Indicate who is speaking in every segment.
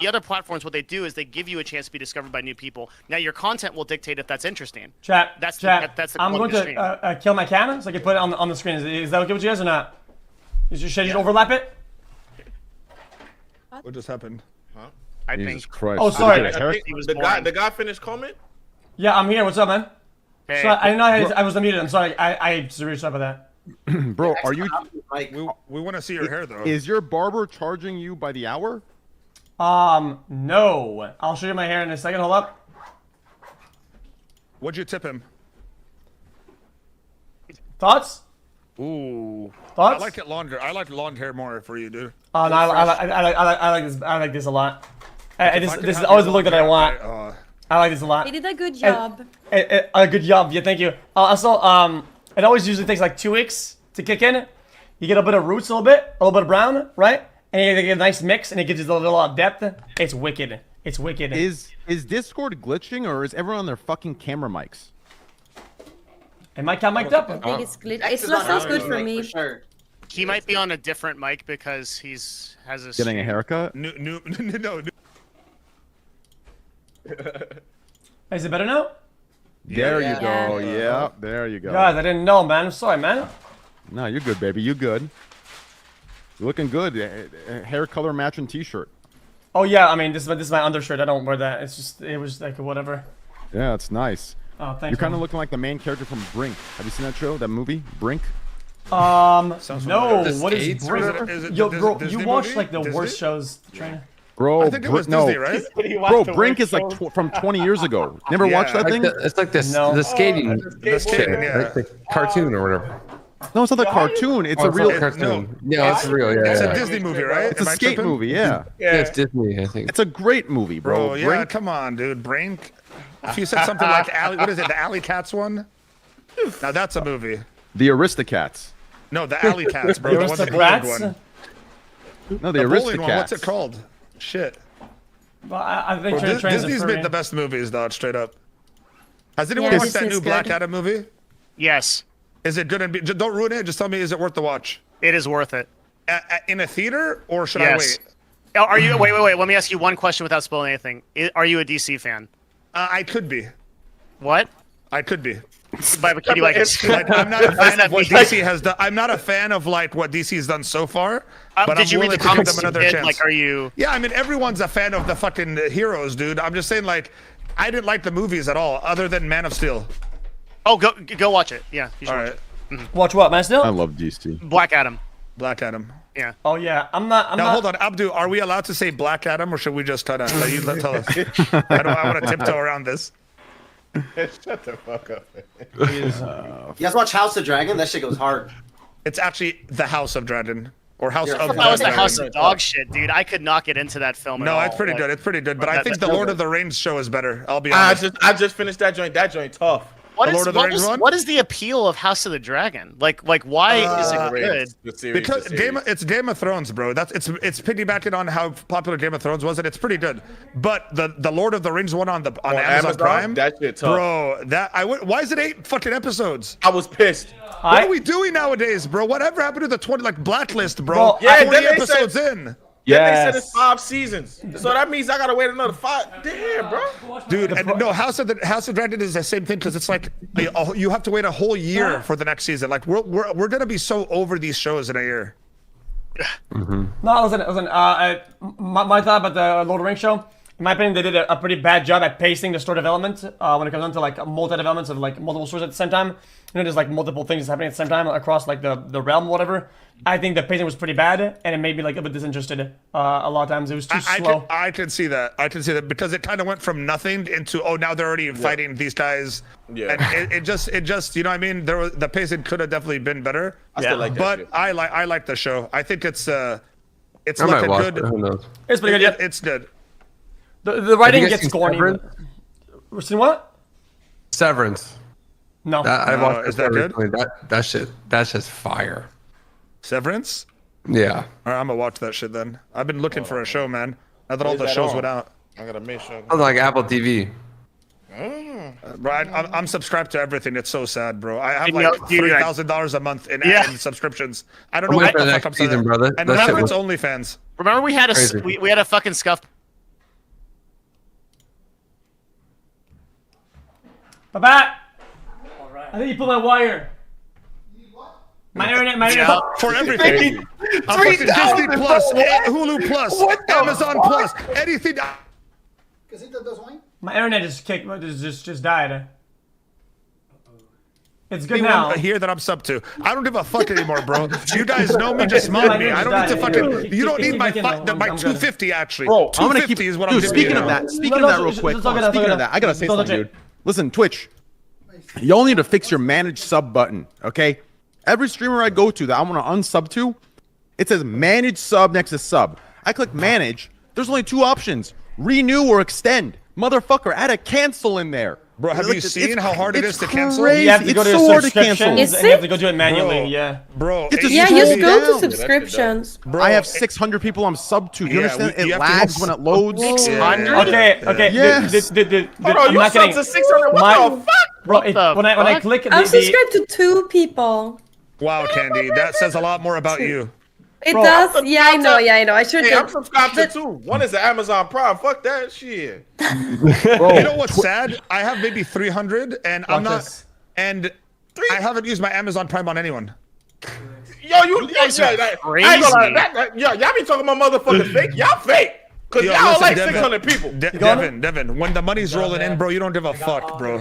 Speaker 1: the other platforms, what they do is they give you a chance to be discovered by new people. Now your content will dictate if that's interesting.
Speaker 2: Chat.
Speaker 1: That's
Speaker 2: chat.
Speaker 1: that's the
Speaker 2: I'm going to kill my cannon so I can put it on the screen. Is that okay with you guys or not? Should you overlap it?
Speaker 3: What just happened?
Speaker 4: Huh?
Speaker 1: I
Speaker 5: Jesus
Speaker 1: think.
Speaker 5: Christ.
Speaker 2: Oh, sorry.
Speaker 4: I think the guy finished comment.
Speaker 2: Yeah, I'm here. What's up, man?
Speaker 1: Hey.
Speaker 2: So I didn't know I was unmuted. I'm sorry. I really sorry about that.
Speaker 5: Bro, are you?
Speaker 3: We want to see your hair though.
Speaker 5: Is your barber charging you by the hour?
Speaker 2: No. I'll show you my hair in a second. Hold up.
Speaker 3: What'd you tip him?
Speaker 2: Thoughts?
Speaker 3: Ooh.
Speaker 2: Thoughts?
Speaker 3: I like it longer. I like long hair more for you, dude.
Speaker 2: Oh no, I like this. I like this a lot. This is always the look that I want. I like this a lot.
Speaker 6: He did a good job.
Speaker 2: A good job. Yeah, thank you. Also, it always usually takes like 2 weeks to kick in. You get a bit of roots, a little bit of brown, right? And you get a nice mix, and it gives you a little depth. It's wicked. It's wicked.
Speaker 5: Is Discord glitching, or is everyone on their fucking camera mics?
Speaker 2: Am I mic'd up?
Speaker 6: I think it's glitch. It sounds good for me.
Speaker 4: For sure.
Speaker 1: He might be on a different mic because has a
Speaker 5: Getting a haircut?
Speaker 3: No.
Speaker 2: Is it better now?
Speaker 5: There you
Speaker 6: Yeah.
Speaker 5: go. Yeah, there you go.
Speaker 2: Guys, I didn't know, man. I'm sorry, man.
Speaker 5: No, you're good, baby. You good. You're looking good. Hair color matching T-shirt.
Speaker 2: Oh yeah, I mean this is my undershirt. I don't wear that. It was like whatever.
Speaker 5: Yeah, it's nice.
Speaker 2: Oh, thanks.
Speaker 5: You're kind of
Speaker 2: man.
Speaker 5: looking like the main character from Brink. Have you seen that show? That movie, Brink?
Speaker 2: No.
Speaker 3: familiar.
Speaker 2: What is
Speaker 4: Skates?
Speaker 2: Brink?
Speaker 3: Is it
Speaker 2: Yo,
Speaker 3: the
Speaker 2: bro,
Speaker 3: Disney
Speaker 2: you watch
Speaker 3: movie?
Speaker 2: like the
Speaker 3: Disney?
Speaker 2: worst shows, Trainer.
Speaker 5: Bro,
Speaker 3: I think it was
Speaker 5: no.
Speaker 3: Disney, right?
Speaker 5: Bro, Brink is like from 20 years ago. Never watched that thing?
Speaker 7: It's like this,
Speaker 2: No.
Speaker 7: the skating,
Speaker 3: The skating,
Speaker 7: like
Speaker 3: yeah.
Speaker 7: the cartoon or whatever.
Speaker 5: No, it's not a cartoon. It's a
Speaker 7: It's
Speaker 5: real.
Speaker 7: not a cartoon. Yeah, it's real. Yeah,
Speaker 3: It's
Speaker 7: yeah.
Speaker 3: a Disney movie, right?
Speaker 5: It's a
Speaker 3: Am I
Speaker 5: skate
Speaker 3: tripping?
Speaker 5: movie. Yeah.
Speaker 7: Yeah, it's Disney, I think.
Speaker 5: It's a great movie, bro.
Speaker 3: Bro, yeah,
Speaker 5: Brink.
Speaker 3: come on, dude. Brink. If you said something like Alley, what is it? The Alley Cats one? Now that's a movie.
Speaker 5: The Aristocats.
Speaker 3: No, the Alley Cats, bro. The one, the bowling
Speaker 2: Aristocrats?
Speaker 3: one.
Speaker 5: No, the
Speaker 3: The bowling one.
Speaker 5: Aristocats.
Speaker 3: What's it called? Shit.
Speaker 2: Well, I think
Speaker 3: Bro,
Speaker 2: Train's
Speaker 3: Disney's
Speaker 2: a
Speaker 3: made
Speaker 2: furry.
Speaker 3: the best movies, dog. Straight up. Has anyone
Speaker 6: Yeah,
Speaker 3: watched that
Speaker 6: Disney's
Speaker 3: new Black
Speaker 6: good.
Speaker 3: Adam movie?
Speaker 1: Yes,
Speaker 3: Is it good? And don't ruin it. Just tell me, is it worth the watch?
Speaker 1: it is worth it.
Speaker 3: In a theater, or should
Speaker 1: Yes.
Speaker 3: I wait?
Speaker 1: Are you? Wait. Let me ask you one question without spoiling anything. Are you a DC fan?
Speaker 3: I could be.
Speaker 1: What?
Speaker 3: I could be.
Speaker 1: By Bikini like
Speaker 3: Like, I'm not a fan of what DC has done. I'm not a fan of like what DC has done so far. But
Speaker 1: did you
Speaker 3: I'm
Speaker 1: read
Speaker 3: willing
Speaker 1: the
Speaker 3: to give
Speaker 1: comics?
Speaker 3: them another
Speaker 1: you did?
Speaker 3: chance.
Speaker 1: Like, are you?
Speaker 3: Yeah, I mean everyone's a fan of the fucking heroes, dude. I'm just saying, like, I didn't like the movies at all, other than Man of Steel.
Speaker 1: Oh, go watch it. Yeah. You should
Speaker 3: All
Speaker 1: watch
Speaker 3: right,
Speaker 1: it.
Speaker 2: Watch what, man?
Speaker 5: I
Speaker 2: Still?
Speaker 5: love DC.
Speaker 1: Black Adam.
Speaker 3: Black Adam.
Speaker 1: Yeah.
Speaker 2: Oh yeah, I'm not.
Speaker 3: Now hold on, Abdu. Are we allowed to say Black Adam, or should we just tell us? You tell us. I want to tiptoe around this.
Speaker 4: Shut the fuck up.
Speaker 8: You guys watch House of Dragon? That shit goes hard.
Speaker 3: It's actually the House of Dragon, or House
Speaker 8: Yeah,
Speaker 3: of
Speaker 1: That was the
Speaker 3: Dragon.
Speaker 1: House of Dog shit, dude. I could not get into that film at all.
Speaker 3: No, it's pretty
Speaker 1: Like,
Speaker 3: good. It's pretty good. But I
Speaker 1: that-
Speaker 3: think the
Speaker 1: that's
Speaker 3: Lord
Speaker 8: good.
Speaker 3: of the Rings show is better. I'll be
Speaker 4: I
Speaker 3: honest.
Speaker 4: just finished that joint. That joint tough.
Speaker 1: What
Speaker 3: The
Speaker 1: is
Speaker 3: Lord of the Rings one?
Speaker 1: what is the appeal of House of the Dragon? Like why is it good?
Speaker 4: The series,
Speaker 3: Because
Speaker 4: the series.
Speaker 3: it's Game of Thrones, bro. It's piggybacking on how popular Game of Thrones was, and it's pretty good. But the Lord of the Rings one on Amazon Prime,
Speaker 4: that shit tough.
Speaker 3: bro. Why is it 8 fucking episodes?
Speaker 4: I was pissed.
Speaker 3: What are we doing nowadays, bro? Whatever happened to the 20 like Blacklist, bro?
Speaker 2: Bro,
Speaker 4: yeah,
Speaker 3: 40
Speaker 4: then they
Speaker 3: episodes
Speaker 4: said-
Speaker 3: in.
Speaker 4: Then they said it's
Speaker 2: Yes.
Speaker 4: 5 seasons, so that means I gotta wait another 5. Damn, bro.
Speaker 3: Dude, and no, House of Dragon is the same thing because it's like you have to wait a whole year for the next season. Like we're gonna be so over these shows in a year.
Speaker 2: No, listen. My thought about the Lord of the Rings show. In my opinion, they did a pretty bad job at pacing the story development when it comes down to like multi-developments of like multiple stories at the same time. You know, there's like multiple things happening at the same time across like the realm, whatever. I think the pacing was pretty bad, and it made me like a bit disinterested. A lot of times, it was too slow.
Speaker 3: I can see that. I can see that because it kind of went from nothing into now they're already fighting these guys.
Speaker 4: Yeah.
Speaker 3: And it just you know what I mean. The pacing could have definitely been better.
Speaker 4: I still like that
Speaker 3: But
Speaker 4: shit.
Speaker 3: I like the show. I think it's
Speaker 7: I might
Speaker 3: looking
Speaker 7: watch
Speaker 3: good.
Speaker 7: it. Who knows?
Speaker 2: It's pretty good. Yeah.
Speaker 3: It's good.
Speaker 2: The writing
Speaker 7: Have you guys
Speaker 2: gets
Speaker 7: seen
Speaker 2: corny.
Speaker 7: Severance?
Speaker 2: Seen what?
Speaker 7: Severance.
Speaker 2: No.
Speaker 7: I watched
Speaker 3: is that good?
Speaker 7: recently. That's just fire.
Speaker 3: Severance.
Speaker 7: Yeah.
Speaker 3: All right, I'm gonna watch that shit then. I've been looking for a show, man. Now that all
Speaker 4: Where's
Speaker 3: the
Speaker 4: that
Speaker 3: shows
Speaker 4: on?
Speaker 3: went out.
Speaker 4: I gotta make sure.
Speaker 7: Something like Apple TV.
Speaker 3: Right, I'm subscribed to everything. It's so sad, bro. I have
Speaker 1: You know,
Speaker 3: like
Speaker 1: dude,
Speaker 3: $3,000 a month in subscriptions. I don't
Speaker 7: I'm
Speaker 3: know
Speaker 7: waiting
Speaker 3: what
Speaker 7: for
Speaker 3: the
Speaker 7: the
Speaker 3: fuck I'm
Speaker 7: next season,
Speaker 3: signing.
Speaker 7: brother.
Speaker 3: And
Speaker 7: That
Speaker 3: remember,
Speaker 7: shit
Speaker 3: it's
Speaker 7: was
Speaker 3: OnlyFans.
Speaker 1: Remember we had
Speaker 7: Crazy.
Speaker 1: we had a fucking Scuffed
Speaker 2: Papa! I think you pulled my wire. My internet.
Speaker 3: For everything. I'm fucking Disney Plus, Hulu Plus, Amazon Plus, anything.
Speaker 2: My internet just died. It's good
Speaker 3: Anyone
Speaker 2: now.
Speaker 3: here that I'm sub to. I don't give a fuck anymore, bro. You guys know me, just mod me. I don't need to fucking. You don't need my 250 actually.
Speaker 5: Bro, I'm gonna keep.
Speaker 3: 250 is what
Speaker 5: Dude,
Speaker 3: I'm
Speaker 5: speaking
Speaker 3: giving
Speaker 5: of
Speaker 3: you.
Speaker 5: that, speaking of that, real quick. Speaking of that, I gotta say something, dude. Listen, Twitch, y'all need to fix your manage sub button, okay? Every streamer I go to that I want to unsub to, it says manage sub next to sub. I click manage. There's only 2 options: renew or extend. Motherfucker, add a cancel in there.
Speaker 3: Bro, have you seen how hard it is to cancel?
Speaker 2: You have to go to your subscriptions and
Speaker 6: Is
Speaker 2: you have to
Speaker 6: it?
Speaker 2: go do it manually. Yeah.
Speaker 3: Bro,
Speaker 6: Yeah, just go to subscriptions.
Speaker 3: Bro,
Speaker 5: I have 600 people I'm sub to. You
Speaker 3: Yeah,
Speaker 5: understand?
Speaker 3: you
Speaker 5: It
Speaker 3: have to
Speaker 5: lags
Speaker 3: go-
Speaker 5: when it loads.
Speaker 2: Okay.
Speaker 5: Yes.
Speaker 4: Hold on,
Speaker 2: I'm
Speaker 4: you
Speaker 2: not
Speaker 4: sub
Speaker 2: kidding.
Speaker 4: to 600? What the fuck?
Speaker 2: Bro,
Speaker 1: the
Speaker 2: when I
Speaker 1: fuck?
Speaker 2: click
Speaker 6: I'm
Speaker 2: the
Speaker 6: subscribed to 2 people.
Speaker 3: wow, Candy, that says a lot more about you.
Speaker 6: It
Speaker 2: Bro,
Speaker 6: does. Yeah, I know. I should.
Speaker 4: Hey, I'm subscribed to 2. One is the Amazon Prime. Fuck that shit.
Speaker 3: You know what's sad? I have maybe 300, and I'm
Speaker 2: Watch
Speaker 3: not.
Speaker 2: this.
Speaker 3: And I haven't used my Amazon Prime on anyone.
Speaker 4: Yo, you
Speaker 1: guys are
Speaker 4: I ain't gonna lie, y'all be talking about motherfuckers fake. Y'all fake. Cause
Speaker 3: Yo,
Speaker 4: y'all
Speaker 3: listen,
Speaker 4: like
Speaker 3: Devin.
Speaker 4: 600 people.
Speaker 3: Devin, when the money's rolling in, bro, you don't give a fuck, bro.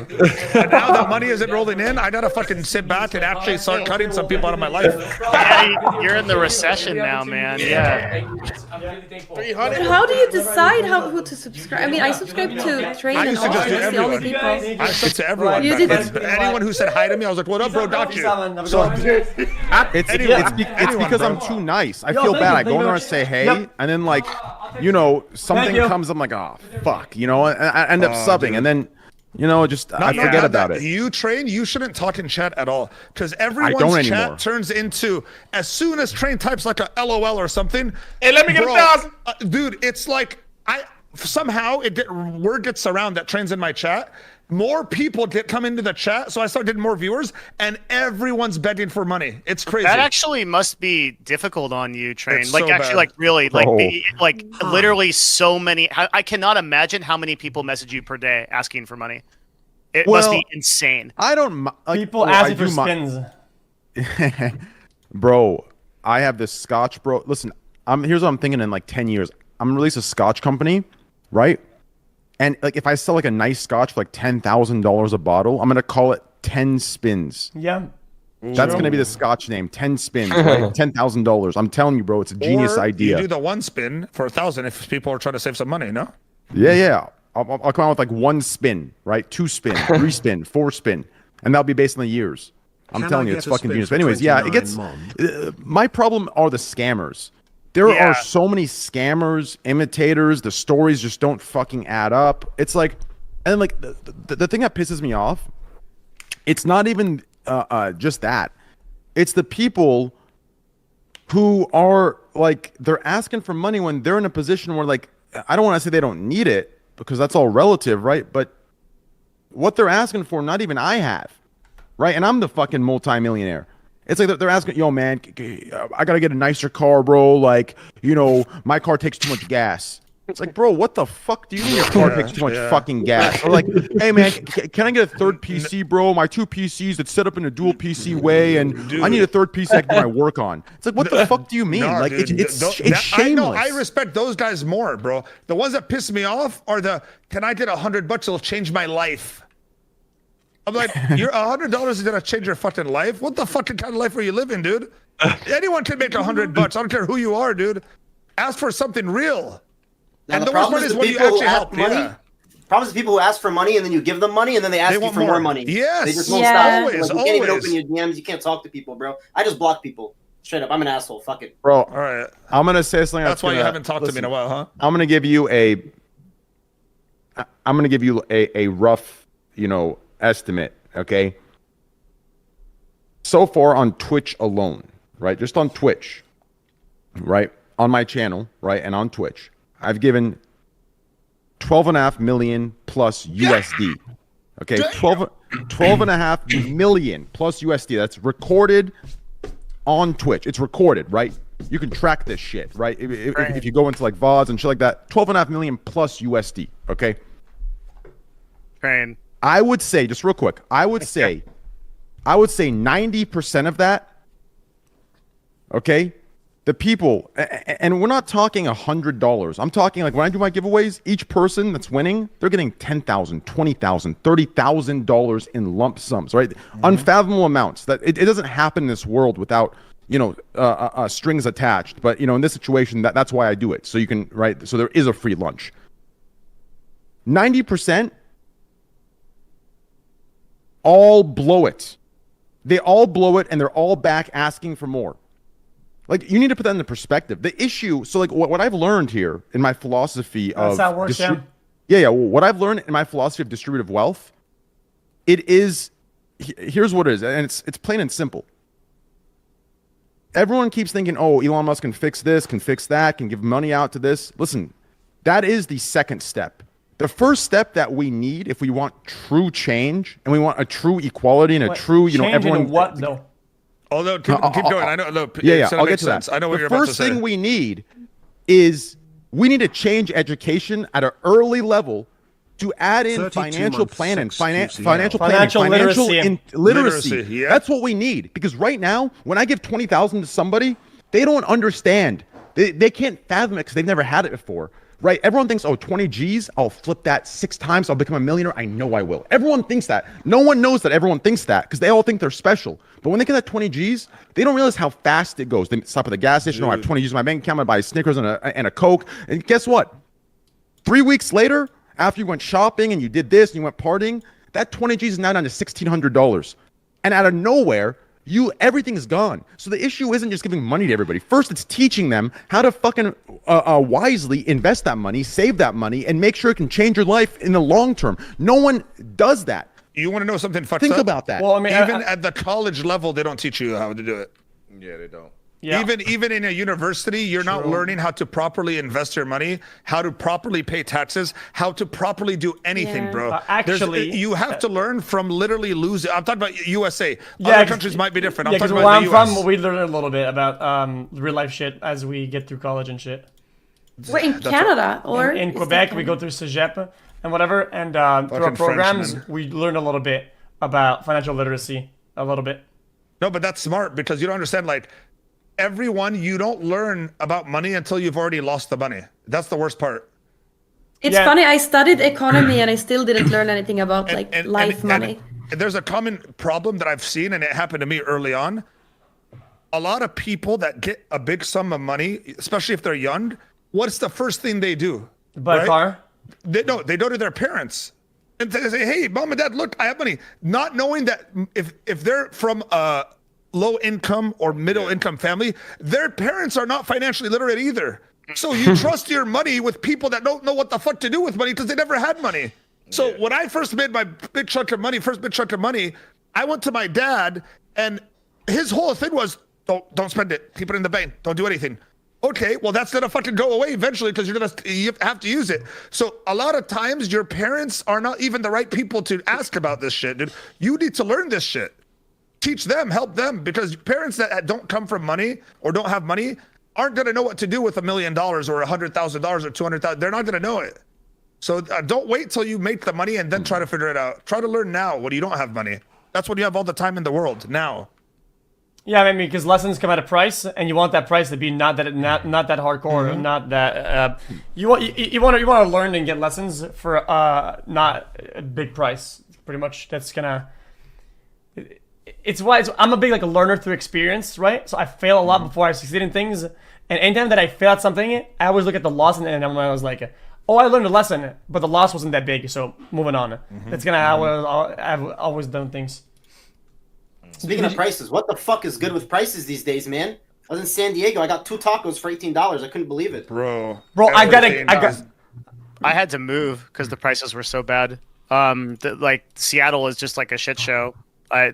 Speaker 3: And now that money isn't rolling in, I gotta fucking sit back and actually start cutting some people out of my life.
Speaker 1: Yeah, you're in the recession now, man. Yeah.
Speaker 4: 300.
Speaker 6: But how do you decide who to subscribe? I mean, I subscribe to Train
Speaker 3: I
Speaker 6: and
Speaker 3: used to
Speaker 6: all.
Speaker 3: just do
Speaker 6: That's the only
Speaker 3: everyone.
Speaker 6: people.
Speaker 3: I said to everyone,
Speaker 6: You
Speaker 3: back
Speaker 6: did-
Speaker 3: then. Anyone who said hi to me, I was like, what up, bro, got you. So,
Speaker 5: It's
Speaker 3: anyone,
Speaker 5: because
Speaker 3: bro.
Speaker 5: I'm too nice. I
Speaker 2: Yo,
Speaker 5: feel
Speaker 2: thank
Speaker 5: bad.
Speaker 2: you,
Speaker 5: I go
Speaker 2: thank
Speaker 5: in there
Speaker 2: you.
Speaker 5: and say hey,
Speaker 2: Yep.
Speaker 5: and then like, you know, something
Speaker 2: you.
Speaker 5: comes. I'm like, oh fuck, you know, and I end up subbing, and then, you know, just I
Speaker 3: No,
Speaker 5: forget
Speaker 3: now
Speaker 5: about
Speaker 3: that
Speaker 5: it.
Speaker 3: You Train, you shouldn't talk in chat at all, because
Speaker 5: don't
Speaker 3: everyone's chat
Speaker 5: anymore.
Speaker 3: turns into, as soon as Train types like a LOL or something.
Speaker 4: Hey, let me get
Speaker 3: bro,
Speaker 4: 1,000.
Speaker 3: Dude, it's like somehow word gets around that Train's in my chat. More people come into the chat, so I started getting more viewers, and everyone's begging for money. It's crazy.
Speaker 1: That actually must be difficult on you, Train.
Speaker 3: It's
Speaker 1: Like
Speaker 3: so
Speaker 1: actually,
Speaker 3: bad.
Speaker 1: like really, like
Speaker 5: Bro.
Speaker 1: like literally so many. I cannot imagine how many people message you per day asking for money. It must
Speaker 5: Well,
Speaker 1: be insane.
Speaker 5: I don't. Like,
Speaker 2: People
Speaker 5: well,
Speaker 2: asking
Speaker 5: I
Speaker 2: for
Speaker 5: do
Speaker 2: spins.
Speaker 5: Bro, I have this Scotch, bro. Listen, here's what I'm thinking. In like 10 years, I'm gonna release a Scotch company, right? And like, if I sell like a nice Scotch for like $10,000 a bottle, I'm gonna call it 10 spins.
Speaker 2: Yeah.
Speaker 5: That's gonna be the Scotch name, 10 spins, right? $10,000. I'm telling you, bro, it's a genius
Speaker 3: Or
Speaker 5: idea.
Speaker 3: You do the one spin for 1,000 if people are trying to save some money, no?
Speaker 5: Yeah. I'll come out with like 1 spin, right? 2 spin, 3 spin, 4 spin, and that'll be based on the years. I'm telling you, it's fucking genius. But anyways, yeah, it gets. My problem are the scammers. There
Speaker 1: Yeah.
Speaker 5: are so many scammers, imitators. The stories just don't fucking add up. It's like, and like the thing that pisses me off, it's not even just that. It's the people who are like, they're asking for money when they're in a position where, like, I don't want to say they don't need it because that's all relative, right? But what they're asking for, not even I have, right? And I'm the fucking multimillionaire. It's like they're asking, yo, man, I gotta get a nicer car, bro. Like, you know, my car takes too much gas. It's like, bro, what the fuck do you mean your car takes too much fucking gas? Or like, hey, man, can I get a third PC, bro? My 2 PCs that's set up in a dual PC way, and I need a third PC I can do my work on. It's like, what the fuck do you mean?
Speaker 3: No,
Speaker 5: Like,
Speaker 3: dude,
Speaker 5: it's
Speaker 3: I
Speaker 5: shameless.
Speaker 3: know. I respect those guys more, bro. The ones that piss me off are the, can I get $100? It'll change my life. I'm like, you're $100 is gonna change your fucking life? What the fucking kind of life are you living, dude? Anyone can make $100. I don't care who you are, dude. Ask for something real.
Speaker 8: Now,
Speaker 3: And
Speaker 8: the
Speaker 3: the worst
Speaker 8: problem
Speaker 3: part
Speaker 8: is
Speaker 3: is
Speaker 8: the
Speaker 3: when you
Speaker 8: people who
Speaker 3: actually
Speaker 8: ask
Speaker 3: help.
Speaker 8: for money.
Speaker 3: Yeah.
Speaker 8: Problem is people who ask for money and then you give them money and then they ask you
Speaker 3: want
Speaker 8: for more
Speaker 3: more.
Speaker 8: money.
Speaker 3: Yes.
Speaker 8: They just won't
Speaker 6: Yeah.
Speaker 8: stop.
Speaker 3: Always,
Speaker 8: Like, you can't even
Speaker 3: always.
Speaker 8: open your DMs. You can't talk to people, bro. I just block people. Straight up. I'm an asshole. Fuck it.
Speaker 5: Bro,
Speaker 3: All right.
Speaker 5: I'm gonna say something.
Speaker 3: That's why you
Speaker 5: gonna-
Speaker 3: haven't talked to me in a while, huh?
Speaker 5: I'm gonna give you a rough, you know, estimate, okay? So far on Twitch alone, right? Just on Twitch, right? On my channel, right? And on Twitch, I've given 12.5 million plus USD. Okay, 12.5 million plus USD. That's recorded on Twitch. It's recorded, right? You can track this shit, right? If you go into like VODs and shit like that, 12.5 million plus USD. Okay.
Speaker 1: Train.
Speaker 5: I would say, just real quick, I would say 90% of that, okay, the people, and we're not talking $100. I'm talking like when I do my giveaways, each person that's winning, they're getting $10,000, $20,000, $30,000 in lump sums, right? Unfathomable amounts. That it doesn't happen in this world without, you know, strings attached. But, you know, in this situation, that's why I do it. So you can, right? So there is a free lunch. 90% all blow it. They all blow it, and they're all back asking for more. Like, you need to put that into perspective. The issue, so like what I've learned here in my philosophy of...
Speaker 2: That's how it works,
Speaker 5: yeah. What I've learned in my philosophy of distributive wealth, it is... Here's what it is, and it's plain and simple. Everyone keeps thinking, oh, Elon Musk can fix this, can fix that, can give money out to this. Listen, that is the second step. The first step that we need if we want true change, and we want a true equality and a true, you know, everyone...
Speaker 2: what, though?
Speaker 3: Although, keep going. I know. Look,
Speaker 5: yeah.
Speaker 3: So
Speaker 5: I'll get to that.
Speaker 3: I know what you're about to say.
Speaker 5: The first thing we need is we need to change education at an early level to add in financial planning, financial literacy.
Speaker 3: Yeah.
Speaker 5: That's what we need. Because right now, when I give $20,000 to somebody, they don't understand. They can't fathom it because they've never had it before. Right? Everyone thinks, oh, 20 G's, I'll flip that 6 times, I'll become a millionaire. I know I will. Everyone thinks that. No one knows that everyone thinks that because they all think they're special. But when they get that 20 G's, they don't realize how fast it goes. They stop at the gas station. Oh, I have 20 G's in my bank account. I buy Snickers and a Coke. And guess what? 3 weeks later, after you went shopping and you did this and you went partying, that 20 G's is now down to $1,600. And out of nowhere, everything's gone. So the issue isn't just giving money to everybody. First, it's teaching them how to fucking wisely invest that money, save that money, and make sure it can change your life in the long term. No one does that.
Speaker 3: You want to know something fucked
Speaker 5: Think
Speaker 3: up?
Speaker 5: about that.
Speaker 2: Well, I mean,
Speaker 3: Even at the college level, they don't teach you how to do it.
Speaker 4: Yeah, they don't.
Speaker 2: Yeah.
Speaker 3: Even in a university, you're not learning how to properly invest your money, how to properly pay taxes, how to properly do anything,
Speaker 6: Yeah.
Speaker 3: bro.
Speaker 2: Actually,
Speaker 3: you have to learn from literally losing. I'm talking about USA. Other countries might be different. I'm
Speaker 2: Yeah, because
Speaker 3: talking
Speaker 2: where
Speaker 3: about
Speaker 2: I'm
Speaker 3: the US.
Speaker 2: from, we learn a little bit about real life shit as we get through college and shit.
Speaker 6: We're in Canada, or
Speaker 2: In
Speaker 6: is
Speaker 2: Quebec,
Speaker 6: that
Speaker 2: we go through Cégep and whatever, and through our
Speaker 3: Fucking
Speaker 2: programs,
Speaker 3: Frenchman.
Speaker 2: we learn a little bit about financial literacy. A little bit.
Speaker 3: No, but that's smart because you don't understand. Like everyone, you don't learn about money until you've already lost the money. That's the worst part.
Speaker 6: It's
Speaker 2: Yeah.
Speaker 6: funny. I studied economy and I still didn't learn anything about life money.
Speaker 3: And there's a common problem that I've seen, and it happened to me early on. A lot of people that get a big sum of money, especially if they're young, what's the first thing they do?
Speaker 2: Buy a car.
Speaker 3: They go to their parents and they say, "Hey, mom and dad, look, I have money." Not knowing that if they're from a low income or middle income family, their parents are not financially literate either. So you trust your money with people that don't know what the fuck to do with money because they never had money. So when I first made my first big chunk of money, I went to my dad, and his whole thing was, don't spend it, keep it in the bank, don't do anything. Okay, well that's gonna fucking go away eventually because you have to use it. So a lot of times your parents are not even the right people to ask about this shit, dude. You need to learn this shit. Teach them, help them, because parents that don't come from money or don't have money aren't gonna know what to do with $1 million or $100,000 or $200,000. They're not gonna know it. So don't wait till you make the money and then try to figure it out. Try to learn now when you don't have money. That's when you have all the time in the world, now.
Speaker 2: Yeah, I mean, because lessons come at a price, and you want that price to be not that hardcore, not that you want to learn and get lessons for not a big price. Pretty much, that's gonna. It's why I'm a big a learner through experience, right? So I fail a lot before I succeed in things, and anytime that I fail at something, I always look at the loss, and I was like, oh, I learned a lesson, but the loss wasn't that big, so moving on. That's how I've always done things.
Speaker 8: Speaking of prices, what the fuck is good with prices these days, man? I was in San Diego. I got 2 tacos for $18. I couldn't believe it.
Speaker 3: Bro,
Speaker 2: I
Speaker 1: had to move because the prices were so bad. Seattle is just like a shit show. I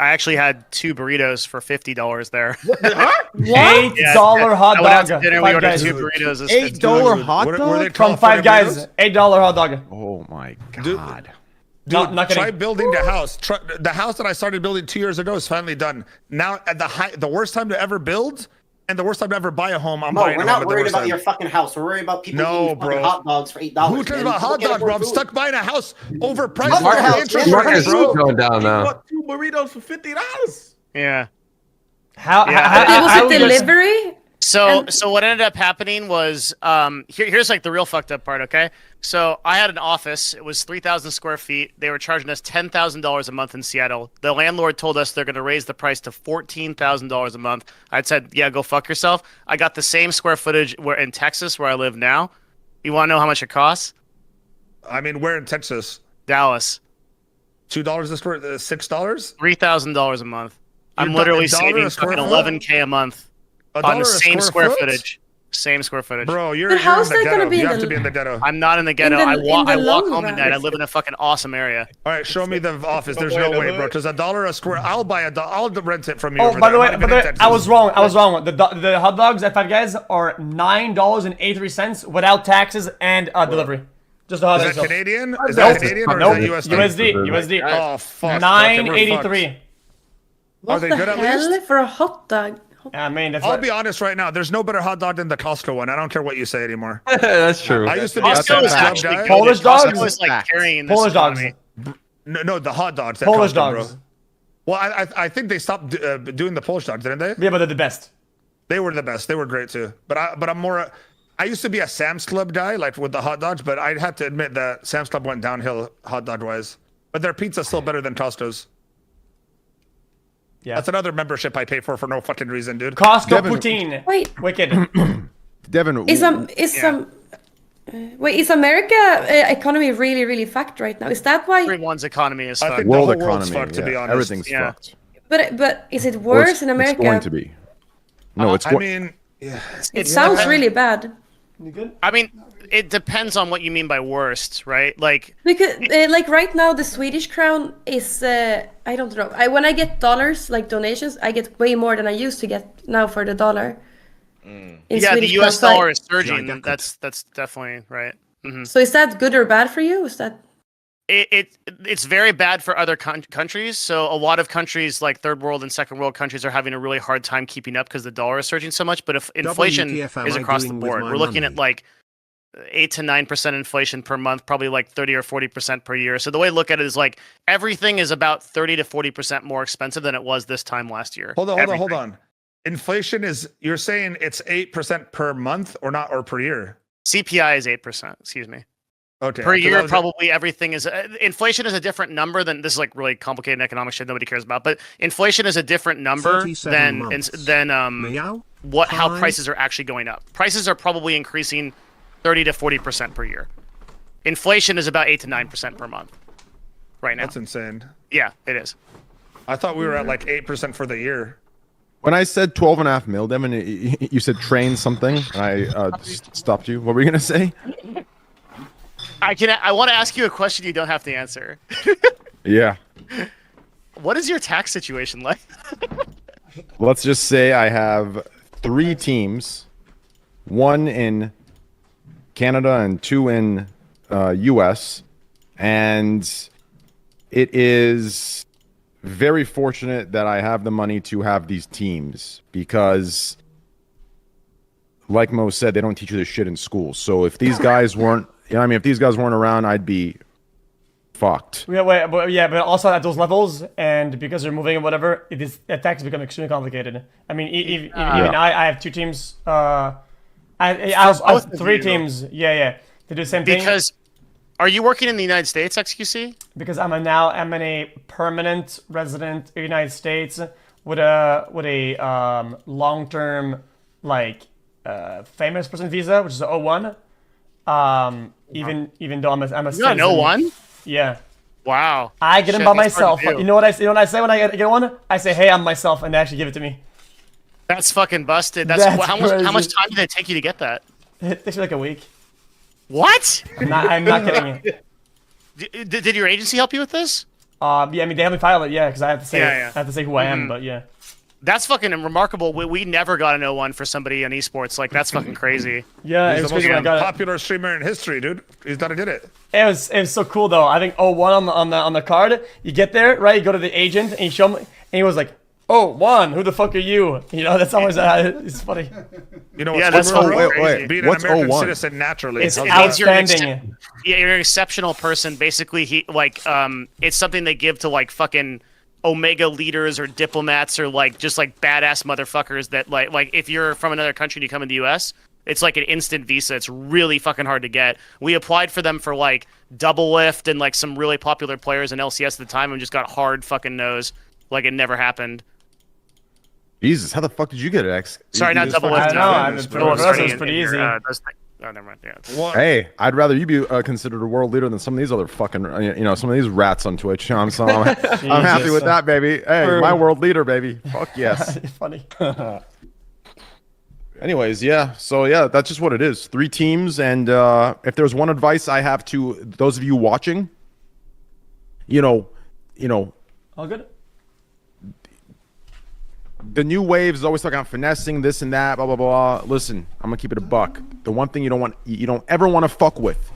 Speaker 1: actually had 2 burritos for $50 there.
Speaker 2: $8 hot
Speaker 1: I went out to
Speaker 2: dog.
Speaker 1: dinner. We ordered 2 burritos.
Speaker 5: $8 hot
Speaker 3: Were
Speaker 5: dog
Speaker 3: they
Speaker 2: From
Speaker 3: California
Speaker 2: Five Guys,
Speaker 3: burritos?
Speaker 2: $8 hot dog.
Speaker 5: Oh my
Speaker 3: Dude,
Speaker 5: god.
Speaker 3: Dude,
Speaker 2: not
Speaker 3: try
Speaker 2: kidding.
Speaker 3: building the house. The house that I started building 2 years ago is finally done. Now, at the worst time to ever build And the worst time to ever buy a home, I'm
Speaker 8: Bro,
Speaker 3: buying
Speaker 8: we're
Speaker 3: a home
Speaker 8: not
Speaker 3: at the
Speaker 8: worried
Speaker 3: worst
Speaker 8: about
Speaker 3: time.
Speaker 8: your fucking house. We're worried about people
Speaker 3: No,
Speaker 8: eating fucking
Speaker 3: bro.
Speaker 8: hot dogs for $8.
Speaker 3: Who cares
Speaker 8: man.
Speaker 3: about hot
Speaker 8: People
Speaker 3: dogs, bro? I'm
Speaker 8: can't afford
Speaker 3: stuck
Speaker 8: food.
Speaker 3: buying a house overpriced
Speaker 8: Mother
Speaker 3: for
Speaker 8: house,
Speaker 3: interest
Speaker 8: man.
Speaker 3: rates,
Speaker 7: Marcus
Speaker 3: bro.
Speaker 7: going down
Speaker 4: You
Speaker 7: now.
Speaker 4: bought 2 burritos for $50.
Speaker 1: Yeah.
Speaker 2: How
Speaker 6: Was it
Speaker 2: does-
Speaker 6: delivery?
Speaker 1: So
Speaker 6: And-
Speaker 1: so what ended up happening was here's like the real fucked up part, okay? So I had an office. It was 3,000 square feet. They were charging us $10,000 a month in Seattle. The landlord told us they're going to raise the price to $14,000 a month. I'd said, yeah, go fuck yourself. I got the same square footage where in Texas where I live now. You want to know how much it costs?
Speaker 3: I mean, we're in Texas.
Speaker 1: Dallas,
Speaker 3: $2 a square, $6.
Speaker 1: $3,000 a month. I'm
Speaker 3: You're
Speaker 1: literally
Speaker 3: a dollar
Speaker 1: saving
Speaker 3: a square
Speaker 1: fucking
Speaker 3: foot?
Speaker 1: $11K a month
Speaker 3: $1
Speaker 1: on the
Speaker 3: a
Speaker 1: same square
Speaker 3: foot?
Speaker 1: footage. Same square footage.
Speaker 3: Bro, you're,
Speaker 6: But
Speaker 3: you're
Speaker 6: how's
Speaker 3: in the
Speaker 6: that gonna
Speaker 3: ghetto.
Speaker 6: be
Speaker 3: You
Speaker 6: in
Speaker 3: have
Speaker 6: the-
Speaker 3: to be in the ghetto.
Speaker 1: I'm not in the ghetto.
Speaker 6: the-
Speaker 1: I
Speaker 6: in
Speaker 1: walk
Speaker 6: the
Speaker 1: home
Speaker 6: long
Speaker 1: at night. I
Speaker 6: run.
Speaker 1: live in a fucking awesome area.
Speaker 3: All right, show me the office. There's
Speaker 4: Boy
Speaker 3: no
Speaker 4: in the
Speaker 3: way, bro.
Speaker 4: hood.
Speaker 3: Because $1 a square, I'll buy I'll rent it from you.
Speaker 2: Oh,
Speaker 3: over
Speaker 2: by the
Speaker 3: there.
Speaker 2: way,
Speaker 3: I'm not even in
Speaker 2: I was
Speaker 3: Texas.
Speaker 2: wrong. I was wrong. The hot dogs at Five Guys are $9.83 without taxes and delivery. Just the hot
Speaker 3: Is
Speaker 2: dogs.
Speaker 3: that Canadian? Is
Speaker 2: Nope.
Speaker 3: that Canadian or
Speaker 2: Nope.
Speaker 3: is that USD?
Speaker 2: USD.
Speaker 3: Oh fuck. Okay, we're fucked.
Speaker 2: $9.83.
Speaker 6: What
Speaker 3: Are they
Speaker 6: the
Speaker 3: good at
Speaker 6: hell
Speaker 3: least?
Speaker 6: for a hot dog?
Speaker 2: I mean, that's
Speaker 3: I'll
Speaker 2: what,
Speaker 3: be honest right now. There's no better hot dog than the Costco one. I don't care what you say anymore.
Speaker 7: That's true.
Speaker 3: I used to be a
Speaker 1: Costco
Speaker 3: Sam's
Speaker 1: is
Speaker 3: Club
Speaker 1: actually
Speaker 3: guy.
Speaker 1: good.
Speaker 2: Polish dogs?
Speaker 1: Costco is like carrying this
Speaker 2: Polish dogs.
Speaker 1: economy.
Speaker 3: No, the hot dogs. at
Speaker 2: Polish
Speaker 3: Costco,
Speaker 2: dogs.
Speaker 3: Bro. Well, I think they stopped doing the Polish dogs, didn't they?
Speaker 2: Yeah, but they're the best.
Speaker 3: They were the best. They were great too. But I'm more. I used to be a Sam's Club guy, like with the hot dogs. But I'd have to admit that Sam's Club went downhill hot dog wise. But their pizza's still better than Costco's.
Speaker 2: Yeah.
Speaker 3: That's another membership I pay for no fucking reason, dude.
Speaker 2: Costco
Speaker 5: Devin-
Speaker 2: poutine.
Speaker 6: Wait,
Speaker 2: Wicked.
Speaker 5: Devin,
Speaker 6: is America economy really fucked right now? Is that why?
Speaker 1: Everyone's economy is
Speaker 3: I
Speaker 1: fucked.
Speaker 3: think
Speaker 5: world
Speaker 3: the whole world's
Speaker 5: economy,
Speaker 3: fucked, to be
Speaker 5: yeah,
Speaker 3: honest.
Speaker 5: everything's
Speaker 1: Yeah.
Speaker 5: fucked.
Speaker 6: But is it
Speaker 5: Or
Speaker 6: worse in America?
Speaker 5: It's going to be. No, it's
Speaker 3: I
Speaker 5: going.
Speaker 3: mean, yeah.
Speaker 6: It sounds really bad.
Speaker 2: You good?
Speaker 1: I mean, it depends on what you mean by worst, right? Like,
Speaker 6: Because like right now the Swedish crown is I don't know. When I get dollars like donations, I get way more than I used to get now for the dollar. In
Speaker 1: yeah,
Speaker 6: Swedish
Speaker 1: the U.S.
Speaker 6: crowns.
Speaker 1: dollar is surging. That's definitely right.
Speaker 6: So is that good or bad for you? Is that
Speaker 1: It's very bad for other countries. So a lot of countries like third world and second world countries are having a really hard time keeping up because the dollar is surging so much. But if inflation
Speaker 9: WTF am
Speaker 1: is
Speaker 9: I
Speaker 1: across the
Speaker 9: doing with
Speaker 1: board,
Speaker 9: my
Speaker 1: we're looking at
Speaker 9: money?
Speaker 1: like 8 to 9% inflation per month, probably like 30 or 40% per year. So the way to look at it is like everything is about 30 to 40% more expensive than it was this time last year.
Speaker 3: Hold on.
Speaker 1: Everything.
Speaker 3: Inflation is, you're saying it's 8% per month or not, or per year?
Speaker 1: CPI is 8%. Excuse me.
Speaker 3: Okay.
Speaker 1: Per
Speaker 3: 'cause I
Speaker 1: year,
Speaker 3: was-
Speaker 1: probably everything is inflation is a different number than this is like really complicated economic shit nobody cares about. But inflation is a different number
Speaker 9: 37
Speaker 1: than
Speaker 9: months.
Speaker 1: how
Speaker 9: Hi.
Speaker 1: prices are actually going up. Prices are probably increasing 30 to 40% per year. Inflation is about 8 to 9% per month right now.
Speaker 3: That's insane.
Speaker 1: Yeah, it is.
Speaker 3: I thought we were at like 8% for the year.
Speaker 5: When I said 12.5 mil, Devin, you said train something, and I stopped you. What were you gonna say?
Speaker 1: I want to ask you a question you don't have to answer.
Speaker 5: Yeah.
Speaker 1: What is your tax situation like?
Speaker 5: Let's just say I have 3 teams, 1 in Canada and 2 in US, and it is very fortunate that I have the money to have these teams because, like Mo said, they don't teach you this shit in school. So if these guys weren't, if these guys weren't around, I'd be fucked.
Speaker 2: But also at those levels, and because they're moving and whatever, attacks become extremely complicated. I mean, even I have 2 teams. I have 3 teams. Yeah, they do the same thing.
Speaker 1: Because are you working in the United States, XQC?
Speaker 2: Because I'm in a permanent resident of the United States with a long-term famous person visa, which is an O1. Even though I'm a
Speaker 1: You got an
Speaker 2: citizen.
Speaker 1: O1?
Speaker 2: Yeah.
Speaker 1: Wow.
Speaker 2: I get them
Speaker 1: Shit,
Speaker 2: by
Speaker 1: that's hard
Speaker 2: myself.
Speaker 1: to do.
Speaker 2: You know what I say when I get one? I say, "Hey, I'm myself," and they actually give it to me.
Speaker 1: That's fucking busted. That's
Speaker 2: That's
Speaker 1: how much
Speaker 2: crazy.
Speaker 1: time did it take you to get that?
Speaker 2: It takes me like a week.
Speaker 1: What?
Speaker 2: I'm not kidding you.
Speaker 1: Did your agency help you with this?
Speaker 2: Yeah, I mean they helped me file it, yeah, because I have to say
Speaker 1: Yeah.
Speaker 2: I have to say who I am, but yeah.
Speaker 1: That's fucking remarkable. We never got an O1 for somebody in esports. Like that's fucking crazy.
Speaker 2: Yeah,
Speaker 3: He's
Speaker 2: it was
Speaker 3: the most
Speaker 2: crazy when I got it.
Speaker 3: popular streamer in history, dude. He's done did it.
Speaker 2: It was so cool though. I think 01 on the card. You get there, right? You go to the agent and you show him, and he was like, oh, Juan, who the fuck are you? You know, that's always it's funny.
Speaker 3: You know,
Speaker 1: Yeah,
Speaker 3: what's
Speaker 1: that's
Speaker 3: fun, bro?
Speaker 5: wait.
Speaker 3: Being
Speaker 5: What's
Speaker 3: an American
Speaker 5: 01?
Speaker 3: citizen naturally.
Speaker 2: It's
Speaker 3: How's
Speaker 1: It
Speaker 3: that?
Speaker 1: means you're an
Speaker 2: outstanding.
Speaker 1: Yeah, you're an exceptional person. Basically, it's something they give to like fucking Omega leaders or diplomats or like just like badass motherfuckers that like if you're from another country and you come in the U.S., it's like an instant visa. It's really fucking hard to get. We applied for them for like Double Lift and like some really popular players in LCS at the time and just got hard fucking nose. Like it never happened.
Speaker 5: Jesus, how the fuck did you get it, X?
Speaker 1: Sorry,
Speaker 5: You
Speaker 1: not
Speaker 5: just
Speaker 1: Double
Speaker 5: fucking-
Speaker 1: Lift.
Speaker 2: I know,
Speaker 1: no,
Speaker 2: it's
Speaker 1: Double Lift's
Speaker 2: pretty-
Speaker 1: already
Speaker 2: it's pretty
Speaker 1: in here.
Speaker 2: easy.
Speaker 1: Oh, never mind. Yeah.
Speaker 3: What?
Speaker 5: Hey, I'd rather you be considered a world leader than some of these other fucking, some of these rats on Twitch. You know what I'm saying? I'm happy with that, baby. Hey, my world leader, baby. Fuck yes.
Speaker 2: Funny.
Speaker 5: Anyways, yeah. So yeah, that's just what it is. 3 teams, and if there's one advice I have to those of you watching,
Speaker 2: All good.
Speaker 5: the new wave is always talking about finessing this and that, blah blah blah. Listen, I'm gonna keep it a buck. The one thing you don't ever want to fuck with.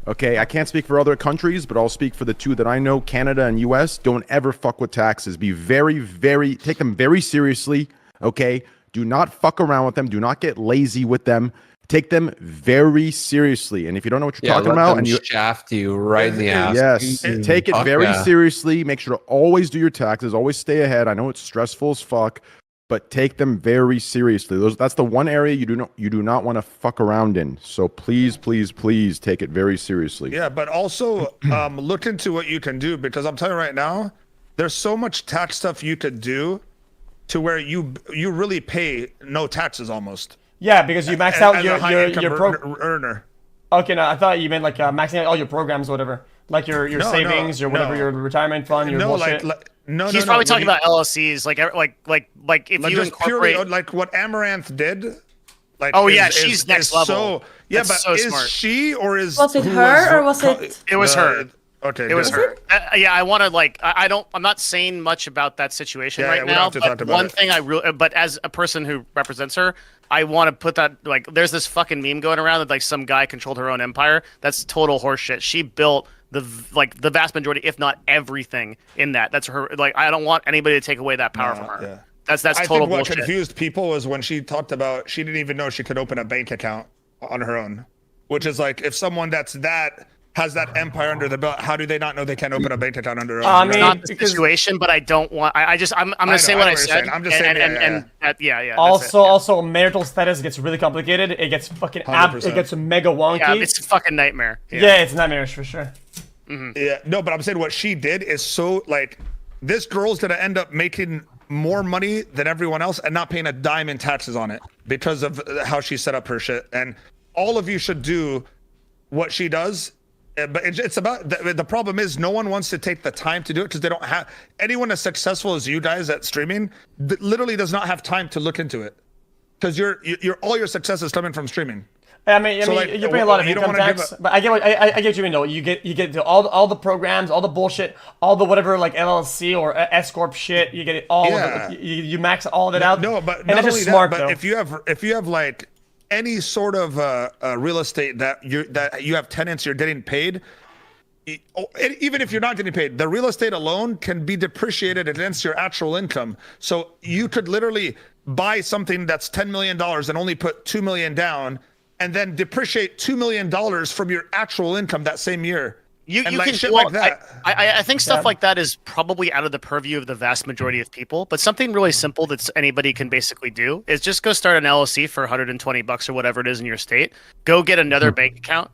Speaker 5: Okay, I can't speak for other countries, but I'll speak for the 2 that I know, Canada and US. Don't ever fuck with taxes. Be take them very seriously. Okay, do not fuck around with them. Do not get lazy with them. Take them very seriously. And if you don't know what you're talking
Speaker 7: let
Speaker 5: about,
Speaker 7: them
Speaker 5: and you
Speaker 7: shaft you right in the ass.
Speaker 5: yes, take it
Speaker 7: Fuck
Speaker 5: very
Speaker 7: yeah.
Speaker 5: seriously. Make sure to always do your taxes. Always stay ahead. I know it's stressful as fuck, but take them very seriously. That's the one area you do not want to fuck around in. So please, please, please take it very seriously.
Speaker 3: Yeah, but also look into what you can do, because I'm telling you right now, there's so much tax stuff you could do to where you really pay no taxes almost.
Speaker 2: Yeah, because you max out
Speaker 3: As a high income
Speaker 2: your
Speaker 3: earner.
Speaker 2: Okay, no, I thought you meant like maxing out all your programs, or whatever, like your savings, your whatever, your retirement fund, your bullshit.
Speaker 1: He's probably talking about LLCs, like if you
Speaker 3: just
Speaker 1: incorporate.
Speaker 3: purely like what Amaranth did. Like,
Speaker 1: Oh, yeah, she's next level.
Speaker 3: So, yeah,
Speaker 1: That's
Speaker 3: but
Speaker 1: so
Speaker 3: is
Speaker 1: smart.
Speaker 3: she or is
Speaker 6: Was it
Speaker 3: who
Speaker 6: her or was it?
Speaker 1: It was her.
Speaker 3: Okay,
Speaker 1: It was
Speaker 3: good.
Speaker 1: her. Yeah, I want to I'm not saying much about that situation
Speaker 3: Yeah,
Speaker 1: right
Speaker 3: yeah, we don't
Speaker 1: now.
Speaker 3: have to talk
Speaker 1: But
Speaker 3: about
Speaker 1: one
Speaker 3: it.
Speaker 1: thing but as a person who represents her, I want to put that there's this fucking meme going around that like some guy controlled her own empire. That's total horseshit. She built the vast majority, if not everything, in that. That's her. Like, I don't want anybody to take away that power from her.
Speaker 3: Yeah.
Speaker 1: That's
Speaker 3: I
Speaker 1: total
Speaker 3: think what
Speaker 1: bullshit.
Speaker 3: confused people was when she talked about she didn't even know she could open a bank account on her own, which is like if someone has that empire under the belt, how do they not know they can't open a bank account under their own?
Speaker 2: I
Speaker 1: It's
Speaker 2: mean,
Speaker 1: not the
Speaker 2: because-
Speaker 1: situation, but I don't want. I'm gonna say what I said.
Speaker 3: saying. I'm just saying,
Speaker 1: Yeah. That's
Speaker 2: Also, marital status gets really complicated. It gets fucking it
Speaker 3: 100%.
Speaker 2: gets mega wonky.
Speaker 1: yeah, it's a fucking nightmare.
Speaker 2: Yeah, it's nightmarish for sure.
Speaker 3: Yeah, no, but I'm saying what she did is so like this girl's gonna end up making more money than everyone else and not paying a dime in taxes on it because of how she set up her shit. And all of you should do what she does. But it's about the problem is no one wants to take the time to do it because they don't have anyone as successful as you guys at streaming literally does not have time to look into it because all your success is coming from streaming.
Speaker 2: I mean,
Speaker 3: So, like,
Speaker 2: you pay a lot of
Speaker 3: you don't
Speaker 2: income
Speaker 3: wanna give
Speaker 2: tax, but I get what you mean though. You get to all the programs, all the bullshit, all the whatever like LLC or S corp shit. You get it all.
Speaker 3: Yeah.
Speaker 2: Of it, you max all of it out.
Speaker 3: No, but
Speaker 2: and
Speaker 3: not
Speaker 2: that's
Speaker 3: only
Speaker 2: just smart
Speaker 3: that, but
Speaker 2: though.
Speaker 3: if you have like any sort of real estate that you have tenants, you're getting paid. Even if you're not getting paid, the real estate alone can be depreciated against your actual income. So you could literally buy something that's $10 million and only put $2 million down, and then depreciate $2 million from your actual income that same year.
Speaker 1: You
Speaker 3: And, like,
Speaker 1: can
Speaker 3: shit
Speaker 1: well,
Speaker 3: like that.
Speaker 1: I think stuff
Speaker 2: Yeah.
Speaker 1: like that is probably out of the purview of the vast majority of people. But something really simple that anybody can basically do is just go start an LLC for $120 or whatever it is in your state. Go get another bank account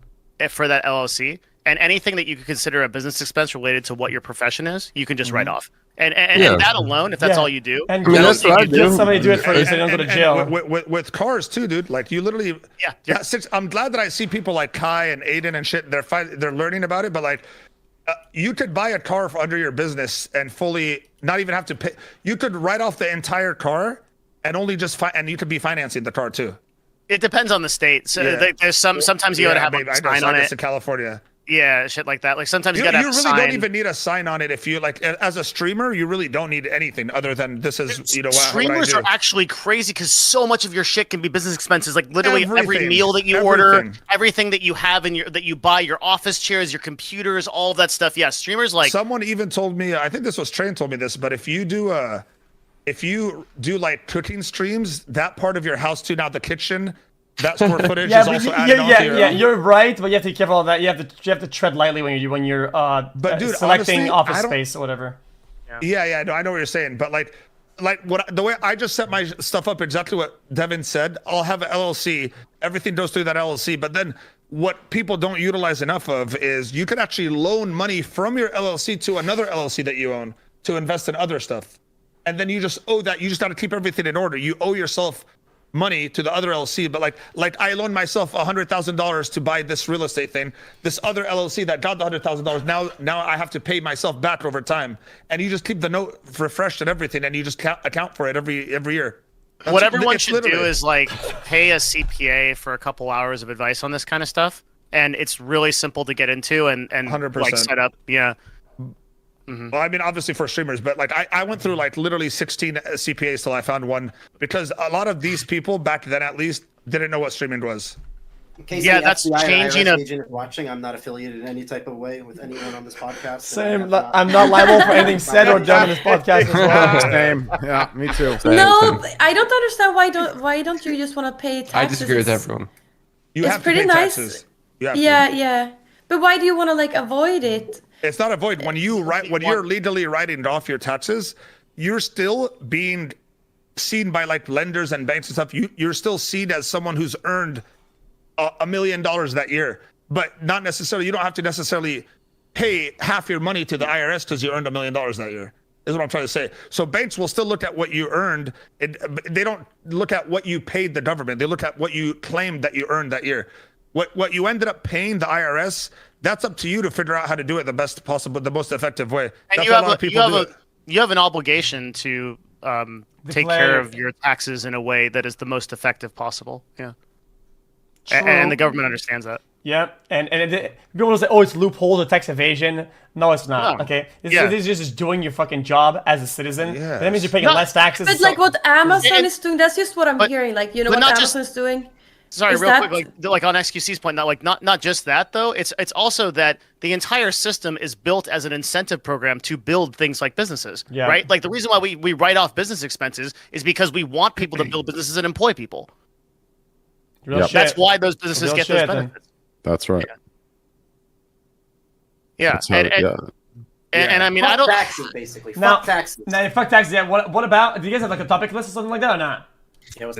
Speaker 1: for that LLC, and anything that you could consider a business expense related to what your profession is, you can just write off. And
Speaker 7: Yeah.
Speaker 1: that alone, if that's
Speaker 2: Yeah.
Speaker 1: all you do,
Speaker 2: And
Speaker 7: that's what I
Speaker 2: get
Speaker 7: do.
Speaker 2: somebody to do it for you so you don't go to jail.
Speaker 3: With cars too, dude. Like you literally,
Speaker 1: Yeah.
Speaker 3: I'm glad that I see people like Kai and Aiden and shit. They're learning about it, but like, you could buy a car under your business and fully not even have to pay. You could write off the entire car and only just and you could be financing the car too.
Speaker 1: it depends on the state. So
Speaker 3: Yeah.
Speaker 1: there's sometimes you gotta have
Speaker 3: babe,
Speaker 1: a
Speaker 3: I know,
Speaker 1: sign on
Speaker 3: it's
Speaker 1: it.
Speaker 3: in California.
Speaker 1: Yeah, shit like that. Like sometimes you
Speaker 3: You
Speaker 1: gotta have
Speaker 3: really
Speaker 1: a sign.
Speaker 3: don't even need a sign on it if you like. As a streamer, you really don't need anything other than this is what I
Speaker 1: Streamers
Speaker 3: do.
Speaker 1: are actually crazy because so much of your shit can be business expenses. Like literally every
Speaker 3: Everything.
Speaker 1: meal that you order,
Speaker 3: Everything.
Speaker 1: everything that you have that you buy, your office chairs, your computers, all of that stuff. Yeah, streamers like
Speaker 3: Someone even told me, I think this was Train told me this, but if you do if you do like cooking streams, that part of your house too, now the kitchen, that square footage is also added onto your own.
Speaker 2: You're right, but you have to be careful of that. You have to tread lightly when you're
Speaker 3: dude,
Speaker 2: selecting
Speaker 3: honestly,
Speaker 2: office space or whatever.
Speaker 3: Yeah, no, I know what you're saying, but like the way I just set my stuff up, exactly what Devin said. I'll have an LLC. Everything goes through that LLC, but then what people don't utilize enough of is you can actually loan money from your LLC to another LLC that you own to invest in other stuff. And then you just owe that. You just got to keep everything in order. You owe yourself money to the other LLC, but like I loaned myself $100,000 to buy this real estate thing. This other LLC that got the $100,000, now I have to pay myself back over time. And you just keep the note refreshed and everything, and you just account for it every year.
Speaker 1: What everyone should do is like pay a CPA for a couple hours of advice on this kind of stuff, and it's really simple to get into and
Speaker 3: 100%.
Speaker 1: like set up. Yeah.
Speaker 3: Well, I mean, obviously for streamers, but like I went through like literally 16 CPAs till I found one, because a lot of these people back then at least didn't know what streaming was.
Speaker 8: In case
Speaker 1: Yeah,
Speaker 8: any
Speaker 1: that's
Speaker 8: FBI or
Speaker 1: changing
Speaker 8: IRS
Speaker 1: a-
Speaker 8: agent is watching. I'm not affiliated in any type of way with anyone on this podcast.
Speaker 2: Same. I'm not liable for anything said or done in this podcast as well.
Speaker 5: Same. Yeah, me too.
Speaker 6: No, I don't understand why don't you just want to pay taxes?
Speaker 7: I disagree with
Speaker 6: It's-
Speaker 7: everyone.
Speaker 3: You
Speaker 6: It's
Speaker 3: have to
Speaker 6: pretty
Speaker 3: pay
Speaker 6: nice.
Speaker 3: taxes. You have to.
Speaker 6: Yeah. But why do you want to like avoid it?
Speaker 3: It's not a void. When you're legally writing off your taxes, you're still being seen by like lenders and banks and stuff. You're still seen as someone who's earned $1 million that year, but not necessarily. You don't have to necessarily pay half your money to the IRS because you earned $1 million that year. Is what I'm trying to say. So banks will still look at what you earned. They don't look at what you paid the government. They look at what you claimed that you earned that year. What you ended up paying the IRS, that's up to you to figure out how to do it the best possible, the most effective way.
Speaker 1: And
Speaker 3: That's
Speaker 1: you
Speaker 3: why
Speaker 1: have
Speaker 3: a lot of people do it.
Speaker 1: you have an obligation to take care of your taxes in a way that is the most effective possible. Yeah. And the government understands that.
Speaker 2: Yeah, and people will say, "Oh, it's loopholes or tax evasion." No, it's not.
Speaker 1: No.
Speaker 2: Okay,
Speaker 1: Yeah.
Speaker 2: this is just doing your fucking job as a citizen.
Speaker 3: Yes.
Speaker 2: That means you're paying
Speaker 1: No,
Speaker 2: less taxes.
Speaker 6: But like what Amazon
Speaker 1: It-
Speaker 6: is doing, that's just what I'm
Speaker 1: but-
Speaker 6: hearing. Like, you know
Speaker 1: but
Speaker 6: what
Speaker 1: not just-
Speaker 6: Amazon is doing?
Speaker 1: Sorry,
Speaker 6: Is
Speaker 1: real
Speaker 6: that-
Speaker 1: quick, like on XQC's point, not just that though. It's also that the entire system is built as an incentive program to build things like businesses.
Speaker 2: Yeah.
Speaker 1: Right? Like the reason why we write off business expenses is because we want people to build businesses and employ people.
Speaker 2: Real
Speaker 5: Yep.
Speaker 2: shit.
Speaker 1: That's why those businesses
Speaker 2: Real
Speaker 1: get those
Speaker 2: shit, then.
Speaker 1: benefits.
Speaker 5: That's right.
Speaker 1: Yeah.
Speaker 5: That's how,
Speaker 1: And I mean,
Speaker 8: Fuck
Speaker 1: I don't.
Speaker 8: taxes, basically.
Speaker 2: Now,
Speaker 8: Fuck taxes.
Speaker 2: Now, fuck taxes. Yeah. What about? Do you guys have like a topic list or something like that or not?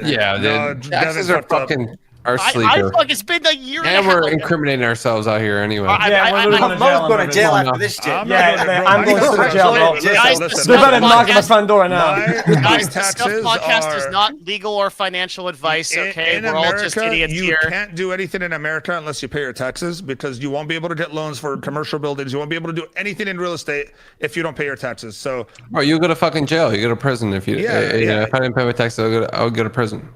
Speaker 7: Yeah,
Speaker 3: No,
Speaker 7: dude. Taxes are
Speaker 3: Devin's fucked up.
Speaker 7: fucking our
Speaker 1: I
Speaker 7: sleeper.
Speaker 1: fuck. It's been a year
Speaker 7: And
Speaker 1: and a
Speaker 7: we're
Speaker 1: half.
Speaker 7: incriminating ourselves out here anyway.
Speaker 2: Yeah, we're losing
Speaker 8: I'm
Speaker 2: on jail
Speaker 8: going to jail
Speaker 2: on
Speaker 8: after this shit.
Speaker 3: I'm
Speaker 2: Yeah,
Speaker 3: not doing it,
Speaker 2: man,
Speaker 3: bro.
Speaker 2: I'm going
Speaker 3: My
Speaker 2: to jail, bro.
Speaker 3: listen,
Speaker 1: Guys,
Speaker 3: listen.
Speaker 2: They're about to knock at my
Speaker 1: Podcast-
Speaker 2: front door right now.
Speaker 3: My
Speaker 1: Guys, the Scuffed
Speaker 3: taxes
Speaker 1: podcast is
Speaker 3: are-
Speaker 1: not legal or financial advice. Okay,
Speaker 3: in
Speaker 1: we're all just
Speaker 3: America,
Speaker 1: idiots
Speaker 3: you
Speaker 1: here.
Speaker 3: can't do anything in America unless you pay your taxes, because you won't be able to get loans for commercial buildings. You won't be able to do anything in real estate if you don't pay your taxes. So
Speaker 7: Or you go to fucking jail. You go to prison if you.
Speaker 3: Yeah,
Speaker 7: you know,
Speaker 3: yeah.
Speaker 7: if I didn't pay my taxes, I'll go to prison.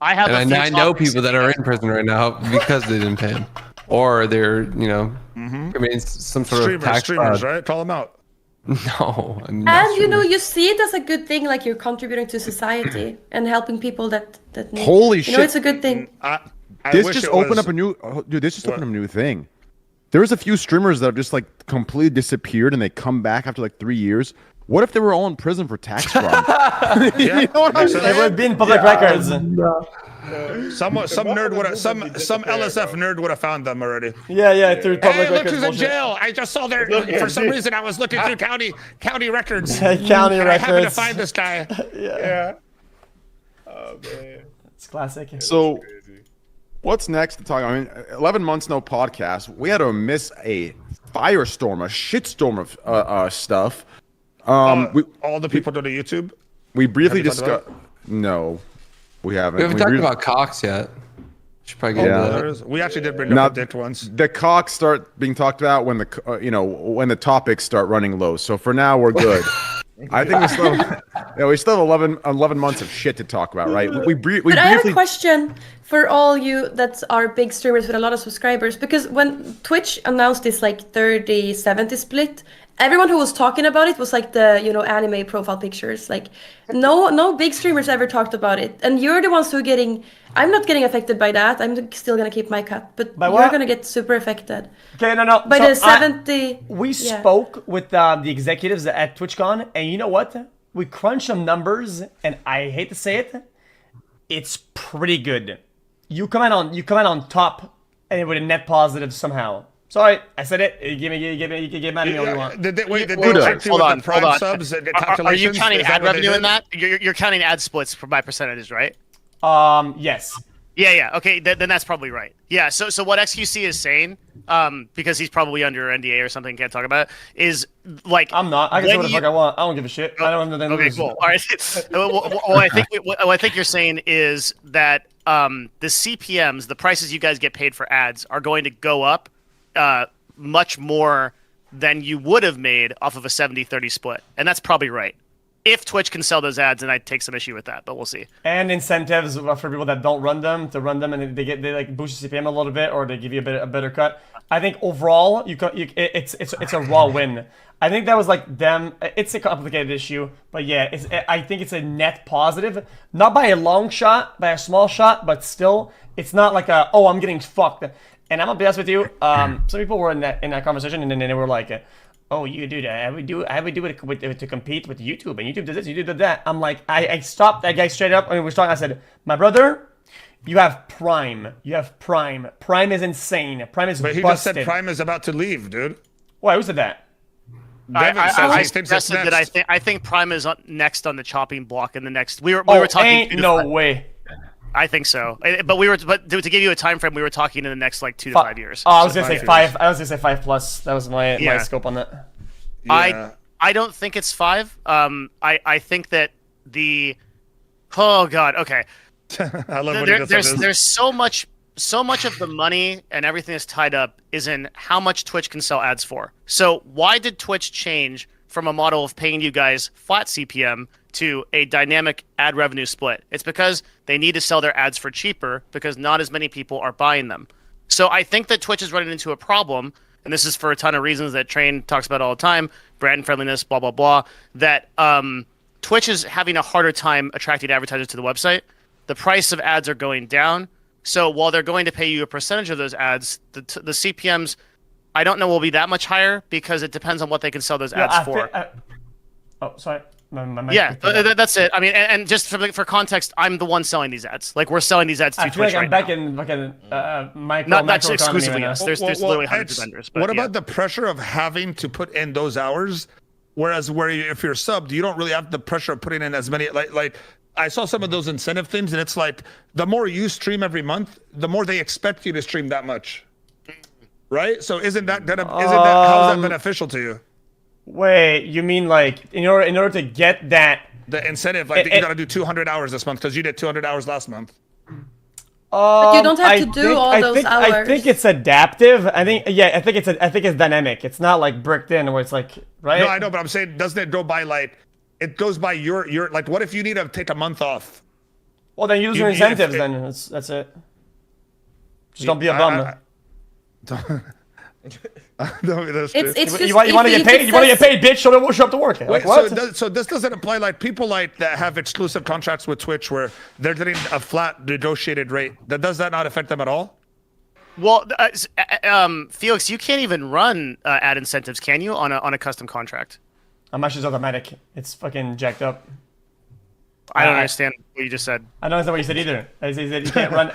Speaker 1: I have.
Speaker 7: And
Speaker 1: a few
Speaker 7: I know
Speaker 1: topics.
Speaker 7: people that are in prison right now because they didn't pay them, or they're committing some sort of tax
Speaker 3: streamers,
Speaker 7: fraud.
Speaker 3: right? Call them out.
Speaker 7: No, I'm not
Speaker 6: And you know,
Speaker 7: streamers.
Speaker 6: you see it as a good thing, like you're contributing to society and helping people that need.
Speaker 5: Holy
Speaker 6: You know,
Speaker 5: shit.
Speaker 6: it's a good thing.
Speaker 3: I
Speaker 5: This
Speaker 3: wish
Speaker 5: just
Speaker 3: it
Speaker 5: opened
Speaker 3: was-
Speaker 5: up a new dude. This just opened up a new thing. There's a few streamers that have just like completely disappeared and they come back after like 3 years. What if they were all in prison for tax fraud?
Speaker 3: Yeah,
Speaker 5: You know what I'm
Speaker 3: makes sense.
Speaker 2: It would be in public records.
Speaker 3: Some nerd would have some LSF nerd would have found them already.
Speaker 2: Yeah, through public
Speaker 3: Hey, look
Speaker 2: records.
Speaker 3: who's in
Speaker 2: bullshit.
Speaker 3: jail! I just saw their. For some reason, I was looking through county records.
Speaker 2: County
Speaker 3: and I happened to
Speaker 2: records.
Speaker 3: find this guy.
Speaker 4: Yeah. Oh man.
Speaker 2: It's classic.
Speaker 5: So, what's next to talk? I mean, 11 months no podcast. We had to miss a firestorm, a shitstorm of stuff. We
Speaker 3: All the people go to YouTube.
Speaker 5: we briefly
Speaker 3: Have you talked
Speaker 5: discussed. No, we haven't.
Speaker 7: We haven't
Speaker 5: We
Speaker 7: talked
Speaker 5: briefly-
Speaker 7: about Cox yet. Should probably get
Speaker 5: Yeah.
Speaker 7: into
Speaker 3: There
Speaker 7: that.
Speaker 3: is- We actually did bring
Speaker 5: Now-
Speaker 3: up a dick once.
Speaker 5: The cocks start being talked about when the when the topics start running low. So for now we're good. I think we still have 11 months of shit to talk about, right? We
Speaker 6: But I have a
Speaker 5: briefly.
Speaker 6: question for all you that are big streamers with a lot of subscribers, because when Twitch announced this like 30-70 split, everyone who was talking about it was like the anime profile pictures. Like no big streamers ever talked about it, and you're the ones who are getting. I'm not getting affected by that. I'm still gonna keep my cut, but
Speaker 2: By
Speaker 6: you're
Speaker 2: what?
Speaker 6: gonna get super affected
Speaker 2: Okay, no.
Speaker 6: by
Speaker 2: So
Speaker 6: the 70.
Speaker 2: we
Speaker 6: yeah.
Speaker 2: spoke with the executives at TwitchCon, and you know what? we crunch some numbers, and I hate to say it, it's pretty good. You come out on top, and with a net positive somehow. Sorry, I said it. You get mad at me all you want.
Speaker 3: Did they
Speaker 1: Hold on.
Speaker 3: subs and
Speaker 1: Are you
Speaker 3: calculations?
Speaker 1: counting
Speaker 3: Is that
Speaker 1: ad
Speaker 3: what they
Speaker 1: revenue in
Speaker 3: did?
Speaker 1: that? You're counting ad splits by percentages, right?
Speaker 2: Yes.
Speaker 1: Yeah. Okay, then that's probably right. Yeah. So what XQC is saying, because he's probably under NDA or something, can't talk about it, is like
Speaker 2: I'm not. I can say what the fuck I want. I don't give a shit. I don't have
Speaker 1: Okay, cool. All right. What I think you're saying is that the CPMs, the prices you guys get paid for ads, are going to go up much more than you would have made off of a 70-30 split, and that's probably right. If Twitch can sell those ads, and I take some issue with that, but we'll see.
Speaker 2: And incentives for people that don't run them to run them, and they like boost your CPM a little bit, or they give you a better cut. I think overall, it's a raw win. I think that was like them. It's a complicated issue, but yeah, I think it's a net positive, not by a long shot, by a small shot, but still, it's not like I'm getting fucked. And I'm gonna be honest with you. Some people were in that conversation, and then they were like, "Oh, you do that? I would do it to compete with YouTube, and YouTube does this, you do that." I'm like, I stopped that guy straight up, and we were talking. I said, "My brother, you have Prime. You have Prime. Prime is insane. Prime is
Speaker 3: But he
Speaker 2: busted."
Speaker 3: just said Prime is about to leave, dude.
Speaker 2: Why? Who said that?
Speaker 3: Devin says
Speaker 1: I
Speaker 3: he thinks it's
Speaker 1: suggested
Speaker 3: next.
Speaker 1: that I think Prime is next on the chopping block in the next. We were talking.
Speaker 2: Ain't no way.
Speaker 1: I think so, but to give you a time frame, we were talking in the next like 2 to 5 years.
Speaker 2: Oh, I was gonna say
Speaker 3: 5
Speaker 2: 5. I was gonna say 5+. That was my scope on that.
Speaker 3: Yeah.
Speaker 1: I don't think it's 5. I think that oh god, okay.
Speaker 3: I love when he does this.
Speaker 1: There's so much of the money and everything that's tied up is in how much Twitch can sell ads for. So why did Twitch change from a model of paying you guys flat CPM to a dynamic ad revenue split? It's because they need to sell their ads for cheaper because not as many people are buying them. So I think that Twitch is running into a problem, and this is for a ton of reasons that Train talks about all the time, brand friendliness, blah, blah, blah, that Twitch is having a harder time attracting advertisers to the website. The price of ads are going down. So while they're going to pay you a percentage of those ads, the CPMs, I don't know, will be that much higher because it depends on what they can sell those ads for.
Speaker 2: Sorry.
Speaker 1: Yeah, that's it. I mean, and just for context, I'm the one selling these ads. Like, we're selling these ads to
Speaker 2: I feel
Speaker 1: Twitch
Speaker 2: like I'm
Speaker 1: right
Speaker 2: back
Speaker 1: now.
Speaker 2: in fucking
Speaker 1: Not
Speaker 2: macro
Speaker 1: exclusively
Speaker 2: economy right
Speaker 1: us.
Speaker 2: now.
Speaker 1: There's literally hundreds of vendors. But
Speaker 3: What about the pressure of having to put in those hours? Whereas if you're subbed, you don't really have the pressure of putting in as many. Like I saw some of those incentive things, and it's like the more you stream every month, the more they expect you to stream that much. Right? So isn't that how's that beneficial to you?
Speaker 2: Wait, you mean like in order to get that
Speaker 3: The incentive, like you got to do 200 hours this month because you did 200 hours last month.
Speaker 6: But you don't have to do all those hours.
Speaker 2: I think it's adaptive. I think it's dynamic. It's not like bricked in where it's like, right?
Speaker 3: No, I know, but I'm saying, doesn't it go by like it goes by your like? What if you need to take a month off?
Speaker 2: Well, then use your incentives. Then that's it. Just don't be a bum.
Speaker 6: It's just
Speaker 2: you want to get paid. You want to get paid, bitch. So we'll show up to work.
Speaker 3: Wait,
Speaker 2: like, what?
Speaker 3: So this doesn't apply like people like that have exclusive contracts with Twitch where they're getting a flat negotiated rate. Does that not affect them at all?
Speaker 1: Well, Felix, you can't even run ad incentives, can you, on a custom contract?
Speaker 2: I'm actually automatic. It's fucking jacked up.
Speaker 1: I don't understand what you just said.
Speaker 2: I don't understand what you said either. I said you can't run.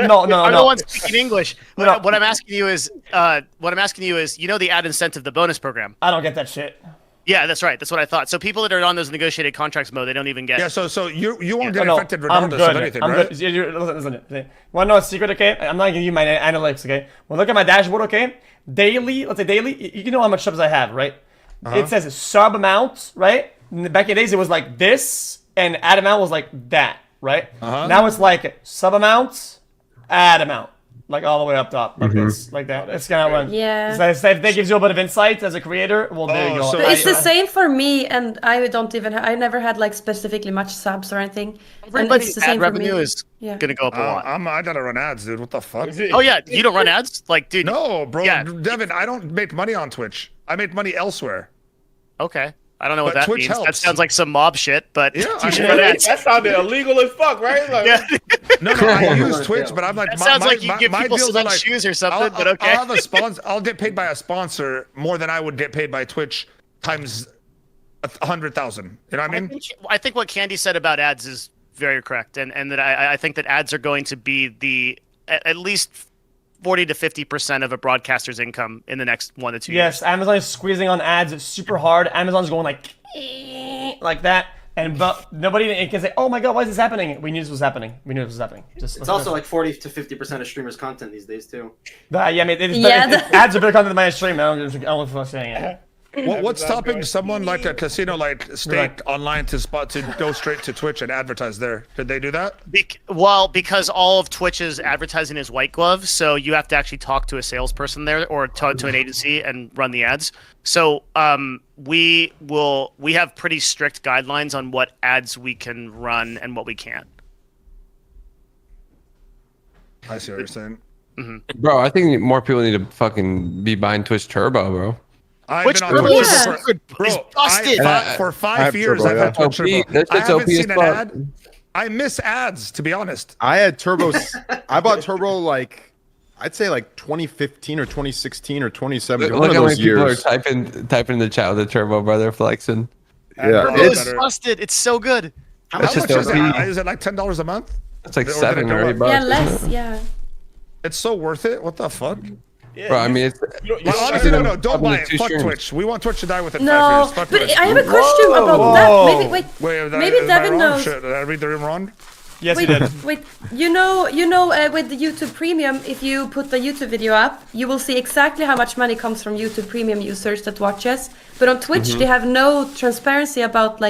Speaker 2: No.
Speaker 1: I'm the one speaking English. What I'm asking you is, you know, the ad incentive, the bonus program.
Speaker 2: I don't get that shit.
Speaker 1: Yeah, that's right. That's what I thought. So people that are on those negotiated contracts mode, they don't even get.
Speaker 3: Yeah. So you won't get
Speaker 2: No,
Speaker 3: affected regardless of anything,
Speaker 2: I'm
Speaker 3: right?
Speaker 2: good. Listen. Want to know a secret? Okay, I'm not giving you my analytics. Okay, well, look at my dashboard. Okay, daily. Let's say daily. You know how much subs I have, right? It says sub amount, right? Back in the days, it was like this, and ad amount was like that, right? Now it's like sub amount, ad amount, like all the way up top, like this, like that. It's kind of one.
Speaker 6: Yeah.
Speaker 2: So if that gives you a bit of insight as a creator, well, there you go.
Speaker 3: so
Speaker 6: But it's the same for me, and I don't even. I never had like specifically much subs or anything. And
Speaker 1: Everybody's
Speaker 6: it's the
Speaker 1: ad
Speaker 6: same for
Speaker 1: revenue
Speaker 6: me.
Speaker 1: is
Speaker 6: Yeah.
Speaker 1: gonna go up a lot.
Speaker 3: I gotta run ads, dude. What the fuck?
Speaker 1: Oh yeah, you don't run ads, like, dude.
Speaker 3: No, bro.
Speaker 1: Yeah.
Speaker 3: Devin, I don't make money on Twitch. I make money elsewhere.
Speaker 1: Okay. I don't know what
Speaker 3: But
Speaker 1: that
Speaker 3: Twitch
Speaker 1: means. That
Speaker 3: helps.
Speaker 1: sounds like some mob shit, but
Speaker 3: Yeah, I
Speaker 1: you should
Speaker 3: mean,
Speaker 1: run ads.
Speaker 4: That sounded illegal as fuck, right? Like,
Speaker 1: Yeah.
Speaker 3: No, I use Twitch, but I'm like,
Speaker 1: That sounds like you give
Speaker 3: my
Speaker 1: people
Speaker 3: deals
Speaker 1: some
Speaker 3: are like,
Speaker 1: shoes or something, but okay.
Speaker 3: I'll have a sponsor. I'll get paid by a sponsor more than I would get paid by Twitch times 100,000. You know what I mean?
Speaker 1: I think what Candy said about ads is very correct, and that I think that ads are going to be at least 40 to 50% of a broadcaster's income in the next 1 to 2 years.
Speaker 2: Yes, Amazon is squeezing on ads super hard. Amazon's going like that, but nobody can say, "Oh my God, why is this happening?" We knew this was happening.
Speaker 8: It's also like 40 to 50% of streamers' content these days too.
Speaker 2: Yeah, I mean, ads are better content than my stream. I don't know if I'm saying it.
Speaker 3: What's stopping someone like a casino like State online to go straight to Twitch and advertise there? Did they do that?
Speaker 1: Because all of Twitch's advertising is white glove, so you have to actually talk to a salesperson there or talk to an agency and run the ads. So we have pretty strict guidelines on what ads we can run and what we can't.
Speaker 3: I see what you're saying.
Speaker 7: Mm-hmm. Bro, I think more people need to fucking be buying Twitch Turbo, bro.
Speaker 3: I've been on Twitch
Speaker 1: busted.
Speaker 3: For 5 years.
Speaker 5: Turbo,
Speaker 3: I've had Twitch Turbo. I haven't seen an
Speaker 7: fuck.
Speaker 3: ad. I miss ads, to be honest.
Speaker 5: I had Turbo. I bought Turbo like, I'd say like 2015 or 2016 or 2017.
Speaker 7: Look how many people are typing in the chat with the Turbo brother flexing.
Speaker 5: Yeah,
Speaker 1: it's busted. It's so good.
Speaker 3: How much is it? Is it like $10 a month?
Speaker 7: It's like $7 or $8.
Speaker 6: Yeah, less. Yeah.
Speaker 3: It's so worth it. What the fuck?
Speaker 7: Bro, I mean, it's
Speaker 3: honestly, no, don't buy it. Fuck Twitch. We want Twitch to die within 5
Speaker 6: No,
Speaker 3: years. Fuck
Speaker 6: but
Speaker 3: Twitch.
Speaker 6: I have a question about that. Maybe Devin knows.
Speaker 3: Did I read the room wrong?
Speaker 2: Yes, you did.
Speaker 6: Wait, you know, with the YouTube Premium, if you put the YouTube video up, you will see exactly how much money comes from YouTube Premium users that watches. But on Twitch, they have no transparency about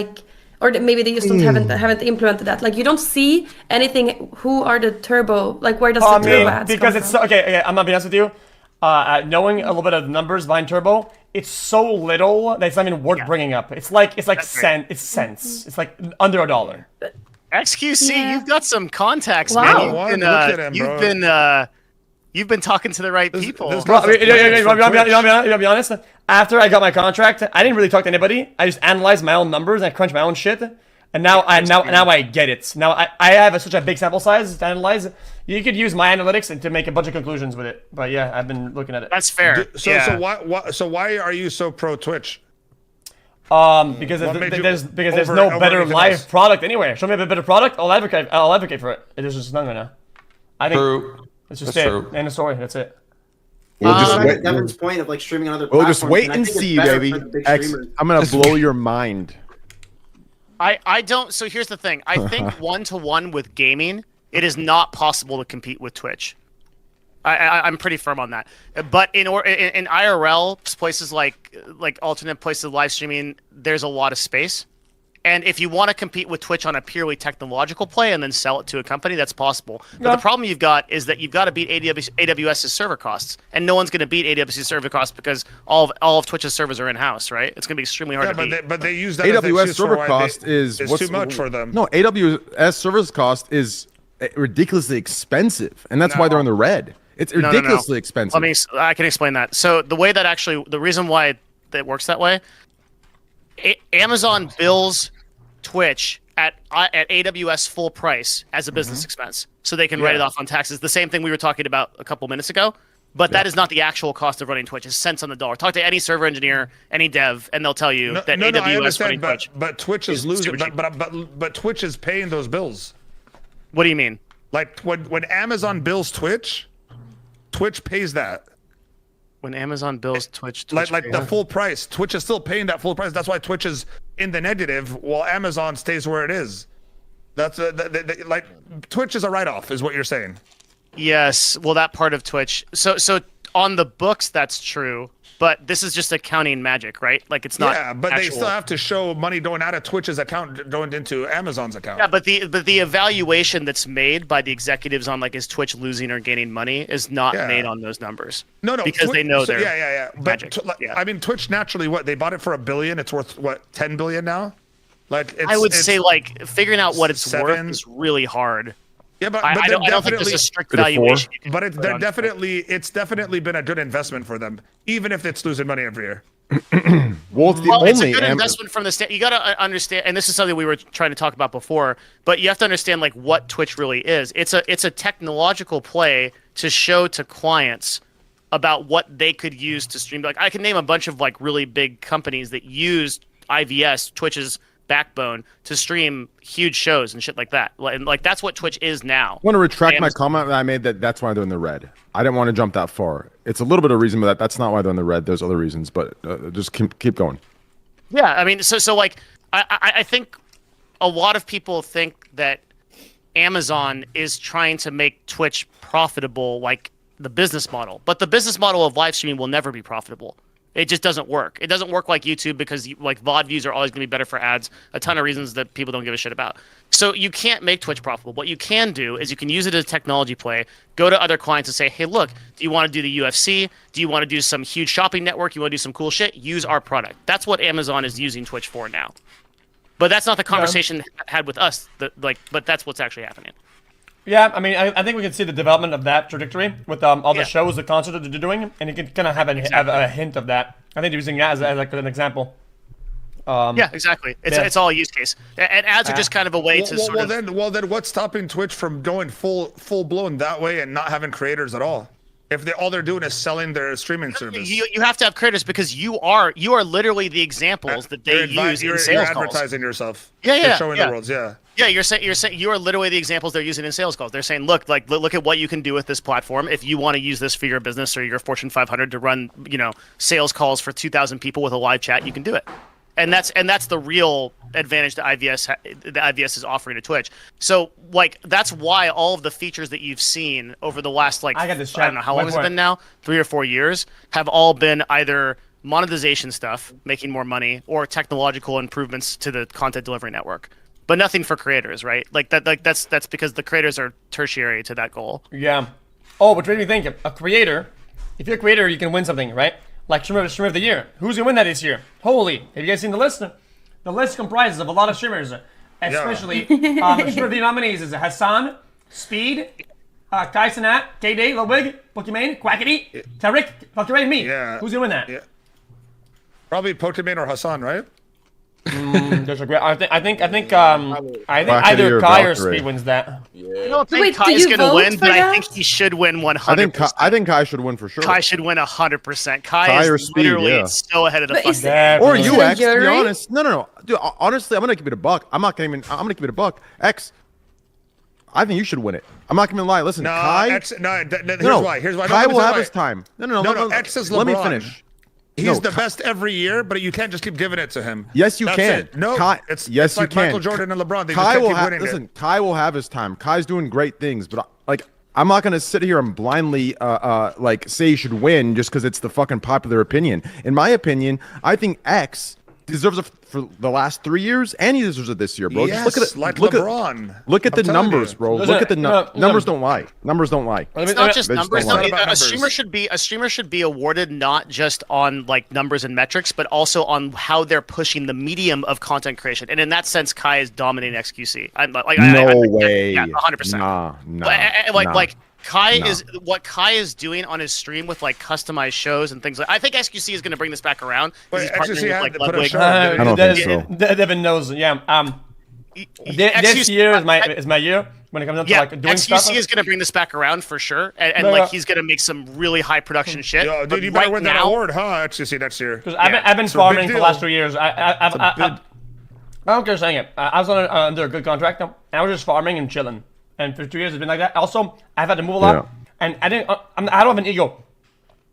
Speaker 6: or maybe they just haven't implemented that. Like you don't see anything. Who are the turbo? Like where does the turbo ads
Speaker 2: because
Speaker 6: come
Speaker 2: it's
Speaker 6: from?
Speaker 2: okay. I'm not being honest with you. Knowing a little bit of the numbers behind Turbo, it's so little that it's not even worth bringing up. It's like cents. It's like under $1.
Speaker 1: xQc, you've got some contacts,
Speaker 6: Wow.
Speaker 1: man. You've been talking to the right people.
Speaker 2: Bro, I'll be honest. After I got my contract, I didn't really talk to anybody. I just analyzed my own numbers and I crunched my own shit. And now I get it. Now I have such a big sample size to analyze. You could use my analytics and to make a bunch of conclusions with it. But yeah, I've been looking at it.
Speaker 1: That's fair.
Speaker 3: So why are you so pro Twitch?
Speaker 2: Because there's no better live product anywhere. Show me a better product, I'll advocate for it. There's just none right now. I think it's just it. End of story. That's it.
Speaker 5: We'll just wait.
Speaker 8: Devin's point of like streaming on other
Speaker 5: We'll
Speaker 8: platforms.
Speaker 5: just wait and see, baby. I'm gonna blow your mind.
Speaker 1: I don't. So here's the thing. I think 1-to-1 with gaming, it is not possible to compete with Twitch. I'm pretty firm on that. But in IRL places like alternate places of live streaming, there's a lot of space. And if you want to compete with Twitch on a purely technological play and then sell it to a company, that's possible. But the problem you've got is that you've got to beat AWS's server costs, and no one's going to beat AWS's server costs because all of Twitch's servers are in house, right? It's going to be extremely hard to beat.
Speaker 3: But they use that
Speaker 5: AWS server cost is
Speaker 3: too much for them.
Speaker 5: No, AWS service cost is ridiculously expensive, and that's why they're in the red. It's ridiculously expensive.
Speaker 1: I can explain that. So the way that the reason why it works that way, Amazon bills Twitch at AWS full price as a business expense, so they can write it off on taxes. The same thing we were talking about a couple minutes ago, but that is not the actual cost of running Twitch. It's cents on the dollar. Talk to any server engineer, any dev, and they'll tell you that AWS running Twitch.
Speaker 3: But Twitch is losing. But Twitch is paying those bills.
Speaker 1: What do you mean?
Speaker 3: Like when Amazon bills Twitch pays that.
Speaker 1: When Amazon bills Twitch
Speaker 3: like the full price, Twitch is still paying that full price. That's why Twitch is in the negative while Amazon stays where it is. That's like Twitch is a write-off, is what you're saying.
Speaker 1: Yes, well, that part of Twitch. So on the books, that's true. But this is just accounting magic, right? Like it's not.
Speaker 3: Yeah, but they still have to show money going out of Twitch's account going into Amazon's account.
Speaker 1: Yeah, but the evaluation that's made by the executives on like is Twitch losing or gaining money is not made on those numbers.
Speaker 3: No,
Speaker 1: because they know they're
Speaker 3: magic. But I mean, Twitch naturally, they bought it for $1 billion. It's worth what, 10 billion now? Like
Speaker 1: I would say like figuring out what it's worth is really hard.
Speaker 3: Yeah, but
Speaker 1: I don't think there's a strict valuation.
Speaker 3: But it's definitely been a good investment for them, even if it's losing money every year.
Speaker 1: It's a good investment from the state. You got to understand, and this is something we were trying to talk about before. But you have to understand like what Twitch really is. It's a technological play to show to clients about what they could use to stream. Like I can name a bunch of like really big companies that use IVS, Twitch's backbone, to stream huge shows and shit like that. And like that's what Twitch is now.
Speaker 5: I want to retract my comment that I made that's why they're in the red. I didn't want to jump that far. It's a little bit of reason, but that's not why they're in the red. There's other reasons, but just keep going.
Speaker 1: Yeah, I mean, so like I think a lot of people think that Amazon is trying to make Twitch profitable, like the business model, but the business model of live streaming will never be profitable. It just doesn't work. It doesn't work like YouTube because like VOD views are always going to be better for ads. A ton of reasons that people don't give a shit about. So you can't make Twitch profitable. What you can do is you can use it as a technology play. Go to other clients and say, hey, look, do you want to do the UFC? Do you want to do some huge shopping network? You want to do some cool shit? Use our product. That's what Amazon is using Twitch for now. But that's not the conversation had with us. But that's what's actually happening.
Speaker 2: Yeah, I mean, I think we can see the development of that trajectory with all the shows, the concerts that they're doing, and you can kind of have a hint of that. I think they're using that as like an example.
Speaker 1: Yeah, exactly. It's all a use case, and ads are just kind of a way to
Speaker 3: then what's stopping Twitch from going full blown that way and not having creators at all? If all they're doing is selling their streaming service,
Speaker 1: you have to have creators because you are literally the examples that they use in sales calls.
Speaker 3: You're advertising yourself.
Speaker 1: Yeah,
Speaker 3: you're showing the world.
Speaker 1: Yeah, you're saying you are literally the examples they're using in sales calls. They're saying, look at what you can do with this platform. If you want to use this for your business or your Fortune 500 to run, sales calls for 2,000 people with a live chat, you can do it. And that's the real advantage that IVS is offering to Twitch. So that's why all of the features that you've seen over the last I don't know how long has it been now, 3 or 4 years, have all been either monetization stuff, making more money, or technological improvements to the content delivery network. But nothing for creators, right? That's because the creators are tertiary to that goal.
Speaker 2: Yeah. Oh, but what do you think? A creator, if you're a creator, you can win something, right? Like streamer of the year. Who's gonna win that this year? Holy! Have you guys seen the list? The list comprises of a lot of streamers, especially streamer of the year nominees is Hassan, Speed, Kai Cenat, Tate, Ludwig, Pokimane, Quackity, Tarek, Valkyrie, and me.
Speaker 3: Yeah.
Speaker 2: Who's gonna win that?
Speaker 3: Yeah. Probably Pokimane or Hassan, right?
Speaker 2: There's a great. I think either Kai or Speed wins that.
Speaker 1: I don't think Kai's gonna win, but I think he should win 100%.
Speaker 5: I think Kai should win for sure.
Speaker 1: Kai should win 100%. Kai is
Speaker 5: Speed,
Speaker 1: literally so ahead of the fucking
Speaker 2: game.
Speaker 5: Or you, X, to be honest. No. Dude, honestly, I'm gonna give it a buck. I'm gonna give it a buck. X, I think you should win it. I'm not gonna lie. Listen, Kai.
Speaker 3: X, here's why.
Speaker 5: Kai will have his time. No.
Speaker 3: X is LeBron.
Speaker 5: Let me finish.
Speaker 3: He's the best every year, but you can't just keep giving it to him.
Speaker 5: Yes, you can.
Speaker 3: No,
Speaker 5: it's
Speaker 3: like
Speaker 5: you can.
Speaker 3: Michael Jordan and LeBron. They
Speaker 5: Kai
Speaker 3: just
Speaker 5: will
Speaker 3: keep winning it.
Speaker 5: Kai will have his time. Kai's doing great things, but I'm not gonna sit here and blindly say he should win just because it's the fucking popular opinion. In my opinion, I think X deserves it for the last 3 years, and he deserves it this year, bro.
Speaker 3: Yes,
Speaker 5: just look at it,
Speaker 3: like
Speaker 5: look
Speaker 3: LeBron.
Speaker 5: Look at the numbers, bro. Look at the numbers. Don't lie. Numbers don't lie.
Speaker 1: It's not just numbers.
Speaker 3: A
Speaker 1: streamer should be awarded not just on numbers and metrics, but also on how they're pushing the medium of content creation. And in that sense, Kai is dominating xQc.
Speaker 5: No way.
Speaker 1: Yeah, 100%.
Speaker 5: Nah.
Speaker 1: Kai is what Kai is doing on his stream with customized shows and things like. I think xQc is going to bring this back around. He's partnering with Ludwig.
Speaker 5: I don't think so.
Speaker 2: Devin knows. Yeah. This year is my year when it comes down to doing stuff.
Speaker 1: xQc is going to bring this back around for sure, and he's going to make some really high production shit.
Speaker 3: Yo, dude, you better win that award, huh? xQc next year.
Speaker 2: Because I've been farming for the last 2 years. I don't care saying it. I was under a good contract now, and I was just farming and chilling. And for 2 years, it's been like that. Also, I've had to move a lot, and I don't have an ego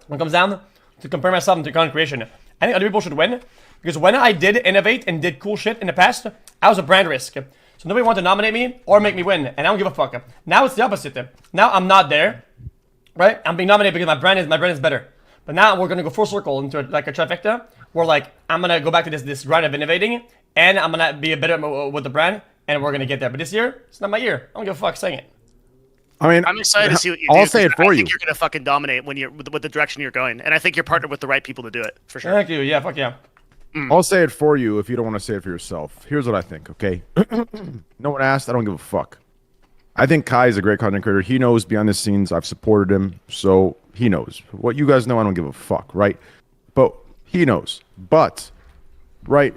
Speaker 2: when it comes down to compare myself to content creation. I think other people should win because when I did innovate and did cool shit in the past, I was a brand risk. So nobody wanted to nominate me or make me win, and I don't give a fuck. Now it's the opposite. Now I'm not there, right? I'm being nominated because my brand is better. But now we're gonna go full circle into a trifecta where I'm gonna go back to this grind of innovating, and I'm gonna be a better with the brand. And we're gonna get there, but this year it's not my year. I don't give a fuck saying it.
Speaker 5: I mean,
Speaker 1: I'm excited to see what you do.
Speaker 5: I'll say it for you.
Speaker 1: I think you're gonna fucking dominate when you're with the direction you're going, and I think you're partnered with the right people to do it for sure.
Speaker 2: Thank you. Yeah, fuck yeah.
Speaker 5: I'll say it for you if you don't want to say it for yourself. Here's what I think. Okay, no one asked. I don't give a fuck. I think Kai is a great content creator. He knows behind the scenes. I've supported him, so he knows. What you guys know, I don't give a fuck, right? But he knows. But, right.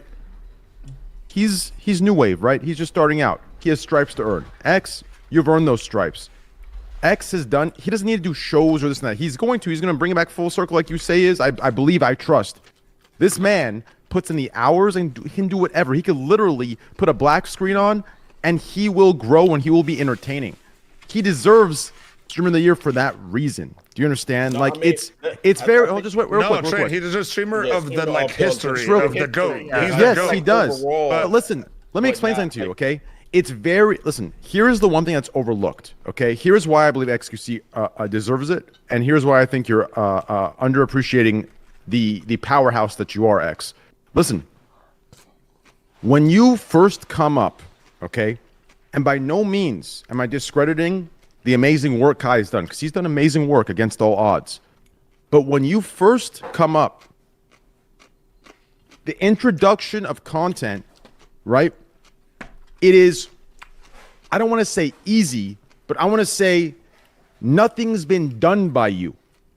Speaker 5: He's new wave, right? He's just starting out. He has stripes to earn. X, you've earned those stripes. X has done. He doesn't need to do shows or this and that. He's going to bring it back full circle, like you say. I believe. I trust. This man puts in the hours and he can do whatever. He could literally put a black screen on and he will grow and he will be entertaining. He deserves Streamer of the Year for that reason. Do you understand?
Speaker 4: No,
Speaker 5: like,
Speaker 4: I mean,
Speaker 5: it's very. Oh, just wait, real quick.
Speaker 3: Trey, he deserves Streamer of the like history of the GOAT. He's the
Speaker 5: Yes,
Speaker 3: GOAT.
Speaker 5: he does.
Speaker 4: Overall.
Speaker 5: But listen, let me explain something to you, okay? It's very. Listen, here is the one thing that's overlooked, okay? Here's why I believe xQc deserves it, and here's why I think you're underappreciating the powerhouse that you are, X. Listen, when you first come up, okay, and by no means am I discrediting the amazing work Kai has done, because he's done amazing work against all odds. But when you first come up, the introduction of content, right? It is, I don't want to say easy, but I want to say nothing's been done by you.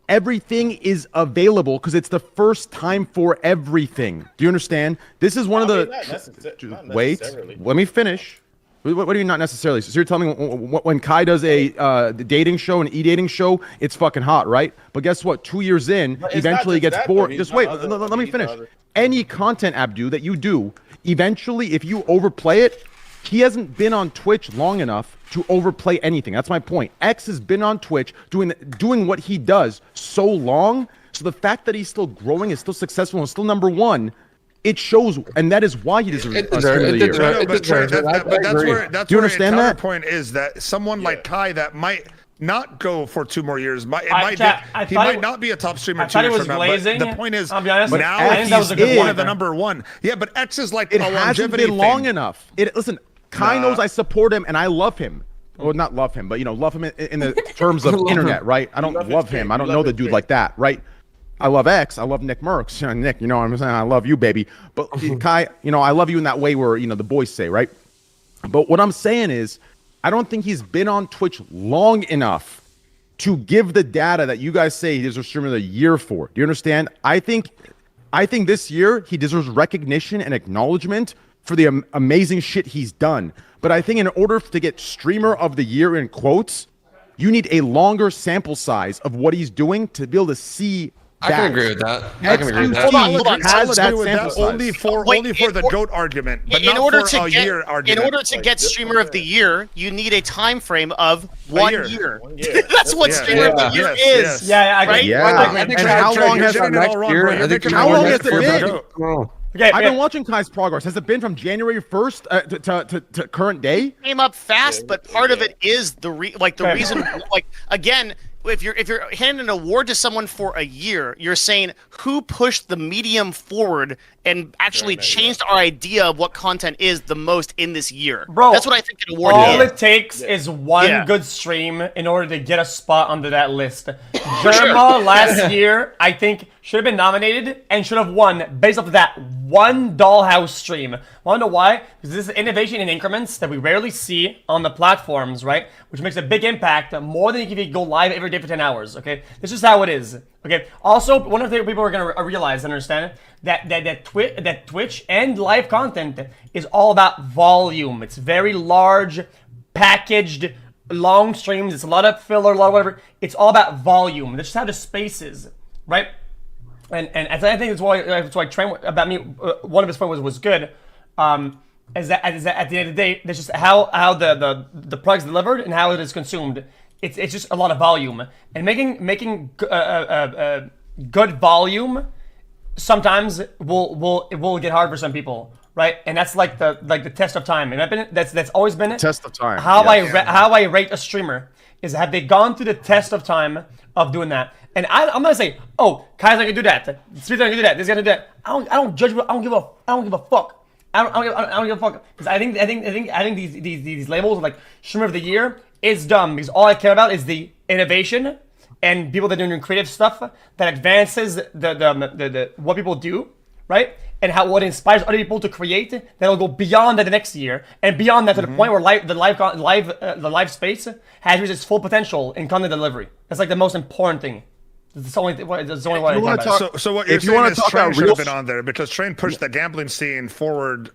Speaker 5: Everything is available because it's the first time for everything. Do you understand? This is one of the...
Speaker 4: Not
Speaker 5: Wait,
Speaker 4: necessarily.
Speaker 5: let me finish. What do you not necessarily? So you're telling me when Kai does a dating show, an e-dating show, it's fucking hot, right? But guess what? 2 years in,
Speaker 4: But it's
Speaker 5: eventually
Speaker 4: not
Speaker 5: it
Speaker 4: just
Speaker 5: gets
Speaker 4: that,
Speaker 5: bored.
Speaker 4: though.
Speaker 5: Just
Speaker 4: He's
Speaker 5: wait.
Speaker 4: not other-
Speaker 5: Let me
Speaker 4: he's
Speaker 5: finish.
Speaker 4: not other-
Speaker 5: Any content, Abdu, that you do, eventually, if you overplay it, he hasn't been on Twitch long enough to overplay anything. That's my point. X has been on Twitch doing what he does so long. So the fact that he's still growing, is still successful, and still number one, it shows, and that is why he deserves
Speaker 7: It
Speaker 5: a
Speaker 7: deserves-
Speaker 5: Streamer of the
Speaker 7: it
Speaker 5: Year.
Speaker 7: deserves-
Speaker 3: No, but Trey, that's
Speaker 7: agree.
Speaker 3: where
Speaker 5: Do you understand
Speaker 3: the
Speaker 5: that?
Speaker 3: point is that someone like Kai that might not go for 2 more years, he
Speaker 2: I
Speaker 3: might
Speaker 2: thought
Speaker 3: not be a top streamer
Speaker 2: I
Speaker 3: 2
Speaker 2: thought it
Speaker 3: years
Speaker 2: was
Speaker 3: from now.
Speaker 2: blazing.
Speaker 3: But the point is,
Speaker 2: I'll be honest,
Speaker 3: now
Speaker 5: I think that was
Speaker 3: he's
Speaker 5: a good
Speaker 3: one
Speaker 5: point.
Speaker 3: of the number one. Yeah, but X is like
Speaker 5: It
Speaker 3: a
Speaker 5: hasn't
Speaker 3: longevity
Speaker 5: been long
Speaker 3: thing.
Speaker 5: enough. Listen, Kai knows I support him and I love him. Well, not love him, but love him in the terms of internet, right? I don't love him. I don't know the dude like that, right? I love X. I love Nick Merckx. Nick, you know what I'm saying? I love you, baby. But Kai, I love you in that way where, the boys say, right? But what I'm saying is, I don't think he's been on Twitch long enough to give the data that you guys say he deserves Streamer of the Year for. Do you understand? I think this year he deserves recognition and acknowledgement for the amazing shit he's done. But I think in order to get Streamer of the Year in quotes, you need a longer sample size of what he's doing to be able to see.
Speaker 7: I can agree with that. I can agree with that.
Speaker 1: Hold on, hold on.
Speaker 5: Has that
Speaker 3: Agree with
Speaker 5: sample
Speaker 3: that
Speaker 5: size.
Speaker 3: only for
Speaker 1: Wait,
Speaker 3: the GOAT argument, but
Speaker 1: in
Speaker 3: not
Speaker 1: order
Speaker 3: for
Speaker 1: to
Speaker 3: a
Speaker 1: get,
Speaker 3: year argument.
Speaker 1: in order to get Streamer of the Year, you need a time frame of 1
Speaker 3: year.
Speaker 1: year.
Speaker 4: 1 year.
Speaker 1: That's what
Speaker 3: Yeah.
Speaker 1: Streamer of the
Speaker 3: Yeah.
Speaker 1: Year
Speaker 3: Yes,
Speaker 1: is.
Speaker 3: yes.
Speaker 2: Yeah, I agree.
Speaker 1: Right?
Speaker 5: Yeah.
Speaker 2: I agree.
Speaker 7: I think
Speaker 5: And
Speaker 7: Trey-
Speaker 5: how
Speaker 7: Trey,
Speaker 5: long
Speaker 7: you're
Speaker 5: has
Speaker 7: getting
Speaker 5: that
Speaker 7: next
Speaker 3: all wrong,
Speaker 7: year?
Speaker 3: bro.
Speaker 7: I
Speaker 3: You're
Speaker 7: think
Speaker 3: making
Speaker 5: How
Speaker 3: all
Speaker 5: long
Speaker 3: the
Speaker 5: has
Speaker 3: next
Speaker 5: it
Speaker 3: year
Speaker 5: been?
Speaker 3: GOAT.
Speaker 2: Okay,
Speaker 5: I've been watching Kai's progress. Has it been from January 1st to current day?
Speaker 1: Came up fast, but part of it is the
Speaker 2: Okay.
Speaker 1: reason. Like again, if you're handing an award to someone for a year, you're saying who pushed the medium forward and actually changed our idea of what content is the most in this year.
Speaker 2: Bro,
Speaker 1: that's what I think an award
Speaker 2: all
Speaker 1: is.
Speaker 2: it takes is one
Speaker 1: Yeah.
Speaker 2: good stream in order to get a spot under that list. Germa last year, I think, should have been nominated and should have won based off of that one Dollhouse stream. Want to know why? Because this is innovation in increments that we rarely see on the platforms, right? Which makes a big impact, more than if you go live every day for 10 hours, okay? This is how it is, okay? Also, one of the things people are going to realize and understand that Twitch and live content is all about volume. It's very large, packaged, long streams. It's a lot of filler, a lot of whatever. It's all about volume. That's just how the space is, right? And I think that's why Trent about me. One of his points was good. Is that at the end of the day, that's just how the product's delivered and how it is consumed. It's just a lot of volume, and making good volume sometimes will get hard for some people, right? And that's like the test of time. And that's always been it.
Speaker 5: Test of time.
Speaker 2: How
Speaker 5: Yes.
Speaker 2: how I rate a streamer is have they gone through the test of time of doing that? And I'm gonna say, oh, Kai's not gonna do that. Street's not gonna do that. This gonna do that. I don't judge. I don't give a fuck. I don't give a fuck because I think these labels like streamer of the year is dumb because all I care about is the innovation and people that are doing creative stuff that advances the what people do, right? And what inspires other people to create that'll go beyond that the next year and beyond that to the point where the live space has reached its full potential in content delivery. That's like the most important thing. That's the only way I
Speaker 5: wanna
Speaker 2: talk about.
Speaker 5: talk-
Speaker 3: So what you're
Speaker 5: If you
Speaker 3: saying
Speaker 5: wanna
Speaker 3: is
Speaker 5: talk
Speaker 3: Train
Speaker 5: about
Speaker 3: should have
Speaker 5: real-
Speaker 3: been on there because Train pushed the gambling scene forward.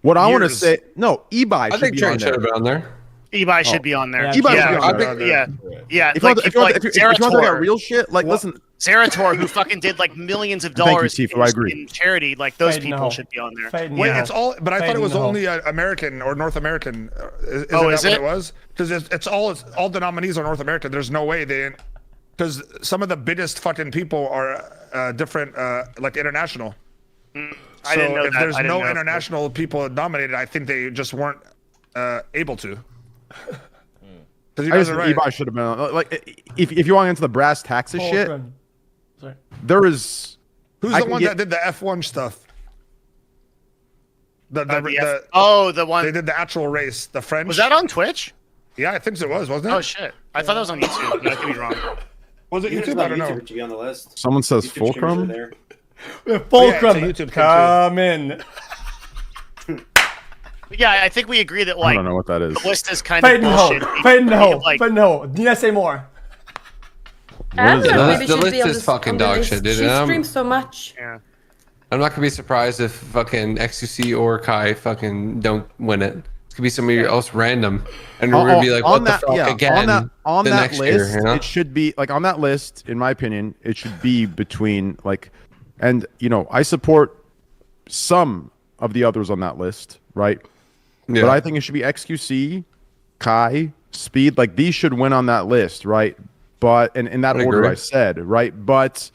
Speaker 5: What I want to
Speaker 3: Years.
Speaker 5: say, no, eBay
Speaker 7: I
Speaker 5: should
Speaker 7: think
Speaker 5: be
Speaker 7: Trey
Speaker 5: on
Speaker 7: should
Speaker 5: there.
Speaker 7: have been on there.
Speaker 1: Ebuy should be on there.
Speaker 2: Yeah,
Speaker 5: Ebuy
Speaker 1: yeah,
Speaker 5: should be on there.
Speaker 1: yeah.
Speaker 5: If you want to talk
Speaker 1: Zerator,
Speaker 5: about real shit, like listen,
Speaker 1: Zerator, who fucking did like millions of
Speaker 5: Thank you,
Speaker 1: dollars
Speaker 5: Tfue, I agree.
Speaker 1: in charity, like those
Speaker 2: Fade
Speaker 1: people
Speaker 2: no.
Speaker 1: should be on there.
Speaker 2: Fade
Speaker 3: Wait,
Speaker 2: no.
Speaker 3: it's all. But I thought it was
Speaker 2: no.
Speaker 3: only American or North American. Isn't
Speaker 1: Oh,
Speaker 3: that
Speaker 1: is
Speaker 3: what
Speaker 1: it?
Speaker 3: it was? Because it's all the nominees are North American. There's no way they. Because some of the biggest fucking people are different, like international.
Speaker 1: I didn't know
Speaker 3: if
Speaker 1: that.
Speaker 3: there's
Speaker 1: I didn't
Speaker 3: no
Speaker 1: know.
Speaker 3: international people nominated, I think they just weren't able to. Because you
Speaker 5: I
Speaker 3: guys
Speaker 5: just
Speaker 3: are
Speaker 5: think
Speaker 3: right.
Speaker 5: Ebuy should have been like if you want into the brass taxes shit,
Speaker 2: Sorry.
Speaker 5: there is.
Speaker 3: Who's
Speaker 5: I
Speaker 3: the
Speaker 5: can
Speaker 3: one
Speaker 5: get-
Speaker 3: that did the F1 stuff? The
Speaker 1: the
Speaker 3: they
Speaker 1: one.
Speaker 3: did the actual race. The French.
Speaker 1: Was that on Twitch?
Speaker 3: Yeah, I think it was, wasn't it?
Speaker 1: Oh shit! I thought that was on YouTube. But I could be wrong.
Speaker 3: Was it
Speaker 8: Even if
Speaker 3: YouTube?
Speaker 8: it's
Speaker 3: I
Speaker 8: not
Speaker 3: don't know.
Speaker 8: YouTube, it should be on the list.
Speaker 5: Someone says
Speaker 8: YouTube streamers are
Speaker 5: Fulcrum.
Speaker 8: there.
Speaker 2: Fulcrum,
Speaker 3: Yeah, it's a YouTube thing, too.
Speaker 2: come in.
Speaker 1: But yeah, I think we agree that
Speaker 5: I
Speaker 1: like
Speaker 5: don't know what that is.
Speaker 1: the list is kind
Speaker 2: Fade
Speaker 1: of
Speaker 2: no.
Speaker 1: bullshit.
Speaker 2: Fade no.
Speaker 1: Like,
Speaker 2: Fade no. Need I say more?
Speaker 6: I
Speaker 5: is
Speaker 6: don't
Speaker 5: it?
Speaker 6: know.
Speaker 7: The
Speaker 6: Maybe
Speaker 7: list- the
Speaker 6: she'd
Speaker 7: list
Speaker 6: be on
Speaker 7: is
Speaker 6: this-
Speaker 7: fucking
Speaker 6: on the
Speaker 7: dog
Speaker 6: list.
Speaker 7: shit, dude,
Speaker 6: She
Speaker 7: and I'm-
Speaker 6: streams so much.
Speaker 1: yeah.
Speaker 7: I'm not gonna be surprised if fucking xQc or Kai fucking don't win it. It's gonna be somebody else random, and we're gonna be like, "What the fuck again?"
Speaker 5: on
Speaker 7: the
Speaker 5: that
Speaker 7: next
Speaker 5: list,
Speaker 7: year, you know?
Speaker 5: it should be like on that list. In my opinion, it should be between like, and you know, I support some of the others on that list, right?
Speaker 7: Yeah.
Speaker 5: But I think it should be xQc, Kai, Speed. Like these should win on that list, right? But in that
Speaker 7: I
Speaker 5: order
Speaker 7: agree.
Speaker 5: I said, right? But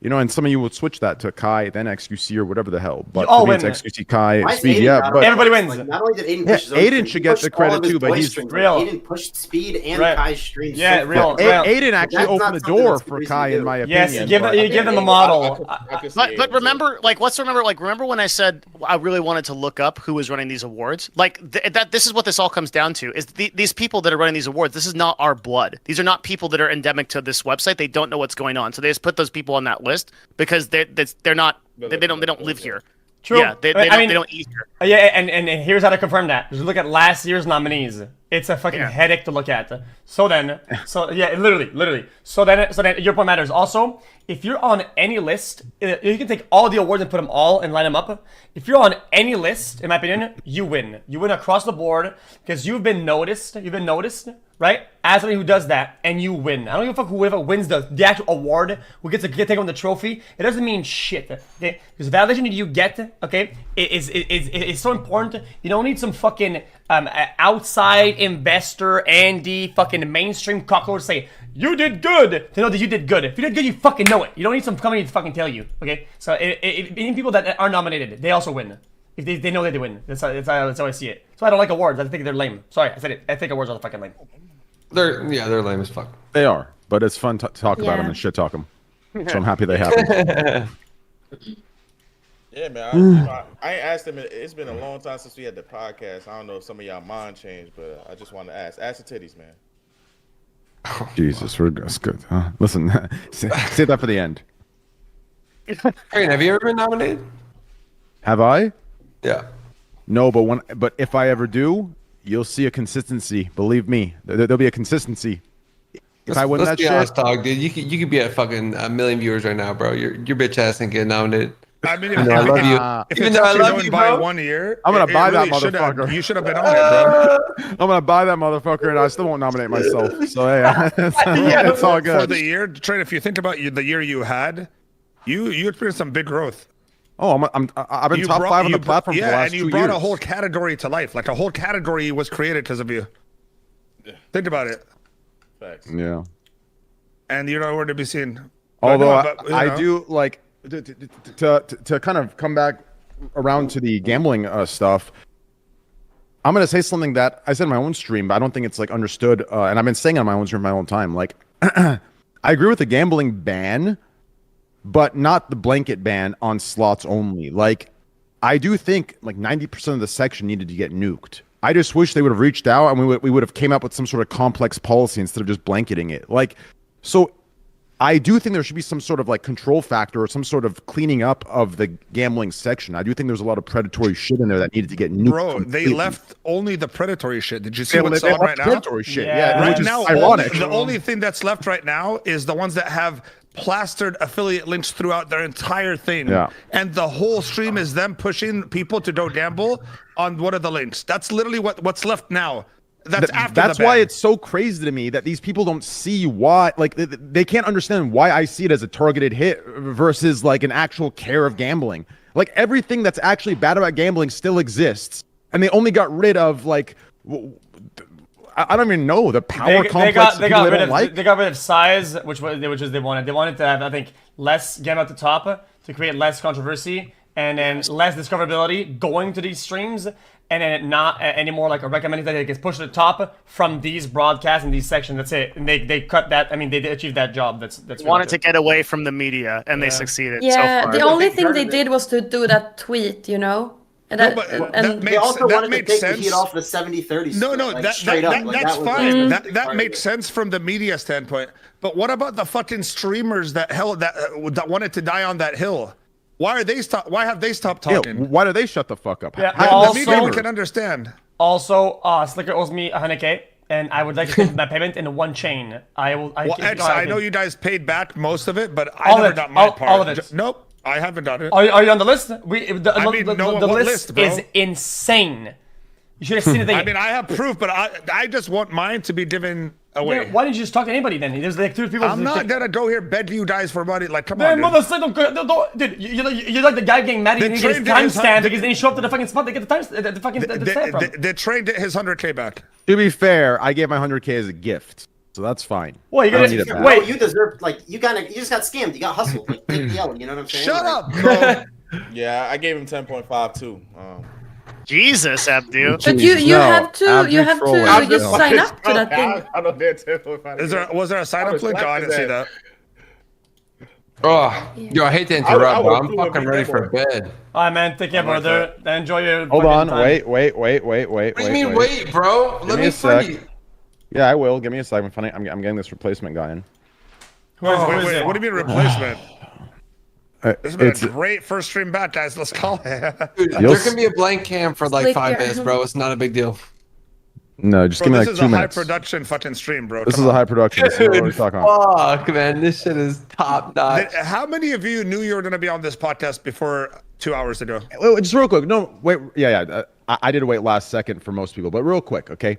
Speaker 5: you know, and some of you would switch that to Kai, then xQc or whatever the hell. But
Speaker 2: all
Speaker 5: for me, it's
Speaker 2: win.
Speaker 5: xQc, Kai,
Speaker 8: Why is
Speaker 5: Speed.
Speaker 8: Aiden
Speaker 5: Yeah,
Speaker 8: not
Speaker 5: but
Speaker 8: on
Speaker 2: Everybody
Speaker 8: the list?
Speaker 2: wins.
Speaker 8: Like, not only did Aiden
Speaker 5: Yeah,
Speaker 8: push his own
Speaker 5: Aiden
Speaker 8: stream,
Speaker 5: should
Speaker 8: he
Speaker 5: get
Speaker 8: pushed
Speaker 5: the credit
Speaker 8: all of his
Speaker 5: too, but
Speaker 8: boys'
Speaker 5: he's-
Speaker 8: streams.
Speaker 2: Real.
Speaker 8: Aiden pushed Speed and
Speaker 2: Right.
Speaker 8: Kai's streams.
Speaker 2: Yeah,
Speaker 8: so
Speaker 2: real.
Speaker 8: fucking-
Speaker 2: Well,
Speaker 5: Aiden actually
Speaker 8: that's
Speaker 5: opened
Speaker 8: not
Speaker 5: the
Speaker 8: something
Speaker 5: door
Speaker 8: that's
Speaker 5: for
Speaker 8: easy
Speaker 5: Kai,
Speaker 8: to
Speaker 5: in my
Speaker 8: do.
Speaker 5: opinion.
Speaker 2: Yes, give
Speaker 5: but-
Speaker 2: you give them the model.
Speaker 4: I could see
Speaker 1: But
Speaker 4: it.
Speaker 1: remember, like, let's remember, like, remember when I said I really wanted to look up who was running these awards? Like, that this is what this all comes down to: is these people that are running these awards. This is not our blood. These are not people that are endemic to this website. They don't know what's going on, so they just put those people on that list because they're not. They don't live here.
Speaker 2: True.
Speaker 1: Yeah, they
Speaker 2: I mean,
Speaker 1: don't eat here.
Speaker 2: Yeah, and here's how to confirm that. Just look at last year's nominees. It's a fucking
Speaker 1: Yeah.
Speaker 2: headache to look at. So yeah, literally. So then your point matters. Also, if you're on any list, you can take all the awards and put them all and line them up. If you're on any list, in my opinion, you win. You win across the board because you've been noticed. You've been noticed, right? As somebody who does that, and you win. I don't give a fuck whoever wins the actual award, who gets to take home the trophy. It doesn't mean shit. Okay? Because validation that you get, okay, is so important. You don't need some fucking outside investor and the fucking mainstream cockroach say you did good to know that you did good. If you did good, you fucking know it. You don't need some company to fucking tell you. Okay, so any people that are nominated, they also win. If they know that they win, that's how I see it. So I don't like awards. I think they're lame. Sorry, I said it. I think awards are fucking lame.
Speaker 7: They're lame as fuck.
Speaker 5: They are, but it's fun to talk about
Speaker 6: Yeah.
Speaker 5: them and shit talk them. So I'm happy they happen.
Speaker 4: Yeah, man. I ain't asked him. It's been a long time since we had the podcast. I don't know if some of y'all mind changed, but I just want to ask. Ask the titties, man.
Speaker 5: Jesus, that's good. Listen, save that for the end.
Speaker 7: Crane, have you ever been nominated?
Speaker 5: Have I?
Speaker 7: Yeah.
Speaker 5: No, but if I ever do, you'll see a consistency. Believe me, there'll be a consistency. If I win
Speaker 7: Let's
Speaker 5: that
Speaker 7: be
Speaker 5: shit,
Speaker 7: honest, dog, dude. You could be at fucking a million viewers right now, bro. Your bitch ass ain't getting nominated.
Speaker 3: I mean,
Speaker 7: I love you.
Speaker 3: If
Speaker 7: Even
Speaker 3: it's
Speaker 7: though I
Speaker 3: actually
Speaker 7: love
Speaker 3: going
Speaker 7: you,
Speaker 3: by
Speaker 7: bro.
Speaker 3: 1 year,
Speaker 5: I'm gonna
Speaker 3: it
Speaker 5: buy that
Speaker 3: really should've-
Speaker 5: motherfucker.
Speaker 3: You should have been on it, bro.
Speaker 5: I'm gonna buy that motherfucker, and I still won't nominate myself. So yeah, it's all
Speaker 3: For
Speaker 5: good.
Speaker 3: the year, Trent, if you think about the year you had, you experienced some big growth.
Speaker 5: Oh, I've been top 5 on the platform for the last
Speaker 3: and you
Speaker 5: 2
Speaker 3: brought
Speaker 5: years.
Speaker 3: a whole category to life. Like a whole category was created because of you. Think about it.
Speaker 4: Facts.
Speaker 5: Yeah.
Speaker 3: And you're nowhere to be seen. But
Speaker 5: Although
Speaker 3: no, but, you
Speaker 5: I
Speaker 3: know.
Speaker 5: do like to kind of come back around to the gambling stuff. I'm gonna say something that I said in my own stream, but I don't think it's like understood. And I've been saying it on my own stream my own time. Like, I agree with the gambling ban, but not the blanket ban on slots only. Like, I do think like 90% of the section needed to get nuked. I just wish they would have reached out and we would have came up with some sort of complex policy instead of just blanketing it. Like, so I do think there should be some sort of like control factor or some sort of cleaning up of the gambling section. I do think there's a lot of predatory shit in there that needed to get nuked.
Speaker 3: Bro, they
Speaker 5: completely.
Speaker 3: left only the predatory shit. Did you see
Speaker 5: Yeah,
Speaker 3: what's
Speaker 5: they
Speaker 3: on
Speaker 5: left
Speaker 3: right now?
Speaker 5: predatory shit.
Speaker 2: Yeah.
Speaker 5: Yeah,
Speaker 3: Right
Speaker 5: which is
Speaker 3: now,
Speaker 5: ironic.
Speaker 3: the only thing that's left right now is the ones that have plastered affiliate links throughout their entire thing.
Speaker 5: Yeah.
Speaker 3: And the whole stream is them pushing people to go gamble on one of the links. That's literally what's left now. That's
Speaker 5: why it's so crazy to me that these people don't see why, like they can't understand why I see it as a targeted hit versus like an actual care of gambling. Like everything that's actually bad about gambling still exists, and they only got rid of like I don't even know the power complex. They got
Speaker 2: rid of size, which is they wanted. They wanted to have, I think, less game at the top to create less controversy, and then less discoverability going to these streams. And then not anymore like a recommended that it gets pushed to the top from these broadcasts and these sections. That's it. And they cut that. I mean, they achieved that job. That's
Speaker 1: wanted to get away from the media, and they succeeded.
Speaker 6: Yeah,
Speaker 1: so far.
Speaker 6: the only thing they did was to do that tweet, you know. And
Speaker 8: they also wanted to take the heat off the 70-30.
Speaker 3: No, that's fine. That makes sense from the media standpoint. But what about the fucking streamers that wanted to die on that hill? Why have they stopped talking?
Speaker 5: Yeah, why do they shut the fuck up?
Speaker 2: Yeah,
Speaker 3: the media can understand.
Speaker 2: Also, Slicker owes me 100K, and I would like to take my payment in one chain. I know
Speaker 3: you guys paid back most of it, but I never got my part.
Speaker 2: All of it.
Speaker 3: Nope, I haven't done it.
Speaker 2: Are you on the list? The list is insane. You should have seen the thing.
Speaker 3: I mean, I have proof, but I just want mine to be given away.
Speaker 2: Yeah, why didn't you just talk to anybody then? There's like 2 people.
Speaker 3: I'm not gonna go here beg you guys for money. Like, come on, dude.
Speaker 2: Dude, you're like the guy getting mad at you get his timestamp because then you show up to the fucking spot. They get the stamp from.
Speaker 3: The train did his 100K back.
Speaker 5: To be fair, I gave my 100K as a gift, so that's fine.
Speaker 2: Well, you
Speaker 8: wait, you deserve you just got scammed. You got hustled. Like, take the L, you know what I'm saying?
Speaker 3: Shut up, bro.
Speaker 4: Yeah, I gave him 10.5 too.
Speaker 1: Jesus, Abdu.
Speaker 6: But you have to just sign up to that thing.
Speaker 4: I don't dare 10.5.
Speaker 3: Was there a sign up link? Oh, I didn't see that.
Speaker 7: Oh, yo, I hate to interrupt, but I'm fucking ready for bed.
Speaker 2: All right, man. Take care, brother. Enjoy your.
Speaker 5: Hold on.
Speaker 2: time.
Speaker 5: Wait.
Speaker 7: What do you mean, wait, bro? Let me free.
Speaker 5: Yeah, I will. Give me a second. Funny, I'm getting this replacement guy in.
Speaker 3: Wait, what do you mean replacement? This has been a great first stream back, guys. Let's call it.
Speaker 7: Dude, there can be a blank cam for like 5 minutes, bro. It's not a big deal.
Speaker 5: No, just give me like 2 minutes.
Speaker 3: This is a high production fucking stream, bro.
Speaker 5: This is a high production.
Speaker 7: Dude, fuck, man. This shit is top notch.
Speaker 3: How many of you knew you were going to be on this podcast before 2 hours ago?
Speaker 5: Wait, just real quick. No, wait. Yeah. I did wait last second for most people, but real quick, okay?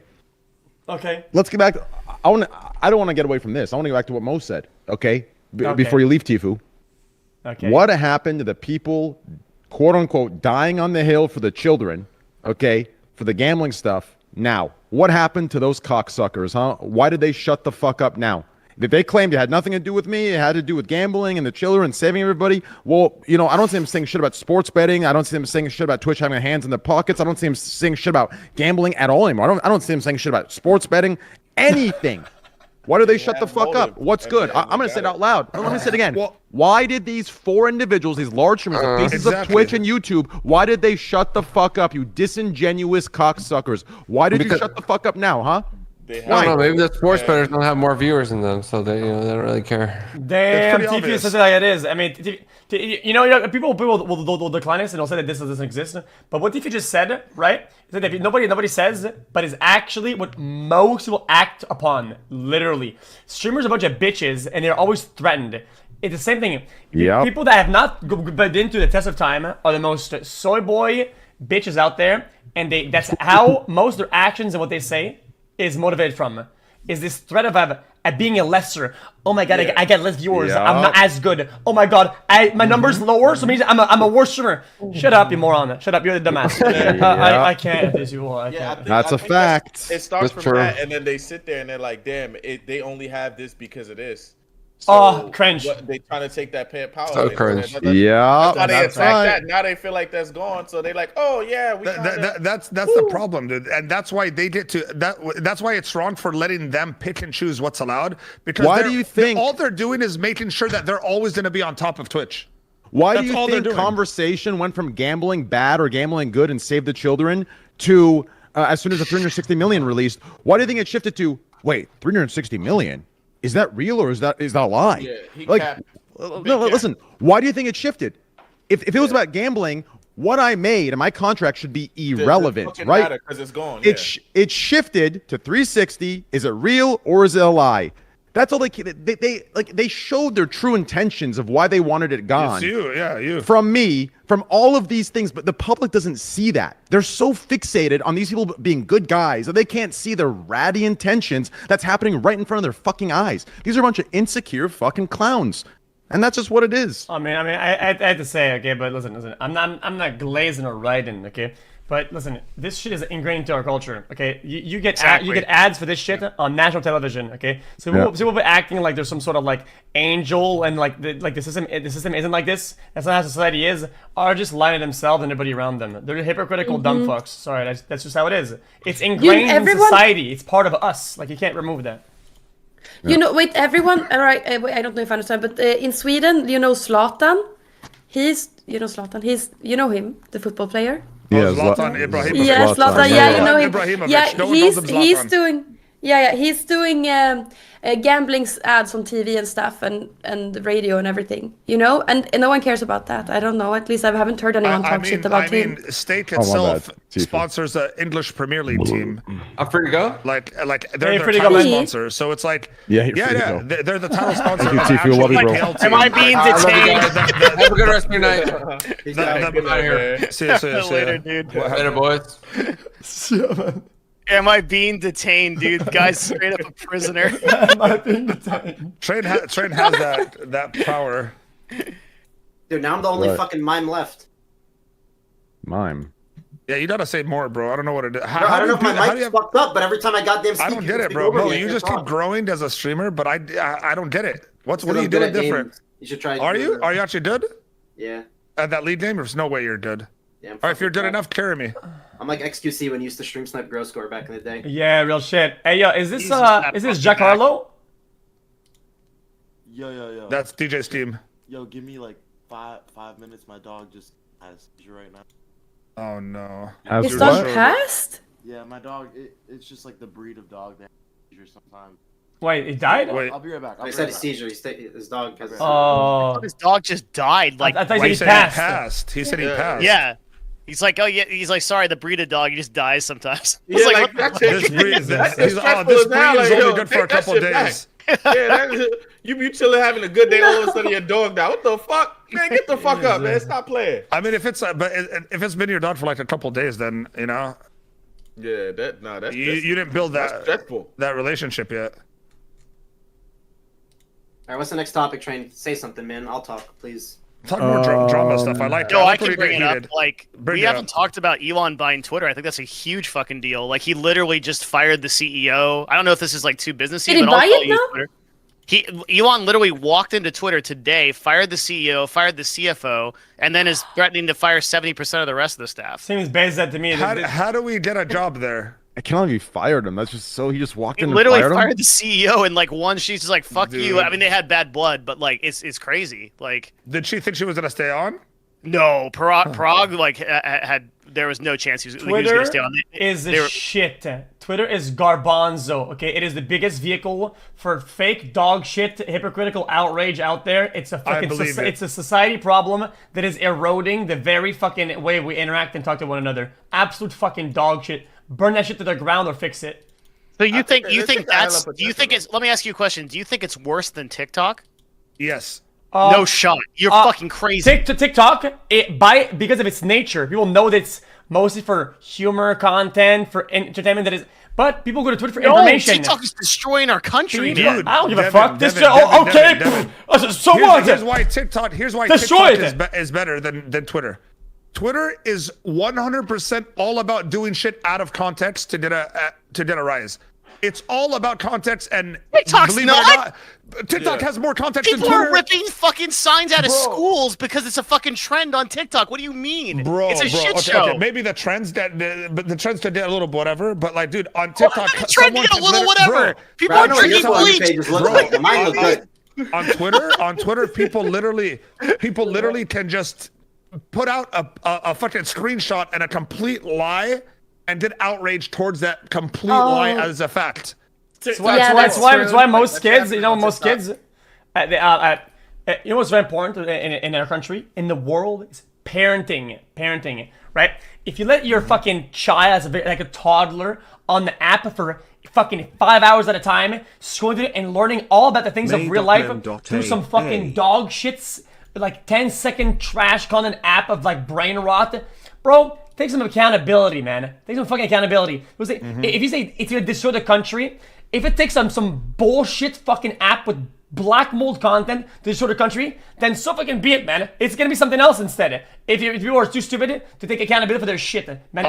Speaker 2: Okay.
Speaker 5: Let's get back. I don't want to get away from this. I want to get back to what Mo said, okay? Before you leave, Tfue.
Speaker 2: Okay.
Speaker 5: What happened to the people, quote unquote, dying on the hill for the children, okay, for the gambling stuff? Now, what happened to those cocksuckers, huh? Why did they shut the fuck up now? If they claimed it had nothing to do with me, it had to do with gambling and the children, saving everybody, well, you know, I don't see them saying shit about sports betting. I don't see them saying shit about Twitch having their hands in their pockets. I don't see them saying shit about gambling at all anymore. I don't see them saying shit about sports betting, anything. Why do they shut the fuck up? What's good? I'm going to say it out loud. Let me say it again. Why did these 4 individuals, these large streamers, the faces of Twitch and YouTube, why did they shut the fuck up, you disingenuous cocksuckers? Why did you shut the fuck up now, huh?
Speaker 7: I don't know. Maybe the sports bettors don't have more viewers than them, so they don't really care.
Speaker 2: Damn, TV says it like it is. I mean, people will decline this and they'll say that this doesn't exist. But what Tfue just said, right? Is that nobody says, but is actually what most people act upon. Literally, streamers are a bunch of bitches, and they're always threatened. It's the same thing.
Speaker 5: Yeah.
Speaker 2: People that have not been through the test of time are the most soy boy bitches out there, and that's how most of their actions and what they say is motivated from. Is this threat of being a lesser? Oh my god, I get less viewers. I'm not as good. Oh my god, my number's lower, so means I'm a worse streamer. Shut up, you moron. Shut up, you're the dumbass. I can't.
Speaker 5: That's a fact.
Speaker 4: It starts from that, and then they sit there and they're like, "Damn, they only have this because of this." So
Speaker 2: cringe.
Speaker 4: They trying to take that power.
Speaker 7: So cringe.
Speaker 5: Yeah.
Speaker 4: Now they attack that. Now they feel like that's gone. So they like, oh yeah,
Speaker 3: that's the problem, dude. And that's why they get to that's why it's wrong for letting them pick and choose what's allowed. Because
Speaker 5: why do you think
Speaker 3: all they're doing is making sure that they're always going to be on top of Twitch?
Speaker 5: Why do you think conversation went from gambling bad or gambling good and save the children to as soon as the 360 million released? Why do you think it shifted to 360 million? Is that real or is that a lie?
Speaker 4: Yeah,
Speaker 5: listen. Why do you think it shifted? If it was about gambling, what I made and my contract should be irrelevant, right?
Speaker 4: Because it's gone.
Speaker 5: It shifted to 360. Is it real or is it a lie? That's all they showed their true intentions of why they wanted it gone.
Speaker 3: It's you.
Speaker 5: From me, from all of these things, but the public doesn't see that. They're so fixated on these people being good guys that they can't see the ratty intentions that's happening right in front of their fucking eyes. These are a bunch of insecure fucking clowns. And that's just what it is.
Speaker 2: I had to say, okay, but listen, I'm not glazing or writing, okay? But listen, this shit is ingrained into our culture, okay? You get ads for this shit on national television, okay? So people be acting like there's some sort of like angel and like the system isn't like this. That's not how society is. Are just lying to themselves and everybody around them. They're hypocritical dumb fucks. Sorry, that's just how it is. It's ingrained in society. It's part of us. Like you can't remove that.
Speaker 6: You know, wait, everyone. All right, I don't know if I understand, but in Sweden, you know Zlatan. He's him, the football player.
Speaker 3: Yeah, Zlatan Ibrahimovic.
Speaker 6: Yeah, Zlatan. Yeah, you know him.
Speaker 3: Ibrahimovic.
Speaker 6: Yeah, he's doing gambling ads on TV and stuff and the radio and everything. You know, and no one cares about that. I don't know. At least I haven't heard anyone talk shit about him.
Speaker 3: State itself sponsors the English Premier League team.
Speaker 7: I'm free to go.
Speaker 3: Like they're their title sponsor. So it's like they're the title sponsor. Of the actual IPL team.
Speaker 1: Am I being detained?
Speaker 7: Have a good rest of your night.
Speaker 4: Get out of here.
Speaker 3: See you
Speaker 1: Later, dude.
Speaker 7: Later, boys.
Speaker 1: Am I being detained, dude? Guy's straight up a prisoner.
Speaker 2: Am I being detained?
Speaker 3: Train has that power.
Speaker 8: Dude, now I'm the only fucking mime left.
Speaker 5: Mime.
Speaker 3: Yeah, you gotta say more, bro. I don't know what it is.
Speaker 8: I don't know if my mic's fucked up, but every time I goddamn speak,
Speaker 3: I don't get it, bro. Mo, you just keep growing as a streamer, but I don't get it. What are you doing different?
Speaker 8: You should try.
Speaker 3: Are you actually good?
Speaker 8: Yeah.
Speaker 3: At that lead game, there's no way you're good.
Speaker 8: Yeah,
Speaker 3: all right, if you're good enough, carry me.
Speaker 8: I'm like XQC when you used to stream snipe Grow Score back in the day.
Speaker 2: Yeah, real shit. Hey, yo, is this Jack Harlow?
Speaker 9: Yo.
Speaker 3: That's DJ's team.
Speaker 9: Yo, give me like five minutes. My dog just has a seizure right now.
Speaker 3: Oh no.
Speaker 6: His dog passed?
Speaker 9: Yeah, my dog. It's just like the breed of dog that has seizures sometimes.
Speaker 2: Wait, he died?
Speaker 3: Wait.
Speaker 9: I'll be right back.
Speaker 8: I said a seizure. His dog has.
Speaker 2: Oh.
Speaker 1: His dog just died. Like
Speaker 2: I thought
Speaker 3: He
Speaker 2: he
Speaker 3: said
Speaker 2: passed.
Speaker 3: he said he passed.
Speaker 1: yeah. He's like, oh yeah. He's like, sorry, the breed of dog. He just dies sometimes.
Speaker 4: Yeah,
Speaker 1: It's
Speaker 4: like,
Speaker 1: what the
Speaker 3: This breed is
Speaker 4: That's
Speaker 3: this
Speaker 4: stressful
Speaker 3: breed
Speaker 4: as hell,
Speaker 3: is
Speaker 4: like,
Speaker 3: only
Speaker 4: yo,
Speaker 3: good for
Speaker 4: take
Speaker 3: a
Speaker 4: that
Speaker 3: couple
Speaker 4: shit
Speaker 3: days.
Speaker 4: Yeah, you chilling having a good day, all of a sudden your dog died. What the fuck? Man, get the fuck up, man. Stop playing.
Speaker 3: I mean, if it's been your dog for like a couple days, then you know.
Speaker 4: Yeah, that's
Speaker 3: You didn't build
Speaker 4: that's stressful.
Speaker 3: that relationship yet.
Speaker 8: All right, what's the next topic, Train? Say something, man. I'll talk, please.
Speaker 3: Talk more drama stuff. I like.
Speaker 1: No, I
Speaker 3: can
Speaker 1: can bring it up. Like, we haven't talked about Elon buying Twitter. I think that's a huge fucking deal. Like, he literally just fired the CEO. I don't know if this is like too businessy,
Speaker 6: Did he
Speaker 1: but
Speaker 6: buy
Speaker 1: I'll
Speaker 6: it
Speaker 1: use
Speaker 6: now?
Speaker 1: Twitter. Elon literally walked into Twitter today, fired the CEO, fired the CFO, and then is threatening to fire 70% of the rest of the staff.
Speaker 2: Seems bad to me.
Speaker 3: How do we get a job there?
Speaker 5: I can't believe he fired him. That's just so he just walked
Speaker 1: He
Speaker 5: in
Speaker 1: literally
Speaker 5: and fired him.
Speaker 1: the CEO, and like she's just like, "Fuck
Speaker 3: Dude.
Speaker 1: you." I mean, they had bad blood, but like it's crazy. Like,
Speaker 3: Did she think she was gonna stay on?
Speaker 1: no, Prague like had there was no chance he was going to stay on.
Speaker 2: Shit. Twitter is garbanzo. Okay, it is the biggest vehicle for fake dog shit, hypocritical outrage out there. It's a fucking it's a society problem that is eroding the very fucking way we interact and talk to one another. Absolute fucking dog shit. Burn that shit to the ground or fix it.
Speaker 1: So you think it's? Let me ask you a question. Do you think it's worse than TikTok?
Speaker 3: Yes.
Speaker 1: No shot. You're fucking crazy.
Speaker 2: TikTok, because of its nature, people know that it's mostly for humor content, for entertainment. But people go to Twitter for information.
Speaker 1: TikTok is destroying our country,
Speaker 2: Dude,
Speaker 1: man.
Speaker 2: I don't give a
Speaker 3: Devin,
Speaker 2: fuck.
Speaker 3: Devin.
Speaker 2: So what?
Speaker 3: Here's why TikTok is better than Twitter. Twitter is 100% all about doing shit out of context to get a rise. It's all about context, and
Speaker 1: TikTok's
Speaker 3: believe
Speaker 1: not.
Speaker 3: it or not, TikTok has more context
Speaker 1: People
Speaker 3: than Twitter.
Speaker 1: are ripping fucking signs out of schools because it's a fucking trend on TikTok. What do you mean? It's a shit show.
Speaker 3: Okay, maybe the trends did a little whatever, but like, dude, on TikTok,
Speaker 1: the trend did a little whatever. People
Speaker 8: Bro,
Speaker 1: are drinking bleach.
Speaker 8: Mine look good.
Speaker 3: On Twitter, people literally can just put out a fucking screenshot and a complete lie and did outrage towards that complete lie as a fact.
Speaker 2: That's why most kids, you know, what's very important in our country, in the world, is parenting, right? If you let your fucking child, as like a toddler, on the app for fucking 5 hours at a time, scrolling through it and learning all about the things of real life through some fucking dog shits, like 10-second trash content app of like brain rot. Bro, take some accountability, man. Take some fucking accountability. If you say it's gonna destroy the country, if it takes some bullshit fucking app with black mold content to destroy the country, then so fucking be it, man. It's gonna be something else instead. If you are too stupid to take accountability for their shit, man.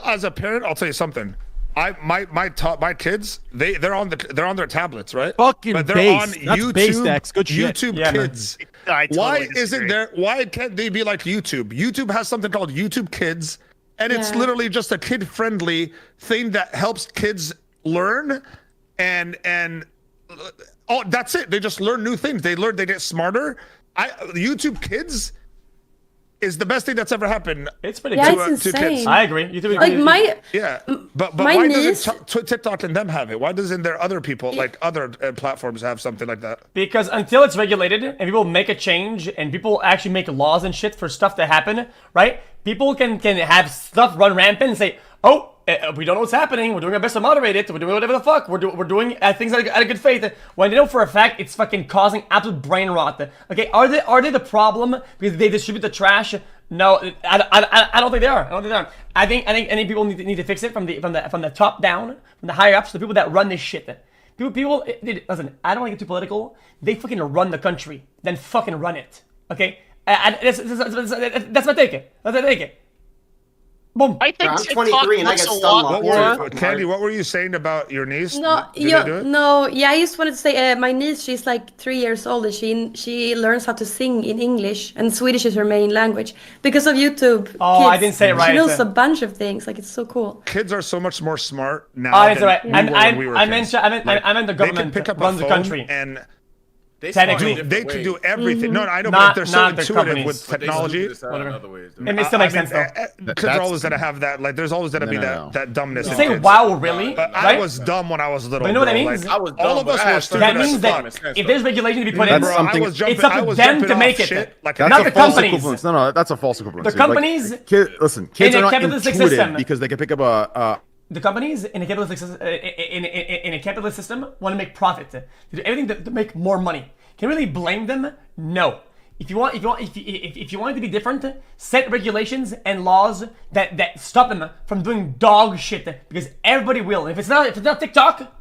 Speaker 3: As a parent, I'll tell you something. My kids, they're on their tablets, right?
Speaker 5: Fucking
Speaker 3: but they're
Speaker 5: base.
Speaker 3: on
Speaker 5: That's
Speaker 3: YouTube.
Speaker 5: base, Dex. Good shit.
Speaker 3: YouTube
Speaker 2: Yeah,
Speaker 3: Kids. Why can't they be like YouTube? YouTube has something called YouTube Kids, and it's literally just a kid-friendly thing that helps kids learn, and oh, that's it. They just learn new things. They get smarter. YouTube Kids is the best thing that's ever happened.
Speaker 2: It's pretty
Speaker 6: Yeah,
Speaker 2: good.
Speaker 6: it's
Speaker 3: to
Speaker 6: insane.
Speaker 3: kids.
Speaker 2: I agree.
Speaker 6: Like my
Speaker 3: but
Speaker 6: my
Speaker 3: why
Speaker 6: niece-
Speaker 3: doesn't TikTok and them have it? Why doesn't there other people like other platforms have something like that?
Speaker 2: Because until it's regulated and people make a change and people actually make laws and shit for stuff to happen, right? People can have stuff run rampant and say, oh, we don't know what's happening. We're doing our best to moderate it. We're doing whatever the fuck. We're doing things out of good faith. When they know for a fact it's fucking causing absolute brain rot. Okay, are they the problem because they distribute the trash? No, I don't think they are. I think people need to fix it from the top down, from the higher ups, the people that run this shit. People, listen. I don't want to get too political. They fucking run the country, then fucking run it. Okay, that's my take. That's my take. Boom.
Speaker 1: I think
Speaker 8: I'm
Speaker 1: TikTok
Speaker 8: 23 and I
Speaker 1: looks
Speaker 8: get
Speaker 1: a
Speaker 8: stung
Speaker 1: lot
Speaker 8: off.
Speaker 1: more.
Speaker 3: Candy, what were you saying about your niece?
Speaker 6: No,
Speaker 3: Did they do it?
Speaker 6: no, yeah. I just wanted to say, my niece, she's like 3 years old, and she learns how to sing in English, and Swedish is her main language because of YouTube.
Speaker 2: Oh, I didn't say it right.
Speaker 6: She knows a bunch of things. Like it's so cool.
Speaker 3: Kids are so much more smart now.
Speaker 2: Oh, that's
Speaker 3: than
Speaker 2: right.
Speaker 3: we were when we were
Speaker 2: I
Speaker 3: kids.
Speaker 2: meant the
Speaker 3: They can
Speaker 2: government
Speaker 3: pick up
Speaker 2: runs
Speaker 3: a
Speaker 2: the
Speaker 3: phone
Speaker 2: country.
Speaker 3: and
Speaker 4: They
Speaker 2: Technically.
Speaker 4: smart in
Speaker 3: they
Speaker 4: different
Speaker 3: can do
Speaker 4: ways.
Speaker 3: everything. No, I know,
Speaker 2: Not-
Speaker 3: but they're so
Speaker 2: not the
Speaker 3: intuitive
Speaker 2: companies.
Speaker 3: with
Speaker 4: But they
Speaker 3: technology.
Speaker 4: smooth this out in other ways, though.
Speaker 2: It still makes sense though.
Speaker 3: Kids are always gonna have that. Like, there's always gonna be
Speaker 5: no.
Speaker 3: that dumbness.
Speaker 2: You
Speaker 3: in
Speaker 2: say
Speaker 3: kids.
Speaker 2: wow, really?
Speaker 3: But
Speaker 2: right?
Speaker 3: I was dumb when I was little.
Speaker 2: But you know what that
Speaker 3: bro.
Speaker 2: means?
Speaker 3: Like,
Speaker 4: I was
Speaker 3: all
Speaker 4: dumb,
Speaker 3: of
Speaker 4: but
Speaker 3: us
Speaker 4: I
Speaker 3: were
Speaker 4: had
Speaker 3: stupid
Speaker 2: That
Speaker 3: as
Speaker 2: means
Speaker 3: fuck.
Speaker 2: that if there's regulation to be put in,
Speaker 5: That's
Speaker 3: Bro,
Speaker 5: something-
Speaker 3: I was jumping,
Speaker 2: it's up
Speaker 3: I
Speaker 2: to
Speaker 3: was
Speaker 2: them
Speaker 3: jumping
Speaker 2: to
Speaker 3: off
Speaker 2: make it.
Speaker 3: shit like
Speaker 5: That's
Speaker 2: Not
Speaker 5: a
Speaker 2: the
Speaker 5: false
Speaker 2: companies.
Speaker 5: equivalence. No, that's a false equivalence.
Speaker 2: The companies
Speaker 5: Listen, kids
Speaker 2: in
Speaker 5: are
Speaker 2: a
Speaker 5: not
Speaker 2: capitalist
Speaker 5: intuitive
Speaker 2: system-
Speaker 5: because they can pick up a
Speaker 2: the companies in a capitalist system want to make profit. They do everything to make more money. Can you really blame them? No. If you want it to be different, set regulations and laws that stop them from doing dog shit because everybody will. If it's not TikTok,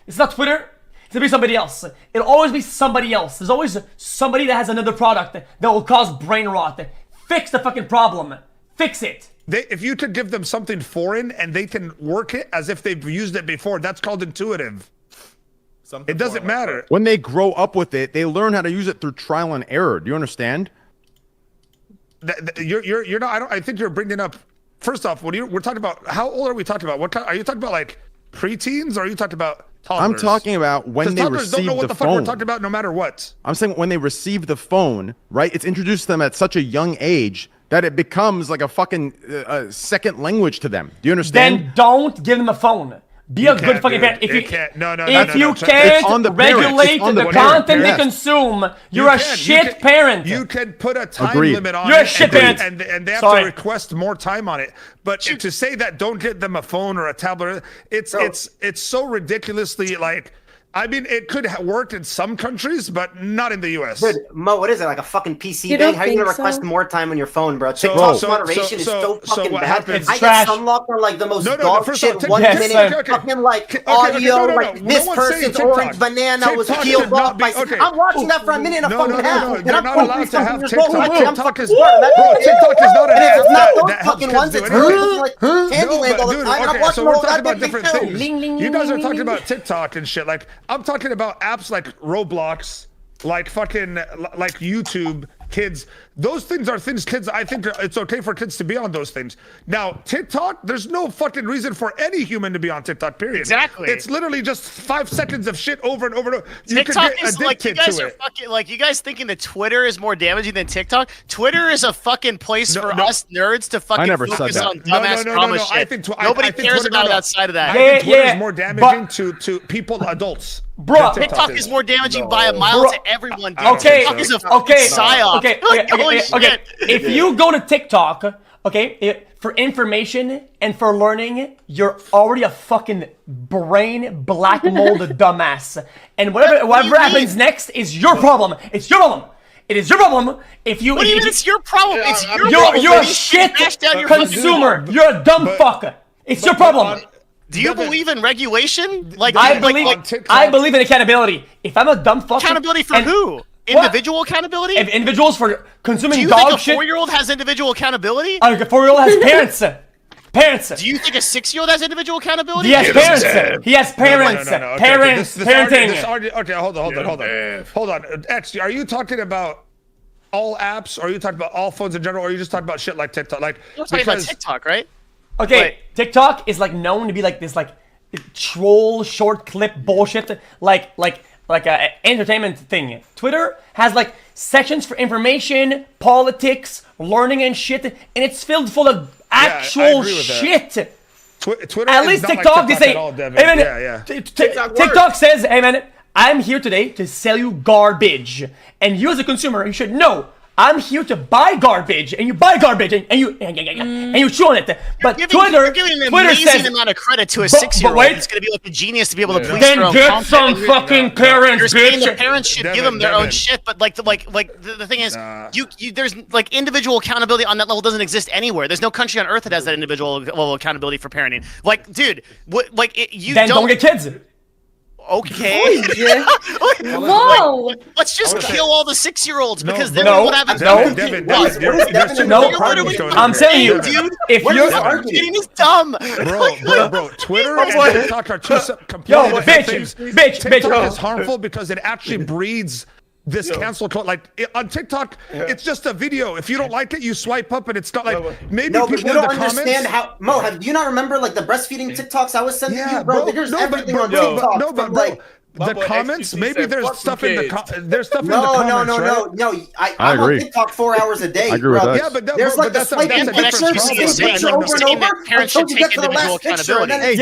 Speaker 2: it's not Twitter. It's gonna be somebody else. It'll always be somebody else. There's always somebody that has another product that will cause brain rot. Fix the fucking problem. Fix it.
Speaker 3: if you could give them something foreign and they can work it as if they've used it before, that's called intuitive. It doesn't matter.
Speaker 5: When they grow up with it, they learn how to use it through trial and error. Do you understand?
Speaker 3: You're not. I think you're bringing up. First off, we're talking about, how old are we talking about? What kind, are you talking about, like preteens, or are you talking about toddlers?
Speaker 5: I'm talking about when they
Speaker 3: toddlers don't
Speaker 5: receive
Speaker 3: know what
Speaker 5: the
Speaker 3: the fuck we're
Speaker 5: phone.
Speaker 3: talking about, no matter what.
Speaker 5: I'm saying when they receive the phone, right? It's introduced to them at such a young age that it becomes like a fucking second language to them. Do you understand?
Speaker 2: Then don't give them a phone. Be a good fucking parent. If you
Speaker 3: can't. No.
Speaker 2: If you
Speaker 3: It's
Speaker 2: can't
Speaker 5: on the parents.
Speaker 2: regulate
Speaker 5: It's on the
Speaker 2: the
Speaker 5: parents.
Speaker 2: content
Speaker 5: Yes.
Speaker 2: they consume, you're a shit parent.
Speaker 3: You can put a time
Speaker 5: Agreed.
Speaker 3: limit on
Speaker 2: You're a
Speaker 3: it,
Speaker 2: shit
Speaker 3: and,
Speaker 2: parent.
Speaker 3: and they have
Speaker 2: Sorry.
Speaker 3: to request more time on it. But to say that don't get them a phone or a tablet, it's so ridiculously, like, I mean, it could have worked in some countries, but not in the U.S.
Speaker 8: Dude, Mo, what is it, like a fucking PC
Speaker 6: You
Speaker 8: thing?
Speaker 6: don't
Speaker 8: How are you gonna
Speaker 6: think so?
Speaker 8: request more time on your phone, bro?
Speaker 3: So-
Speaker 8: TikTok's
Speaker 3: so-
Speaker 8: moderation is
Speaker 3: so-
Speaker 8: so
Speaker 3: so
Speaker 8: fucking
Speaker 3: what
Speaker 8: bad.
Speaker 3: happens-
Speaker 2: It's
Speaker 8: I
Speaker 2: trash.
Speaker 8: get sunlocked on like the most
Speaker 3: No,
Speaker 8: dog
Speaker 3: first
Speaker 8: shit
Speaker 3: off,
Speaker 8: 1
Speaker 2: Yes,
Speaker 8: minute
Speaker 2: sir.
Speaker 8: fucking like
Speaker 3: Okay,
Speaker 8: audio,
Speaker 3: no.
Speaker 8: like
Speaker 3: No
Speaker 8: this
Speaker 3: one's saying
Speaker 8: person's
Speaker 3: TikTok.
Speaker 8: orange banana was
Speaker 3: TikTok
Speaker 8: peeled
Speaker 3: should not
Speaker 8: off by.
Speaker 3: be- okay.
Speaker 8: I'm watching that for a minute and a
Speaker 3: No,
Speaker 8: fucking half. and
Speaker 3: they're
Speaker 8: I'm
Speaker 3: not
Speaker 8: 23
Speaker 3: allowed to
Speaker 8: something
Speaker 3: have
Speaker 8: years old,
Speaker 3: TikTok.
Speaker 8: like, I'm
Speaker 3: TikTok is
Speaker 8: smart, man.
Speaker 3: TikTok is not an
Speaker 8: And if
Speaker 3: app
Speaker 8: it's not
Speaker 3: that
Speaker 8: those
Speaker 3: helps
Speaker 8: fucking
Speaker 3: kids
Speaker 8: ones,
Speaker 3: do
Speaker 8: it's
Speaker 3: anything.
Speaker 8: like Candyland all the
Speaker 3: Dude,
Speaker 8: time. And I'm
Speaker 3: okay,
Speaker 8: watching
Speaker 3: so we're
Speaker 8: all
Speaker 3: talking
Speaker 8: that
Speaker 3: about
Speaker 8: big
Speaker 3: different
Speaker 8: too.
Speaker 3: things. You guys are talking about TikTok and shit. Like, I'm talking about apps like Roblox, like fucking, like YouTube Kids. Those things are things kids, I think it's okay for kids to be on those things. Now, TikTok, there's no fucking reason for any human to be on TikTok, period.
Speaker 1: Exactly.
Speaker 3: It's literally just 5 seconds of shit over and over and over. You
Speaker 1: TikTok
Speaker 3: could get
Speaker 1: is like, you
Speaker 3: addicted
Speaker 1: guys
Speaker 3: to
Speaker 1: are
Speaker 3: it.
Speaker 1: fucking, like, you guys thinking that Twitter is more damaging than TikTok? Twitter is a fucking place for
Speaker 3: no.
Speaker 1: us nerds to fucking
Speaker 5: never said
Speaker 1: focus
Speaker 5: that.
Speaker 1: on dumbass drama shit.
Speaker 3: I think
Speaker 1: Nobody
Speaker 3: I think
Speaker 1: cares
Speaker 3: Twitter,
Speaker 1: about it outside of that.
Speaker 3: I think Twitter
Speaker 2: yeah,
Speaker 3: is more
Speaker 2: but-
Speaker 3: damaging to people, adults.
Speaker 2: Bruh.
Speaker 3: than
Speaker 1: TikTok is more damaging by a mile
Speaker 2: Bro.
Speaker 1: to everyone, dude.
Speaker 2: Okay,
Speaker 1: TikTok is a
Speaker 2: okay,
Speaker 1: psyop.
Speaker 2: okay.
Speaker 1: Holy shit.
Speaker 2: If you go to TikTok okay, for information and for learning, you're already a fucking brain black mold dumbass. And whatever happens next is your problem. It's your problem. It is your problem if you.
Speaker 1: What do you mean it's your problem?
Speaker 4: Yeah,
Speaker 1: it's your problem.
Speaker 2: You're a shit consumer. You're a dumb fuck. It's your problem.
Speaker 1: Do you believe in regulation? Like
Speaker 2: I believe in accountability. If I'm a dumb fuck.
Speaker 1: Accountability for who? Individual accountability?
Speaker 2: If individuals for consuming
Speaker 1: Do you
Speaker 2: dog
Speaker 1: think a
Speaker 2: shit.
Speaker 1: 4-year-old has individual accountability?
Speaker 2: A 4-year-old has parents. Parents.
Speaker 1: Do you think a 6-year-old has individual accountability?
Speaker 2: He has parents. He has parents.
Speaker 3: No.
Speaker 2: Parents. Parenting.
Speaker 3: Okay, hold on. X, are you talking about all apps, or are you talking about all phones in general, or are you just talking about shit like TikTok? Like,
Speaker 1: You're talking about TikTok, right?
Speaker 2: Okay,
Speaker 1: Wait.
Speaker 2: TikTok is like known to be like this, like troll short clip bullshit, like a entertainment thing. Twitter has like sections for information, politics, learning and shit, and it's filled full of actual shit.
Speaker 3: Twitter
Speaker 2: At least TikTok, they say, hey man, TikTok says, hey man, I'm here today to sell you garbage, and you as a consumer, you should know. I'm here to buy garbage, and you buy garbage, and you chew on it. But
Speaker 1: you're giving an amazing amount of credit to a 6-year-old. It's going to be like a genius to be able to police their own
Speaker 2: content. Then get some fucking parents,
Speaker 1: You're saying
Speaker 2: bitch.
Speaker 1: the parents should give them their own shit, but like the thing is, you there's like individual accountability on that level doesn't exist anywhere. There's no country on earth that has that individual level of accountability for parenting. Like, dude, you
Speaker 2: then don't get kids.
Speaker 1: Okay.
Speaker 6: Whoa!
Speaker 1: Let's just kill all the 6-year-olds because then
Speaker 2: no,
Speaker 1: what happens?
Speaker 3: Devin,
Speaker 2: I'm telling you,
Speaker 1: dude.
Speaker 2: if you're
Speaker 1: Arguing is dumb.
Speaker 3: Bro, Twitter and TikTok are two completely different things. TikTok is harmful because it actually breeds this cancel culture. Like on TikTok, it's just a video. If you don't like it, you swipe up, and it's not like maybe
Speaker 8: no,
Speaker 3: people
Speaker 8: but you
Speaker 3: in the
Speaker 8: don't understand
Speaker 3: comments.
Speaker 8: how do you not remember like the breastfeeding TikToks I was sending you, bro? There's everything on TikTok.
Speaker 3: No, but
Speaker 8: like
Speaker 3: the comments, maybe there's stuff in the there's stuff in the
Speaker 8: no,
Speaker 3: comments.
Speaker 8: I'm on TikTok 4 hours a day.
Speaker 5: I agree with
Speaker 8: bro.
Speaker 5: that.
Speaker 3: Yeah, but
Speaker 8: there's like the
Speaker 3: that's
Speaker 8: swiping picture, picture over and over until you get to the last picture. And then
Speaker 5: Hey,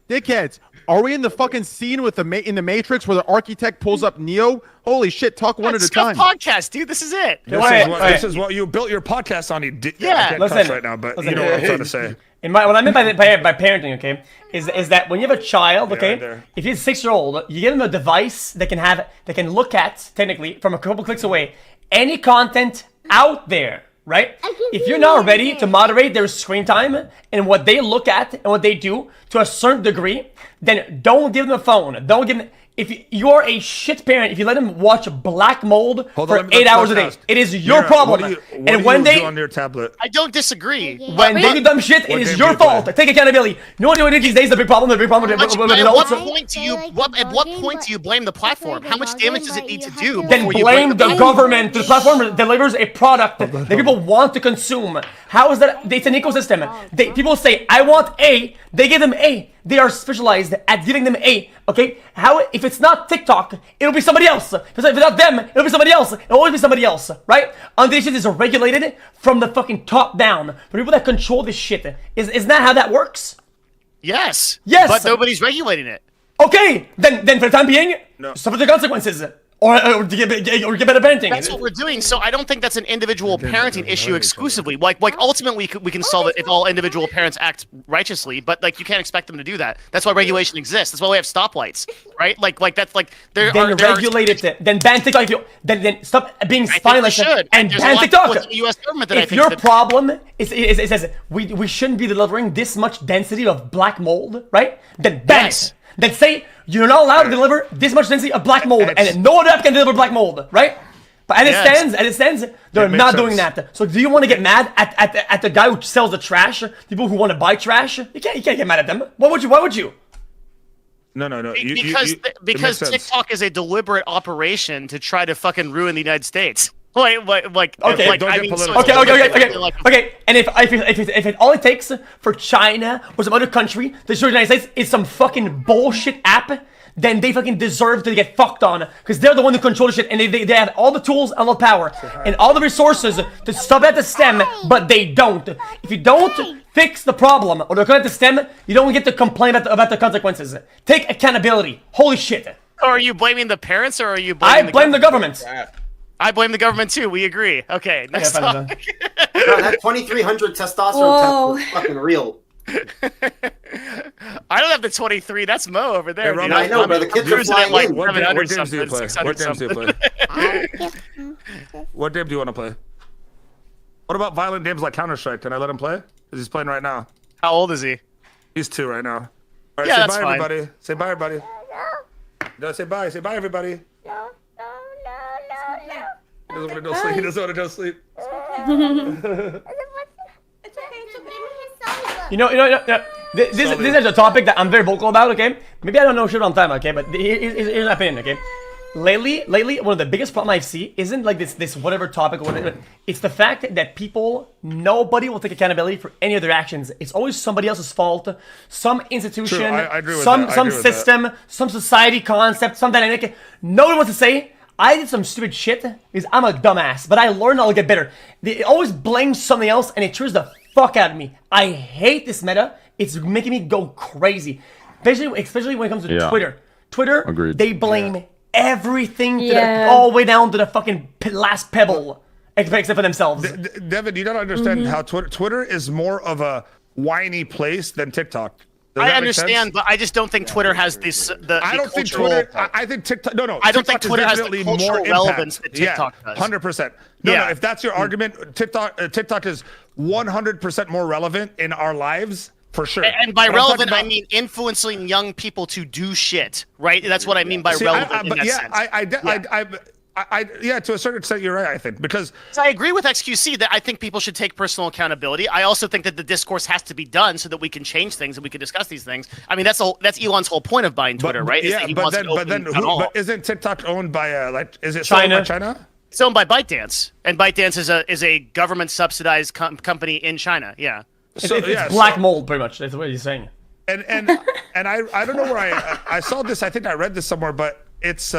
Speaker 5: dickheads. Are we in the fucking scene with in the Matrix where the architect pulls up Neo? Holy shit, talk one at a time.
Speaker 1: Podcast, dude. This is it.
Speaker 3: This is what you built your podcast on. I can't cuss right now, but you know what I'm trying to say.
Speaker 2: What I meant by parenting, okay, is that when you have a child, okay, if he's a 6-year-old, you give him a device that can look at, technically, from a couple clicks away, any content out there, right? If you're not ready to moderate their screen time and what they look at and what they do to a certain degree, then don't give them a phone. Don't give them. If you're a shit parent, if you let them watch Black Mold for 8 hours a day, it is your problem. And when they
Speaker 3: on your tablet,
Speaker 1: I don't disagree.
Speaker 2: When they do dumb shit, it is your fault. Take accountability. You know what these days? The big problem. At
Speaker 1: what point do you blame the platform? How much damage does it need to do?
Speaker 2: Then blame the government. The platform delivers a product that people want to consume. How is that? It's an ecosystem. People say, "I want A." They give them A. They are specialized at giving them A. Okay? How? If it's not TikTok, it'll be somebody else. If it's not them, it'll be somebody else. It'll always be somebody else, right? And this shit is regulated from the fucking top down. The people that control this shit. Isn't that how that works?
Speaker 1: Yes.
Speaker 2: Yes.
Speaker 1: But nobody's regulating it.
Speaker 2: Okay. Then for the time being, suffer the consequences. Or get better parenting.
Speaker 1: That's what we're doing. So I don't think that's an individual parenting issue exclusively. Like ultimately we can solve it if all individual parents act righteously. But like you can't expect them to do that. That's why regulation exists. That's why we have stoplights, right? Like that's like
Speaker 2: then regulate it. Then ban TikTok. Then stop being spineless and ban TikTok.
Speaker 1: The U.S. government that
Speaker 2: if your problem is it says we shouldn't be delivering this much density of black mold, right? Then ban it. Then say you're not allowed to deliver this much density of black mold, and no other app can deliver black mold, right? But as it stands, they're not doing that. So do you want to get mad at the guy who sells the trash? People who want to buy trash? You can't get mad at them. Why would you?
Speaker 3: No.
Speaker 1: Because TikTok is a deliberate operation to try to fucking ruin the United States. Okay. And if all it takes for China or some other country to destroy the United States is some fucking bullshit app, then they fucking deserve to get fucked on because they're the one who control the shit and they have all the tools and all the power and all the resources to stop at the stem, but they don't. If you don't fix the problem or they're at the stem, you don't get to complain about the consequences. Take accountability. Holy shit. Are you blaming the parents or are you blaming
Speaker 2: the government?
Speaker 1: I blame the government too. We agree. Okay, next topic.
Speaker 8: Bro, that 2300 testosterone
Speaker 6: Whoa.
Speaker 8: test was fucking real.
Speaker 1: I don't have the 23. That's Mo over there.
Speaker 3: Hey,
Speaker 1: dude.
Speaker 3: Roman,
Speaker 8: I know, but the kids are
Speaker 1: cruising at
Speaker 8: flying
Speaker 1: like
Speaker 8: in.
Speaker 3: What
Speaker 1: 700
Speaker 3: games do you
Speaker 1: something,
Speaker 3: play?
Speaker 1: 600
Speaker 3: What games do you
Speaker 1: something.
Speaker 3: play? What game do you want to play? What about violent games like Counter-Strike? Can I let him play? Because he's playing right now.
Speaker 1: How old is he?
Speaker 3: He's 2 right now. All right,
Speaker 1: Yeah,
Speaker 3: say
Speaker 1: that's
Speaker 3: bye,
Speaker 1: fine.
Speaker 3: everybody. Say bye, everybody. No, say bye. Say bye, everybody. He doesn't want to go sleep. He doesn't want to go sleep.
Speaker 2: You know, this is a topic that I'm very vocal about, okay? Maybe I don't know shit on time, okay? But here's my opinion, okay? Lately, one of the biggest problems I see isn't like this whatever topic or whatever. It's the fact that nobody will take accountability for any of their actions. It's always somebody else's fault. Some institution,
Speaker 3: True, I agree with
Speaker 2: some
Speaker 3: that. I agree with that.
Speaker 2: system, some society concept, some dynamic. No one wants to say, I did some stupid shit because I'm a dumbass, but I learned I'll get better. They always blame something else and it triggers the fuck out of me. I hate this meta. It's making me go crazy. Especially when it comes to Twitter. Twitter,
Speaker 5: Agreed.
Speaker 2: they blame everything
Speaker 6: Yeah.
Speaker 2: all the way down to the fucking last pebble, except for themselves.
Speaker 3: Devin, you don't understand how Twitter is more of a whiny place than TikTok. Does
Speaker 1: I
Speaker 3: that make sense?
Speaker 1: understand, but I just don't think Twitter has this.
Speaker 3: I don't think Twitter. I think TikTok. No.
Speaker 1: I don't think
Speaker 3: TikTok
Speaker 1: Twitter
Speaker 3: is
Speaker 1: has the
Speaker 3: definitely
Speaker 1: cultural
Speaker 3: more
Speaker 1: relevance
Speaker 3: impact.
Speaker 1: that TikTok does.
Speaker 3: 100%. No.
Speaker 1: Yeah.
Speaker 3: If that's your argument, TikTok is 100% more relevant in our lives for sure.
Speaker 1: And by
Speaker 3: But I'm
Speaker 1: relevant,
Speaker 3: talking
Speaker 1: I mean influencing young people to do shit, right? That's what I mean by
Speaker 3: See,
Speaker 1: relevant in
Speaker 3: but
Speaker 1: that sense.
Speaker 3: yeah, to a certain extent, you're right. I think because
Speaker 1: So I agree with XQC that I think people should take personal accountability. I also think that the discourse has to be done so that we can change things and we can discuss these things. I mean, that's Elon's whole point of buying Twitter, right? Is that
Speaker 3: Yeah,
Speaker 1: he
Speaker 3: but
Speaker 1: wants
Speaker 3: then,
Speaker 1: an open town hall.
Speaker 3: but isn't TikTok owned by is it
Speaker 2: China.
Speaker 3: owned by China?
Speaker 1: It's owned by ByteDance, and ByteDance is a government subsidized company in China. Yeah.
Speaker 2: It's black mold, pretty much. That's what he's saying.
Speaker 3: And I don't know where I saw this. I think I read this somewhere, but it's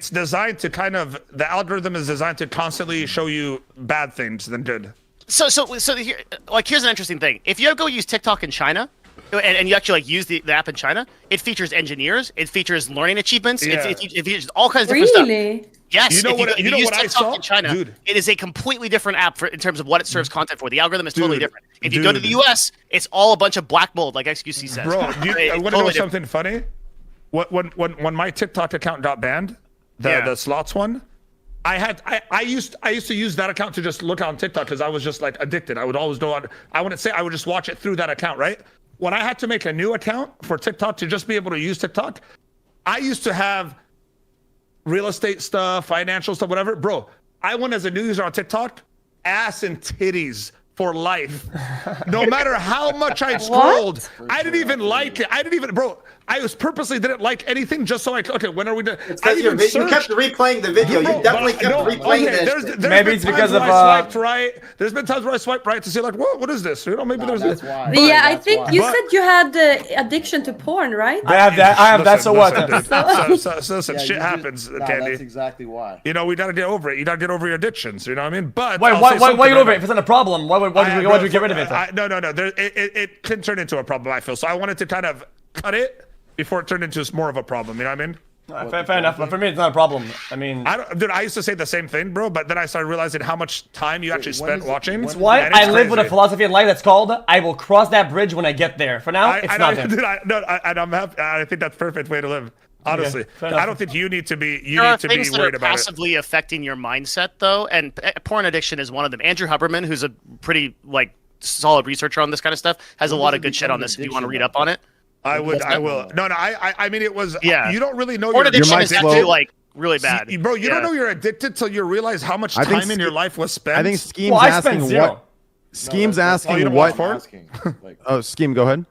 Speaker 3: designed to kind of the algorithm is designed to constantly show you bad things than good.
Speaker 1: So here, here's an interesting thing. If you go use TikTok in China, and you actually use the app in China, it features engineers, it features learning achievements,
Speaker 3: Yeah.
Speaker 1: it features all kinds of different stuff.
Speaker 6: Really?
Speaker 1: Yes,
Speaker 3: You know
Speaker 1: if
Speaker 3: what-
Speaker 1: if
Speaker 3: you know
Speaker 1: use
Speaker 3: what I
Speaker 1: TikTok
Speaker 3: saw?
Speaker 1: in China,
Speaker 3: Dude.
Speaker 1: it is a completely different app in terms of what it serves content for. The algorithm is totally
Speaker 3: Dude.
Speaker 1: different. If you go to the US, it's all a bunch of black mold, like XQC says.
Speaker 3: Bro, I
Speaker 1: It's
Speaker 3: want to know
Speaker 1: totally different.
Speaker 3: something funny? When my TikTok account got banned, the slots one, I used to use that account to just look on TikTok because I was just like addicted. I would always go on. I wouldn't say I would just watch it through that account, right? When I had to make a new account for TikTok to just be able to use TikTok, I used to have real estate stuff, financial stuff, whatever. Bro, I went as a new user on TikTok, ass and titties for life. No matter how much I scrolled, I didn't even like it. Bro, I was purposely didn't like anything just so when are we done?
Speaker 8: It's because you kept replaying the video. You definitely kept replaying
Speaker 3: there's
Speaker 2: Maybe it's because of
Speaker 3: I swiped right. There's been times where I swiped right to see like, what is this? You know, maybe there's
Speaker 9: That's
Speaker 3: this.
Speaker 9: why.
Speaker 6: Yeah, I think you
Speaker 3: But-
Speaker 6: said you had addiction to porn, right?
Speaker 2: I have that. So what?
Speaker 3: Listen,
Speaker 9: Yeah,
Speaker 3: shit
Speaker 9: you
Speaker 3: happens,
Speaker 9: just,
Speaker 3: Candy.
Speaker 9: That's exactly why.
Speaker 3: You know, we gotta get over it. You gotta get over your addictions. You know what I mean? But
Speaker 2: Why
Speaker 3: I'll say
Speaker 2: get
Speaker 3: something
Speaker 2: over
Speaker 3: right
Speaker 2: it? If it's not a problem, why would you get rid of it?
Speaker 3: No. It can turn into a problem, I feel. So I wanted to kind of cut it before it turned into more of a problem. You know what I mean?
Speaker 2: Fair enough, but for me, it's not a problem. I mean,
Speaker 3: I used to say the same thing, bro, but then I started realizing how much time you actually spent watching.
Speaker 9: when is-
Speaker 2: why
Speaker 3: and it's
Speaker 2: I live with a
Speaker 3: crazy.
Speaker 2: philosophy in life that's called "I will cross that bridge when I get there." For now, it's not there.
Speaker 3: Dude, I'm happy. I think that's the perfect way to live. Honestly,
Speaker 2: fair enough.
Speaker 3: I don't think you need to be.
Speaker 1: There are
Speaker 3: need to be
Speaker 1: things that are
Speaker 3: worried about it.
Speaker 1: passively affecting your mindset, though, and porn addiction is one of them. Andrew Huberman, who's a pretty solid researcher on this kind of stuff, has a lot of good shit on this. If you want to read up on it,
Speaker 3: I will. No. I mean, it was.
Speaker 1: Yeah.
Speaker 3: You don't really know
Speaker 1: porn
Speaker 3: you're
Speaker 1: addiction
Speaker 5: might
Speaker 1: is
Speaker 5: slow-
Speaker 1: actually really bad.
Speaker 3: Bro, you don't know you're addicted till you realize how much
Speaker 5: I think
Speaker 3: time in your life was spent.
Speaker 5: I think Scheme's
Speaker 2: Well, I spent
Speaker 5: asking
Speaker 2: zero.
Speaker 5: what. Scheme's
Speaker 3: you
Speaker 5: asking
Speaker 3: don't
Speaker 5: what.
Speaker 3: watch porn?
Speaker 9: Asking, like,
Speaker 5: Oh, Scheme, go ahead.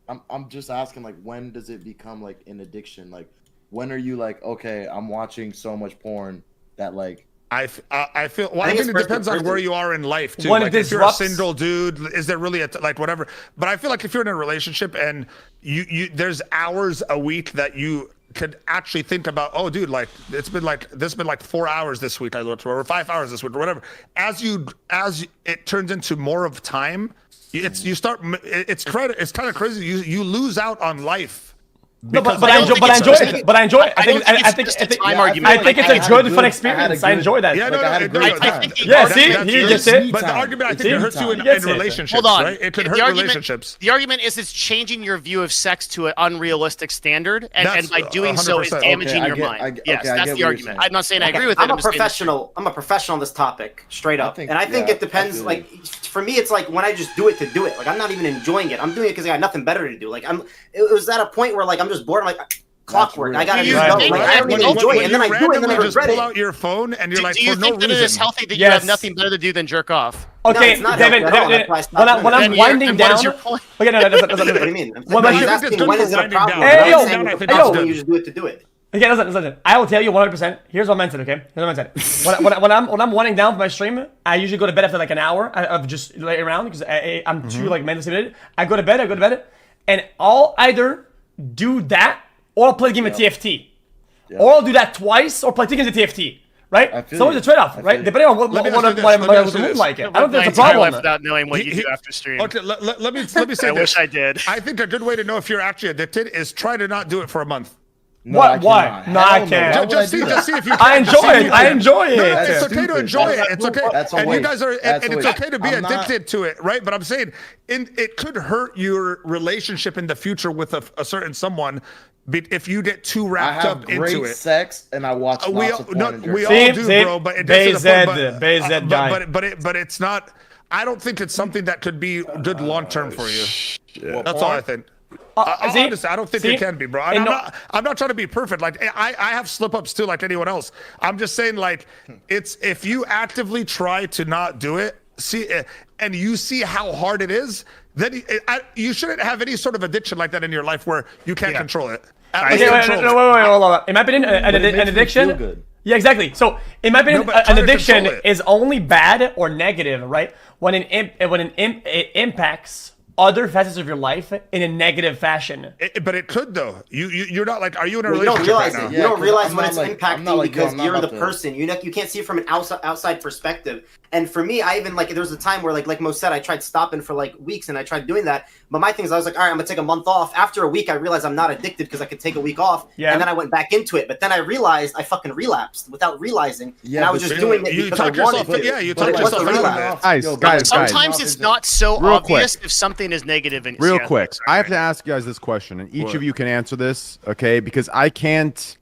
Speaker 9: I'm just asking, like, when does it become like an addiction? Like, when are you like, okay, I'm watching so much porn that like.
Speaker 3: I feel. Well,
Speaker 8: I
Speaker 3: I
Speaker 8: think
Speaker 3: think
Speaker 8: it's
Speaker 3: it
Speaker 8: person
Speaker 3: depends
Speaker 8: to
Speaker 3: on where
Speaker 8: person.
Speaker 3: you are in life too.
Speaker 2: When
Speaker 3: Like
Speaker 2: it
Speaker 3: if you're a
Speaker 2: disrupts-
Speaker 3: single dude, is there really whatever? But I feel like if you're in a relationship and you there's hours a week that you could actually think about. Oh, dude, like this been like 4 hours this week I looked for, or 5 hours this week, or whatever. As it turns into more of time, it's kind of crazy. You lose out on life.
Speaker 2: No, but I enjoy it. But I enjoy it. I think it's a good fun experience. I enjoy that.
Speaker 3: Yeah, no,
Speaker 9: I had a great time.
Speaker 2: Yeah, see, he gets it.
Speaker 3: But the argument, I think, it hurts you in relationships.
Speaker 1: Hold on.
Speaker 3: Right? It could hurt relationships.
Speaker 1: The argument is it's changing your view of sex to an unrealistic standard, and by doing so, it's
Speaker 3: 100%.
Speaker 1: damaging your mind. Yes, that's the argument. I'm not saying I agree with it.
Speaker 8: I'm a professional. I'm a professional on this topic, straight up. And I think it depends. Like for me, it's like when I just do it to do it. Like I'm not even enjoying it. I'm doing it because I got nothing better to do. Like it was at a point where like I'm just bored. I'm like clockwork. I gotta do stuff. Like, I don't even enjoy it, and then I do it, and then I regret it.
Speaker 3: just pull out your phone and you're like,
Speaker 1: do you
Speaker 3: for
Speaker 1: think
Speaker 3: no
Speaker 1: that it is
Speaker 3: reason.
Speaker 1: healthy that you have nothing better to do than jerk off?
Speaker 2: Okay, Devin, when I'm winding down. Okay, no,
Speaker 8: what do you mean?
Speaker 2: When
Speaker 8: is it a problem?
Speaker 2: Hey, yo,
Speaker 8: you just do it to do it.
Speaker 2: Okay, listen. I will tell you 100%. Here's what I meant. Okay, here's what I said. When I'm winding down for my stream, I usually go to bed after like an hour of just laying around because I'm too like mentally stimulated. I go to bed, and I'll either do that or I'll play a game of TFT, or I'll do that twice or play 2 games of TFT. Right? So it's a trade-off, right? Depending on what mood like it. I don't think it's a problem.
Speaker 1: Without knowing what you do after stream.
Speaker 3: Okay, let me say this. I
Speaker 1: wish I did.
Speaker 3: I think a good way to know if you're actually addicted is try to not do it for a month.
Speaker 2: What? Why? No, I can't.
Speaker 3: Just see if you can.
Speaker 2: I enjoy it.
Speaker 3: No, it's okay to enjoy it. It's okay. And you guys are, and it's okay to be addicted to it, right? But I'm saying it could hurt your relationship in the future with a certain someone if you get too wrapped up into it.
Speaker 9: I have great sex and I watch lots of porn.
Speaker 3: We all do, bro. But it doesn't. But it's not. I don't think it's something that could be good long term for you. That's all I think. Honestly, I don't think it can be, bro. I'm not trying to be perfect. Like I have slip ups too, like anyone else. I'm just saying, like, it's if you actively try to not do it, and you see how hard it is, then you shouldn't have any sort of addiction like that in your life where you can't control it.
Speaker 2: Wait, hold on. In my opinion, an addiction. Yeah, exactly. So, in my opinion, an addiction is only bad or negative, right? When it impacts other facets of your life in a negative fashion.
Speaker 3: But it could though. You're not like. Are you in a relationship right now?
Speaker 8: You don't realize when it's impacting because you're the person. You can't see it from an outside perspective. And for me, I even there was a time where like Mo said, I tried stopping for like weeks and I tried doing that. But my thing is, I was like, all right, I'm gonna take a month off. After a week, I realized I'm not addicted because I could take a week off. Yeah. And then I went back into it. But then I realized I fucking relapsed without realizing. Yeah. And I was just doing it because I wanted to.
Speaker 3: Yeah, you talk yourself out.
Speaker 5: Guys.
Speaker 1: Sometimes it's not so obvious if something is negative.
Speaker 5: Real quick, I have to ask you guys this question, and each of you can answer this, okay? Because I can't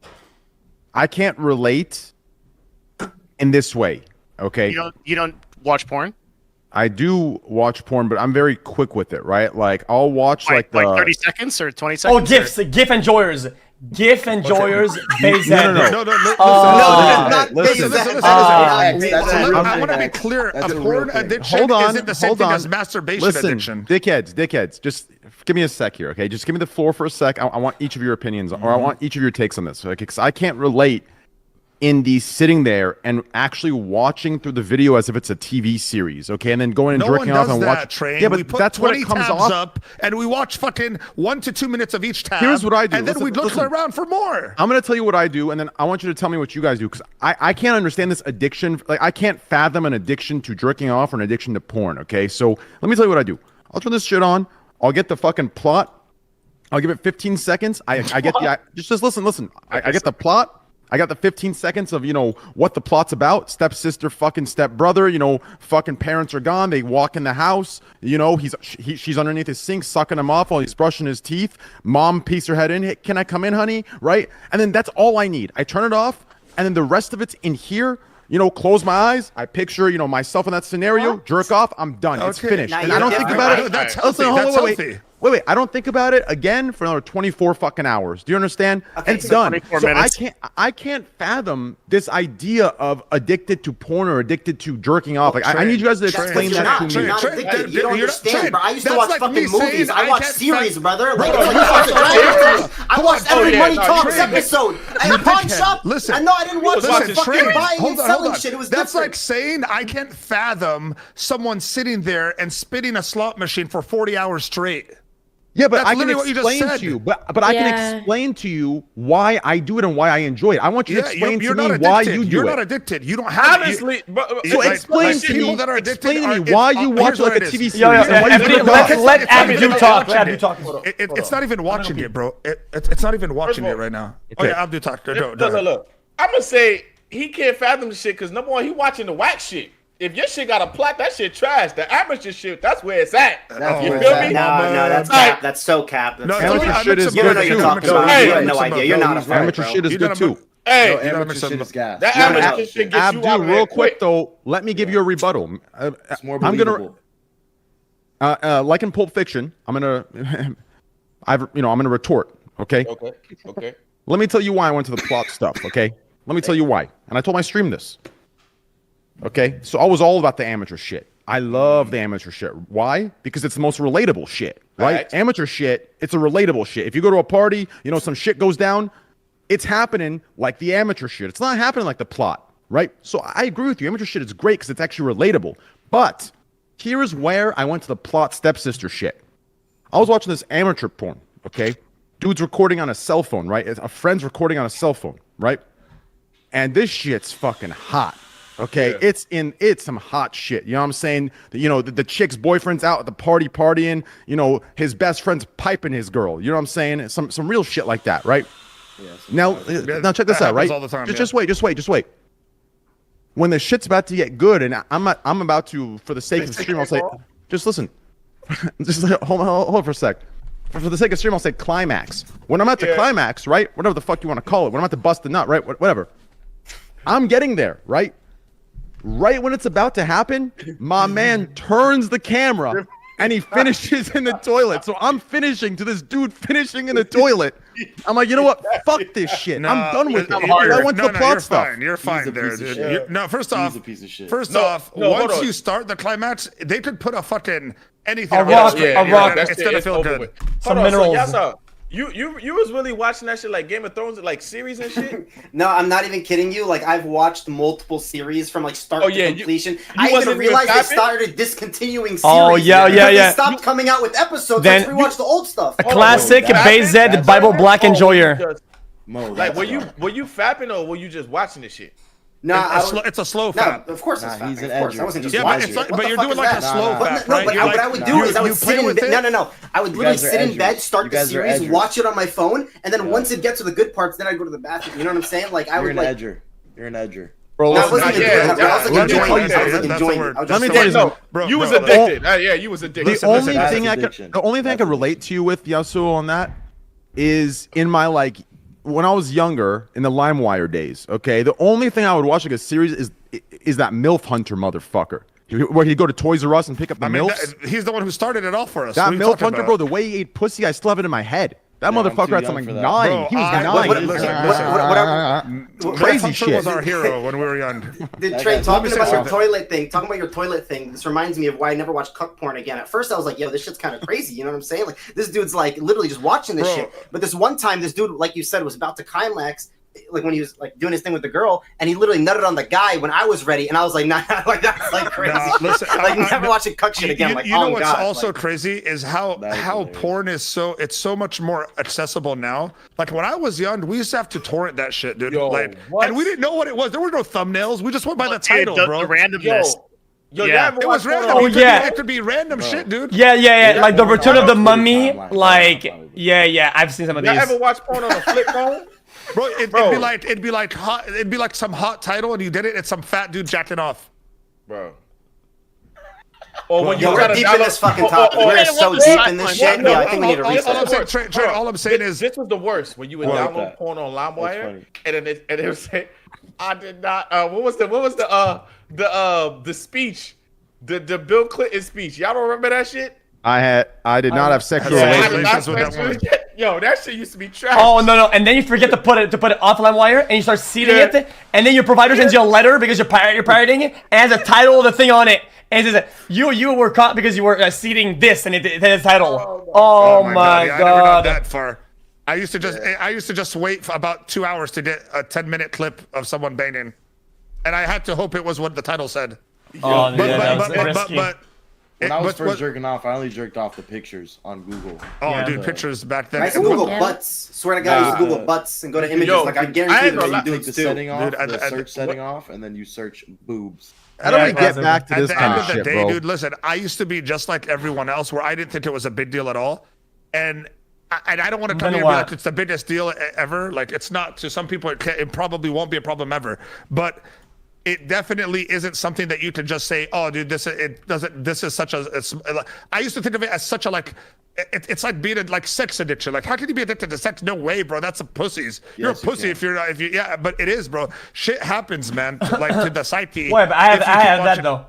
Speaker 5: relate in this way, okay?
Speaker 1: You don't watch porn?
Speaker 5: I do watch porn, but I'm very quick with it, right? Like I'll watch like
Speaker 1: 30 seconds or 20 seconds.
Speaker 2: Oh, GIF enjoyers. GIF enjoyers.
Speaker 3: No.
Speaker 5: Listen.
Speaker 3: I want to be clear. A porn addiction isn't the same thing as masturbation addiction.
Speaker 5: Dickheads. Just give me a sec here, okay? Just give me the floor for a sec. I want each of your opinions, or I want each of your takes on this, okay? Because I can't relate in the sitting there and actually watching through the video as if it's a TV series, okay, and then going and jerking off and watch.
Speaker 3: Train. Yeah, but that's what it comes off. Up and we watch fucking 1 to 2 minutes of each tab.
Speaker 5: Here's what I do,
Speaker 3: and then we look around for more.
Speaker 5: I'm gonna tell you what I do, and then I want you to tell me what you guys do, because I can't understand this addiction. Like I can't fathom an addiction to jerking off or an addiction to porn. Okay, so let me tell you what I do. I'll turn this shit on. I'll get the fucking plot. I'll give it 15 seconds. I get the just listen. I get the plot. I got the 15 seconds of, what the plot's about. Stepsister, fucking stepbrother, fucking parents are gone. They walk in the house, she's underneath his sink, sucking him off while he's brushing his teeth. Mom peeks her head in. Hey, can I come in, honey? Right? And then that's all I need. I turn it off, and then the rest of it's in here. Close my eyes. I picture, myself in that scenario. Jerk off. I'm done. Okay. It's finished. And I don't think about it.
Speaker 3: That's healthy.
Speaker 5: Wait. I don't think about it again for another 24 fucking hours. Do you understand? Okay, and it's done. So I can't fathom this idea of addicted to porn or addicted to jerking off. Like I need you guys to explain that to me.
Speaker 8: You're not addicted. You don't understand, bro. I used to watch fucking movies. I watch series, brother. I watched every Money Talks episode. I had Pawn Shop.
Speaker 3: Listen.
Speaker 8: I know I didn't watch fucking buying and selling shit. It was
Speaker 3: That's like saying I can't fathom someone sitting there and spinning a slot machine for 40 hours straight.
Speaker 5: Yeah, but
Speaker 3: That's
Speaker 5: I can
Speaker 3: literally what you just
Speaker 5: explain
Speaker 3: said.
Speaker 5: to you. But I can explain to you why I do it and why I enjoy it. I want you to explain to me why you do it.
Speaker 3: You're not addicted. You don't have.
Speaker 4: Honestly,
Speaker 5: So explain to me. Explain to me why you watch like a TV series.
Speaker 2: Let Abdu talk. Let Abdu talk.
Speaker 3: It's not even watching it, bro. It's not even watching it right now. Oh yeah, Abdu talk.
Speaker 4: Look, I'm gonna say he can't fathom the shit because number one, he watching the whack shit. If your shit got a plot, that shit trash. The amateur shit, that's where it's at. You feel me?
Speaker 8: No, that's cap. That's so cap. That's
Speaker 5: amateur shit is good too.
Speaker 8: You have no idea. You're not a fan,
Speaker 5: amateur shit is good too.
Speaker 4: Hey,
Speaker 9: amateur shit is gas.
Speaker 4: that amateur shit gets you out of
Speaker 5: real quick though, let me give you a rebuttal.
Speaker 9: It's more
Speaker 5: I'm
Speaker 9: believable.
Speaker 5: gonna, like in Pulp Fiction, I'm gonna retort. Okay.
Speaker 4: Okay.
Speaker 5: Let me tell you why I went to the plot stuff. Okay. Let me tell you why. And I told my stream this. Okay, so I was all about the amateur shit. I love the amateur shit. Why? Because it's the most relatable shit, right? Amateur shit, it's a relatable shit. If you go to a party, some shit goes down, it's happening like the amateur shit. It's not happening like the plot, right? So I agree with you. Amateur shit is great because it's actually relatable. But here is where I went to the plot stepsister shit. I was watching this amateur porn, okay? Dude's recording on a cell phone, right? A friend's recording on a cell phone, right? And this shit's fucking hot. Okay, it's some hot shit. You know what I'm saying? The chick's boyfriend's out at the party partying. His best friend's piping his girl. You know what I'm saying? Some real shit like that, right? Yeah, now check this out, right?
Speaker 3: All the time,
Speaker 5: just wait. When the shit's about to get good, and I'm about to, for the sake of the stream, I'll say, just listen. Just hold for a sec. For the sake of stream, I'll say climax. When I'm at the climax, right? Whatever the fuck you want to call it. When I'm at the bust the nut, right? Whatever. I'm getting there, right? Right when it's about to happen, my man turns the camera and he finishes in the toilet. So I'm finishing to this dude finishing in the toilet. I'm like, you know what? Fuck this shit. I'm done with it. I went to the plot stuff.
Speaker 3: You're fine there, dude. No, first off, once you start the climax, they could put a fucking anything.
Speaker 2: A rock.
Speaker 3: It's gonna feel good.
Speaker 2: Some minerals.
Speaker 4: You was really watching that shit like Game of Thrones, like series and shit?
Speaker 8: No, I'm not even kidding you. Like I've watched multiple series from like start to completion. I
Speaker 4: wasn't
Speaker 8: even realized they started discontinuing series.
Speaker 2: Oh yeah.
Speaker 8: They stopped coming out with episodes. Then we watched the old stuff.
Speaker 2: A classic BZ Bible Black enjoyer.
Speaker 4: Like were you fapping or were you just watching this shit?
Speaker 3: It's a slow fap.
Speaker 8: No, of course it's fapping.
Speaker 9: He's an
Speaker 8: of course,
Speaker 9: edger.
Speaker 8: I wasn't just
Speaker 3: Yeah,
Speaker 8: watching
Speaker 3: but you're doing like a slow fap, right?
Speaker 8: But what I would do is I would sit in bed. No. I would literally sit in bed, start the series, watch it on my phone, and then once it gets to the good parts, then I'd go to the bathroom. You know what I'm saying? Like I would like.
Speaker 9: You're an edger.
Speaker 5: Bro,
Speaker 8: I wasn't enjoying.
Speaker 5: Let me tell you something.
Speaker 4: Bro, you was addicted. Yeah, you was addicted.
Speaker 5: The only thing I could relate to you with Yasuo on that is in my when I was younger in the LimeWire days, okay, the only thing I would watch like a series is that MILF Hunter motherfucker. Where he'd go to Toys R Us and pick up the MILFs.
Speaker 3: He's the one who started it all for us.
Speaker 5: That MILF Hunter, bro, the way he ate pussy, I still have it in my head. That motherfucker had something 9. Bro, he was 9. Crazy shit.
Speaker 3: Was our hero when we were young.
Speaker 8: Trey, talking about your toilet thing, this reminds me of why I never watched cuck porn again. At first I was like, yo, this shit's kind of crazy. You know what I'm saying? Like this dude's like literally just watching this shit. But this one time, this dude, like you said, was about to climax. Like when he was like doing his thing with the girl, and he literally nutted on the guy when I was ready, and I was like, nah, like that's like crazy. Listen, like never watching cuck shit again.
Speaker 3: You know what's also crazy is how porn is it's so much more accessible now. Like when I was young, we used to have to torrent that shit, dude. And we didn't know what it was. There were no thumbnails. We just went by the title, bro.
Speaker 1: The randomness.
Speaker 3: It was random. It could be random shit, dude.
Speaker 2: Yeah. Like the Return of the Mummy. Like, yeah. I've seen some of these.
Speaker 4: You ever watch porn on a flip phone?
Speaker 3: Bro, it'd be like some hot title, and you did it. It's some fat dude jacking off,
Speaker 4: bro. Or when
Speaker 8: we're deep in this fucking topic. We're so deep in this shit. I think we need to reset.
Speaker 3: All I'm saying is
Speaker 4: this was the worst when you would download porn on LimeWire, and it would say, "I did not." What was the speech, the Bill Clinton speech? Y'all don't remember that shit?
Speaker 5: I did not have sexual relations with that woman.
Speaker 4: Yo, that shit used to be trash.
Speaker 2: Oh no! And then you forget to put it off LimeWire, and you start seeding it, and then your provider sends you a letter because you're pirating it, and has a title of the thing on it, and it says you were caught because you were seeding this, and it has a title. Oh my god! I never got
Speaker 3: that far. I used to just wait for about 2 hours to get a 10-minute clip of someone banging, and I had to hope it was what the title said.
Speaker 2: Oh, but
Speaker 9: When I was first jerking off, I only jerked off the pictures on Google.
Speaker 3: Oh, dude, pictures back then.
Speaker 8: I used to Google butts. Swear to God, I used to Google butts and go to images. Like I guarantee
Speaker 9: you do the setting off, the search setting off, and then you search boobs.
Speaker 5: I don't get back to this kind of shit,
Speaker 3: day, dude. Listen, I used to be just like everyone else, where I didn't think it was a big deal at all, and I don't want to tell you like it's the biggest deal ever. Like it's not. To some people, it probably won't be a problem ever, but it definitely isn't something that you can just say, oh, dude, this is such a. I used to think of it as such a like. It's like being like sex addiction. Like, how can you be addicted to sex? No way, bro. That's a pussies. You're a pussy if you're yeah. But it is, bro. Shit happens, man. Like to the psyche.
Speaker 2: Wait, but I have that though.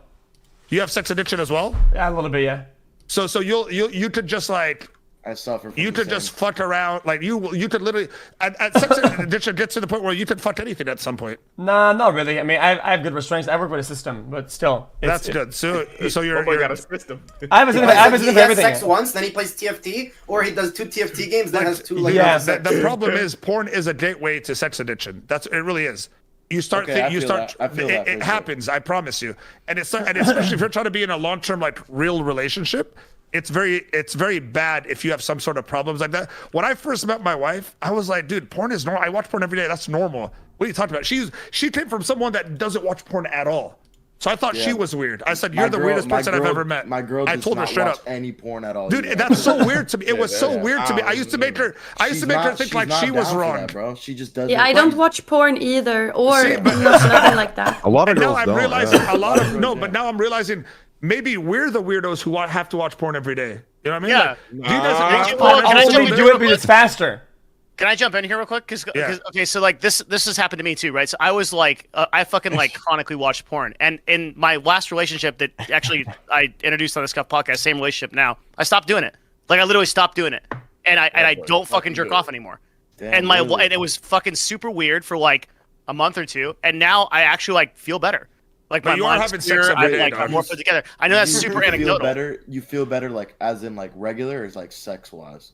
Speaker 3: You have sex addiction as well?
Speaker 2: Yeah, a little bit, yeah.
Speaker 3: So you could just like.
Speaker 9: I suffer from
Speaker 3: you could just fuck around, like you could literally sex addiction gets to the point where you could fuck anything at some point.
Speaker 2: Nah, not really. I mean, I have good restraints. I work with a system, but still,
Speaker 3: that's good. So you're
Speaker 4: got a system.
Speaker 2: I have a system. I have a system for everything.
Speaker 8: He has sex once, then he plays TFT, or he does 2 TFT games, then has 2 like.
Speaker 3: Yeah, the problem is porn is a gateway to sex addiction. It really is. You start it happens. I promise you. And especially if you're trying to be in a long-term like real relationship. It's very bad if you have some sort of problems like that. When I first met my wife, I was like, dude, porn is normal. I watch porn every day. That's normal. What are you talking about? She came from someone that doesn't watch porn at all. So I thought she was weird. I said, you're the weirdest person I've ever met.
Speaker 9: My girl does not watch any porn at all.
Speaker 3: Dude, that's so weird to me. It was so weird to me. I used to make her think like she was wrong.
Speaker 9: Bro. She just does.
Speaker 6: Yeah, I don't watch porn either, or nothing like that.
Speaker 5: A lot of girls don't.
Speaker 3: But now I'm realizing maybe we're the weirdos who have to watch porn every day. You know what I mean?
Speaker 1: Yeah.
Speaker 2: I only do it because it's faster.
Speaker 1: Can I jump in here real quick? Cause okay, so like this has happened to me too, right? So I was like, I fucking like chronically watched porn, and in my last relationship that actually I introduced on the Scuffed podcast, same relationship now, I stopped doing it. Like I literally stopped doing it, and I don't fucking jerk off anymore. Damn, and it was fucking super weird for like a month or two, and now I actually like feel better. Like my mind's clear, I'm more put together. I know that's super anecdotal.
Speaker 9: You feel better, like as in like regular, or is like sex wise?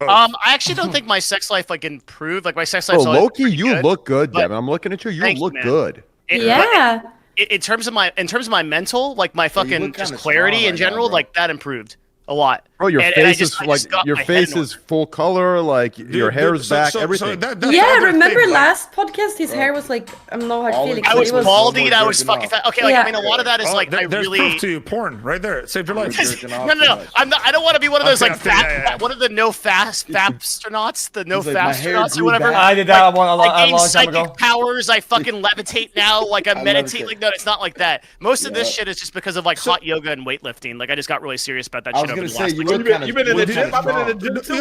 Speaker 1: I actually don't think my sex life like improved. Like my sex life.
Speaker 5: Oh, Loki, you look good, Devin. I'm looking at you. You look good.
Speaker 6: Yeah.
Speaker 1: In terms of my mental, like my fucking just clarity in general, like that improved a lot.
Speaker 5: Bro, your face is like your face is full color, like your hair is back, everything.
Speaker 6: Yeah, remember last podcast? His hair was like I'm not hard feeling.
Speaker 1: I was baldy. I was fucking fat. Okay, like I mean, a lot of that is like I really.
Speaker 3: Proof to you, porn right there. It saved your life.
Speaker 1: No. I'm not. I don't want to be one of those like fat. One of the no fast astronauts, the no fast astronauts or whatever.
Speaker 2: I did that a long time ago.
Speaker 1: Psychic powers. I fucking levitate now. Like I meditate. Like no, it's not like that. Most of this shit is just because of like hot yoga and weightlifting. Like I just got really serious about that shit over the last.
Speaker 4: You've been in the gym. I've been in the gym too.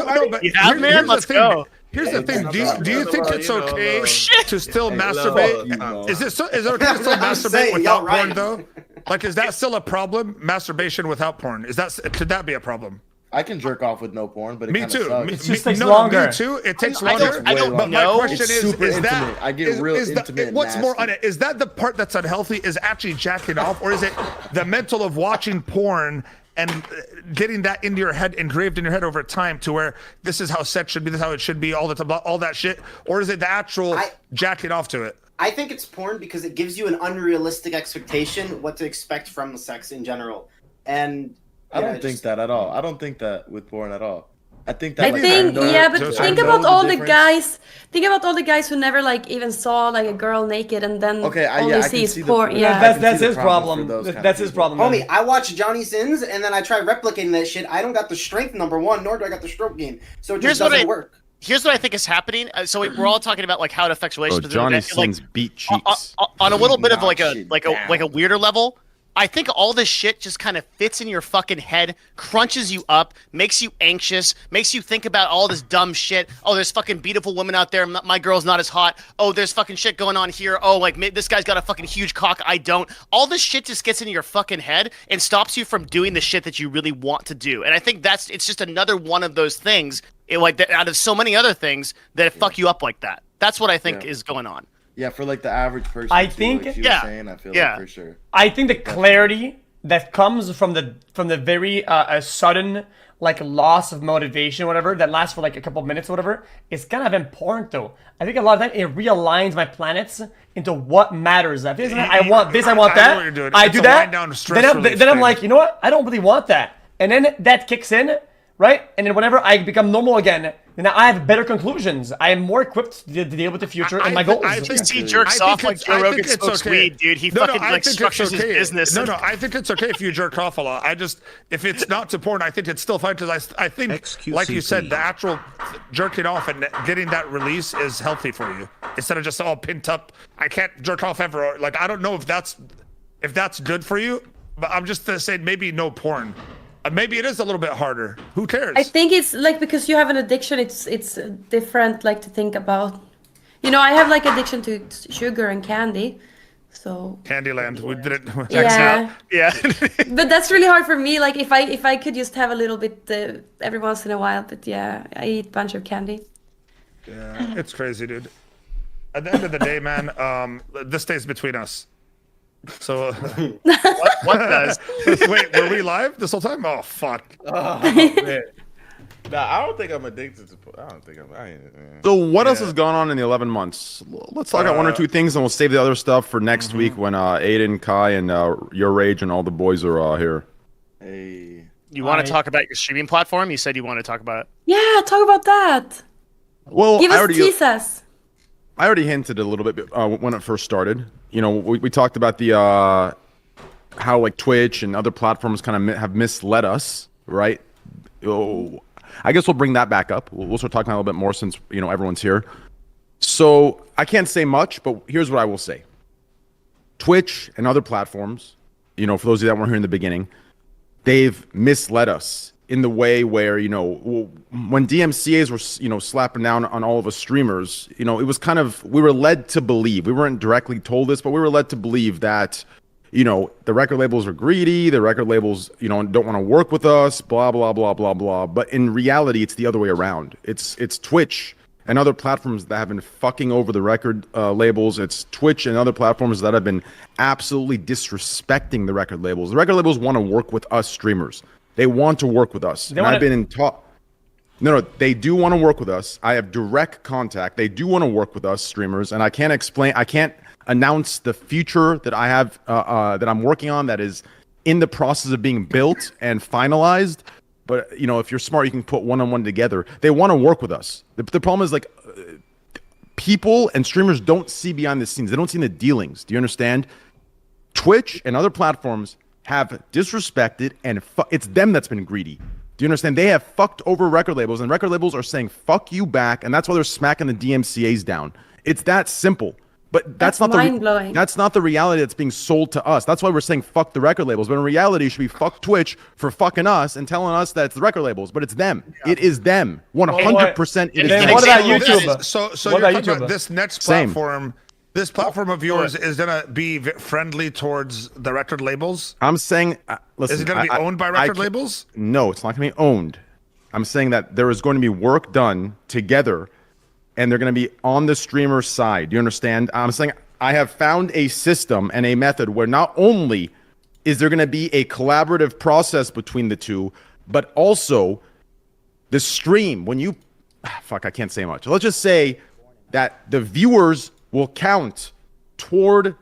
Speaker 1: You have, man? Let's go.
Speaker 3: Here's the thing. Do you think it's okay to still masturbate? Is it okay to still masturbate without porn though? Like, is that still a problem? Masturbation without porn? Could that be a problem?
Speaker 9: I can jerk off with no porn, but
Speaker 3: me too.
Speaker 2: It just takes longer.
Speaker 3: Me too. It takes longer.
Speaker 1: I don't
Speaker 3: but
Speaker 1: know.
Speaker 3: My question is that
Speaker 9: I get real intimate.
Speaker 3: What's more on it? Is that the part that's unhealthy? Is actually jacking off, or is it the mental of watching porn? And getting that into your head, engraved in your head over time, to where this is how sex should be, this is how it should be, all the time, all that shit, or is it the actual jacking off to it?
Speaker 8: I think it's porn because it gives you an unrealistic expectation what to expect from the sex in general, and
Speaker 9: I don't think that at all. I don't think that with porn at all. I think
Speaker 6: that. But think about all the guys. Think about all the guys who never like even saw like a girl naked and then only sees porn.
Speaker 2: That's his problem. That's his problem.
Speaker 8: Homie, I watch Johnny Sins and then I try replicating that shit. I don't got the strength, number one, nor do I got the stroke game. So it just doesn't work.
Speaker 1: Here's what I think is happening. So we're all talking about like how it affects relationships.
Speaker 5: Johnny Sins beat cheeks.
Speaker 1: On a little bit of like a weirder level. I think all this shit just kind of fits in your fucking head, crunches you up, makes you anxious, makes you think about all this dumb shit. Oh, there's fucking beautiful women out there. My girl's not as hot. Oh, there's fucking shit going on here. Oh, like this guy's got a fucking huge cock. I don't. All this shit just gets into your fucking head and stops you from doing the shit that you really want to do. And I think it's just another one of those things, out of so many other things that fuck you up like that. That's what I think is going on.
Speaker 9: Yeah, for like the average person.
Speaker 2: I think,
Speaker 9: like saying, I feel like for sure.
Speaker 2: I think the clarity that comes from the very sudden like loss of motivation, whatever, that lasts for like a couple of minutes, or whatever, is kind of important though. I think a lot of time it realigns my planets into what matters. If this, I want this, I want that. I do that. Then I'm like, you know what? I don't really want that. And then that kicks in, right? And then whenever I become normal again, then I have better conclusions. I am more equipped to deal with the future and my goals.
Speaker 1: I think he jerks off like Joe Rogan smokes weed, dude. He fucking like structures his business.
Speaker 3: No, I think it's okay if you jerk off a lot. If it's not too important, I think it's still fine because I think, like you said, the actual jerking off and getting that release is healthy for you instead of just all pent up. I can't jerk off ever. Like I don't know if that's good for you, but I'm just saying maybe no porn. Maybe it is a little bit harder. Who cares?
Speaker 6: I think it's like because you have an addiction, it's different like to think about. You know, I have like addiction to sugar and candy, so.
Speaker 3: Candyland, we did it.
Speaker 6: Yeah.
Speaker 1: Yeah.
Speaker 6: But that's really hard for me. Like if I could just have a little bit every once in a while, but yeah, I eat a bunch of candy.
Speaker 3: Yeah, it's crazy, dude. At the end of the day, man, this stays between us. So
Speaker 1: what does?
Speaker 3: Wait, were we live this whole time? Oh fuck!
Speaker 4: Oh, man. Nah, I don't think I'm addicted to. I don't think I'm.
Speaker 5: So what else has gone on in the 11 months? Let's talk about one or two things, and we'll save the other stuff for next week when Aiden, Kai, and Your Rage and all the boys are here.
Speaker 9: Hey.
Speaker 1: You want to talk about your streaming platform? You said you want to talk about it.
Speaker 6: Yeah, talk about that.
Speaker 5: Well,
Speaker 6: Give us teasers.
Speaker 5: I already hinted a little bit when it first started. You know, we talked about the how like Twitch and other platforms kind of have misled us, right? Oh, I guess we'll bring that back up. We'll start talking a little bit more since everyone's here. So I can't say much, but here's what I will say: Twitch and other platforms, for those of you that weren't here in the beginning, they've misled us in the way where, when DMCAs were, slapping down on all of us streamers, it was kind of, we were led to believe, we weren't directly told this, but we were led to believe that, the record labels are greedy, the record labels, don't want to work with us, blah, blah, blah, blah, blah. But in reality, it's the other way around. It's Twitch and other platforms that have been fucking over the record labels. It's Twitch and other platforms that have been absolutely disrespecting the record labels. The record labels want to work with us streamers. They want to work with us. And I've been in talk. No, they do want to work with us. I have direct contact. They do want to work with us streamers, and I can't announce the future that I have that I'm working on that is in the process of being built and finalized. But if you're smart, you can put one-on-one together. They want to work with us. The problem is people and streamers don't see behind the scenes. They don't see the dealings. Do you understand? Twitch and other platforms have disrespected, and it's them that's been greedy. Do you understand? They have fucked over record labels, and record labels are saying fuck you back, and that's why they're smacking the DMCAs down. It's that simple. But that's not
Speaker 6: mind-blowing.
Speaker 5: That's not the reality that's being sold to us. That's why we're saying fuck the record labels. But in reality, it should be fuck Twitch for fucking us and telling us that it's the record labels. But it's them. Yeah. It is them. 100%. It is them.
Speaker 2: What about YouTube?
Speaker 3: So you're talking about this next platform. This platform of yours is going to be friendly towards the record labels?
Speaker 5: I'm saying, listen.
Speaker 3: Is it going to be owned by record labels?
Speaker 5: No, it's not going to be owned. I'm saying that there is going to be work done together, and they're going to be on the streamer side. Do you understand? I'm saying I have found a system and a method where not only is there going to be a collaborative process between the two, but also the stream, when you... Fuck, I can't say much. Let's just say that the viewers will count toward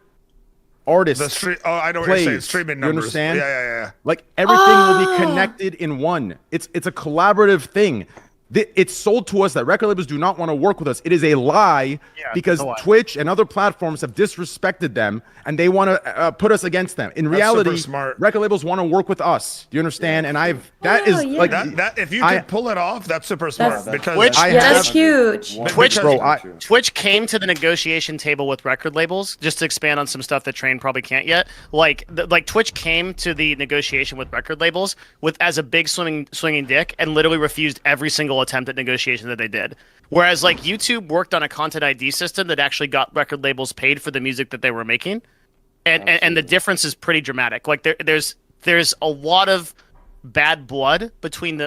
Speaker 5: artists.
Speaker 3: I know what you're saying. Streaming numbers.
Speaker 5: You understand?
Speaker 3: Yeah.
Speaker 5: Like everything will be connected in one. It's a collaborative thing. It's sold to us that record labels do not want to work with us. It is a lie because Twitch and other platforms have disrespected them, and they want to put us against them. In reality, record labels want to work with us. Do you understand? And
Speaker 3: if you can pull it off, that's super smart.
Speaker 6: That's huge.
Speaker 1: Twitch came to the negotiation table with record labels, just to expand on some stuff that Train probably can't yet. Like Twitch came to the negotiation with record labels as a big swinging dick and literally refused every single attempt at negotiation that they did. Whereas YouTube worked on a content ID system that actually got record labels paid for the music that they were making. And the difference is pretty dramatic. Like there's a lot of bad blood between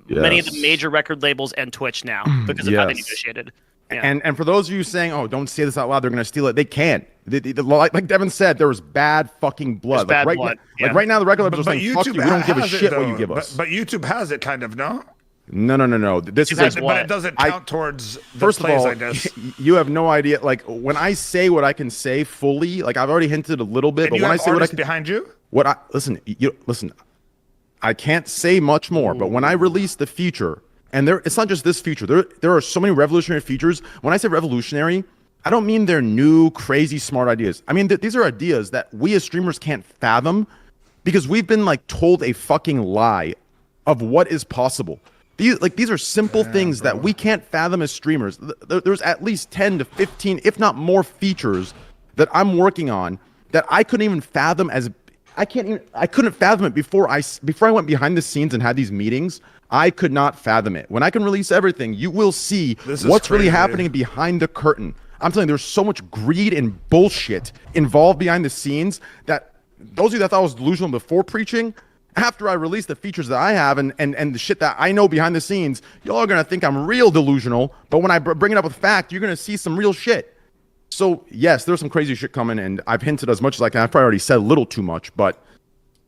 Speaker 1: many of the major record labels and Twitch now because of how they negotiated.
Speaker 5: And for those of you saying, "Oh, don't say this out loud," they're gonna steal it. They can't. Like Devin said, there was bad fucking blood.
Speaker 1: Bad blood.
Speaker 5: Like right now, the record label's just saying, "Fuck you, we don't give a shit what you give us."
Speaker 3: But YouTube has it, kind of, no?
Speaker 5: No. This is like,
Speaker 3: but it doesn't count towards the
Speaker 5: first
Speaker 3: plays,
Speaker 5: of all,
Speaker 3: I guess.
Speaker 5: you have no idea. Like when I say what I can say fully, like I've already hinted a little bit,
Speaker 3: And
Speaker 5: but
Speaker 3: you
Speaker 5: when I
Speaker 3: have
Speaker 5: say what I
Speaker 3: artists
Speaker 5: can,
Speaker 3: behind you?
Speaker 5: listen. I can't say much more, but when I release the feature, and it's not just this feature. There are so many revolutionary features. When I say revolutionary, I don't mean they're new, crazy, smart ideas. I mean these are ideas that we as streamers can't fathom because we've been like told a fucking lie of what is possible. These are simple things that we can't fathom as streamers. There's at least 10 to 15, if not more, features that I'm working on that I couldn't even fathom I couldn't fathom it before I went behind the scenes and had these meetings. I could not fathom it. When I can release everything, you will see what's really happening behind the curtain. I'm telling you, there's so much greed and bullshit involved behind the scenes that those of you that thought I was delusional before preaching, after I release the features that I have and the shit that I know behind the scenes, y'all are going to think I'm real delusional. But when I bring it up with fact, you're going to see some real shit. So, yes, there's some crazy shit coming, and I've hinted as much as I can. I've probably already said a little too much, but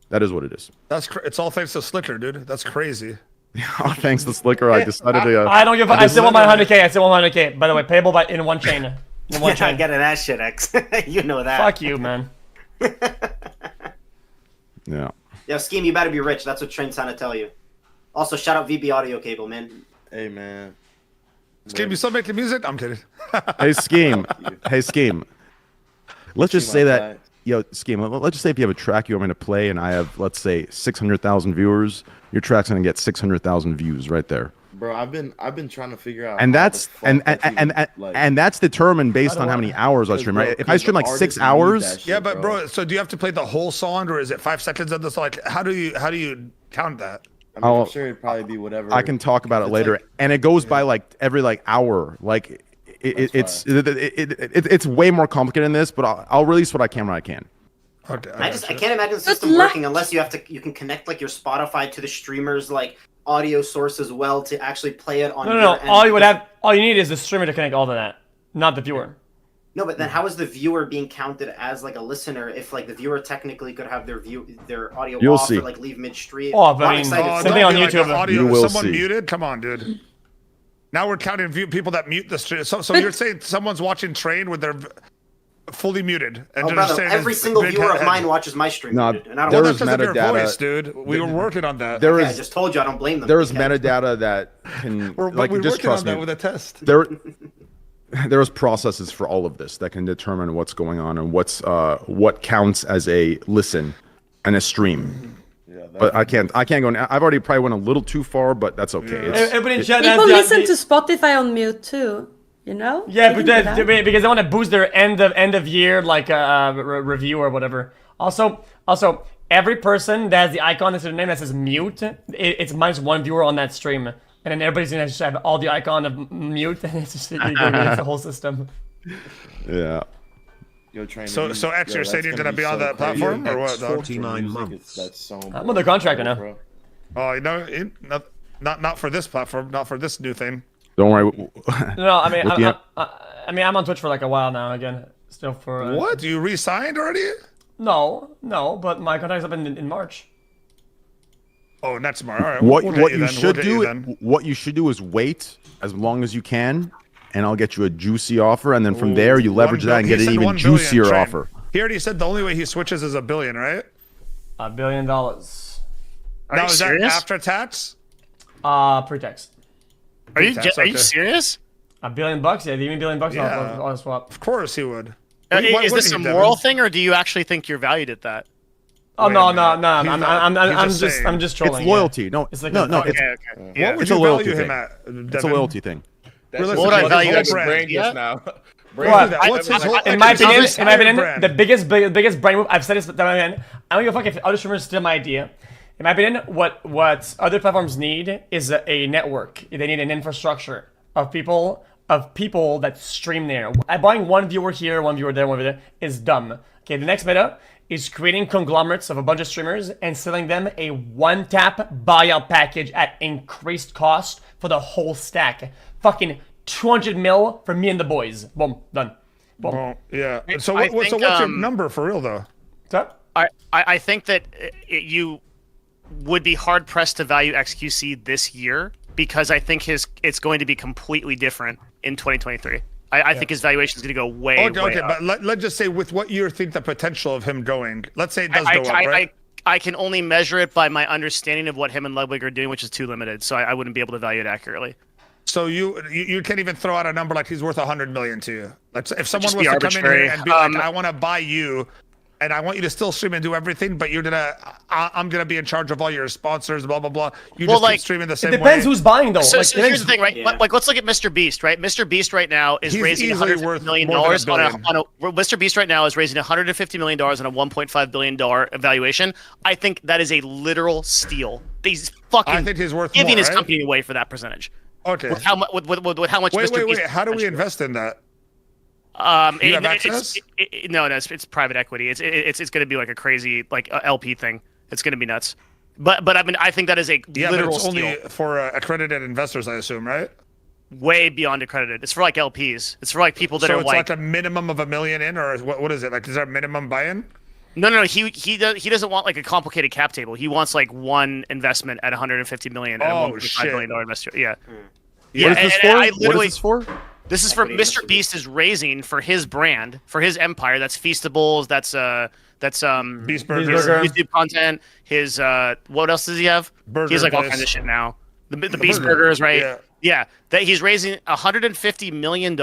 Speaker 5: that is what it is.
Speaker 3: It's all thanks to Slicker, dude. That's crazy.
Speaker 5: Thanks to Slicker, I decided to...
Speaker 2: I don't give a... I still want my 100K. I still want my 100K. By the way, payable in one chain. In one chain.
Speaker 8: Get that shit, X. You know that.
Speaker 2: Fuck you, man.
Speaker 5: Yeah.
Speaker 8: Yo, Scheme, you better be rich. That's what Trent's trying to tell you. Also, shout out VB Audio Cable, man.
Speaker 9: Hey, man.
Speaker 3: Scheme, you still making music? I'm kidding.
Speaker 5: Hey, Scheme. Hey, Scheme. Let's just say that... Yo, Scheme, let's just say if you have a track you want me to play and I have, let's say, 600,000 viewers, your track's going to get 600,000 views right there.
Speaker 9: Bro, I've been trying to figure out.
Speaker 5: And that's that's determined based on how many hours I stream, right? If I stream like 6 hours,
Speaker 3: shit, but bro, so do you have to play the whole song, or is it 5 seconds of the song? Like, how do you count that?
Speaker 9: I mean, I'm sure it'd probably be whatever.
Speaker 5: I can talk about it later, like, and it goes by like every like hour. Like it's way more complicated than this, but I'll release what I can when I can.
Speaker 8: Okay, I can't imagine the system working unless you can connect like your Spotify to the streamer's like audio source as well to actually play it on.
Speaker 2: No. All you need is the streamer to connect all of that, not the viewer.
Speaker 8: No, but then how is the viewer being counted as like a listener if like the viewer technically could have their audio off or like leave midstream?
Speaker 2: Oh, but I mean, something on YouTube.
Speaker 3: Audio, someone muted? Come on, dude. Now we're counting people that mute the stream. So you're saying someone's watching Train with their fully muted? And
Speaker 8: brother, every single viewer of mine watches my stream muted, and I don't.
Speaker 5: There
Speaker 3: that's
Speaker 5: is metadata,
Speaker 3: voice, dude. We were working on that.
Speaker 8: I just told you I don't blame them.
Speaker 5: There is metadata that can
Speaker 3: we're just working on that with a test.
Speaker 5: There's processes for all of this that can determine what's going on and what counts as a listen and a stream. Yeah, but I can't go. I've already probably went a little too far, but that's okay.
Speaker 6: People listen to Spotify on mute too. You know?
Speaker 2: Yeah, but because they want to boost their end of year like review or whatever. Also, every person that has the icon next to their name that says mute, it's minus one viewer on that stream, and then everybody's gonna just have all the icon of mute, and it's just it's the whole system.
Speaker 5: Yeah.
Speaker 3: So X, you're saying you're gonna be on that platform or what?
Speaker 10: 49 months.
Speaker 9: That's so.
Speaker 2: I'm on the contract now.
Speaker 3: Oh, you know, not for this platform, not for this new thing.
Speaker 5: Don't worry.
Speaker 2: No, I mean, I'm on Twitch for like a while now. Again, still for.
Speaker 3: What? You re-signed already?
Speaker 2: No, but my contract's up in March.
Speaker 3: Oh, not tomorrow. All right.
Speaker 5: What you should do is wait as long as you can, and I'll get you a juicy offer, and then from there you leverage that and get an even juicier offer.
Speaker 3: He already said the only way he switches is $1 billion, right?
Speaker 2: $1 billion.
Speaker 3: Now is that after tax?
Speaker 2: Pre-tax.
Speaker 1: Are you serious?
Speaker 2: $1 billion? Yeah, do you mean $1 billion?
Speaker 3: Yeah.
Speaker 2: I'll swap.
Speaker 3: Of course he would.
Speaker 1: Is this a moral thing, or do you actually think you're valued at that?
Speaker 2: Oh no! I'm just trolling.
Speaker 5: It's loyalty. Yeah. No,
Speaker 2: it's like
Speaker 5: no.
Speaker 3: Okay. Yeah. What would you value him at, Devin?
Speaker 5: It's a loyalty thing.
Speaker 1: What would I value as a brand
Speaker 4: now?
Speaker 2: What's his whole? In my opinion, the biggest brand move. I've said this, but I don't give a fuck if other streamers steal my idea. In my opinion, what other platforms need is a network. They need an infrastructure of people that stream there. Buying one viewer here, one viewer there, one viewer there is dumb. Okay, the next meta is creating conglomerates of a bunch of streamers and selling them a one-tap buyout package at increased cost for the whole stack. Fucking 200 mil for me and the boys. Boom, done. Boom.
Speaker 3: Well, yeah. So,
Speaker 1: I
Speaker 3: what's
Speaker 1: think,
Speaker 3: your number for real though?
Speaker 2: What's up?
Speaker 1: I think that you would be hard pressed to value XQC this year because I think it's going to be completely different in 2023. I think his valuation is going to go way up.
Speaker 3: But let's just say with what you think the potential of him going. Let's say it does go up, right?
Speaker 1: I can only measure it by my understanding of what him and Ludwig are doing, which is too limited. So I wouldn't be able to value it accurately.
Speaker 3: So you can't even throw out a number like he's worth 100 million to you. Like if someone
Speaker 1: Just
Speaker 3: was
Speaker 1: be
Speaker 3: to come in
Speaker 1: arbitrary.
Speaker 3: here and be like, I want to buy you, and I want you to still stream and do everything, but I'm gonna be in charge of all your sponsors, blah blah blah. You just keep streaming the same way.
Speaker 2: It depends who's buying though.
Speaker 1: So here's the thing, right? Yeah. Like let's look at Mr. Beast, right? Mr. Beast right now is raising $150 million Mr. Beast right now is raising $150 million on a $1.5 billion valuation. I think that is a literal steal. He's fucking
Speaker 3: I think he's worth
Speaker 1: giving
Speaker 3: more,
Speaker 1: his
Speaker 3: right?
Speaker 1: company away for that percentage.
Speaker 3: Okay.
Speaker 1: With how much Mr. Beast
Speaker 3: How do we invest in that?
Speaker 1: No, it's private equity. It's going to be like a crazy LP thing. It's going to be nuts. But I mean, I think that is a literal
Speaker 3: but it's
Speaker 1: steal.
Speaker 3: only for accredited investors, I assume, right?
Speaker 1: Way beyond accredited. It's for like LPs. It's for like people that
Speaker 3: so
Speaker 1: are
Speaker 3: it's like a minimum of $1 million in, or what is it? Like, is there a minimum buy-in?
Speaker 1: No. He doesn't want like a complicated cap table. He wants like one investment at $150 million and a $1.5 billion investor. Yeah. Yeah.
Speaker 5: What is this for? What is this for?
Speaker 1: This is for Mr. Beast is raising for his brand, for his empire. That's Feastables. That's
Speaker 3: Beast Burger.
Speaker 1: His YouTube content. His what else does he have?
Speaker 3: Burger
Speaker 1: He's like all
Speaker 3: place.
Speaker 1: kinds of shit now. The Beast Burgers, right?
Speaker 3: Yeah.
Speaker 1: That he's raising $150 million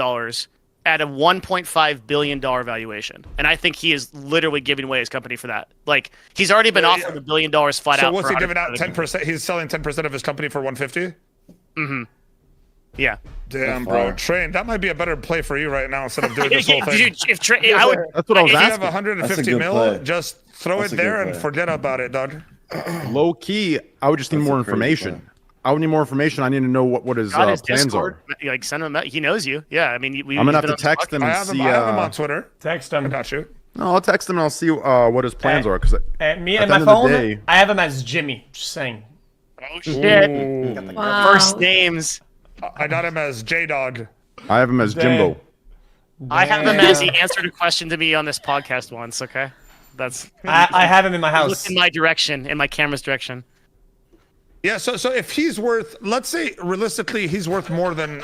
Speaker 1: at a $1.5 billion valuation, and I think he is literally giving away his company for that. Like he's already been offered $1 billion flat out.
Speaker 3: So what's he giving out? 10%. He's selling 10% of his company for 150.
Speaker 1: Mm-hmm. Yeah.
Speaker 3: Damn, bro. Train. That might be a better play for you right now instead of doing this whole thing.
Speaker 5: That's what I was
Speaker 3: If you have
Speaker 5: asking.
Speaker 3: 150 mil, just throw it there and forget about it, dog.
Speaker 5: Low key, I would just need more information. I would need more information. I need to know what his
Speaker 1: his
Speaker 5: plans
Speaker 1: Discord,
Speaker 5: are.
Speaker 1: like send him. He knows you. Yeah. I mean,
Speaker 5: I'm gonna have to text him and
Speaker 3: I have
Speaker 5: see.
Speaker 3: him on Twitter.
Speaker 2: Text him.
Speaker 3: I got you.
Speaker 5: No, I'll text him and I'll see what his plans are. Because
Speaker 2: me and my phone, I have him as Jimmy. Just saying.
Speaker 1: Oh shit!
Speaker 6: Wow.
Speaker 1: First names.
Speaker 3: I got him as J-Dog.
Speaker 5: I have him as Jimbo.
Speaker 1: I have him as he answered a question to me on this podcast once. Okay, that's.
Speaker 2: I have him in my house.
Speaker 1: Look in my direction, in my camera's direction.
Speaker 3: Yeah. So if he's worth, let's say realistically, he's worth more than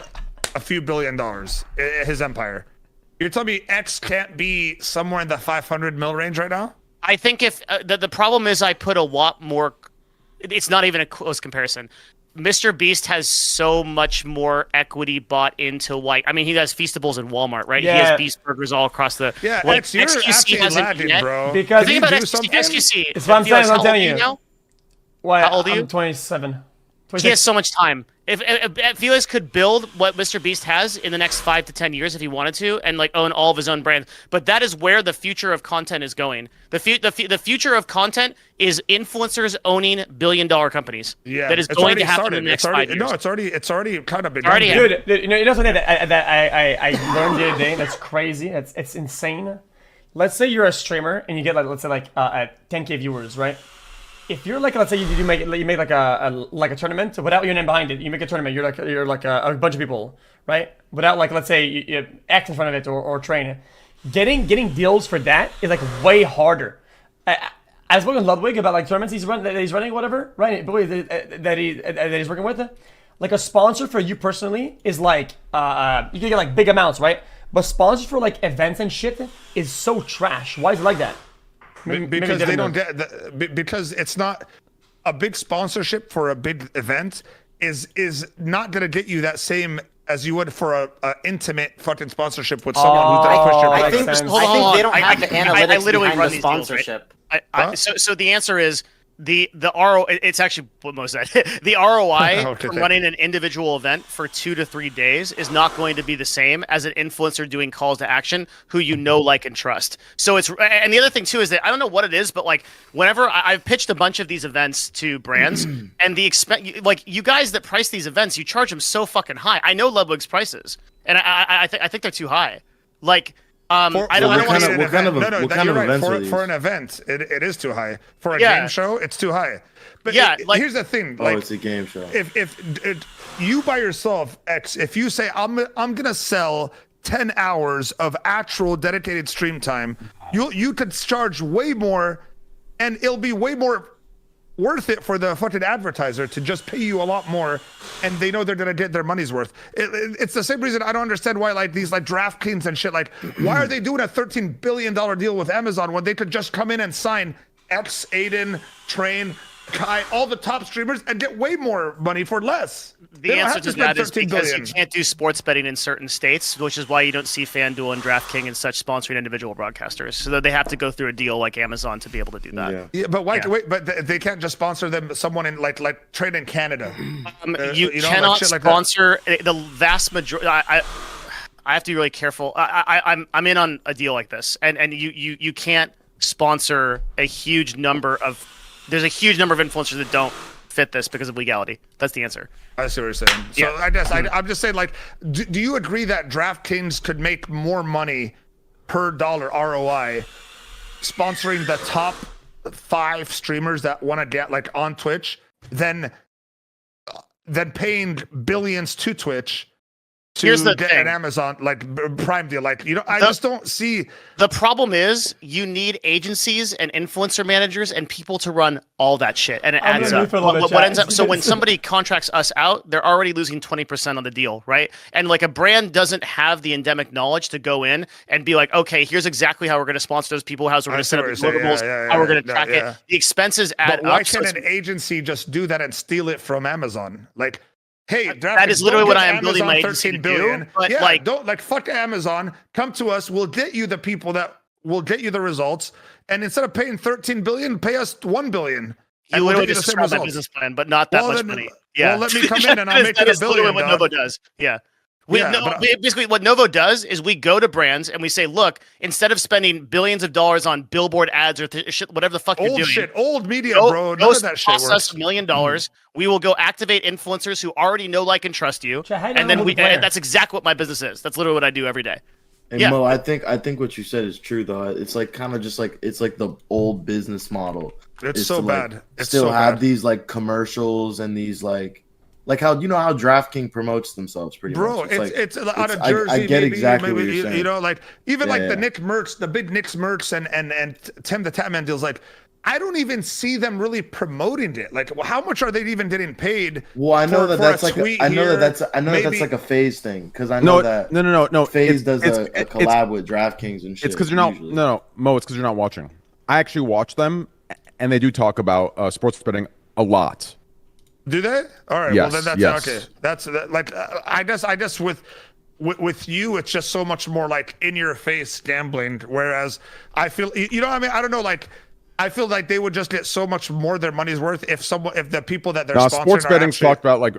Speaker 3: a few $1 billion. His empire. You're telling me X can't be somewhere in the 500 mil range right now?
Speaker 1: I think if the problem is I put a lot more. It's not even a close comparison. Mr. Beast has so much more equity bought into he has Feastables in Walmart, right?
Speaker 2: Yeah.
Speaker 1: He has Beast Burgers all across the.
Speaker 3: Yeah, X, you're actually lagging, bro.
Speaker 2: Because
Speaker 1: the thing about
Speaker 3: something?
Speaker 1: XQC.
Speaker 2: It's what I'm saying. I'm telling you.
Speaker 1: Now?
Speaker 2: Why?
Speaker 1: How old are you?
Speaker 2: I'm 27.
Speaker 1: He has so much time. If Felix could build what Mr. Beast has in the next 5 to 10 years if he wanted to, and own all of his own brands, but that is where the future of content is going. The future of content is influencers owning billion-dollar companies.
Speaker 3: Yeah,
Speaker 1: that is going to happen in the next 5 years.
Speaker 3: No, it's already kind of been
Speaker 1: Already
Speaker 3: done.
Speaker 2: Dude, you know something that I learned the other day. That's crazy. It's insane. Let's say you're a streamer and you get let's say 10K viewers, right? If you're let's say you make a tournament without your name behind it, you make a tournament. You're like a bunch of people, right? Without let's say you have X in front of it or train. Getting deals for that is way harder. I spoke with Ludwig about tournaments he's running whatever, right? That he's working with. Like a sponsor for you personally is you can get big amounts, right? But sponsors for events and shit is so trash. Why is it like that?
Speaker 3: Because they don't get because it's not a big sponsorship for a big event is not going to get you that same as you would for a intimate fucking sponsorship with someone who's going to push your
Speaker 8: I think they don't have the analytics
Speaker 1: I literally
Speaker 8: behind
Speaker 1: run
Speaker 8: the
Speaker 1: these deals,
Speaker 8: sponsorship.
Speaker 1: right? So the answer is the RO. It's actually what Mo said. The ROI from running an individual event for 2 to 3 days is not going to be the same as an influencer doing calls to action who you know, like, and trust. So and the other thing too is that I don't know what it is, but whenever I've pitched a bunch of these events to brands, and you guys that price these events, you charge them so fucking high. I know Ludwig's prices, and I think they're too high. I don't
Speaker 9: what kind of
Speaker 3: you're right.
Speaker 9: events are
Speaker 3: For an event, it is too high. For a game show, it's too high. But here's the thing. Like,
Speaker 9: it's a game show.
Speaker 3: If you by yourself, X, if you say I'm gonna sell 10 hours of actual dedicated stream time, you could charge way more, and it'll be way more worth it for the fucking advertiser to just pay you a lot more, and they know they're gonna get their money's worth. It's the same reason I don't understand why like these like DraftKings and shit, like why are they doing a $13 billion deal with Amazon when they could just come in and sign X, Aiden, Train, Kai, all the top streamers, and get way more money for less?
Speaker 1: The answer to that is because you can't do sports betting in certain states, which is why you don't see FanDuel and DraftKings and such sponsoring individual broadcasters. So that they have to go through a deal like Amazon to be able to do that.
Speaker 3: Yeah, but wait, but they can't just sponsor them. Someone in like trade in Canada.
Speaker 1: You cannot sponsor the vast majority. I have to be really careful. I'm in on a deal like this, and you can't sponsor a huge number of. There's a huge number of influencers that don't fit this because of legality. That's the answer.
Speaker 3: I see what you're saying. So I'm just saying, like, do you agree that DraftKings could make more money per dollar ROI sponsoring the top 5 streamers that want to get like on Twitch than paying billions to Twitch to get an Amazon like Prime deal? Like, I just don't see.
Speaker 1: The problem is you need agencies and influencer managers and people to run all that shit, and it adds up. What ends up? So when somebody contracts us out, they're already losing 20% on the deal, right? And like a brand doesn't have the endemic knowledge to go in and be like, okay, here's exactly how we're going to sponsor those people, how we're going to set up deliverables, how we're going to track it. The expenses add up.
Speaker 3: But why can't an agency just do that and steal it from Amazon? Like, hey,
Speaker 1: that is literally what I am building my agency to do. But
Speaker 3: don't fuck Amazon. Come to us. We'll get you the people that will get you the results. And instead of paying $13 billion, pay us $1 billion.
Speaker 1: You literally just described my business plan, but not that much money. Yeah.
Speaker 3: Well, let me come in and I'll make it $1 billion.
Speaker 1: What Novo does. Yeah. Basically, what Novo does is we go to brands and we say, look, instead of spending billions of dollars on billboard ads or whatever the fuck you're doing,
Speaker 3: old media, bro. None of that shit works.
Speaker 1: Us $1 million. We will go activate influencers who already know, like, and trust you, and then and that's exactly what my business is. That's literally what I do every day.
Speaker 9: And Mo, I think what you said is true though. It's like kind of just like it's like the old business model.
Speaker 3: It's so bad. It's
Speaker 9: still
Speaker 3: so
Speaker 9: have
Speaker 3: bad.
Speaker 9: These like commercials and these like how how DraftKings promotes themselves pretty much.
Speaker 3: Bro, it's out of Jersey.
Speaker 9: I get exactly what you're saying.
Speaker 3: Like even like the Nick Merckx, the big Nick's Merckx and Tim the Tatman deals. Like I don't even see them really promoting it. Like how much are they even getting paid?
Speaker 9: Well, I know that's like that's like a FaZe thing because I know that
Speaker 5: no.
Speaker 9: FaZe does a collab with DraftKings and shit.
Speaker 5: It's because you're not Mo. It's because you're not watching. I actually watch them, and they do talk about sports betting a lot.
Speaker 3: Do they? All right.
Speaker 5: Yes,
Speaker 3: well, then that's okay. That's like I guess with you, it's just so much more like in your face gambling. Whereas I feel, what I mean, I don't know, like I feel like they would just get so much more their money's worth if the people that they're sponsoring
Speaker 5: sports betting's talked about like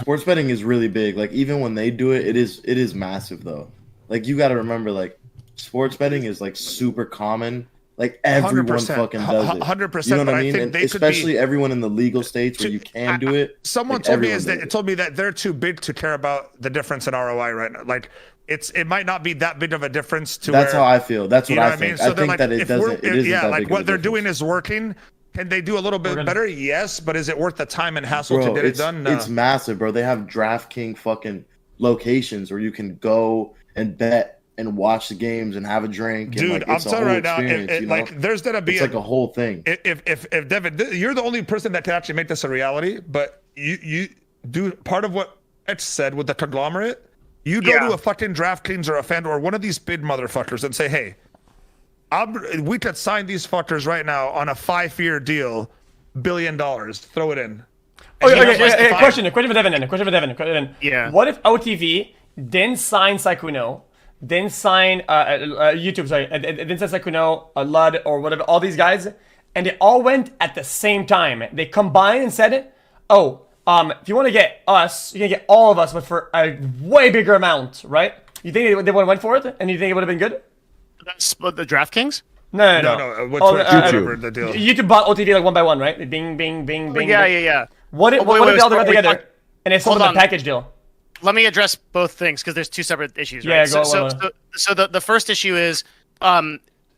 Speaker 9: sports betting is really big. Like even when they do it, it is massive though. Like you got to remember, like sports betting is like super common. Like everyone
Speaker 3: 100%,
Speaker 9: fucking does it.
Speaker 3: 100%.
Speaker 9: You know what I
Speaker 3: I
Speaker 9: mean?
Speaker 3: think they
Speaker 9: especially everyone in the legal states where you can do it.
Speaker 3: Someone told me that they're too big to care about the difference in ROI right now. Like it might not be that big of a difference to.
Speaker 9: That's how I feel. That's what I think.
Speaker 3: So
Speaker 9: I think that it doesn't. It isn't that big
Speaker 3: what they're doing is working. Can they do a little bit better? Yes, but is it worth the time and hassle to get it done? No.
Speaker 9: It's massive, bro. They have DraftKings fucking locations where you can go and bet and watch the games and have a drink. And,
Speaker 3: dude, I'm telling right now, there's gonna be
Speaker 9: like a whole thing.
Speaker 3: If Devin, you're the only person that can actually make this a reality, but you do part of what Ed said with the conglomerate. You go to a fucking DraftKings or a FanDuel or one of these big motherfuckers and say, hey, we could sign these fuckers right now on a 5-year deal, $1 billion. Throw it in.
Speaker 2: Okay. Question for Devin.
Speaker 1: Yeah.
Speaker 2: What if OTV didn't sign xQcOW? Didn't sign YouTube, didn't sign xQcOW, Lud, or whatever, all these guys, and they all went at the same time. They combined and said, if you want to get us, you can get all of us, but for a way bigger amount, right? You think they would have went for it, and you think it would have been good?
Speaker 1: That's the DraftKings?
Speaker 2: No.
Speaker 3: YouTube, the deal.
Speaker 2: YouTube bought OTV like one by one, right? Bing, bing, bing, bing.
Speaker 1: Yeah.
Speaker 2: What if they all got together and they sold them a package deal?
Speaker 1: let me address both things because there's two separate issues.
Speaker 2: Yeah,
Speaker 1: right?
Speaker 2: go
Speaker 1: So the first issue is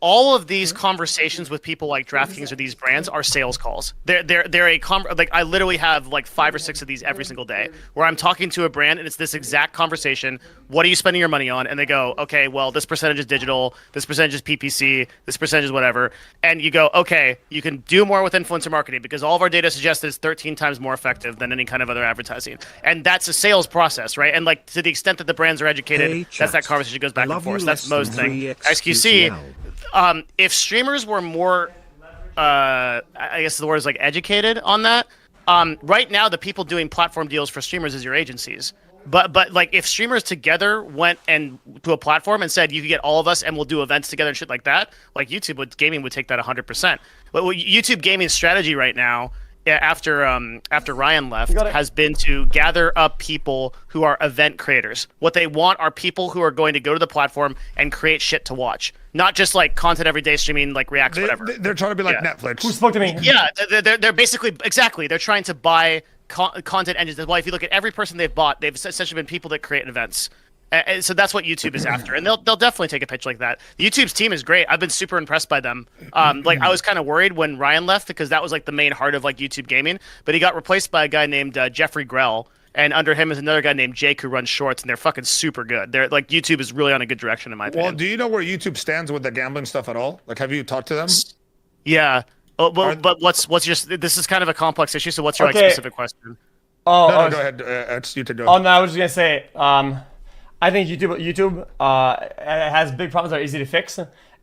Speaker 1: all of these conversations with people like DraftKings or these brands are sales calls. They're like I literally have like 5 or 6 of these every single day where I'm talking to a brand and it's this exact conversation. What are you spending your money on? And they go, okay, well, this percentage is digital, this percentage is PPC, this percentage is whatever. And you go, okay, you can do more with influencer marketing because all of our data suggests it's 13 times more effective than any kind of other advertising. And that's a sales process, right? And like to the extent that the brands are educated, that's that conversation goes back and forth. That's Mo's thing. xQc. If streamers were more, I guess the word is like educated on that. Right now, the people doing platform deals for streamers is your agencies. But like if streamers together went and to a platform and said you could get all of us and we'll do events together and shit like that, like gaming would take that 100%. But YouTube gaming's strategy right now, after Ryan left, has been to gather up people who are event creators. What they want are people who are going to go to the platform and create shit to watch, not just like content every day streaming, like reacts, whatever.
Speaker 3: They're trying to be like Netflix.
Speaker 2: Who spoke to me?
Speaker 1: Yeah, they're basically exactly. They're trying to buy content engines. That's why if you look at every person they've bought, they've essentially been people that create events. And so that's what YouTube is after, and they'll definitely take a pitch like that. YouTube's team is great. I've been super impressed by them. Like I was kind of worried when Ryan left because that was like the main heart of like YouTube gaming, but he got replaced by a guy named Jeffrey Grell, and under him is another guy named Jake who runs shorts, and they're fucking super good. They're like YouTube is really on a good direction in my opinion.
Speaker 3: Well, do you know where YouTube stands with the gambling stuff at all? Like, have you talked to them?
Speaker 1: Yeah. Oh, well, but what's just this is kind of a complex issue. So what's your like specific question?
Speaker 3: No, go ahead. It's you to do.
Speaker 2: Oh no, I was just gonna say. I think YouTube has big problems that are easy to fix,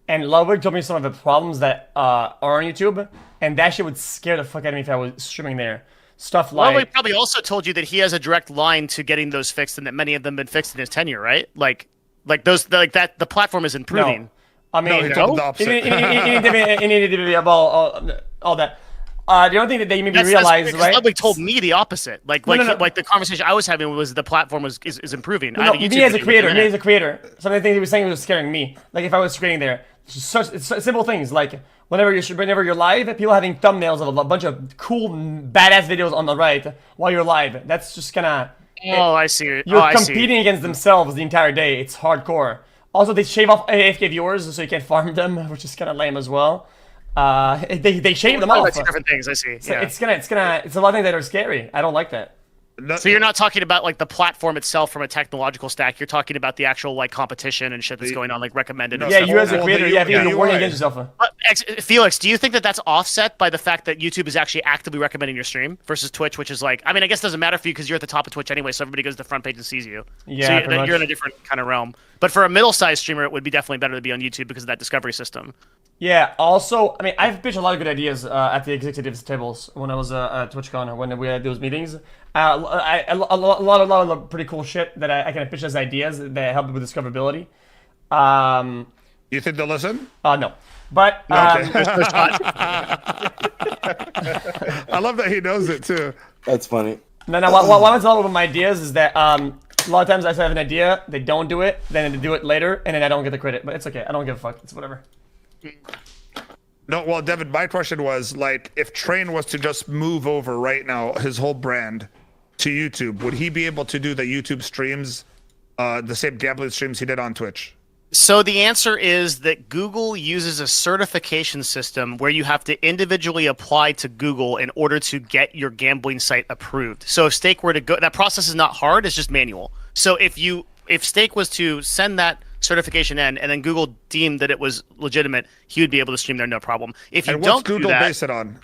Speaker 2: and Ludwig told me some of the problems that are on YouTube, and that shit would scare the fuck out of me if I was streaming there. Stuff like.
Speaker 1: Well, he probably also told you that he has a direct line to getting those fixed, and that many of them have been fixed in his tenure, right? Like those, like that. The platform is improving.
Speaker 2: No. I mean,
Speaker 3: he told the opposite.
Speaker 2: It needed to be about all that. The only thing that they made me realize, right?
Speaker 1: Ludwig told me the opposite. Like the conversation I was having was the platform is improving.
Speaker 2: Me as a creator, some of the things he was saying was scaring me. Like if I was creating there, it's simple things like whenever you're live, people having thumbnails of a bunch of cool badass videos on the right while you're live. That's just gonna.
Speaker 1: I see.
Speaker 2: You're competing against themselves the entire day. It's hardcore. Also, they shave off AFK viewers so you can't farm them, which is kind of lame as well. They shave them off.
Speaker 1: Two different things. I see.
Speaker 2: So it's a lot of things that are scary. I don't like that.
Speaker 1: So you're not talking about like the platform itself from a technological stack. You're talking about the actual like competition and shit that's going on, like recommended.
Speaker 2: Yeah, you as a creator, you have to warn against yourself.
Speaker 1: Felix, do you think that that's offset by the fact that YouTube is actually actively recommending your stream versus Twitch, which is like, I mean, I guess it doesn't matter for you because you're at the top of Twitch anyway, so everybody goes to the front page and sees you.
Speaker 2: Yeah,
Speaker 1: so you're in a different kind of realm. But for a middle-sized streamer, it would be definitely better to be on YouTube because of that discovery system.
Speaker 2: Yeah. Also, I mean, I've pitched a lot of good ideas at the executives tables when I was at TwitchCon when we had those meetings. A lot of pretty cool shit that I kind of pitch as ideas that help with discoverability.
Speaker 3: You think they'll listen?
Speaker 2: No. But
Speaker 3: I love that he knows it too.
Speaker 9: That's funny.
Speaker 2: No. What I tell about my ideas is that a lot of times I have an idea, they don't do it, then they do it later, and then I don't get the credit. But it's okay. I don't give a fuck. It's whatever.
Speaker 3: No, well, Devin, my question was like, if Train was to just move over right now, his whole brand to YouTube, would he be able to do the YouTube streams, the same gambling streams he did on Twitch?
Speaker 1: So the answer is that Google uses a certification system where you have to individually apply to Google in order to get your gambling site approved. So if Stake were to go, that process is not hard, it's just manual. So if Stake was to send that certification in and then Google deemed that it was legitimate, he would be able to stream there no problem. If you
Speaker 3: and
Speaker 1: don't
Speaker 3: what's Google
Speaker 1: do that,
Speaker 3: base it on?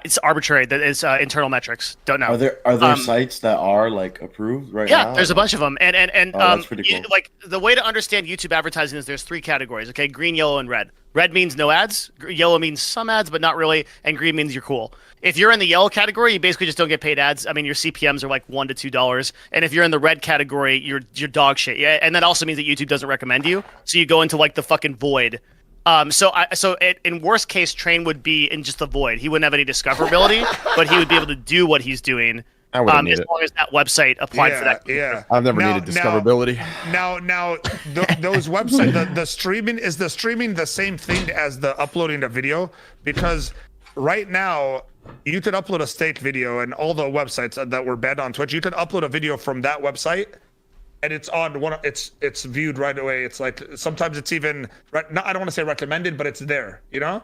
Speaker 1: It's arbitrary. That is internal metrics. Don't know.
Speaker 9: Are there sites that are like approved right now?
Speaker 1: Yeah, there's a bunch of them. And
Speaker 9: that's pretty cool.
Speaker 1: Like the way to understand YouTube advertising is there's 3 categories. Okay, green, yellow, and red. Red means no ads. Yellow means some ads, but not really. And green means you're cool. If you're in the yellow category, you basically just don't get paid ads. I mean, your CPMs are like $1 to $2. And if you're in the red category, you're dog shit. Yeah, and that also means that YouTube doesn't recommend you. So you go into like the fucking void. In worst case, Train would be in just the void. He wouldn't have any discoverability, but he would be able to do what he's doing.
Speaker 5: I wouldn't
Speaker 1: as long as that website applied for that.
Speaker 3: Yeah,
Speaker 5: I've never needed discoverability.
Speaker 3: Those websites, the streaming, is the streaming the same thing as the uploading the video? Because right now, you could upload a state video, and all the websites that were banned on Twitch, you could upload a video from that website, and it's on one. It's viewed right away. It's like sometimes it's even. I don't want to say recommended, but it's there. You know,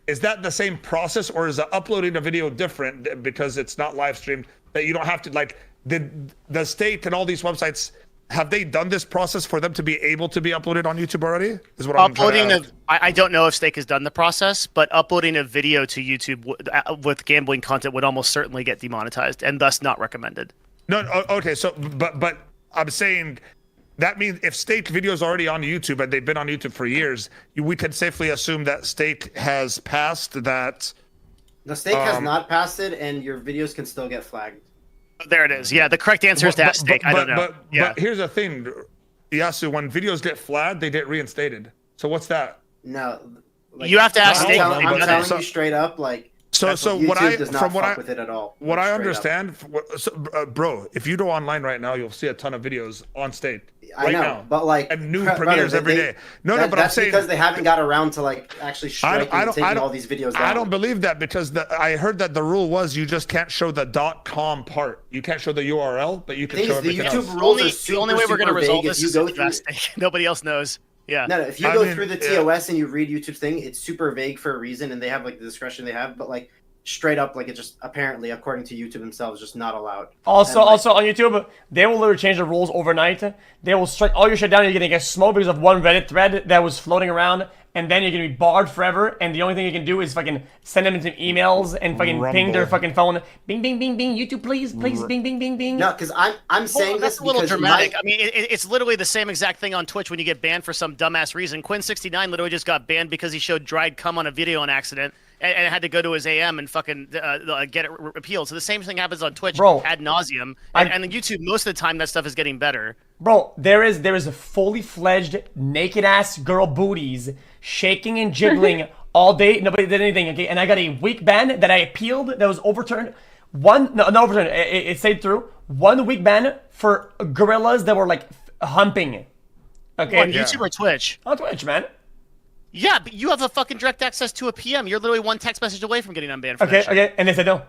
Speaker 3: is that the same process, or is uploading a video different because it's not live streamed? That you don't have to like the state and all these websites. Have they done this process for them to be able to be uploaded on YouTube already? Is what I'm trying to ask.
Speaker 1: I don't know if Stake has done the process, but uploading a video to YouTube with gambling content would almost certainly get demonetized and thus not recommended.
Speaker 3: No, okay. So, but I'm saying that means if Stake videos are already on YouTube and they've been on YouTube for years, we can safely assume that Stake has passed that.
Speaker 8: The Stake has not passed it, and your videos can still get flagged.
Speaker 1: There it is. Yeah, the correct answer is that Stake. I don't know.
Speaker 3: But here's the thing, Yasu. When videos get flagged, they get reinstated. So what's that?
Speaker 8: No,
Speaker 1: you have to ask Stake.
Speaker 8: I'm telling you straight up, like.
Speaker 3: So
Speaker 8: YouTube
Speaker 3: what I
Speaker 8: does not
Speaker 3: from what
Speaker 8: fuck
Speaker 3: I
Speaker 8: with it at all.
Speaker 3: What I understand, bro, if you go online right now, you'll see a ton of videos on state.
Speaker 8: I know,
Speaker 3: now.
Speaker 8: but like
Speaker 3: and new premieres every day. No, but
Speaker 8: that's
Speaker 3: I'm saying
Speaker 8: because they haven't got around to like actually striking and taking all these videos down.
Speaker 3: I don't believe that because I heard that the rule was you just can't show the .com part. You can't show the URL, but you can show everything else.
Speaker 8: The YouTube rules are super,
Speaker 1: the only way we're going to resolve
Speaker 8: vague.
Speaker 1: this is with that Stake. Nobody else knows. Yeah.
Speaker 8: No, if you go through the TOS and you read YouTube's thing, it's super vague for a reason, and they have like the discretion they have, but like. Straight up, like it just apparently, according to YouTube themselves, just not allowed.
Speaker 2: Also on YouTube, they will literally change the rules overnight. They will strike all your shit down. You're gonna get smoked because of one Reddit thread that was floating around, and then you're gonna be barred forever. And the only thing you can do is fucking send them into emails and fucking ping their fucking phone. Bing, bing, bing, bing. YouTube, please, bing, bing, bing, bing.
Speaker 8: No, because I'm saying
Speaker 1: that's a little dramatic. I mean, it's literally the same exact thing on Twitch when you get banned for some dumbass reason. Quinn69 literally just got banned because he showed dried cum on a video on accident. And had to go to his AM and fucking get it repealed. So the same thing happens on Twitch ad nauseum. And on YouTube, most of the time, that stuff is getting better.
Speaker 2: Bro, there is a fully fledged naked ass girl booties shaking and jiggling all day. Nobody did anything. Okay, and I got a week ban that I appealed that was overturned. Not overturned. It stayed through. 1 week ban for gorillas that were like humping. Okay,
Speaker 1: on YouTube or Twitch?
Speaker 2: On Twitch, man.
Speaker 1: Yeah, but you have a fucking direct access to a PM. You're literally one text message away from getting unbanned for
Speaker 2: that shit. Okay, and they said no.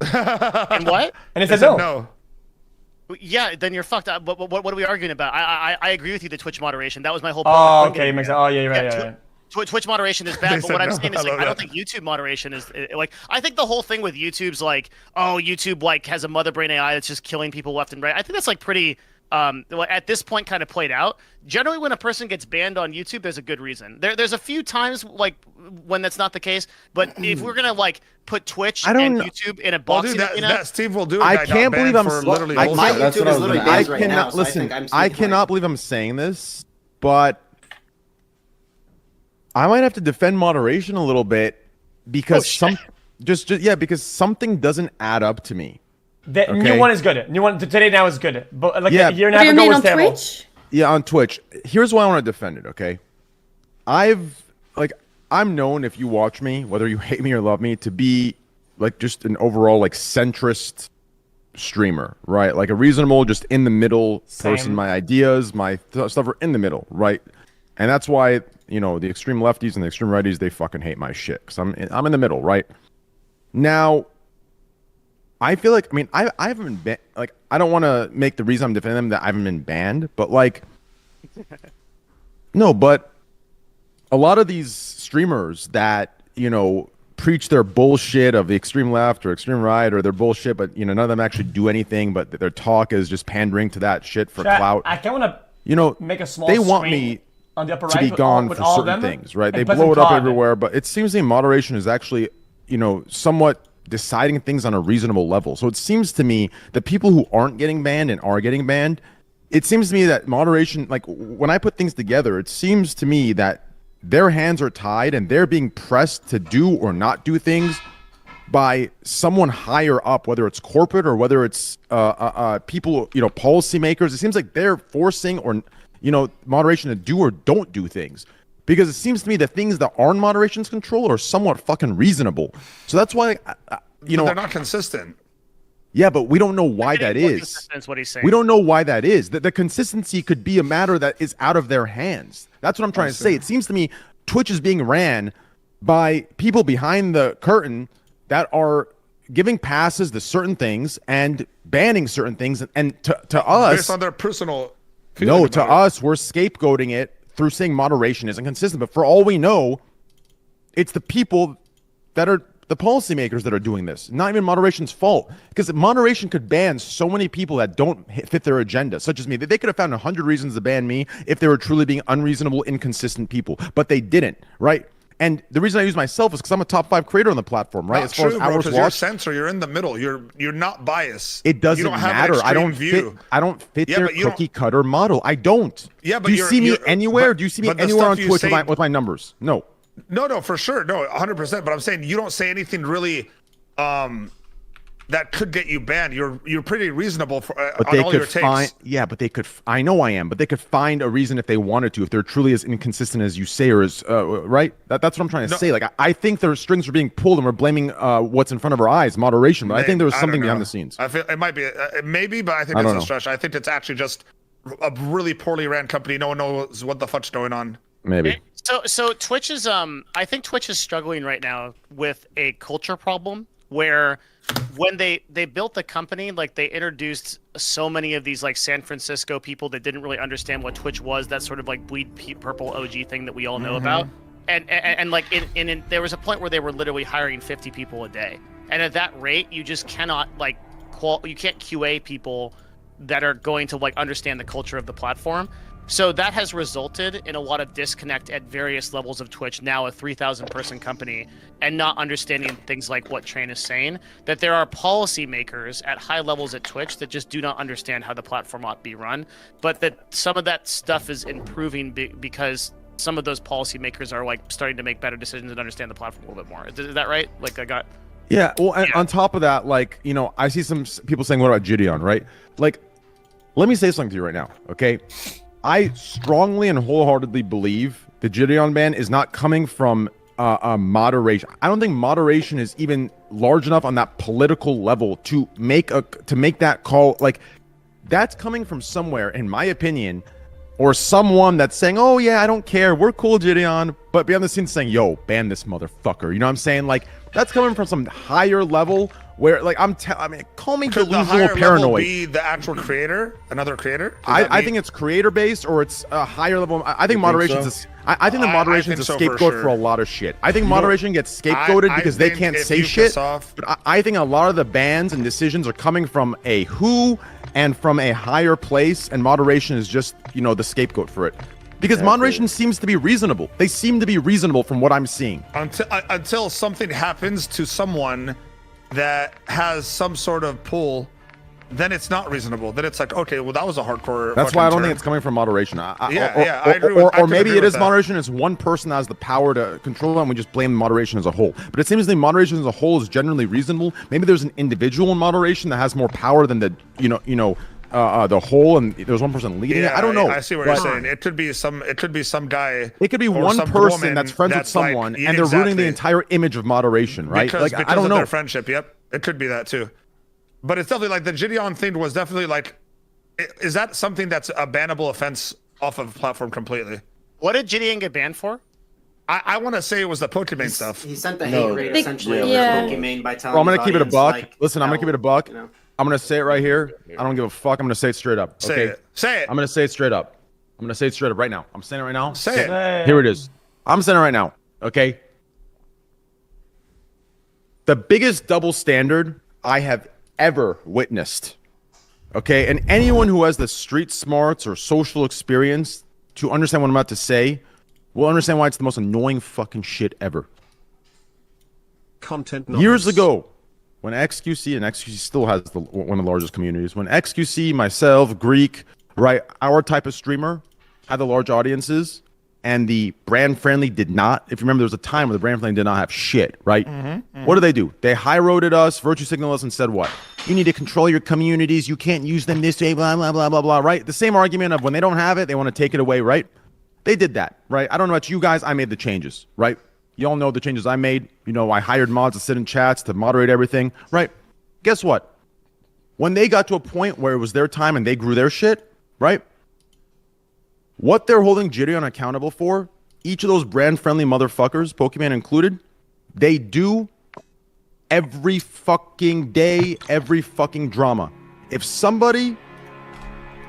Speaker 1: And what?
Speaker 2: And they said no.
Speaker 1: Yeah, then you're fucked up. What are we arguing about? I agree with you, the Twitch moderation. That was my whole point.
Speaker 2: Oh, okay, makes sense. Oh, yeah, you're right. Yeah.
Speaker 1: Twitch moderation is bad, but what I'm saying is, like, I don't think YouTube moderation is, like, I think the whole thing with YouTube's like, oh, YouTube, like, has a mother brain AI that's just killing people left and right. I think that's, like, pretty... at this point kind of played out. Generally, when a person gets banned on YouTube, there's a good reason. There's a few times like when that's not the case, but if we're gonna like put Twitch and YouTube in a boxing arena,
Speaker 3: that Steve will do.
Speaker 5: I can't believe I'm
Speaker 8: literally my YouTube is literally banned right now.
Speaker 5: Listen, I cannot believe I'm saying this, but I might have to defend moderation a little bit because because something doesn't add up to me.
Speaker 2: The new one is good. New one today now is good. But like a year and a half ago was terrible.
Speaker 6: Twitch?
Speaker 5: Yeah, on Twitch. Here's why I want to defend it, okay? I'm known, if you watch me, whether you hate me or love me, to be like just an overall like centrist streamer, right? Like a reasonable, just in the middle person. My ideas, my stuff are in the middle, right? And that's why, you know, the extreme lefties and the extreme righties, they fucking hate my shit because I'm in the middle, right? Now, I feel like, I mean, I haven't been, like, I don't want to make the reason I'm defending them that I haven't been banned, but, like, no, but a lot of these streamers that, you know, preach their bullshit of the extreme left or extreme right or their bullshit, but, you know, none of them actually do anything, but their talk is just pandering to that shit for clout.
Speaker 2: I kind of want to,
Speaker 5: you know,
Speaker 2: make a small
Speaker 5: they want me
Speaker 2: on the upper
Speaker 5: to be gone for certain things, right? They blow it up everywhere, but it seems the moderation is actually, you know, somewhat deciding things on a reasonable level. So it seems to me that people who aren't getting banned and are getting banned, it seems to me that moderation, like when I put things together, it seems to me that their hands are tied and they're being pressed to do or not do things by someone higher up, whether it's corporate or whether it's people, you know, policymakers. It seems like they're forcing or, you know, moderation to do or don't do things. Because it seems to me that things that are in moderation's control are somewhat fucking reasonable. So that's why, you know,
Speaker 3: they're not consistent.
Speaker 5: Yeah, but we don't know why that is.
Speaker 1: That's what he's saying.
Speaker 5: We don't know why that is. The consistency could be a matter that is out of their hands. That's what I'm trying to say. It seems to me Twitch is being ran by people behind the curtain that are giving passes to certain things and banning certain things, and to us,
Speaker 3: based on their personal.
Speaker 5: No, to us, we're scapegoating it through saying moderation isn't consistent. But for all we know, it's the people that are the policymakers that are doing this. Not even moderation's fault, because moderation could ban so many people that don't fit their agenda, such as me. They could have found 100 reasons to ban me if they were truly being unreasonable, inconsistent people, but they didn't, right? And the reason I use myself is because I'm a top 5 creator on the platform, right?
Speaker 3: Not true, bro, because you're a censor. You're in the middle. You're not biased.
Speaker 5: It doesn't matter. I don't fit their cookie cutter model. I don't.
Speaker 3: Yeah, but
Speaker 5: do you see me anywhere? Do you see me anywhere on Twitch with my numbers? No.
Speaker 3: No, for sure. No, 100%. But I'm saying you don't say anything really that could get you banned. You're pretty reasonable for on all your takes.
Speaker 5: Yeah, but they could. I know I am, but they could find a reason if they wanted to, if they're truly as inconsistent as you say, or as right. That's what I'm trying to say. Like I think their strings are being pulled, and we're blaming what's in front of our eyes, moderation. But I think there was something behind the scenes.
Speaker 3: I feel it might be, maybe, but I think it's a stretch. I think it's actually just a really poorly ran company. No one knows what the fuck's going on.
Speaker 5: Maybe.
Speaker 1: So Twitch is I think Twitch is struggling right now with a culture problem where when they built the company, like they introduced so many of these like San Francisco people that didn't really understand what Twitch was, that sort of like bleed purple OG thing that we all know about. And like in there was a point where they were literally hiring 50 people a day. And at that rate, you just cannot like you can't QA people that are going to like understand the culture of the platform. So that has resulted in a lot of disconnect at various levels of Twitch, now a 3,000 person company, and not understanding things like what Train is saying, that there are policymakers at high levels at Twitch that just do not understand how the platform ought to be run, but that some of that stuff is improving because some of those policymakers are like starting to make better decisions and understand the platform a little bit more. Is that right? Like I got...
Speaker 5: Yeah, well, and on top of that, like, you know, I see some people saying, what about Gideon, right? Like, let me say something to you right now, okay? I strongly and wholeheartedly believe the Gideon ban is not coming from moderation. I don't think moderation is even large enough on that political level to make that call. Like, that's coming from somewhere, in my opinion, or someone that's saying, "Oh yeah, I don't care, we're cool, Gideon," but behind the scenes saying, "Yo, ban this motherfucker." You know what I'm saying? Like, that's coming from some higher level. Where, like, I mean, call me delusional, paranoid.
Speaker 3: Be the actual creator, another creator.
Speaker 5: I think it's creator based, or it's a higher level. I think moderation is. I think the moderation is a scapegoat for a lot of shit. I think moderation gets scapegoated because they can't say shit. But I think a lot of the bans and decisions are coming from a who and from a higher place, and moderation is just, you know, the scapegoat for it. Because moderation seems to be reasonable. They seem to be reasonable from what I'm seeing.
Speaker 3: Until something happens to someone that has some sort of pull, then it's not reasonable. Then it's like, okay, well, that was a hardcore.
Speaker 5: That's why I don't think it's coming from moderation.
Speaker 3: I agree.
Speaker 5: Or maybe it is moderation. It's one person that has the power to control it, and we just blame moderation as a whole. But it seems like moderation as a whole is generally reasonable. Maybe there's an individual in moderation that has more power than the the whole, and there's one person leading it. I don't know.
Speaker 3: I see what you're saying. It could be some guy.
Speaker 5: It could be one person that's friends with someone, and they're ruining the entire image of moderation, right?
Speaker 3: Because I don't know. Their friendship. Yep, it could be that too. But it's definitely like the Gideon thing was definitely like, is that something that's a bannable offense off of the platform completely?
Speaker 1: What did Gideon get banned for?
Speaker 3: I want to say it was the Pokimane stuff.
Speaker 8: He sent the hate rate essentially over Pokimane by telling.
Speaker 5: I'm gonna keep it a buck. Like, listen, I'm gonna keep it a buck. You know? I'm gonna say it right here. I don't give a fuck. I'm gonna say it straight up. Okay?
Speaker 3: Say it.
Speaker 5: I'm gonna say it straight up. I'm gonna say it straight up right now. I'm saying it right now.
Speaker 3: Say it.
Speaker 5: Here it is. I'm saying it right now. Okay. The biggest double standard I have ever witnessed. Okay, and anyone who has the street smarts or social experience to understand what I'm about to say will understand why it's the most annoying fucking shit ever.
Speaker 10: Content
Speaker 5: years ago, when xQc, and xQc still has one of the largest communities, when xQc, myself, Greek, right, our type of streamer had the large audiences, and the brand friendly did not. If you remember, there was a time where the brand friendly did not have shit, right? What did they do? They high-roaded us, virtue signaled us, and said what? You need to control your communities. You can't use them this way, blah, blah, blah, blah, blah, right? The same argument of when they don't have it, they want to take it away, right? They did that, right? I don't know about you guys. I made the changes, right? You all know the changes I made. You know, I hired mods to sit in chats, to moderate everything, right? Guess what? When they got to a point where it was their time and they grew their shit, right? What they're holding Gideon accountable for, each of those brand-friendly motherfuckers, Pokimane included, they do every fucking day, every fucking drama. If somebody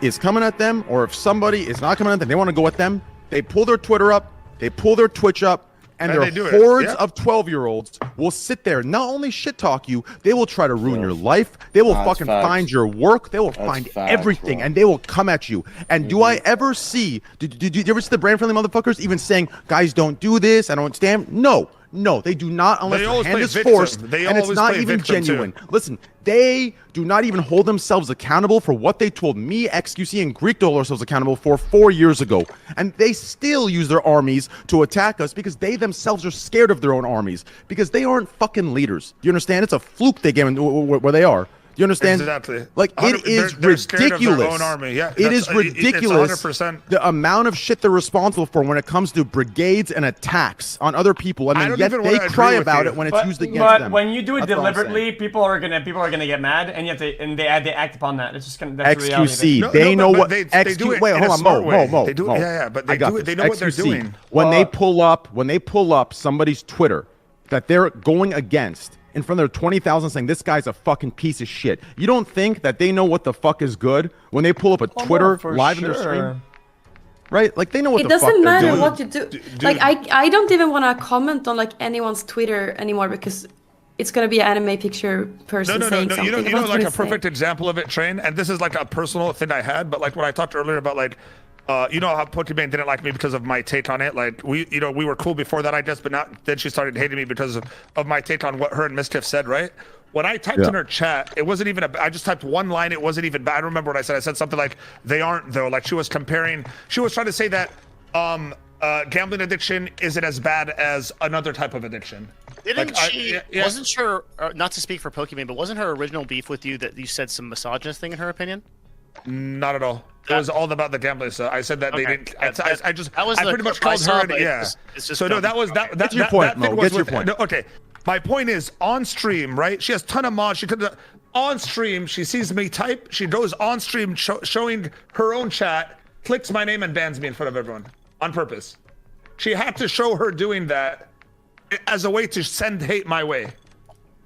Speaker 5: is coming at them, or if somebody is not coming at them, they want to go at them, they pull their Twitter up, they pull their Twitch up, and their hordes of 12-year-olds will sit there, not only shit talk you, they will try to ruin your life. They will fucking find your work. They will find everything, and they will come at you. And do I ever see, did you ever see the brand-friendly motherfuckers even saying, guys, don't do this, I don't stand? No, they do not unless the hand is forced, and it's not even genuine. Listen, they do not even hold themselves accountable for what they told me, xQc, and Greek to hold ourselves accountable for 4 years ago. And they still use their armies to attack us because they themselves are scared of their own armies because they aren't fucking leaders. Do you understand? It's a fluke they get where they are. Do you understand?
Speaker 3: Exactly.
Speaker 5: Like, it is ridiculous.
Speaker 3: Own army. Yeah,
Speaker 5: it is ridiculous.
Speaker 3: It's 100%.
Speaker 5: The amount of shit they're responsible for when it comes to brigades and attacks on other people, and then yet they cry about it when it's used against them.
Speaker 2: But when you do it deliberately, people are gonna get mad, and they act upon that. It's just gonna. That's
Speaker 5: xQc, they know what xQc. Wait, hold on, Mo.
Speaker 3: They do it. Yeah, but they do it. They know what they're doing.
Speaker 5: When they pull up somebody's Twitter that they're going against in front of their 20,000 saying this guy's a fucking piece of shit. You don't think that they know what the fuck is good when they pull up a Twitter live in their stream? Right? Like, they know what the fuck they're doing.
Speaker 6: It doesn't matter what you do. Like, I don't even want to comment on like anyone's Twitter anymore because it's going to be an anime picture person saying something.
Speaker 3: You know like a perfect example of it, Train, and this is like a personal thing I had, but like when I talked earlier about like you know how Pokemon didn't like me because of my take on it. Like we were cool before that, I guess, but then she started hating me because of my take on what her and Mischief said, right? When I typed in her chat, it wasn't even I just typed one line. It wasn't even bad. I don't remember what I said. I said something like, they aren't though. Like she was trying to say that gambling addiction isn't as bad as another type of addiction.
Speaker 1: Wasn't her, not to speak for Pokemon, but wasn't her original beef with you that you said some misogynist thing in her opinion?
Speaker 3: Not at all. It was all about the gambling stuff. I said that they didn't. I pretty much called her. So no, that was that. That's
Speaker 5: your point, Mo. Get your point.
Speaker 3: No, okay, my point is on stream, right? She has a ton of mods. She could on stream. She sees me type. She goes on stream showing her own chat, clicks my name and bans me in front of everyone on purpose. She had to show her doing that as a way to send hate my way.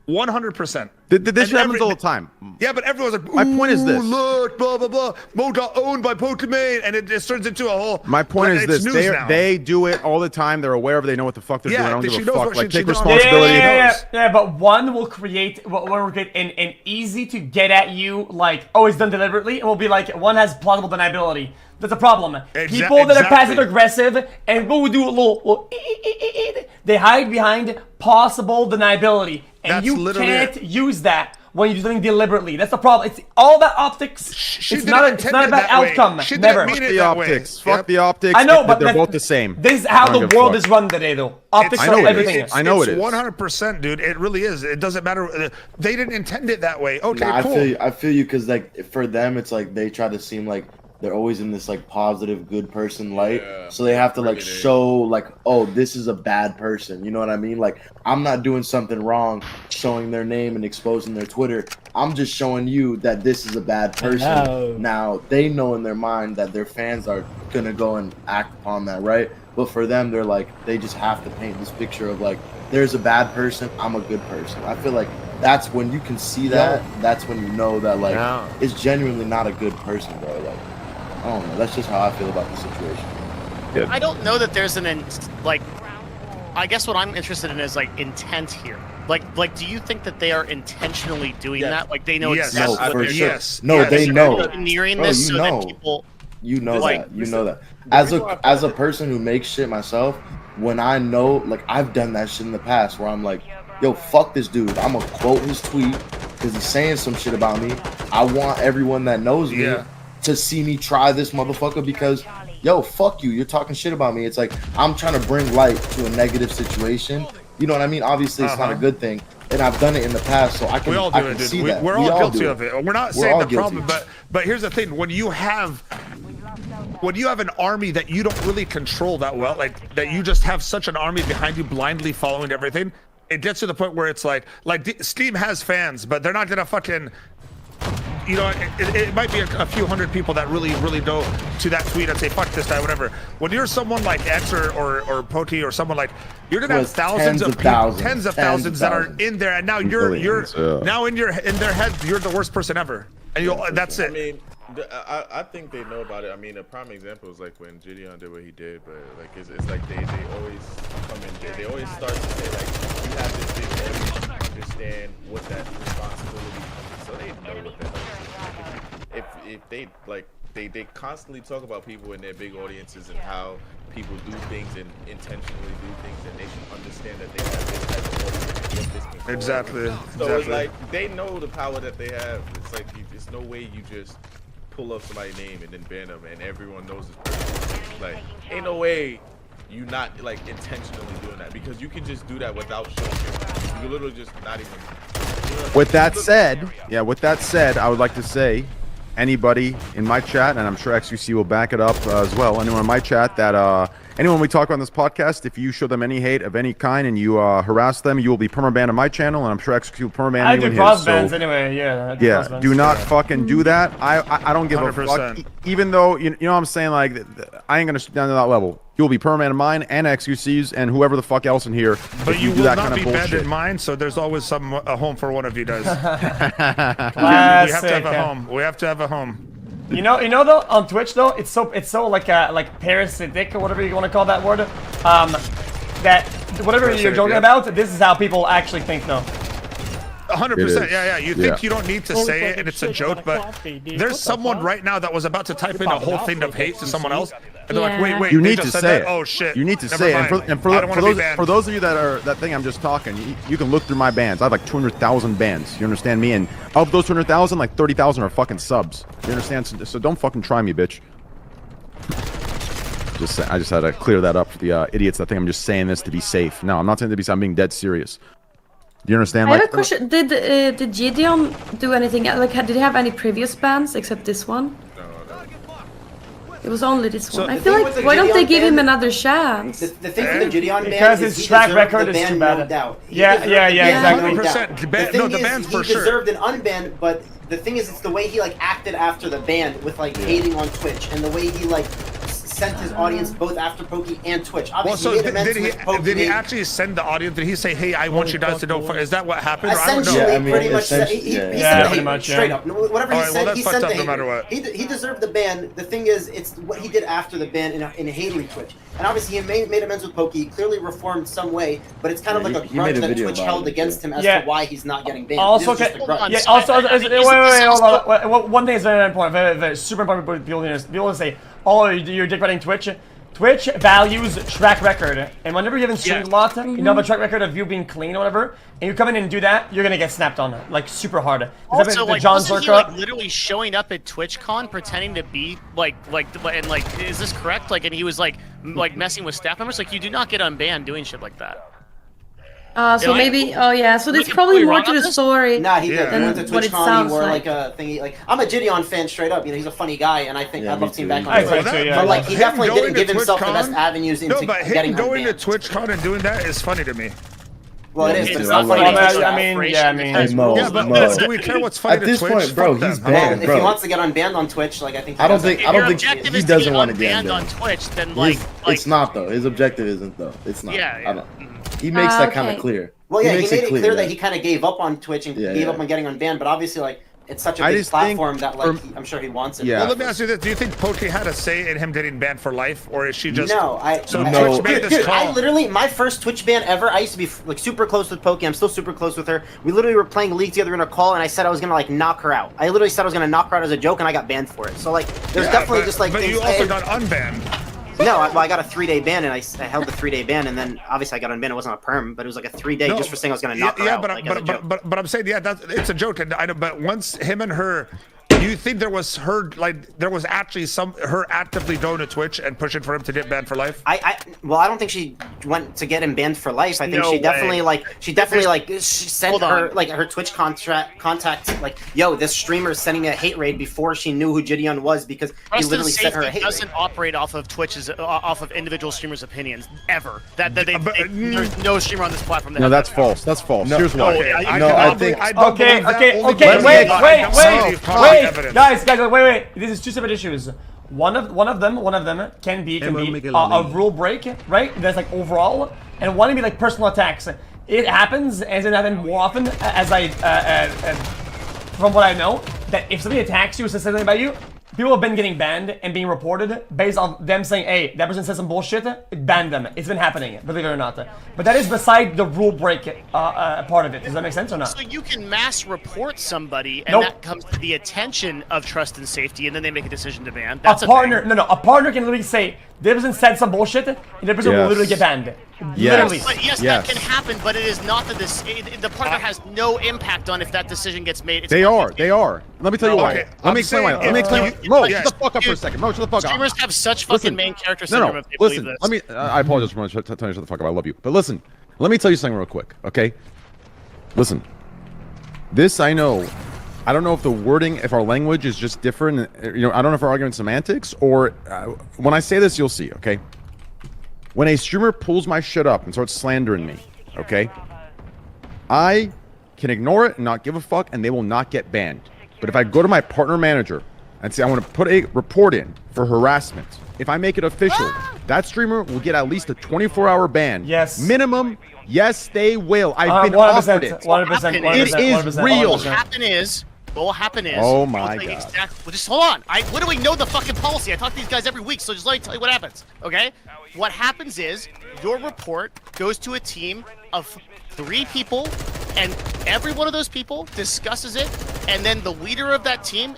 Speaker 3: 100%.
Speaker 5: This happens all the time.
Speaker 3: Yeah, but everyone's like,
Speaker 5: my point is this.
Speaker 3: Look, blah, blah, blah. Mo got owned by Pokemon, and it just turns into a whole...
Speaker 5: My point is this. They do it all the time. They're aware of it. They know what the fuck they're doing. I don't give a fuck. Like, take responsibility.
Speaker 2: Yeah, but one will create an easy to get at you, like, oh, it's done deliberately. It will be like, one has plausible deniability. That's a problem. People that are passive aggressive and go do a little they hide behind possible deniability. And you can't use that when you're doing deliberately. That's the problem. It's all about optics. It's not about outcome. Never.
Speaker 5: Fuck the optics. Fuck the optics.
Speaker 2: I know, but
Speaker 5: they're both the same.
Speaker 2: This is how the world is run today, though. Optics are everything.
Speaker 5: I know it is.
Speaker 3: 100%, dude. It really is. It doesn't matter. They didn't intend it that way. Okay, cool.
Speaker 9: I feel you because like for them, it's like they try to seem like they're always in this like positive, good person light. So they have to like show like, oh, this is a bad person. You know what I mean? Like I'm not doing something wrong, showing their name and exposing their Twitter. I'm just showing you that this is a bad person. Now they know in their mind that their fans are gonna go and act upon that, right? But for them, they're like, they just have to paint this picture of like, there's a bad person, I'm a good person. I feel like that's when you can see that. That's when you know that like it's genuinely not a good person, bro. Like. I don't know. That's just how I feel about the situation.
Speaker 1: Yeah. I don't know that there's I guess what I'm interested in is like intent here. Like, do you think that they are intentionally doing that? Like they know exactly what they're doing.
Speaker 9: No, they know.
Speaker 1: Engineering this so that people.
Speaker 9: You know that. You know that. As a person who makes shit myself, when I know, like I've done that shit in the past, where I'm like, yo, fuck this dude. I'm gonna quote his tweet because he's saying some shit about me. I want everyone that knows me to see me try this motherfucker because, yo, fuck you. You're talking shit about me. It's like I'm trying to bring light to a negative situation. You know what I mean? Obviously, it's not a good thing, and I've done it in the past, so I can see that.
Speaker 3: We're all guilty of it. We're not saying the problem, but here's the thing: when you have an army that you don't really control that well, like that you just have such an army behind you blindly following everything, it gets to the point where it's like Steam has fans, but they're not gonna fucking you know, it might be a few hundred people that really go to that tweet and say fuck this guy, whatever. When you're someone like X or Poti or someone like, you're gonna have thousands of people, tens of thousands that are in there, and now you're now in their head you're the worst person ever, and that's it.
Speaker 4: I mean, I think they know about it. I mean, a prime example is like when Gideon did what he did, but like it's like they always come in, they always start to say like, you have this big area, understand what that responsibility comes, so they know what that is. If they like, they constantly talk about people in their big audiences and how people do things and intentionally do things, and they should understand that they have this type of audience. What this can cause.
Speaker 3: Exactly.
Speaker 4: So it's like they know the power that they have. It's like there's no way you just pull up somebody's name and then ban them and everyone knows this person. Like, ain't no way you not like intentionally doing that, because you can just do that without showing it. You literally just not even.
Speaker 5: With that said, I would like to say, anybody in my chat, and I'm sure xQc will back it up as well, anyone in my chat that anyone we talk on this podcast, if you show them any hate of any kind and you harass them, you will be permabanned on my channel, and I'm sure xQc will permaban you in his.
Speaker 2: I do cross bans anyway, yeah.
Speaker 5: Yeah, do not fucking do that. I don't give 100%. A fuck. Even though, you know what I'm saying, like, I ain't gonna sit down to that level. You'll be permanent in mine and xQc's and whoever the fuck else in here.
Speaker 3: But you
Speaker 5: do
Speaker 3: will
Speaker 5: that
Speaker 3: not
Speaker 5: kind
Speaker 3: be
Speaker 5: of
Speaker 3: banned
Speaker 5: bullshit.
Speaker 3: in mine, so there's always a home for one of you guys. We have to have a home. We have to have a home.
Speaker 2: You know though, on Twitch though, it's so like parasitic or whatever you want to call that word. That whatever you're joking about, this is how people actually think though.
Speaker 3: 100%, yeah. You think you don't need to say it and it's a joke, but there's someone right now that was about to type in a whole thing of hate to someone else, and they're like, wait,
Speaker 5: you
Speaker 3: they
Speaker 5: need
Speaker 3: just
Speaker 5: to
Speaker 3: said
Speaker 5: say
Speaker 3: that?
Speaker 5: it.
Speaker 3: Oh shit.
Speaker 5: You need to
Speaker 3: Never
Speaker 5: say
Speaker 3: mind.
Speaker 5: it. And for those of you that think I'm just talking, you can look through my bans. I have like 200,000 bans. You understand me? And of those 200,000, like 30,000 are fucking subs. You understand? So don't fucking try me, bitch. I just had to clear that up for the idiots that think I'm just saying this to be safe. No, I'm not saying to be safe. I'm being dead serious. Do you understand?
Speaker 6: I have a question. Did Gideon do anything? Like, did he have any previous bans except this one? It was only this one. I feel like, why don't they give him another chance?
Speaker 8: The thing with the Gideon ban
Speaker 2: because
Speaker 8: is
Speaker 2: his track record
Speaker 8: is
Speaker 2: too bad.
Speaker 8: No doubt.
Speaker 2: Yeah, exactly.
Speaker 3: 100%. No, the ban's for sure.
Speaker 8: He deserved an unban, but the thing is, it's the way he like acted after the ban with like hating on Twitch, and the way he like sent his audience both after Pokey and Twitch. Obviously,
Speaker 3: did he actually send the audience? Did he say, "Hey, I want you guys to know"? Is that what happened?
Speaker 8: Essentially, pretty much. He sent the hate straight up. Whatever he said, he sent the hate.
Speaker 3: No matter what.
Speaker 8: He deserved the ban. The thing is, it's what he did after the ban in hating Twitch. And obviously, he made amends with Pokey. He clearly reformed some way, but it's kind of like a grudge that Twitch held against him as to why he's not getting banned.
Speaker 2: Also, wait, hold on. One thing is very important, very super important. People say, "Oh, you're dickriding Twitch." Twitch values track record, and whenever you haven't streamed a lot, you have a track record of you being clean or whatever, and you come in and do that, you're gonna get snapped on, like super hard.
Speaker 1: Also, like, wasn't he like literally showing up at TwitchCon pretending to be is this correct? Like, and he was like messing with staff members. Like, you do not get unbanned doing shit like that.
Speaker 6: So maybe, so there's probably more to the story.
Speaker 8: Nah, he did.
Speaker 6: Than
Speaker 8: He went to
Speaker 6: what it
Speaker 8: TwitchCon,
Speaker 6: sounds
Speaker 8: he wore
Speaker 6: like.
Speaker 8: like a thingy. Like, I'm a Gideon fan straight up. You know, he's a funny guy, and I think I'd love to see him back on
Speaker 2: Twitch.
Speaker 8: Twitch. But like, he definitely didn't give himself the best avenues into
Speaker 3: getting unbanned. No, but him going to TwitchCon and doing that is funny to me.
Speaker 8: Well, it is, but
Speaker 1: It's
Speaker 8: it's
Speaker 1: not
Speaker 8: not
Speaker 1: funny.
Speaker 8: funny.
Speaker 3: But do we care what's funny
Speaker 9: At this
Speaker 3: to Twitch?
Speaker 9: point, bro, he's banned,
Speaker 8: If
Speaker 9: bro.
Speaker 8: he wants to get unbanned on Twitch, like I think.
Speaker 9: I don't think
Speaker 1: Objective
Speaker 9: he
Speaker 1: is
Speaker 9: doesn't
Speaker 1: to
Speaker 9: want to
Speaker 1: get
Speaker 9: get
Speaker 1: unbanned on
Speaker 9: unbanned.
Speaker 1: Twitch. Then
Speaker 9: It's not though. His objective isn't though. It's not.
Speaker 1: Yeah.
Speaker 9: He makes that kind of clear.
Speaker 8: Well, yeah, he
Speaker 9: makes
Speaker 8: made it clear that
Speaker 9: that
Speaker 8: he kind of gave up on Twitch and gave up on getting unbanned, but obviously, like, it's such a big platform that, like, I'm sure he wants it.
Speaker 5: Yeah.
Speaker 3: Well, let me ask you this: do you think Pokey had a say in him getting banned for life, or is she just?
Speaker 8: No,
Speaker 3: Twitch made this call.
Speaker 8: I literally, my first Twitch ban ever. I used to be like super close with Pokey. I'm still super close with her. We literally were playing League together in a call, and I said I was gonna like knock her out. I literally said I was gonna knock her out as a joke, and I got banned for it. So like, there's definitely just like.
Speaker 3: But
Speaker 8: things,
Speaker 3: you also got unbanned.
Speaker 8: No, I got a 3-day ban, and I held the 3-day ban, and then obviously I got unbanned. It wasn't a perm, but it was like a 3-day just for saying I was gonna knock her out.
Speaker 3: But I'm saying, it's a joke, and I know. But once him and her, you think there was actually her actively going to Twitch and pushing for him to get banned for life?
Speaker 8: Well, I don't think she went to get him banned for life. I think she definitely she sent her Twitch contact like, yo, this streamer is sending a hate raid before she knew who Gideon was because he literally sent her a hate raid.
Speaker 1: Doesn't operate off of Twitch's off of individual streamers' opinions ever. There's no streamer on this platform.
Speaker 5: No, that's false. That's false. Here's why.
Speaker 2: Okay, wait, guys, wait. This is two separate issues. One of them can be a rule break, right? That's like overall, and one can be like personal attacks. It happens, as it happened more often, as from what I know, that if somebody attacks you or says something about you, people have been getting banned and being reported based on them saying, hey, that person said some bullshit, ban them. It's been happening, believe it or not. But that is beside the rule break part of it. Does that make sense or not?
Speaker 1: So you can mass report somebody, and that comes to the attention of trust and safety, and then they make a decision to ban. That's
Speaker 2: a partner can literally say, this person said some bullshit, and the person will literally get banned. Literally.
Speaker 1: Yes, that can happen, but it is not that the partner has no impact on if that decision gets made.
Speaker 5: They are. Let me tell you why. Let me explain why. Mo, shut the fuck up for a second. Mo, shut the fuck up.
Speaker 1: Streamers have such fucking main character syndrome if they believe this.
Speaker 5: I apologize for telling you shut the fuck up. I love you. But listen, let me tell you something real quick, okay? Listen. This I know. I don't know if the wording, if our language is just different. I don't know if we're arguing semantics or when I say this, you'll see, okay? When a streamer pulls my shit up and starts slandering me, okay? I can ignore it and not give a fuck, and they will not get banned. But if I go to my partner manager and say I want to put a report in for harassment, if I make it official, that streamer will get at least a 24-hour ban.
Speaker 2: Yes.
Speaker 5: Minimum. Yes, they will. I've been offered it.
Speaker 2: 100%.
Speaker 5: It is real.
Speaker 1: What will happen is...
Speaker 5: Oh my god.
Speaker 1: Well, just hold on. I literally know the fucking policy. I talk to these guys every week, so just let me tell you what happens, okay? What happens is your report goes to a team of 3 people, and every one of those people discusses it, and then the leader of that team,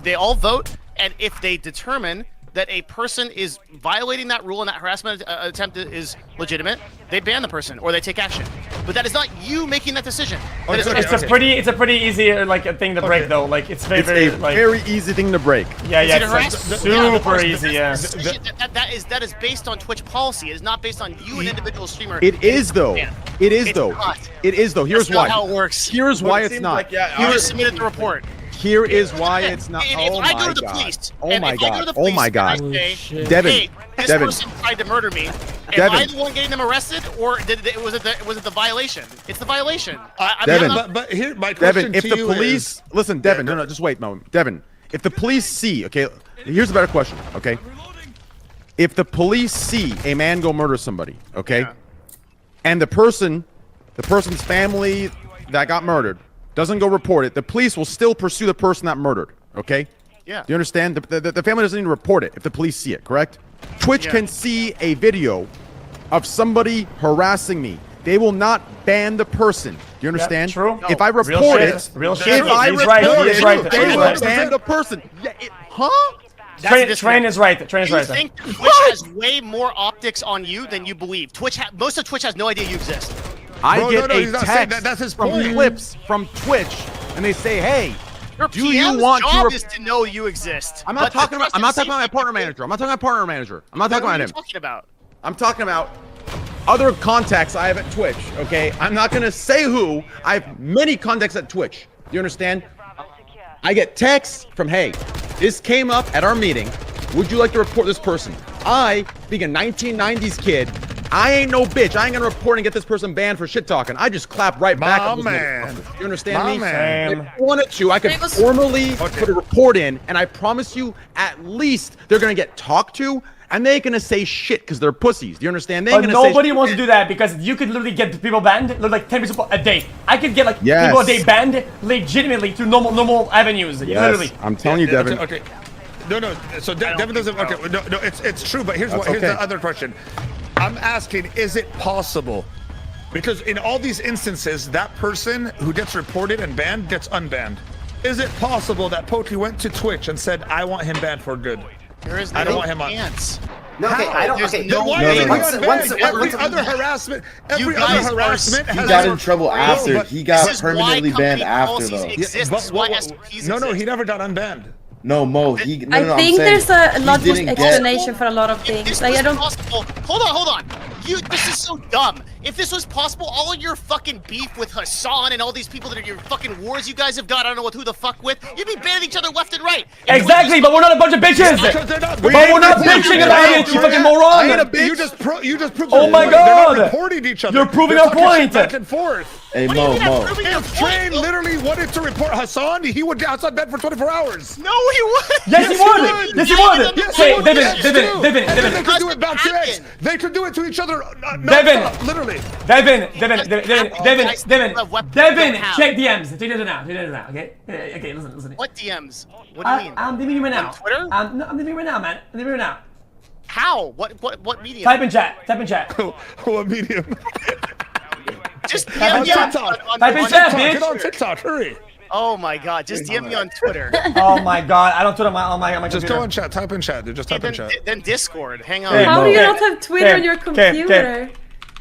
Speaker 1: they all vote, and if they determine that a person is violating that rule and that harassment attempt is legitimate, they ban the person or they take action. But that is not you making that decision.
Speaker 2: It's a pretty easy thing to break though. Like it's
Speaker 5: very easy thing to break.
Speaker 2: Yeah, it's super easy. Yeah.
Speaker 1: That is based on Twitch policy. It is not based on you, an individual streamer.
Speaker 5: It is though. It is though. It is though. Here's why.
Speaker 1: That's not how it works.
Speaker 5: Here's why it's not.
Speaker 1: You just submitted the report.
Speaker 5: Here is why it's not.
Speaker 1: Oh my god.
Speaker 5: Oh my god. Oh my god. Devin.
Speaker 1: Hey, this person tried to murder me. Am I the one getting them arrested, or was it the violation? It's the violation.
Speaker 3: Devin. But here, my question
Speaker 5: Devin, if the police listen, Devin, no, just wait, Mo. Devin, if the police see, okay, here's a better question, okay? If the police see a man go murder somebody, okay, and the person's family that got murdered doesn't go report it, the police will still pursue the person that murdered, okay?
Speaker 1: Yeah.
Speaker 5: Do you understand? The family doesn't need to report it if the police see it, correct? Twitch can see a video of somebody harassing me. They will not ban the person. Do you understand?
Speaker 2: True.
Speaker 5: If I report it,
Speaker 2: real shit.
Speaker 5: If I report it, they will ban the person.
Speaker 2: Train is right.
Speaker 1: You think Twitch has way more optics on you than you believe. Most of Twitch has no idea you exist.
Speaker 5: I get a text from clips from Twitch, and they say, "Hey, do you want to?"
Speaker 1: Job is to know you exist.
Speaker 5: I'm not talking about my partner manager. I'm not talking about partner manager. I'm not talking about him. I'm talking about other contacts I have at Twitch. Okay, I'm not gonna say who. I have many contacts at Twitch. Do you understand? I get texts from, "Hey, this came up at our meeting. Would you like to report this person?" I, being a 1990s kid, I ain't no bitch. I ain't gonna report and get this person banned for shit talking. I just clap right back. You understand me? If I wanted to, I could formally put a report in, and I promise you, at least they're gonna get talked to, and they're gonna say shit because they're pussies. Do you understand? But
Speaker 2: nobody wants to do that because you could literally get people banned like 10 people a day. I could get like people a day banned legitimately through normal avenues. Literally.
Speaker 5: I'm telling you, Devin.
Speaker 3: Okay. No. So Devin doesn't. Okay. No. It's true. But here's the other question. I'm asking, is it possible? Because in all these instances, that person who gets reported and banned gets unbanned. Is it possible that Pokey went to Twitch and said, "I want him banned for good"?
Speaker 1: There is no chance.
Speaker 8: No, okay, I don't. Okay,
Speaker 3: Then why is he unbanned? Every other harassment has
Speaker 9: He got in trouble after. He got
Speaker 1: This is
Speaker 9: permanently
Speaker 1: why
Speaker 9: banned
Speaker 1: company
Speaker 9: after
Speaker 1: policies
Speaker 9: though.
Speaker 1: exist. This is why SPs
Speaker 3: No,
Speaker 1: exist.
Speaker 3: he never got unbanned.
Speaker 9: No, Mo.
Speaker 6: I think there's a logical explanation for a lot of
Speaker 1: If
Speaker 6: things.
Speaker 1: this
Speaker 6: Like,
Speaker 1: was
Speaker 6: I don't.
Speaker 1: possible, hold on. This is so dumb. If this was possible, all of your fucking beef with Hassan and all these people that are your fucking wars you guys have got, I don't know who the fuck with, you'd be banning each other left and right.
Speaker 2: Exactly, but we're not a bunch of bitches. But we're not bitching about it, you fucking moron.
Speaker 3: You just proved.
Speaker 2: Oh my God.
Speaker 3: They're not reporting each other.
Speaker 2: You're proving
Speaker 3: They're
Speaker 2: our
Speaker 3: talking
Speaker 2: point.
Speaker 3: shit back and forth.
Speaker 9: Hey,
Speaker 1: What do you
Speaker 9: Mo,
Speaker 1: mean I'm
Speaker 9: Mo.
Speaker 1: proving your
Speaker 3: If Train
Speaker 1: point?
Speaker 3: literally wanted to report Hassan, he would get outside bed for 24 hours.
Speaker 1: No, he would.
Speaker 2: Yes, he would. Yes, he would.
Speaker 3: Yes,
Speaker 2: Hey,
Speaker 3: he would.
Speaker 2: Devin,
Speaker 3: Yes,
Speaker 2: Devin,
Speaker 3: too.
Speaker 2: Devin,
Speaker 3: And then they
Speaker 2: Devin.
Speaker 3: could do it back to X.
Speaker 1: Happen.
Speaker 3: They could do it to each other.
Speaker 2: Devin.
Speaker 3: Literally.
Speaker 2: Devin,
Speaker 1: How?
Speaker 2: check DMs. Check it now. Okay. Okay. Listen.
Speaker 1: What DMs? What do you mean?
Speaker 2: I'm DMing you right now.
Speaker 1: On Twitter?
Speaker 2: I'm DMing you right now, man. I'm DMing you right now.
Speaker 1: How? What medium?
Speaker 2: Type in chat.
Speaker 3: What medium?
Speaker 1: Just
Speaker 3: On
Speaker 1: DM me
Speaker 3: TikTok.
Speaker 2: Type in
Speaker 1: on
Speaker 2: chat,
Speaker 1: Twitter.
Speaker 3: Get on
Speaker 2: bitch.
Speaker 3: TikTok. Hurry.
Speaker 1: Oh my god, just DM me on Twitter.
Speaker 2: Oh my God, I don't Twitter on my
Speaker 3: Just
Speaker 2: computer.
Speaker 3: go in chat. Type in chat, dude. Just type in chat.
Speaker 1: Then Discord. Hang on.
Speaker 2: Hey,
Speaker 6: How
Speaker 2: Mo.
Speaker 6: do you
Speaker 2: Okay.
Speaker 6: not have Twitter on your computer?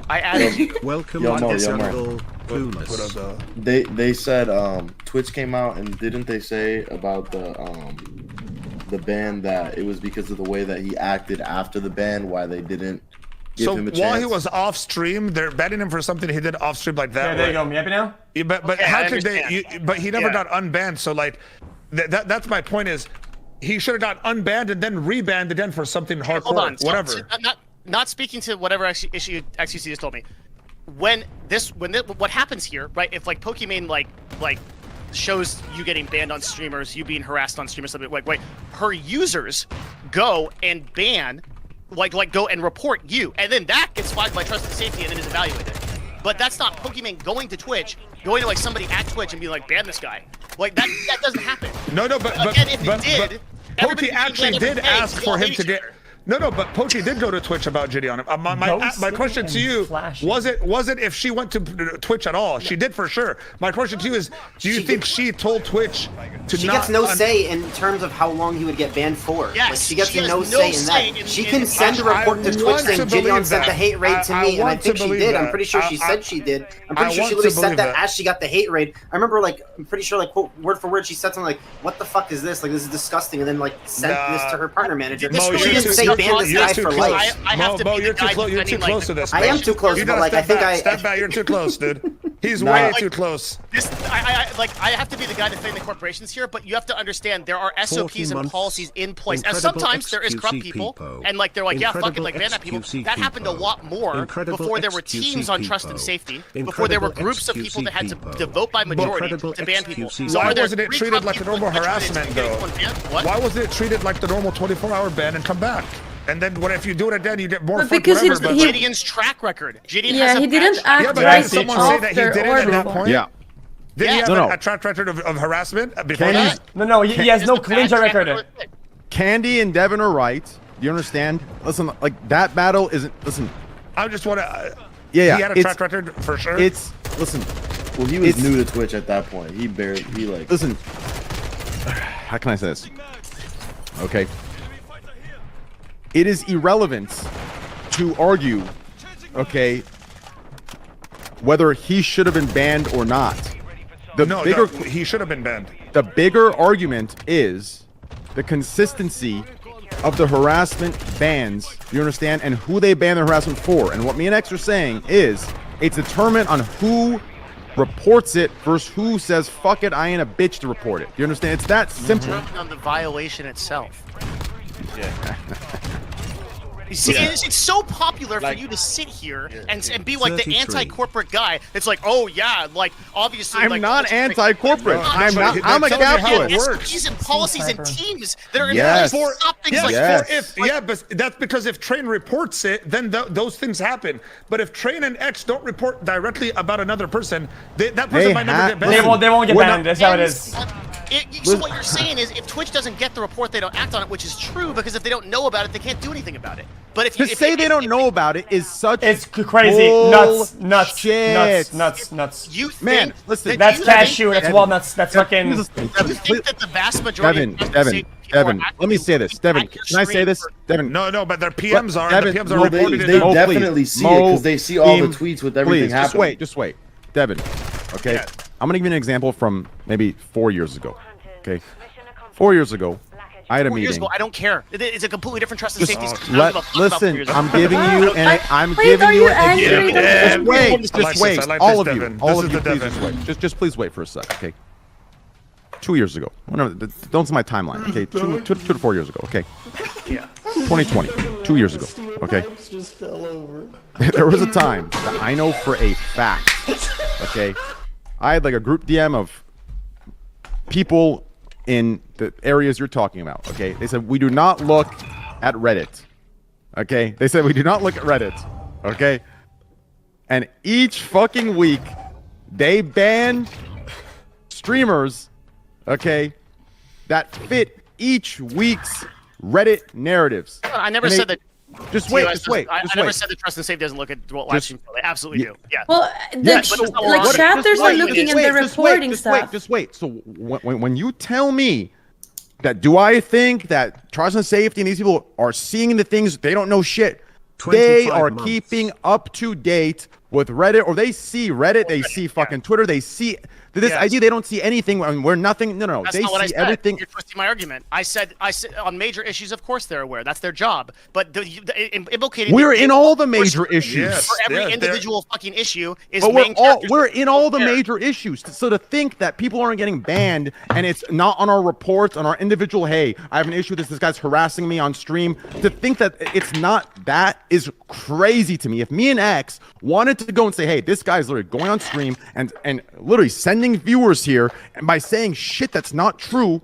Speaker 1: I added you.
Speaker 10: Welcome
Speaker 9: Yo,
Speaker 10: on
Speaker 9: Mo,
Speaker 10: this
Speaker 9: yo, Mo.
Speaker 10: level, Clueless.
Speaker 9: They said Twitch came out and didn't they say about the ban that it was because of the way that he acted after the ban why they didn't give
Speaker 3: So
Speaker 9: him a chance?
Speaker 3: while he was off stream, they're banning him for something he did off stream like that.
Speaker 2: Okay, there you go. Me happy now?
Speaker 3: Yeah, but
Speaker 1: Okay,
Speaker 3: how
Speaker 1: I
Speaker 3: could they? But he never got unbanned. So like, that's my point is, he should have got unbanned and then rebanned again for something hardcore,
Speaker 1: Hold on.
Speaker 3: whatever.
Speaker 1: So, not speaking to whatever issue XQC just told me. What happens here, right? If like Pokimane like shows you getting banned on streamers, you being harassed on streamers, something like her users go and ban, go and report you, and then that gets flagged by Trust and Safety and then is evaluated. But that's not Pokimane going to Twitch, going to like somebody at Twitch and being like, ban this guy. Like that doesn't happen.
Speaker 3: No, but
Speaker 1: Again, if it did, everybody
Speaker 3: Pokey actually
Speaker 1: would be
Speaker 3: did
Speaker 1: like, hey,
Speaker 3: ask
Speaker 1: we all
Speaker 3: for him
Speaker 1: hate
Speaker 3: to
Speaker 1: each
Speaker 3: get.
Speaker 1: other.
Speaker 3: No, but Pochi did go to Twitch about Jitty on him. My question to you was it if she went to Twitch at all? She did for sure. My question to you is, do you think she told Twitch to
Speaker 8: She
Speaker 3: not?
Speaker 8: gets no say in terms of how long he would get banned for.
Speaker 1: Yes,
Speaker 8: like, she gets
Speaker 1: she has
Speaker 8: no
Speaker 1: no
Speaker 8: say in
Speaker 1: say
Speaker 8: that.
Speaker 1: in-
Speaker 8: She
Speaker 1: in-
Speaker 8: can send a report to Twitch
Speaker 3: want
Speaker 8: saying
Speaker 3: to believe
Speaker 8: Gideon sent
Speaker 3: that.
Speaker 8: the hate raid to
Speaker 3: I
Speaker 8: me, and I
Speaker 3: want
Speaker 8: think
Speaker 3: to
Speaker 8: she
Speaker 3: believe
Speaker 8: did.
Speaker 3: that.
Speaker 8: I'm pretty sure she said she did. I'm pretty sure
Speaker 3: want
Speaker 8: she
Speaker 3: to
Speaker 8: literally said
Speaker 3: believe
Speaker 8: that
Speaker 3: that.
Speaker 8: as she got the hate raid. I remember, like, I'm pretty sure, like, quote, word for word, she said something like, "What the fuck is this? Like, this is disgusting," and then like sent this to her partner manager.
Speaker 1: Mo,
Speaker 8: She
Speaker 1: you're
Speaker 8: didn't
Speaker 1: too-
Speaker 8: say
Speaker 1: you're
Speaker 8: ban this guy
Speaker 3: too
Speaker 8: for
Speaker 3: close.
Speaker 8: life.
Speaker 1: I have to
Speaker 3: Mo,
Speaker 1: be the
Speaker 3: you're too
Speaker 1: guy
Speaker 3: close. You're too
Speaker 1: defending,
Speaker 3: close to this.
Speaker 8: I am too close,
Speaker 3: You
Speaker 8: but
Speaker 3: gotta
Speaker 8: like I
Speaker 3: step
Speaker 8: think
Speaker 3: back,
Speaker 8: I
Speaker 3: step back. You're too close, dude. He's
Speaker 9: Nah.
Speaker 3: way too close.
Speaker 1: I have to be the guy defending the corporations here, but you have to understand there are SOPs
Speaker 10: 14
Speaker 1: and
Speaker 10: months.
Speaker 1: policies in place. And
Speaker 10: Incredible
Speaker 1: sometimes there is corrupt
Speaker 10: XQC
Speaker 1: people,
Speaker 10: people.
Speaker 1: and like they're like, yeah, fuck it, like ban that
Speaker 10: Incredible
Speaker 1: people. That happened a
Speaker 10: people.
Speaker 1: lot more
Speaker 10: Incredible
Speaker 1: before there were
Speaker 10: XQC
Speaker 1: teams on trust and
Speaker 10: people.
Speaker 1: safety, before there were
Speaker 10: Incredible
Speaker 1: groups of people that had
Speaker 10: people.
Speaker 1: to vote by majority
Speaker 10: Incredible
Speaker 1: to ban people.
Speaker 10: XQC
Speaker 1: So
Speaker 3: Why
Speaker 1: are there
Speaker 3: wasn't it
Speaker 1: three
Speaker 3: treated
Speaker 1: corrupt
Speaker 3: like a
Speaker 1: people
Speaker 3: normal
Speaker 1: that went
Speaker 3: harassment,
Speaker 1: getting
Speaker 3: though?
Speaker 1: one banned? What?
Speaker 3: Why wasn't it treated like the normal 24-hour ban and come back? And then what if you do it again, you get more
Speaker 6: But
Speaker 3: fuck
Speaker 6: because
Speaker 3: whatever. But
Speaker 1: Gideon's track record. Gideon
Speaker 6: Yeah,
Speaker 1: has a
Speaker 6: he didn't
Speaker 1: bad
Speaker 6: act
Speaker 3: yeah, but
Speaker 6: right
Speaker 3: did someone say that he
Speaker 6: after
Speaker 3: did it at that
Speaker 6: or
Speaker 3: point?
Speaker 5: Yeah.
Speaker 3: Did he have
Speaker 5: No.
Speaker 3: a track record of harassment before
Speaker 5: Candy's-
Speaker 3: that?
Speaker 2: No, he has no clean track record.
Speaker 5: Candy and Devin are right. Do you understand? Listen, like that battle isn't. Listen,
Speaker 3: I just want to.
Speaker 5: yeah,
Speaker 3: He had a track record for sure.
Speaker 5: Listen,
Speaker 9: Well, he was
Speaker 5: It's-
Speaker 9: new to Twitch at that point. He like.
Speaker 5: listen. How can I say this? Okay. It is irrelevant to argue, okay, whether he should have been banned or not.
Speaker 3: no, he should have been banned.
Speaker 5: The bigger argument is the consistency of the harassment bans, you understand, and who they ban the harassment for. And what me and X are saying is it's determined on who reports it versus who says, fuck it, I ain't a bitch to report it. You understand? It's that simple.
Speaker 1: On the violation itself. You see, it's so popular for you to sit here and be like the
Speaker 10: 33.
Speaker 1: anti-corporate guy. It's like, oh yeah, like obviously.
Speaker 5: I'm
Speaker 1: like,
Speaker 5: not anti-corporate. I'm
Speaker 3: but
Speaker 5: not.
Speaker 3: that
Speaker 5: I'm a
Speaker 3: tells you how it
Speaker 5: capitalist.
Speaker 3: works.
Speaker 1: SOPs and policies and teams that are in
Speaker 5: Yes.
Speaker 1: place to stop things like
Speaker 5: Yes.
Speaker 1: this.
Speaker 3: But that's because if Train reports it, then those things happen. But if Train and X don't report directly about another person, that person
Speaker 5: They
Speaker 3: might never get
Speaker 5: listen,
Speaker 3: banned.
Speaker 2: They won't get
Speaker 5: We're
Speaker 2: banned.
Speaker 5: not-
Speaker 2: That's how it is.
Speaker 1: So what you're saying is, if Twitch doesn't get the report, they don't act on it, which is true, because if they don't know about it, they can't do anything about it. But if
Speaker 5: to say they don't know about it is such
Speaker 2: crazy, nuts.
Speaker 1: You
Speaker 5: man, listen,
Speaker 2: that's cashew. That's walnuts. That's fucking.
Speaker 1: You think that the vast majority
Speaker 5: Devin, let me say this. Devin, can I say this? Devin,
Speaker 3: no, but their PMs are.
Speaker 5: Devin,
Speaker 3: the PMs are reported.
Speaker 9: They definitely see it because they see all the tweets with everything happening.
Speaker 5: Just wait, Devin. Okay, yeah. I'm gonna give you an example from maybe 4 years ago. Okay, 4 years ago, I had a meeting. 4 years ago,
Speaker 1: I don't care. It's a completely different trust and safety.
Speaker 5: Listen, I'm giving you, and I'm giving you. Just wait, all of you, just please wait for a sec, okay? 2 years ago, don't see my timeline, okay? Two to 4 years ago, okay?
Speaker 1: Yeah.
Speaker 5: 2020, 2 years ago, okay? There was a time that I know for a fact, okay? I had like a group DM of people in the areas you're talking about, okay? They said, we do not look at Reddit, okay? They said, we do not look at Reddit, okay? And each fucking week, they ban streamers, okay, that fit each week's Reddit narratives.
Speaker 1: I never said that.
Speaker 5: Just wait.
Speaker 1: I never said that trust and safety doesn't look at what live stream. They absolutely do. Yeah.
Speaker 6: Well, chatters are looking and they're reporting stuff.
Speaker 5: Just wait. So when you tell me that, do I think that trust and safety and these people are seeing the things they don't know shit? They are keeping up to date with Reddit, or they see Reddit, they see fucking Twitter, they see this idea. They don't see anything. I mean, we're nothing. No.
Speaker 1: That's
Speaker 5: they
Speaker 1: not what
Speaker 5: see
Speaker 1: I said.
Speaker 5: everything.
Speaker 1: You're twisting my argument. I said on major issues, of course they're aware. That's their job. But implicating.
Speaker 5: We're in all the major issues.
Speaker 1: Yes, for every individual fucking issue is.
Speaker 5: But we're in all the major issues. So to think that people aren't getting banned and it's not on our reports, on our individual, hey, I have an issue with this guy's harassing me on stream. To think that it's not that is crazy to me. If me and X wanted to go and say, hey, this guy's literally going on stream and literally sending viewers here, and by saying shit that's not true,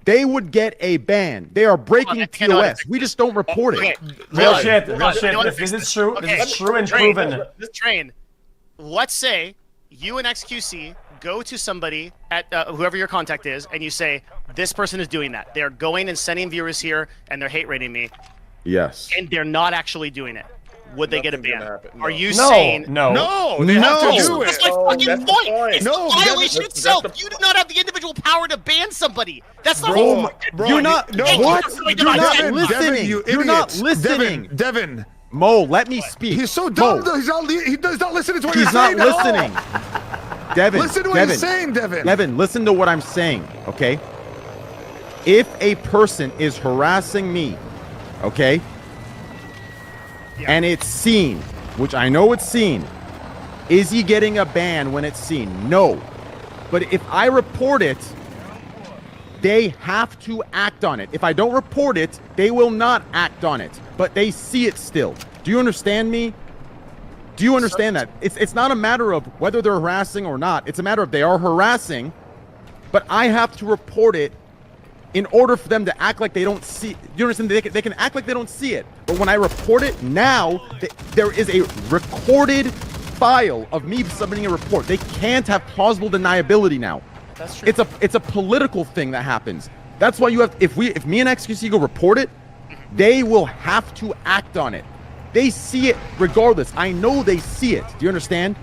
Speaker 5: they would get a ban. They are breaking TOS. We just don't report it.
Speaker 2: Real shit. This is true. This is true and proven.
Speaker 1: This train. Let's say you and xQc go to somebody at whoever your contact is, and you say, this person is doing that. They're going and sending viewers here, and they're hate rating me.
Speaker 5: Yes.
Speaker 1: And they're not actually doing it. Would they get a ban?
Speaker 4: No.
Speaker 1: Are you saying
Speaker 3: No, they have to do it.
Speaker 1: That's my fucking point. It's a violation itself. You do not have the individual power to ban somebody. That's not
Speaker 3: bro,
Speaker 5: you're not what? You're not listening. You're not listening.
Speaker 3: Devin.
Speaker 5: Mo, let me speak.
Speaker 3: He's so dumb. He does not listen to what you're saying.
Speaker 5: He's not listening. Devin,
Speaker 3: listen to what he's saying, Devin.
Speaker 5: Devin, listen to what I'm saying, okay? If a person is harassing me, okay? And it's seen, which I know it's seen. Is he getting a ban when it's seen? No. But if I report it, they have to act on it. If I don't report it, they will not act on it. But they see it still. Do you understand me? Do you understand that? It's not a matter of whether they're harassing or not. It's a matter of they are harassing, but I have to report it in order for them to act like they don't see. You understand? They can act like they don't see it. But when I report it now, there is a recorded file of me submitting a report. They can't have plausible deniability now.
Speaker 1: That's true.
Speaker 5: It's a political thing that happens. That's why you have. If me and xQc go report it, they will have to act on it. They see it regardless. I know they see it. Do you understand?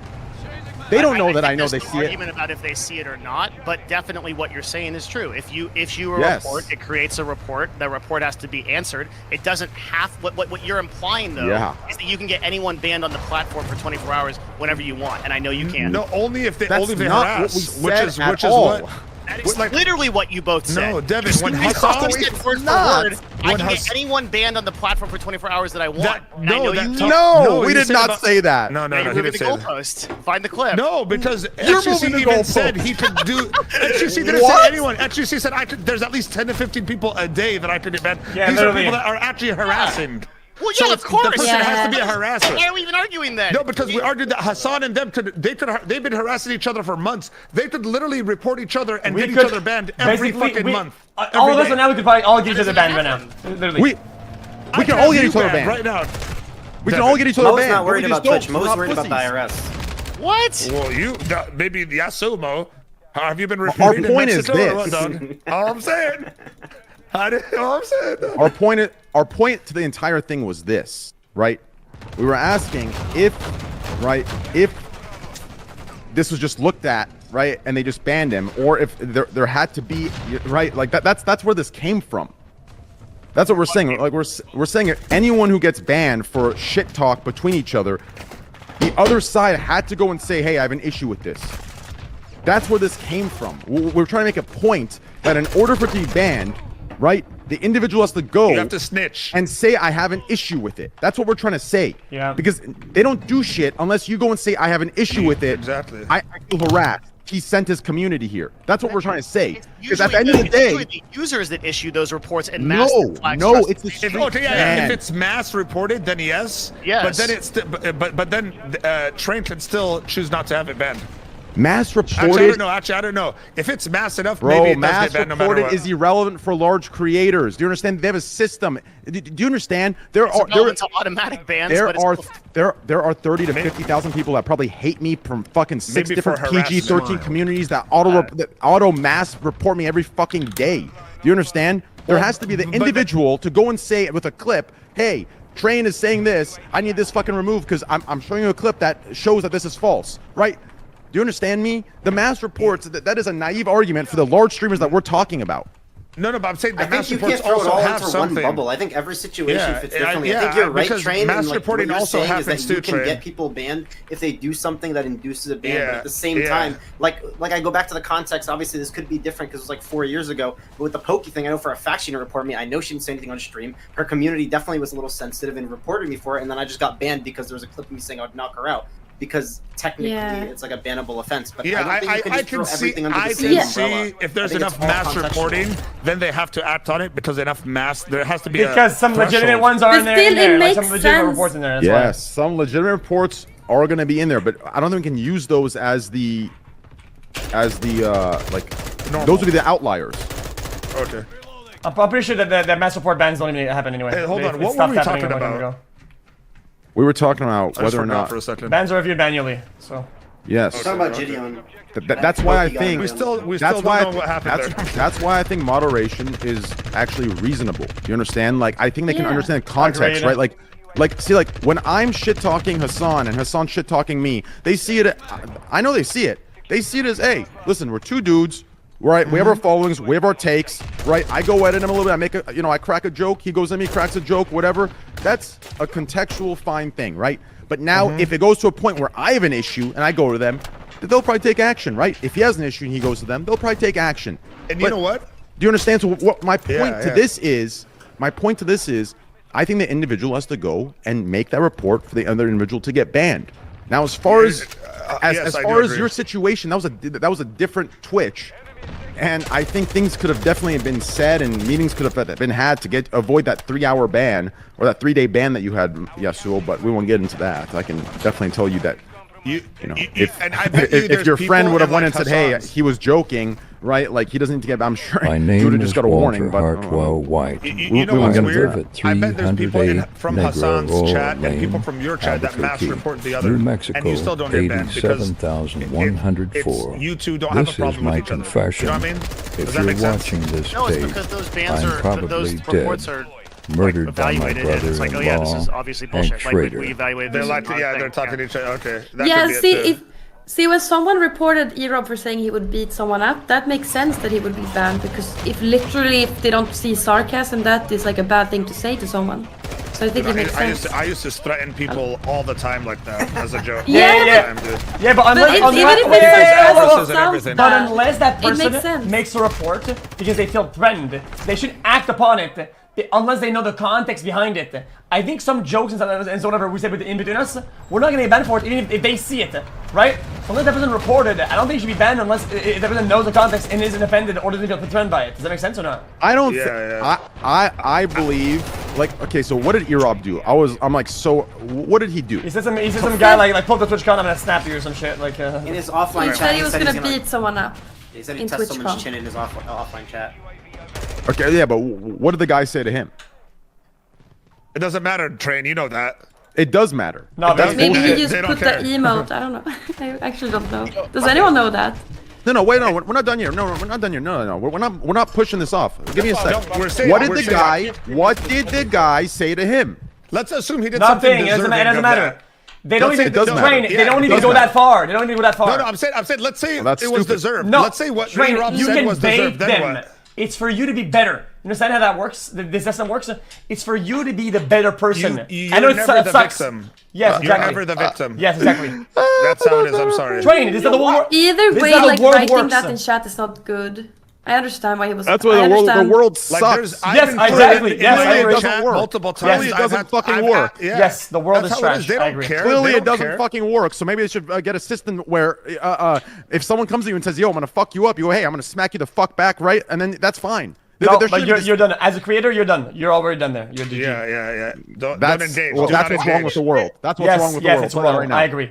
Speaker 5: They don't know that I know they see it.
Speaker 1: Argument about if they see it or not, but definitely what you're saying is true. If you report, it creates a report. The report has to be answered. It doesn't have what you're implying though is that you can get anyone banned on the platform for 24 hours whenever you want, and I know you can.
Speaker 3: No, only if they
Speaker 5: That's
Speaker 3: only
Speaker 5: not
Speaker 3: harass,
Speaker 5: what we said
Speaker 3: which is what.
Speaker 1: That is literally what you both said.
Speaker 3: No, Devin, when Hassan
Speaker 1: said word for word, I can get anyone banned on the platform for 24 hours that I want.
Speaker 5: No, we did not say that.
Speaker 3: No,
Speaker 1: you're
Speaker 3: he
Speaker 1: moving
Speaker 3: didn't
Speaker 1: the
Speaker 3: say that.
Speaker 1: goalpost. Find the clip.
Speaker 3: No, because xQc even said he could do. xQc didn't say anyone. xQc said I could. There's at least 10 to 15 people a day that I could ban.
Speaker 2: Yeah,
Speaker 3: these are people that are actually harassing.
Speaker 1: Well, yeah, of course.
Speaker 3: The person has to be a harasser.
Speaker 1: Why are we even arguing that?
Speaker 3: No, because we argued that Hassan and them they've been harassing each other for months. They could literally report each other and get each other banned every fucking month.
Speaker 2: All of us now we could probably all get each other banned right now. Literally.
Speaker 5: We can all get each other banned
Speaker 3: right now.
Speaker 5: We can all get each other banned.
Speaker 8: Mo's not worried about Twitch. Mo's worried about the IRS.
Speaker 1: What?
Speaker 3: Well, maybe the Asumo. Have you been reporting in
Speaker 5: point is
Speaker 3: Mexico or
Speaker 5: this.
Speaker 3: what, dog? All I'm saying. All I'm saying.
Speaker 5: Our point to the entire thing was this, right? We were asking if this was just looked at, right, and they just banned him, or if there had to be, right, like that's where this came from. That's what we're saying. Like we're saying anyone who gets banned for shit talk between each other, the other side had to go and say, hey, I have an issue with this. That's where this came from. We're trying to make a point that in order for it to be banned, right, the individual has to go.
Speaker 3: You have to snitch
Speaker 5: and say I have an issue with it. That's what we're trying to say.
Speaker 2: Yeah.
Speaker 5: Because they don't do shit unless you go and say I have an issue with it.
Speaker 3: Exactly.
Speaker 5: I feel harassed. He sent his community here. That's what we're trying to say. Because at the end of the day,
Speaker 1: the users that issue those reports and
Speaker 5: no, it's the
Speaker 3: if it's mass reported, then yes.
Speaker 1: Yes.
Speaker 3: But then it's but then Train can still choose not to have it banned.
Speaker 5: Mass reported.
Speaker 3: Actually, I don't know. If it's mass enough,
Speaker 5: bro,
Speaker 3: maybe it
Speaker 5: mass
Speaker 3: does get banned no matter
Speaker 5: reported
Speaker 3: what.
Speaker 5: is irrelevant for large creators. Do you understand? They have a system. Do you understand? There are
Speaker 1: automatic bans.
Speaker 5: There are 30 to 50,000 people that probably hate me from fucking 6 different PG-13 communities that auto mass report me every fucking day. Do you understand? There has to be the individual to go and say with a clip, hey, Train is saying this. I need this fucking removed because I'm showing you a clip that shows that this is false, right? Do you understand me? The mass reports, that is a naive argument for the large streamers that we're talking about.
Speaker 3: No, but I'm saying the mass
Speaker 8: you
Speaker 3: reports
Speaker 8: can't throw it
Speaker 3: also
Speaker 8: all
Speaker 3: have
Speaker 8: into
Speaker 3: something.
Speaker 8: one bubble. I think every situation fits differently. I think
Speaker 3: Yeah,
Speaker 8: you're right,
Speaker 3: because
Speaker 8: Train.
Speaker 3: mass
Speaker 8: and
Speaker 3: reporting
Speaker 8: what you're
Speaker 3: also
Speaker 8: saying
Speaker 3: happens
Speaker 8: is that you
Speaker 3: too,
Speaker 8: can
Speaker 3: Train.
Speaker 8: get people banned if they do something that induces a ban.
Speaker 3: Yeah,
Speaker 8: But at the same time, like I go back to the context. Obviously, this could be different because it was like 4 years ago. But with the Pokey thing, I know for a fact she didn't report me. I know she didn't say anything on stream. Her community definitely was a little sensitive and reported me for it. And then I just got banned because there was a clip of me saying I would knock her out. Because technically it's like a bannable offense, but I don't think you can just throw everything under the same umbrella.
Speaker 3: If there's enough mass reporting, then they have to act on it because enough mass. There has to be
Speaker 2: because some legitimate ones are in there. Like some legitimate reports in there.
Speaker 5: Yes, some legitimate reports are going to be in there, but I don't think we can use those as the like
Speaker 3: normal.
Speaker 5: Those would be the outliers.
Speaker 3: Okay.
Speaker 2: I'm pretty sure that the mass report bans don't even happen anyway.
Speaker 3: Hey, hold on. What were we talking about?
Speaker 5: We were talking about whether or not
Speaker 2: bans are reviewed manually. So
Speaker 5: yes.
Speaker 8: We're talking about Gideon.
Speaker 5: That's why I think
Speaker 3: we still don't know what happened there.
Speaker 5: That's why I think moderation is actually reasonable. Do you understand? Like I think they can understand context, right? Like see, like when I'm shit talking Hassan and Hassan shit talking me, they see it. I know they see it. They see it as, hey, listen, we're two dudes. Right, we have our followings, we have our takes, right? I go edit him a little bit, I make a, I crack a joke, he goes at me, cracks a joke, whatever. That's a contextual fine thing, right? But now, if it goes to a point where I have an issue and I go to them, they'll probably take action, right? If he has an issue and he goes to them, they'll probably take action.
Speaker 3: And you know what?
Speaker 5: Do you understand? So what my point to this is, I think the individual has to go and make that report for the other individual to get banned. Now, as far as your situation, that was a different Twitch. And I think things could have definitely been said and meetings could have been had to avoid that 3-hour ban or that 3-day ban that you had, Yasuo, but we won't get into that. I can definitely tell you that, if your friend would have went and said, hey, he was joking, right? Like, he doesn't need to get, I'm sure he would have just got a warning. But
Speaker 11: Hartwell White.
Speaker 3: You know what's weird? I bet there's people from Hassan's
Speaker 11: Negro
Speaker 3: chat and
Speaker 11: Lane,
Speaker 3: people from your chat that mass report the other,
Speaker 11: New Mexico,
Speaker 3: and you still don't get banned because
Speaker 11: 87,104.
Speaker 3: you two don't have a problem with each other. You know what I mean? Does that make sense?
Speaker 11: If you're watching this
Speaker 1: No, it's
Speaker 11: tape,
Speaker 1: because those bans
Speaker 11: I'm
Speaker 1: are,
Speaker 11: probably
Speaker 1: those
Speaker 11: dead.
Speaker 1: reports are
Speaker 11: Murdered by my
Speaker 1: evaluated, and it's like, oh yeah, this is obviously bullshit. Like we evaluated this.
Speaker 3: They're talking to each other. Okay. That
Speaker 6: See, when someone reported Erob for saying he would beat someone up, that makes sense that he would be banned, because if they don't see sarcasm, that is like a bad thing to say to someone. So I think it makes sense.
Speaker 3: I used to threaten people all the time like that as a joke.
Speaker 2: Yeah, but unless that person makes a report because they feel threatened, they should act upon it. Unless they know the context behind it. I think some jokes and whatever we said in between us, we're not going to get banned for it even if they see it, right? Unless that person reported, I don't think it should be banned unless that person knows the context and isn't offended or doesn't feel threatened by it. Does that make sense or not?
Speaker 5: I don't I believe, like, okay, so what did Erob do? I'm like, so what did he do?
Speaker 2: He said some guy like pull up the Twitch account, I'm going to snap you or some shit. Like,
Speaker 8: in his offline chat,
Speaker 6: he said he was going to beat someone up.
Speaker 8: He said he touched someone's chin in his offline chat.
Speaker 5: Okay, yeah, but what did the guy say to him?
Speaker 3: It doesn't matter, Train. You know that.
Speaker 5: It does matter.
Speaker 2: No,
Speaker 6: maybe he just put the emote. I don't know. I actually don't know. Does anyone know that?
Speaker 5: No, wait, no, we're not done here. No, we're not done here. No. We're not pushing this off. Give me a sec. What did the guy say to him?
Speaker 3: Let's assume he did something deserving.
Speaker 2: It doesn't matter. They don't even
Speaker 5: Train.
Speaker 2: They don't need to go that far. They don't need to go that far.
Speaker 3: No, I'm saying, let's say it was
Speaker 5: stupid.
Speaker 3: deserved.
Speaker 2: No,
Speaker 3: let's say what
Speaker 2: Train,
Speaker 3: Rob
Speaker 2: you
Speaker 3: said
Speaker 2: can
Speaker 3: was
Speaker 2: bait
Speaker 3: deserved. Then
Speaker 2: them.
Speaker 3: what?
Speaker 2: It's for you to be better. You understand how that works? This system works. It's for you to be the better person.
Speaker 3: You're
Speaker 2: I know
Speaker 3: never the
Speaker 2: sucks.
Speaker 3: victim.
Speaker 2: Yes, exactly.
Speaker 3: You're never the victim.
Speaker 2: Yes, exactly.
Speaker 3: That's how it is. I'm sorry.
Speaker 2: Train. This is the world.
Speaker 6: Either
Speaker 2: this
Speaker 6: way,
Speaker 2: is how the
Speaker 6: like
Speaker 2: world
Speaker 6: writing
Speaker 2: works.
Speaker 6: that in chat is not good. I understand why he was.
Speaker 5: That's why the world sucks.
Speaker 2: Yes, exactly. Yes, I agree.
Speaker 5: It doesn't work.
Speaker 3: Multiple times.
Speaker 5: Clearly, it doesn't fucking work.
Speaker 2: Yes, the world is trash.
Speaker 3: They
Speaker 2: I
Speaker 3: don't
Speaker 2: agree.
Speaker 3: care.
Speaker 5: Clearly,
Speaker 3: They
Speaker 5: it
Speaker 3: don't
Speaker 5: doesn't
Speaker 3: care.
Speaker 5: fucking work. So maybe they should get a system where if someone comes to you and says, "Yo, I'm gonna fuck you up," you go, "Hey, I'm gonna smack you the fuck back," right? And then that's fine.
Speaker 2: No, but you're done. As a creator, you're done. You're already done there. You're GG.
Speaker 3: Yeah. Don't engage.
Speaker 5: Well, that's what's wrong with the world. That's what's wrong with the world.
Speaker 2: It's wrong.
Speaker 5: Right now.
Speaker 2: I agree.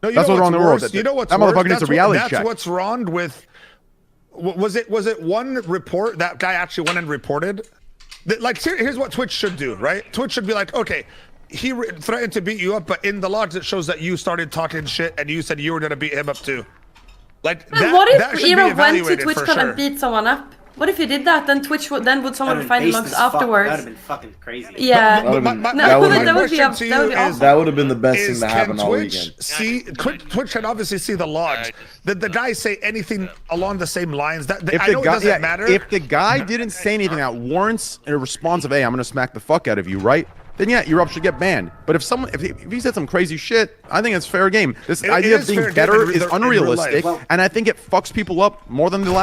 Speaker 3: No,
Speaker 5: that's what's wrong in the world.
Speaker 3: You know what's
Speaker 5: that
Speaker 3: worse?
Speaker 5: motherfucker needs a reality check.
Speaker 3: That's what's wrong with. Was it one report that guy actually went and reported? Like, here's what Twitch should do, right? Twitch should be like, okay, he threatened to beat you up, but in the logs it shows that you started talking shit and you said you were gonna beat him up too. Like,
Speaker 6: What if Ira went to
Speaker 3: TwitchCon
Speaker 6: TwitchCon and beat someone up? What if he did that? Then Twitch would someone find the logs afterwards?
Speaker 8: That would have been fucking crazy.
Speaker 6: Yeah.
Speaker 9: That would have been the best thing to happen all weekend.
Speaker 3: Twitch can obviously see the logs. Did the guy say anything along the same lines? I know it doesn't matter.
Speaker 5: If the guy didn't say anything that warrants a response of, "Hey, I'm gonna smack the fuck out of you," right? Then yeah, Europe should get banned. But if he said some crazy shit, I think it's fair game. This idea of being better is unrealistic, and I think it fucks people up more than the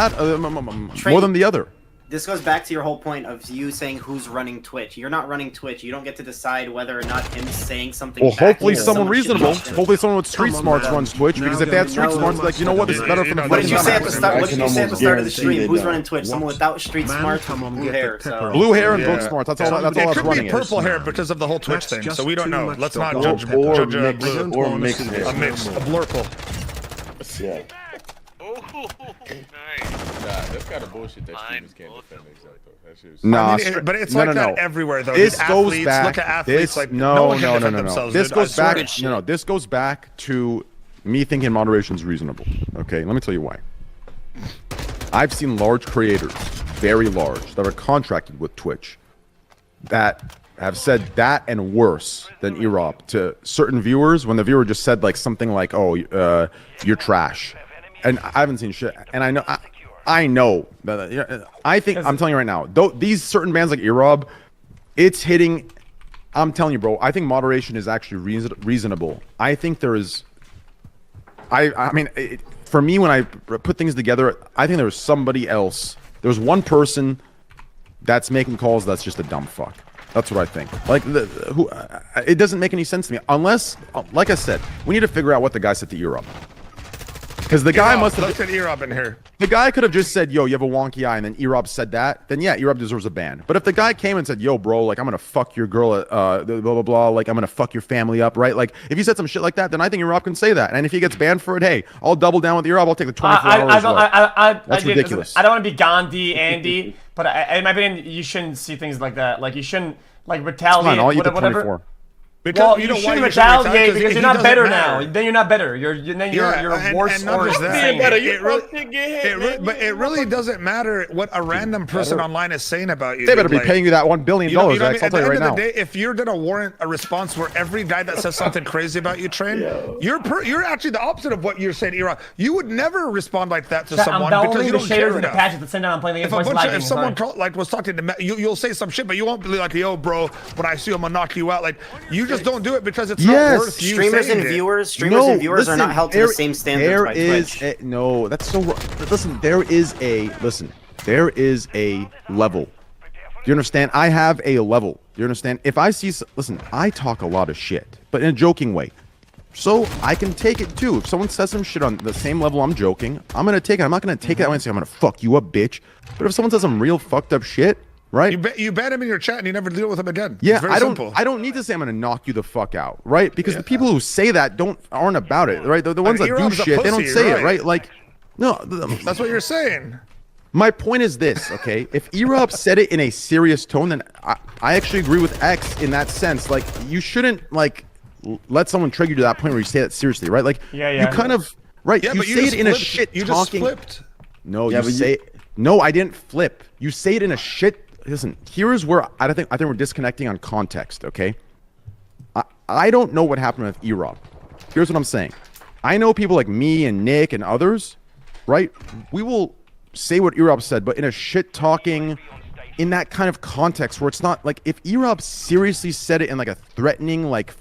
Speaker 5: other.
Speaker 8: This goes back to your whole point of you saying who's running Twitch. You're not running Twitch. You don't get to decide whether or not him saying something.
Speaker 5: Well, hopefully someone reasonable. Hopefully someone with street smarts runs Twitch, because if they had street smarts, like, you know what, this is better for the.
Speaker 8: What did you say at the start? What did you say at the start of the stream? Who's running Twitch? Someone without street smarts, blue hair.
Speaker 5: Blue hair and book smarts. That's all. That's all that's running.
Speaker 3: It could be purple hair because of the whole Twitch thing. So we don't know. Let's not judge
Speaker 9: or
Speaker 3: mix a blurple.
Speaker 9: Yeah.
Speaker 4: Nah, that's kind of bullshit that streamers can't defend themselves.
Speaker 5: Nah,
Speaker 3: but it's like that everywhere though.
Speaker 5: This goes back.
Speaker 3: Look at athletes. Like
Speaker 5: no.
Speaker 3: themselves.
Speaker 5: This goes back. No. This goes back to me thinking moderation is reasonable. Okay, let me tell you why. I've seen large creators, very large, that are contracted with Twitch, that have said that and worse than Erop to certain viewers when the viewer just said like something like, "Oh, you're trash," and I haven't seen shit. And I know that I think I'm telling you right now, though these certain bands like Erob, it's hitting. I'm telling you, bro. I think moderation is actually reasonable. I think there is. I mean, for me, when I put things together, I think there was somebody else. There's one person that's making calls that's just a dumb fuck. That's what I think. Like, it doesn't make any sense to me unless, like I said, we need to figure out what the guy said to Erob. Because the guy must have.
Speaker 3: Look at Erob in here.
Speaker 5: The guy could have just said, "Yo, you have a wonky eye," and then Erob said that. Then yeah, Erob deserves a ban. But if the guy came and said, "Yo, bro, like I'm gonna fuck your girl, blah blah blah, like I'm gonna fuck your family up," right? Like if he said some shit like that, then I think Erob can say that. And if he gets banned for it, hey, I'll double down with Erob. I'll take the 24 hours. That's ridiculous.
Speaker 2: I don't want to be Gandhi, Andy, but in my opinion, you shouldn't see things like that. Like you shouldn't like retaliate.
Speaker 5: I'll eat the
Speaker 2: whatever.
Speaker 5: 24.
Speaker 2: Well, you shouldn't retaliate because you're not better now. Then you're not better. You're worse or
Speaker 3: But it really doesn't matter what a random person online is saying about you.
Speaker 5: They better be paying you that $1 billion. I'll tell you right now.
Speaker 3: If you're gonna warrant a response where every guy that says something crazy about you, Train, you're actually the opposite of what you're saying, Era. You would never respond like that to someone because you don't care enough. If someone was talking to you'll say some shit, but you won't be like, "Yo, bro, when I see him, I'm gonna knock you out." Like you just don't do it because it's not worth you
Speaker 8: streamers and viewers are not held to the same standards by Twitch.
Speaker 5: No, that's so wrong. Listen, there is a level. Do you understand? I have a level. Do you understand? If I see, listen, I talk a lot of shit, but in a joking way. So I can take it too. If someone says some shit on the same level I'm joking, I'm gonna take it. I'm not gonna take that way and say I'm gonna fuck you up, bitch. But if someone says some real fucked up shit, right?
Speaker 3: You ban him in your chat and you never deal with him again.
Speaker 5: Yeah,
Speaker 3: it's very simple.
Speaker 5: I don't need to say I'm gonna knock you the fuck out, right? Because the people who say that aren't about it, right? The ones that do shit, they don't say it, right? Like, no,
Speaker 3: that's what you're saying.
Speaker 5: My point is this, okay? If Erob said it in a serious tone, then I actually agree with X in that sense. Like, you shouldn't like let someone trigger you to that point where you say that seriously, right? Like, you kind of right?
Speaker 3: Yeah,
Speaker 5: you
Speaker 3: but
Speaker 5: say it in a shit
Speaker 3: You
Speaker 5: talking.
Speaker 3: just flipped.
Speaker 5: No,
Speaker 9: Yeah,
Speaker 5: you
Speaker 9: but
Speaker 5: say no. I didn't flip. You say it in a shit. Listen, here's where I think we're disconnecting on context. Okay, I don't know what happened with Erob. Here's what I'm saying. I know people like me and Nick and others, right? We will say what Erob said, but in a shit talking, in that kind of context where it's not like if Erob seriously said it in like a threatening, like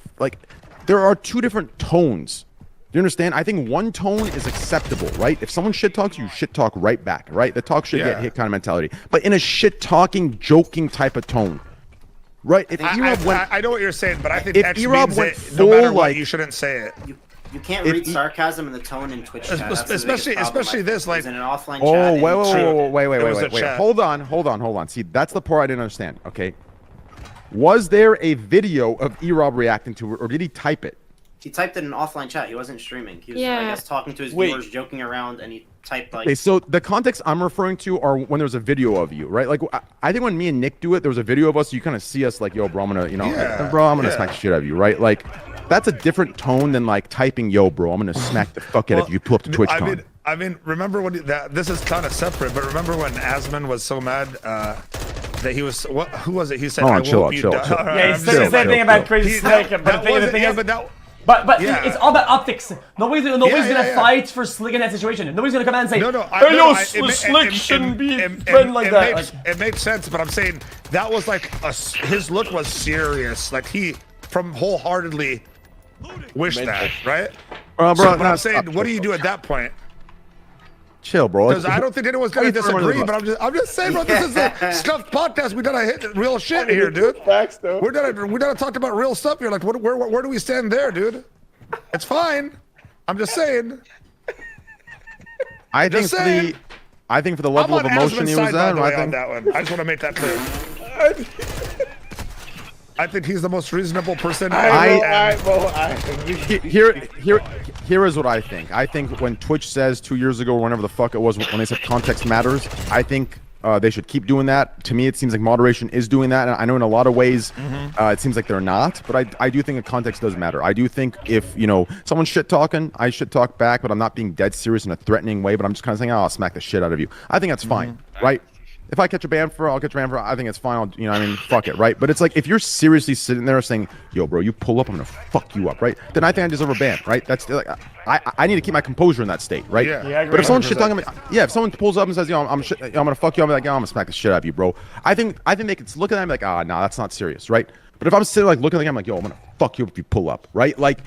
Speaker 5: there are two different tones. Do you understand? I think one tone is acceptable, right? If someone shit talks, you shit talk right back, right? The talk shit get hit kind of mentality. But in a shit talking, joking type of tone, right? If Erob went,
Speaker 3: I know what you're saying, but I think
Speaker 5: if
Speaker 3: X
Speaker 5: Erob
Speaker 3: means
Speaker 5: went
Speaker 3: it, no matter
Speaker 5: full,
Speaker 3: what,
Speaker 5: like-
Speaker 3: you shouldn't say it.
Speaker 8: You can't read sarcasm in the tone in Twitch chat. That's the biggest problem,
Speaker 3: especially this, like,
Speaker 8: in an offline
Speaker 5: oh,
Speaker 8: chat.
Speaker 5: wait. Hold on. See, that's the part I didn't understand. Okay. Was there a video of Erob reacting to it, or did he type it?
Speaker 8: He typed it in an offline chat. He wasn't streaming. He was, I
Speaker 6: Yeah.
Speaker 8: guess, talking to his viewers, joking around, and he typed like.
Speaker 5: Okay, so the context I'm referring to are when there's a video of you, right? Like, I think when me and Nick do it, there was a video of us. You kind of see us like, yo, bro, I'm gonna, bro, I'm gonna smack the shit out of you, right? Like, that's a different tone than like typing, yo, bro, I'm gonna smack the fuck out of you. Pull up to TwitchCon.
Speaker 3: I mean, remember when this is kind of separate, but remember when Asman was so mad that he was who was it? He said,
Speaker 5: Oh,
Speaker 3: "I
Speaker 5: chill
Speaker 3: won't
Speaker 5: out, chill out, chill out.
Speaker 2: Yeah, he said the same thing about Crazy Snake, but the thing is, but it's all about optics. Nobody's gonna fight for Slick in that situation. Nobody's gonna come out and say, Slick shouldn't be friend like that.
Speaker 3: It makes sense, but I'm saying that was like his look was serious. Like he from wholeheartedly wished that, right?
Speaker 5: Bro,
Speaker 3: but I'm saying, what do you do at that point?
Speaker 5: Chill, bro.
Speaker 3: Because I don't think anyone's gonna disagree, but I'm just saying, bro. This is a Scuffed podcast. We gotta hit real shit here, dude.
Speaker 4: Facts, though.
Speaker 3: We gotta talk about real stuff here. Like, where do we stand there, dude? It's fine. I'm just saying.
Speaker 5: I think for the level of emotion he was at,
Speaker 3: on that one. I just want to make that clear. I think he's the most reasonable person.
Speaker 5: Here is what I think. I think when Twitch says 2 years ago, or whenever the fuck it was, when they said context matters, I think they should keep doing that. To me, it seems like moderation is doing that. And I know in a lot of ways, it seems like they're not. But I do think a context does matter. I do think if, someone's shit talking, I should talk back, but I'm not being dead serious in a threatening way. But I'm just kind of saying, oh, I'll smack the shit out of you. I think that's fine, right? If I catch a ban for it, I'll catch a ban for it. I think it's fine. Fuck it, right? But it's like, if you're seriously sitting there saying, yo, bro, you pull up, I'm going to fuck you up, right? Then I think I deserve a ban, right? That's like, I need to keep my composure in that state, right?
Speaker 3: Yeah, I agree.
Speaker 5: But if someone's shit talking, if someone pulls up and says, yo, I'm going to fuck you up, I'm like, yo, I'm going to smack the shit out of you, bro. I think they can look at that and be like, nah, that's not serious, right? But if I'm sitting like looking at them, I'm like, yo, I'm going to fuck you up if you pull up, right? Like,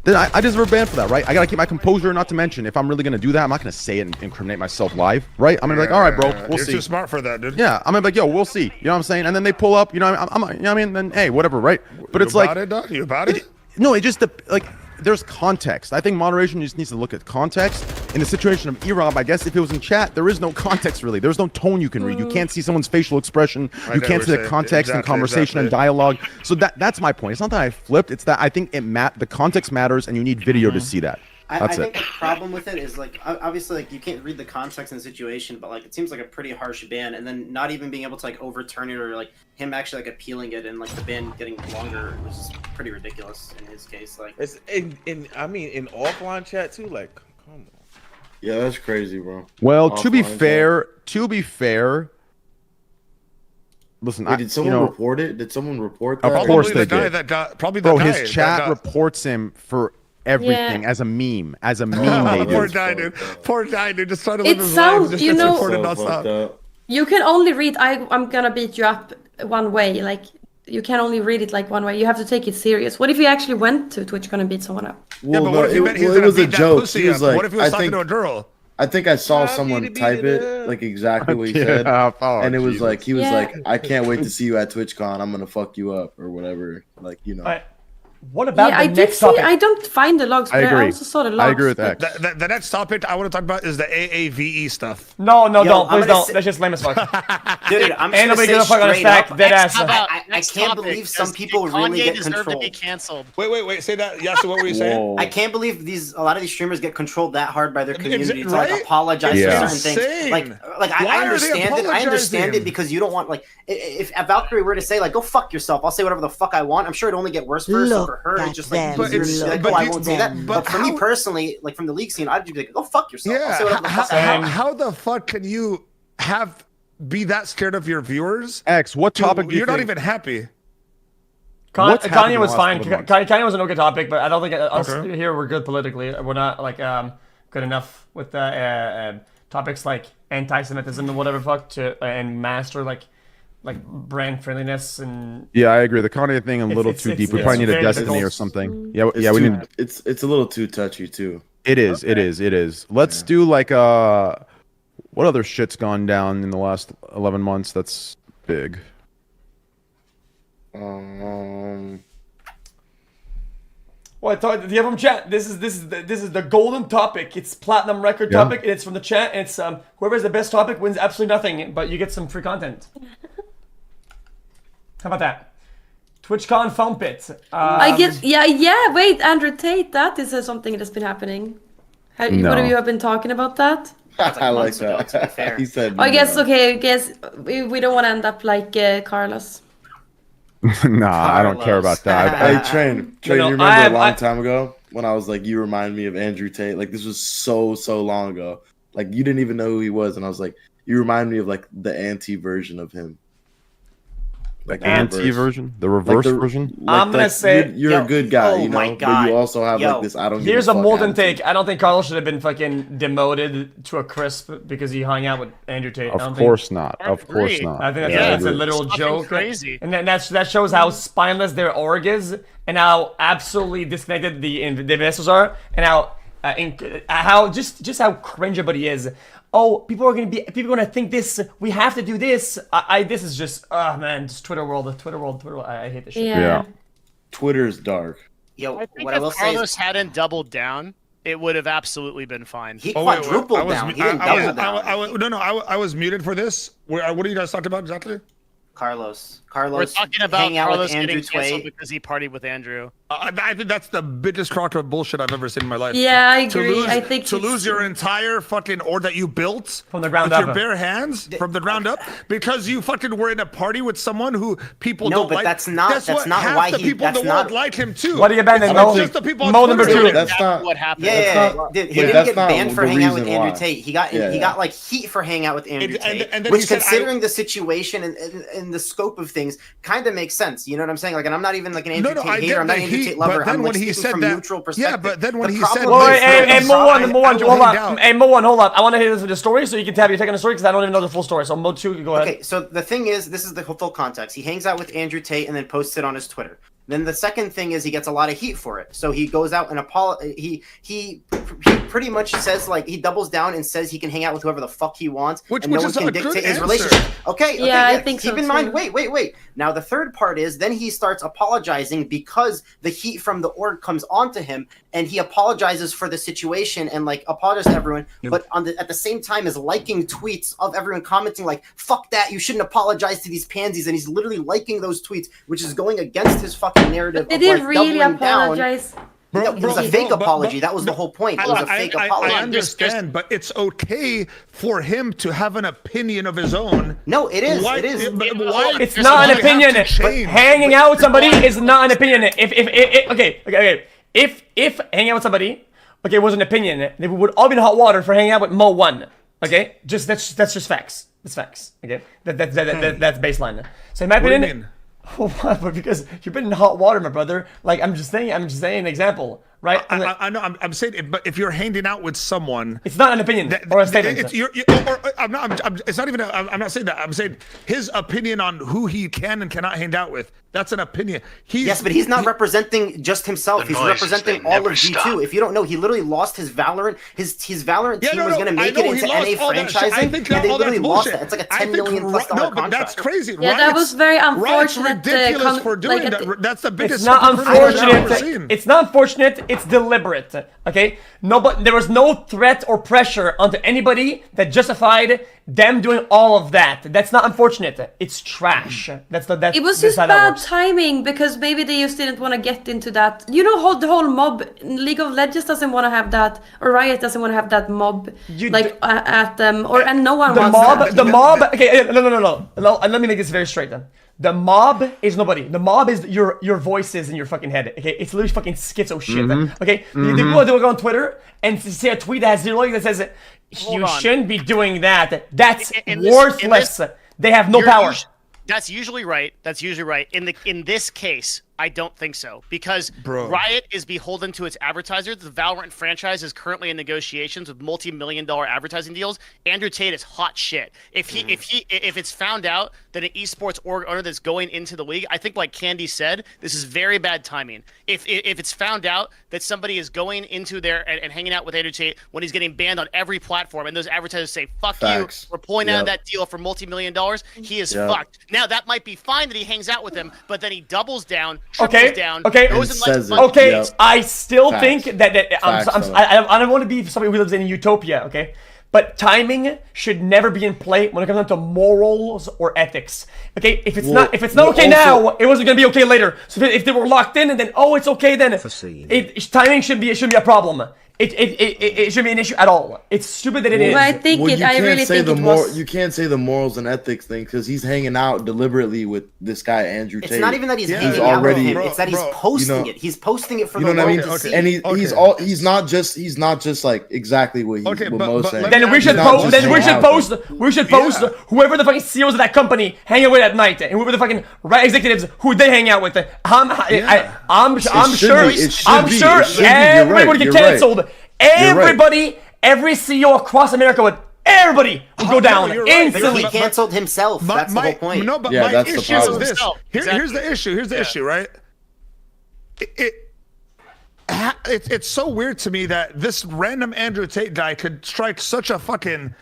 Speaker 5: then I deserve a ban for that, right? I gotta keep my composure. Not to mention, if I'm really gonna do that, I'm not gonna say it and incriminate myself live, right? I'm gonna be like, all right, bro, we'll see.
Speaker 3: You're too smart for that, dude.
Speaker 5: Yeah, I'm gonna be like, yo, we'll see. You know what I'm saying? And then they pull up, then hey, whatever, right? But it's like,
Speaker 3: you about it?
Speaker 5: No, it just there's context. I think moderation just needs to look at context. In the situation of Erob, I guess if it was in chat, there is no context really. There's no tone you can read. You can't see someone's facial expression. You can't see the context and conversation and dialogue. So that's my point. It's not that I flipped. It's that I think the context matters, and you need video to see that.
Speaker 8: I think the problem with it is like obviously like you can't read the context and the situation, but like it seems like a pretty harsh ban, and then not even being able to like overturn it or like him actually like appealing it and like the ban getting longer was just pretty ridiculous in his case. Like
Speaker 4: it's in offline chat too. Like, come on.
Speaker 9: Yeah, that's crazy, bro.
Speaker 5: Well, to be fair, listen,
Speaker 9: wait, did someone report it? Did someone report that?
Speaker 5: Of course they
Speaker 3: did. Bro,
Speaker 5: his chat reports him for everything as a meme.
Speaker 3: Poor guy, dude. Just trying to live his life. Just gets recorded nonstop.
Speaker 6: You can only read, I'm gonna beat you up one way. Like, you can only read it like one way. You have to take it serious. What if you actually went to Twitch gonna beat someone up?
Speaker 3: Well, yeah, but what if he meant he was gonna beat that pussy up? What if he was talking to a girl?
Speaker 9: I think I saw someone type it like exactly what he said, and it was like he was like, "I can't wait to see you at TwitchCon. I'm gonna fuck you up or whatever." Like
Speaker 2: What about the next topic?
Speaker 6: I don't find the logs, but I also saw the logs.
Speaker 5: I agree with that.
Speaker 3: The next topic I want to talk about is the AAVE stuff.
Speaker 2: No, don't. Please don't. That's just lame as fuck.
Speaker 8: Dude, I'm
Speaker 2: And
Speaker 8: just
Speaker 2: nobody
Speaker 8: gonna
Speaker 2: gives a fuck on his
Speaker 8: say
Speaker 2: fact,
Speaker 8: straight
Speaker 2: dead
Speaker 8: up.
Speaker 2: ass.
Speaker 8: I can't believe some people really get
Speaker 1: deserve to be
Speaker 8: controlled.
Speaker 1: canceled.
Speaker 3: Wait. Say that. Yeah. So what were you saying?
Speaker 9: Whoa.
Speaker 8: I can't believe a lot of these streamers get controlled that hard by their community to
Speaker 3: right?
Speaker 8: like apologize
Speaker 5: Yeah.
Speaker 8: for certain
Speaker 3: Insane.
Speaker 8: things. Like
Speaker 3: Why
Speaker 8: I
Speaker 3: are they
Speaker 8: understand it. I understand
Speaker 3: apologizing?
Speaker 8: it because you don't want like if Valkyrie were to say like go fuck yourself, I'll say whatever the fuck I want. I'm sure it'd only get worse for her. So for her, it's just like
Speaker 3: But
Speaker 8: easier
Speaker 3: it's-
Speaker 8: to be like,
Speaker 3: but
Speaker 8: oh, I
Speaker 3: you-
Speaker 8: won't say that. But for me
Speaker 3: how-
Speaker 8: personally, like from the league scene, I'd just be like, go fuck yourself. I'll say whatever the
Speaker 3: Yeah.
Speaker 8: fuck I want.
Speaker 3: How the fuck can you be that scared of your viewers?
Speaker 5: X, what topic do you
Speaker 3: You're not
Speaker 5: think?
Speaker 3: even happy.
Speaker 5: What's happened
Speaker 2: Kanye
Speaker 5: in
Speaker 2: was
Speaker 5: the
Speaker 2: fine.
Speaker 5: last couple of
Speaker 2: Kanye was an okay topic, but I don't think us
Speaker 3: Okay.
Speaker 2: here we're good politically. We're not like good enough with topics like anti-Semitism and whatever fuck to and master like brand friendliness and
Speaker 5: Yeah, I agree. The Kanye thing a little too
Speaker 2: it's-
Speaker 5: deep. We
Speaker 2: it's
Speaker 5: probably need a
Speaker 2: very
Speaker 5: Destiny
Speaker 2: difficult.
Speaker 5: or something. Yeah,
Speaker 9: It's
Speaker 5: yeah. We
Speaker 9: too-
Speaker 5: need.
Speaker 9: It's a little too touchy too.
Speaker 5: It is. It is. Let's do like what other shit's gone down in the last 11 months? That's big.
Speaker 2: What do you have from chat? This is the golden topic. It's platinum record topic, and it's from the chat. And it's whoever has the best topic wins absolutely nothing, but you get some free content. How about that? TwitchCon Foam Pit.
Speaker 6: I get yeah. Wait, Andrew Tate. That is something that's been happening. What
Speaker 5: No.
Speaker 6: have you been talking about that?
Speaker 9: I like
Speaker 8: months ago, to be fair.
Speaker 9: that. He said.
Speaker 6: I guess
Speaker 9: no.
Speaker 6: okay. I guess we don't want to end up like Carlos.
Speaker 5: Nah, I don't care about that.
Speaker 9: Hey, Train, you remember
Speaker 2: I
Speaker 9: a long time ago when I was like, you remind me of Andrew Tate? Like, this was so long ago. Like, you didn't even know who he was. And I was like, you remind me of, like, the anti-version of him. Like, the
Speaker 5: Anti
Speaker 9: reverse.
Speaker 5: version, the reverse
Speaker 9: Like
Speaker 5: version.
Speaker 2: I'm gonna say-
Speaker 9: you're
Speaker 8: Yo,
Speaker 9: a good guy,
Speaker 8: oh
Speaker 9: you
Speaker 8: my
Speaker 9: know,
Speaker 8: God.
Speaker 9: but you also have
Speaker 8: Yo,
Speaker 9: like this. I don't.
Speaker 2: Here's
Speaker 9: give
Speaker 2: a
Speaker 9: a fuck
Speaker 2: molten
Speaker 9: attitude.
Speaker 2: take. I don't think Carlos should have been fucking demoted to a crisp because he hung out with Andrew Tate. I don't
Speaker 5: Of
Speaker 2: think-
Speaker 5: course not. Of course
Speaker 1: Agreed.
Speaker 5: not.
Speaker 2: I think
Speaker 5: Yeah,
Speaker 2: that's a
Speaker 5: agree.
Speaker 2: literal
Speaker 1: Fucking
Speaker 2: joke.
Speaker 1: crazy.
Speaker 2: And then that shows how spineless their org is, and how absolutely disconnected the investors are, and how just how cringe everybody is. Oh, people are gonna think this. We have to do this. This is just man, just Twitter world. I hate this shit.
Speaker 5: Yeah.
Speaker 9: Twitter's dark.
Speaker 8: Yo,
Speaker 1: I think
Speaker 8: what I will
Speaker 1: if
Speaker 8: say
Speaker 1: Carlos
Speaker 8: is
Speaker 1: hadn't doubled down, it would have absolutely been fine.
Speaker 8: he
Speaker 3: Oh, wait,
Speaker 8: quadrupled
Speaker 3: I was,
Speaker 8: down. He didn't double down.
Speaker 3: I was muted for this. What are you guys talking about exactly?
Speaker 8: Carlos
Speaker 1: We're talking about
Speaker 8: hanging out
Speaker 1: Carlos
Speaker 8: with Andrew
Speaker 1: getting canceled
Speaker 8: Tfue.
Speaker 1: because he partied with Andrew.
Speaker 3: I think that's the biggest crock of bullshit I've ever seen in my life.
Speaker 6: Yeah, I
Speaker 3: To
Speaker 6: agree.
Speaker 3: lose,
Speaker 6: I think
Speaker 3: to lose your entire fucking org that you built
Speaker 2: From the ground
Speaker 3: with
Speaker 2: up.
Speaker 3: your bare hands from the ground up because you fucking were in a party with someone who people
Speaker 8: No,
Speaker 3: don't
Speaker 8: but
Speaker 3: like.
Speaker 8: that's not-
Speaker 3: Guess
Speaker 8: that's
Speaker 3: what?
Speaker 8: not
Speaker 3: Half
Speaker 8: why
Speaker 3: the
Speaker 8: he-
Speaker 3: people in
Speaker 8: that's
Speaker 3: the world
Speaker 8: not-
Speaker 3: like him too.
Speaker 2: What do you abandon?
Speaker 3: It's
Speaker 2: Mo?
Speaker 3: just the people on
Speaker 2: Mo number
Speaker 3: Twitter.
Speaker 2: two.
Speaker 9: That's
Speaker 1: Exactly
Speaker 9: not.
Speaker 1: what happened.
Speaker 8: Yeah,
Speaker 9: That's not-
Speaker 8: dude, he
Speaker 9: but
Speaker 8: didn't
Speaker 9: that's
Speaker 8: get
Speaker 9: not
Speaker 8: banned for
Speaker 9: the
Speaker 8: hanging out with
Speaker 9: reason
Speaker 8: Andrew
Speaker 9: why.
Speaker 8: Tate. He got
Speaker 9: Yeah,
Speaker 8: he
Speaker 9: yeah.
Speaker 8: got like heat for hanging out with Andrew
Speaker 3: And
Speaker 8: Tate,
Speaker 3: then he
Speaker 8: which
Speaker 3: said,
Speaker 8: considering the situation and the scope of things, kind of makes sense. You know what I'm saying? Like, and I'm not even like an Andrew
Speaker 3: No,
Speaker 8: Tate
Speaker 3: I
Speaker 8: hater.
Speaker 3: get
Speaker 8: I'm not
Speaker 3: the
Speaker 8: an Andrew
Speaker 3: heat,
Speaker 8: Tate lover.
Speaker 3: but then
Speaker 8: I'm like
Speaker 3: when he
Speaker 8: speaking
Speaker 3: said
Speaker 8: from
Speaker 3: that-
Speaker 8: neutral
Speaker 3: yeah,
Speaker 8: perspective.
Speaker 3: but then when
Speaker 8: The
Speaker 3: he
Speaker 8: problem
Speaker 3: said
Speaker 8: is-
Speaker 2: Wait, hey, Mo one,
Speaker 3: I will
Speaker 2: hold
Speaker 3: hang
Speaker 2: on.
Speaker 3: out.
Speaker 2: Hey, Mo one, hold on. I want to hear this with the story, so you can tap your take on the story because I don't even know the full story. So Mo two, go ahead.
Speaker 8: Okay, so the thing is, this is the full context. He hangs out with Andrew Tate and then posts it on his Twitter. Then the second thing is he gets a lot of heat for it. So he goes out and he pretty much says like he doubles down and says he can hang out with whoever the fuck he wants,
Speaker 3: Which
Speaker 8: and no one
Speaker 3: is
Speaker 8: can
Speaker 3: a good
Speaker 8: dictate his
Speaker 3: answer.
Speaker 8: relationship. Okay,
Speaker 6: Yeah, I think
Speaker 8: keep
Speaker 6: so
Speaker 8: in mind.
Speaker 6: too.
Speaker 8: Wait. Now the third part is then he starts apologizing because the heat from the org comes onto him, and he apologizes for the situation and like apologizes to everyone. But at the same time is liking tweets of everyone commenting like "fuck that," you shouldn't apologize to these pansies, and he's literally liking those tweets, which is going against his fucking narrative.
Speaker 6: Did
Speaker 8: of,
Speaker 6: he
Speaker 8: like,
Speaker 6: really
Speaker 8: doubling down.
Speaker 6: apologize?
Speaker 8: No, it was a fake apology. That was the whole point. It was a fake apology.
Speaker 3: I understand, but it's okay for him to have an opinion of his own.
Speaker 8: No, it is.
Speaker 3: Why,
Speaker 8: It is.
Speaker 3: but why,
Speaker 2: It's
Speaker 3: why
Speaker 2: not an
Speaker 3: have to
Speaker 2: opinion.
Speaker 3: change?
Speaker 2: Hanging out with somebody is not an opinion. If hanging out with somebody, okay, was an opinion, then we would all be in hot water for hanging out with Mo one. Okay, that's just facts. It's facts. Okay, that's baseline. So in my
Speaker 3: What do you
Speaker 2: opinion.
Speaker 3: mean?
Speaker 2: But because you've been in hot water, my brother. Like I'm just saying an example, right?
Speaker 3: I know. I'm saying, it, but if you're hanging out with someone,
Speaker 2: it's not an opinion or a statement.
Speaker 3: It's not even. I'm not saying that. I'm saying his opinion on who he can and cannot hang out with. That's an opinion.
Speaker 8: Yes, but he's not representing just himself. He's representing all of G2. If you don't know, he literally lost his Valorant. His Valorant team was going to make it into NA franchising, and they literally lost it. It's like a $10 million plus
Speaker 3: No, but
Speaker 8: contract.
Speaker 3: that's crazy.
Speaker 6: Yeah, that was very unfortunate.
Speaker 3: Riot's ridiculous for doing
Speaker 6: like,
Speaker 3: that. That's the biggest.
Speaker 2: It's not
Speaker 3: hypocritical thing I've ever
Speaker 2: unfortunate.
Speaker 3: seen.
Speaker 2: It's not unfortunate. It's deliberate. Okay. No, but there was no threat or pressure onto anybody that justified them doing all of that. That's not unfortunate. It's trash. That's
Speaker 6: It was just bad timing because maybe they just didn't want to get into that. You know, the whole mob. League of Legends doesn't want to have that, or Riot doesn't want to have that mob at them, and no one wants that.
Speaker 2: The mob. Okay, no. Let me make this very straight then. The mob is nobody. The mob is your voices in your fucking head. Okay, it's literally fucking schizo shit. Okay, the people that go on Twitter and see a tweet that has 0 likes that says you shouldn't be doing that. That's worthless. They have no power.
Speaker 1: That's usually right. In this case, I don't think so because Riot is beholden to its advertisers. The Valorant franchise is currently in negotiations with multi-million-dollar advertising deals. Andrew Tate is hot shit. If it's found out that an esports owner that's going into the league, I think like Candy said, this is very bad timing. If it's found out that somebody is going into there and hanging out with Andrew Tate when he's getting banned on every platform, and those advertisers say "fuck you," we're pulling out of that deal for multi-million-dollars, he is fucked. Now that might be fine that he hangs out with them, but then he doubles down. Down,
Speaker 2: I still think that I don't want to be somebody who lives in a utopia, okay? But timing should never be in play when it comes down to morals or ethics. Okay, if it's not okay now, it wasn't gonna be okay later. So if they were locked in and then it's okay then, timing shouldn't be a problem. It shouldn't be an issue at all. It's stupid that it is.
Speaker 6: Well, I really think it was.
Speaker 9: You can't say the morals and ethics thing because he's hanging out deliberately with this guy Andrew Tate.
Speaker 8: It's not even that he's hanging out with him. It's that he's posting it. He's posting it for the world to see.
Speaker 9: And he's not just like exactly what Mo's saying.
Speaker 2: Then we should post whoever the fucking CEOs of that company hang out with at night, and whoever the fucking executives who they hang out with. I'm sure everybody would get canceled. Everybody, every CEO across America would go down instantly.
Speaker 8: He canceled himself. That's the whole point.
Speaker 3: No, but my issue is this. Here's the issue. Here's the issue, right? It's so weird to me that this random Andrew Tate guy could strike such a fucking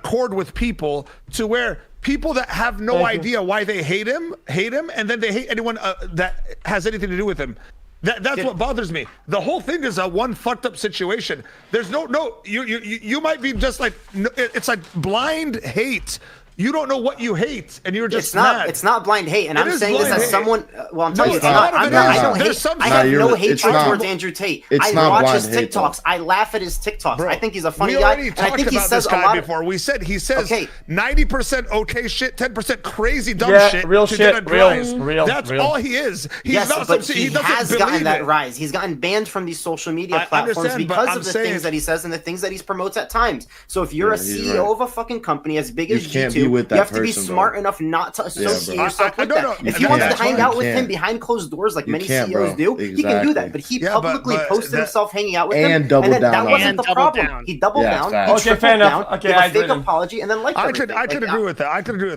Speaker 3: chord with people to where people that have no idea why they hate him, and then they hate anyone that has anything to do with him. That's what bothers me. The whole thing is a one fucked up situation. There's you might be just like, it's like blind hate. You don't know what you hate, and you're just mad.
Speaker 8: It's not blind hate, and I'm saying this as someone. Well, I'm telling you, it's not. I don't hate. I have no hatred towards Andrew Tate. I watch his TikToks. I laugh at his TikToks. I think he's a funny guy, and I think he says a lot
Speaker 3: before. He says 90% okay shit, 10% crazy dumb shit.
Speaker 2: Real shit. Real.
Speaker 3: That's all he is.
Speaker 8: He's not but he has gotten that rise. He's gotten banned from these social media platforms because of the things that he says and the things that he promotes at times. So if you're a CEO of a fucking company as big as G2, you have to be smart enough not to associate yourself with that. If he wants to hang out with him behind closed doors like many CEOs do, he can do that. But he publicly posted himself hanging out with him, and then that wasn't the problem. He doubled down. Okay, fair enough. Okay, I agree. Fake apology, and then
Speaker 3: I could agree with that.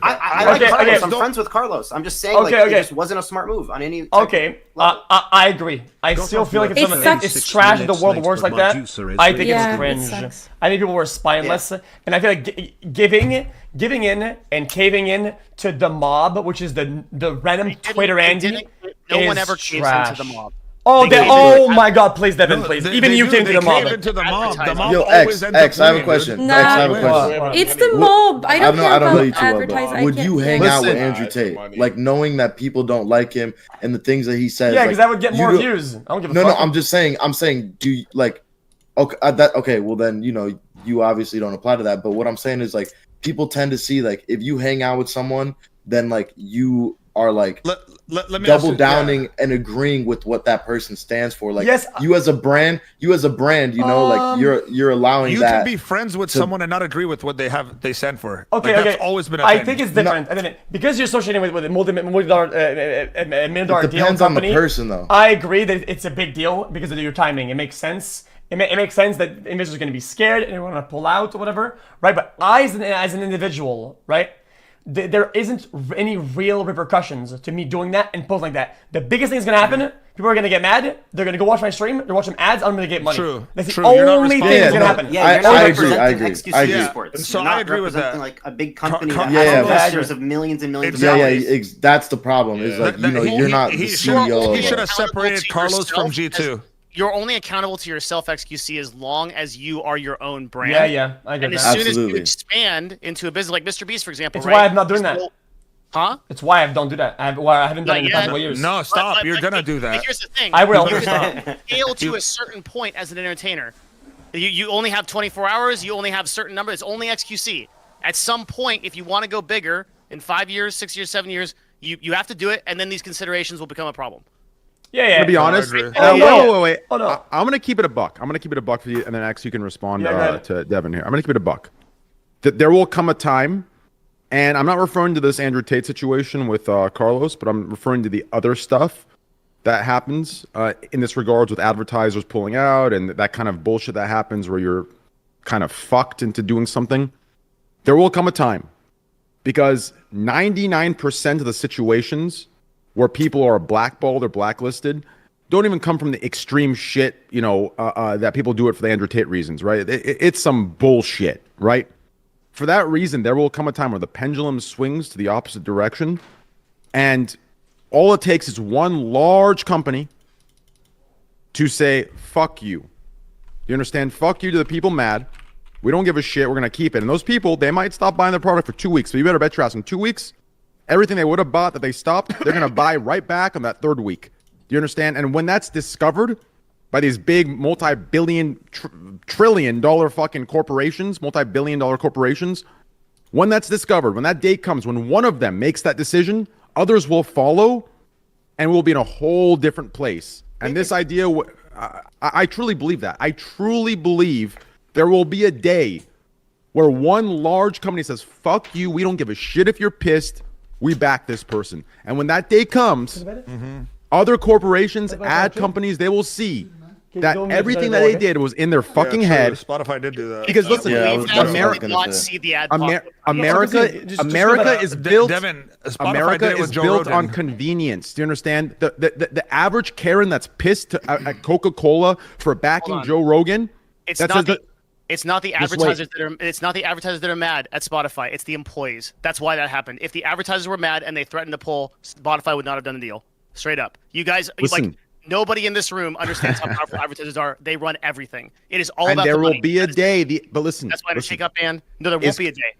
Speaker 8: I like Carlos. I'm friends with Carlos. I'm just saying, it just wasn't a smart move on any.
Speaker 2: Okay, I agree. I still feel like it's trash that the world works like that. I think it's cringe. I think people were spineless, and I feel like giving in and caving in to the mob, which is the random Twitter Andy.
Speaker 1: No one ever caves into the mob.
Speaker 2: Oh my God! Please, Devin, please. Even you came to the mob.
Speaker 3: The mob.
Speaker 9: Yo, X, I have a question.
Speaker 6: It's the mob. I don't know you too well.
Speaker 9: Would you hang out with Andrew Tate, like knowing that people don't like him and the things that he says?
Speaker 2: Yeah, because that would get more views. I don't give a fuck.
Speaker 9: No, I'm just saying. Do you like? Okay, well then you obviously don't apply to that. But what I'm saying is like people tend to see like if you hang out with someone, then like you are like double downing and agreeing with what that person stands for. Like you as a brand, like you're allowing
Speaker 3: you
Speaker 9: that.
Speaker 3: You can be friends with someone and not agree with what they stand for.
Speaker 2: Okay,
Speaker 3: That's always been a
Speaker 2: thing.
Speaker 3: I
Speaker 2: think it's different. because you're associating with a multi-dollar deal
Speaker 9: depends on the person though.
Speaker 2: I agree that it's a big deal because of your timing. It makes sense. It makes sense that investors are going to be scared and they want to pull out or whatever, right? But I, as an individual, right, there isn't any real repercussions to me doing that and posting like that. The biggest thing that's going to happen, people are going to get mad. They're going to go watch my stream. They're watching ads. I'm going to get money.
Speaker 3: True.
Speaker 2: That's the only thing that's going to happen.
Speaker 8: Yeah,
Speaker 9: I agree.
Speaker 8: xQcOW.
Speaker 3: So I agree with that.
Speaker 8: Like a big company that has investors of millions and millions of dollars.
Speaker 9: That's the problem. Is like you're not the CEO.
Speaker 3: He should have separated Carlos from G2.
Speaker 1: you're only accountable to yourself, XQC, as long as you are your own brand.
Speaker 2: Yeah, I get
Speaker 1: and
Speaker 2: that.
Speaker 1: as soon as you expand into a business like Mr. Beast, for example,
Speaker 2: it's why I'm not doing that.
Speaker 1: Huh?
Speaker 2: It's why I don't do that. I haven't done it in the past couple years.
Speaker 3: No, stop. You're gonna do that.
Speaker 1: Here's the thing.
Speaker 2: I will.
Speaker 1: You can scale to a certain point as an entertainer. You only have 24 hours. You only have a certain number. It's only XQC. At some point, if you want to go bigger in 5 years, 6 years, 7 years, you have to do it, and then these considerations will become a problem.
Speaker 2: Yeah.
Speaker 5: To be honest, wait.
Speaker 2: Oh, no.
Speaker 5: I'm gonna keep it a buck. I'm gonna keep it a buck for you, and then X, you can respond to Devin here. I'm gonna keep it a buck. There will come a time, and I'm not referring to this Andrew Tate situation with Carlos, but I'm referring to the other stuff that happens in this regards with advertisers pulling out and that kind of bullshit that happens where you're kind of fucked into doing something. There will come a time, because 99% of the situations where people are blackballed or blacklisted don't even come from the extreme shit, that people do it for the Andrew Tate reasons, right? It's some bullshit, right? For that reason, there will come a time where the pendulum swings to the opposite direction, and all it takes is one large company to say, fuck you. You understand? Fuck you to the people mad. We don't give a shit. We're going to keep it. And those people, they might stop buying their product for 2 weeks. So you better bet your ass in 2 weeks, everything they would have bought that they stopped, they're going to buy right back on that third week. Do you understand? And when that's discovered by these big multi-billion, trillion-dollar fucking corporations, multi-billion-dollar corporations, when that's discovered, when that day comes, when one of them makes that decision, others will follow, and we'll be in a whole different place. And this idea, I truly believe that. I truly believe there will be a day where one large company says, fuck you, we don't give a shit if you're pissed, we back this person. And when that day comes, other corporations, ad companies, they will see that everything that they did was in their fucking head.
Speaker 3: Spotify did do that.
Speaker 5: Because listen, America is built.
Speaker 3: Devin,
Speaker 5: America is built on convenience. Do you understand? The average Karen that's pissed at Coca-Cola for backing Joe Rogan.
Speaker 1: It's not the advertisers that are mad at Spotify. It's the employees. That's why that happened. If the advertisers were mad and they threatened to pull, Spotify would not have done the deal. Straight up. You guys, nobody in this room understands how powerful advertisers are. They run everything. It is all about the money.
Speaker 5: And there will be a day. But listen.
Speaker 1: That's why the shake-up ban. No, there won't be a day.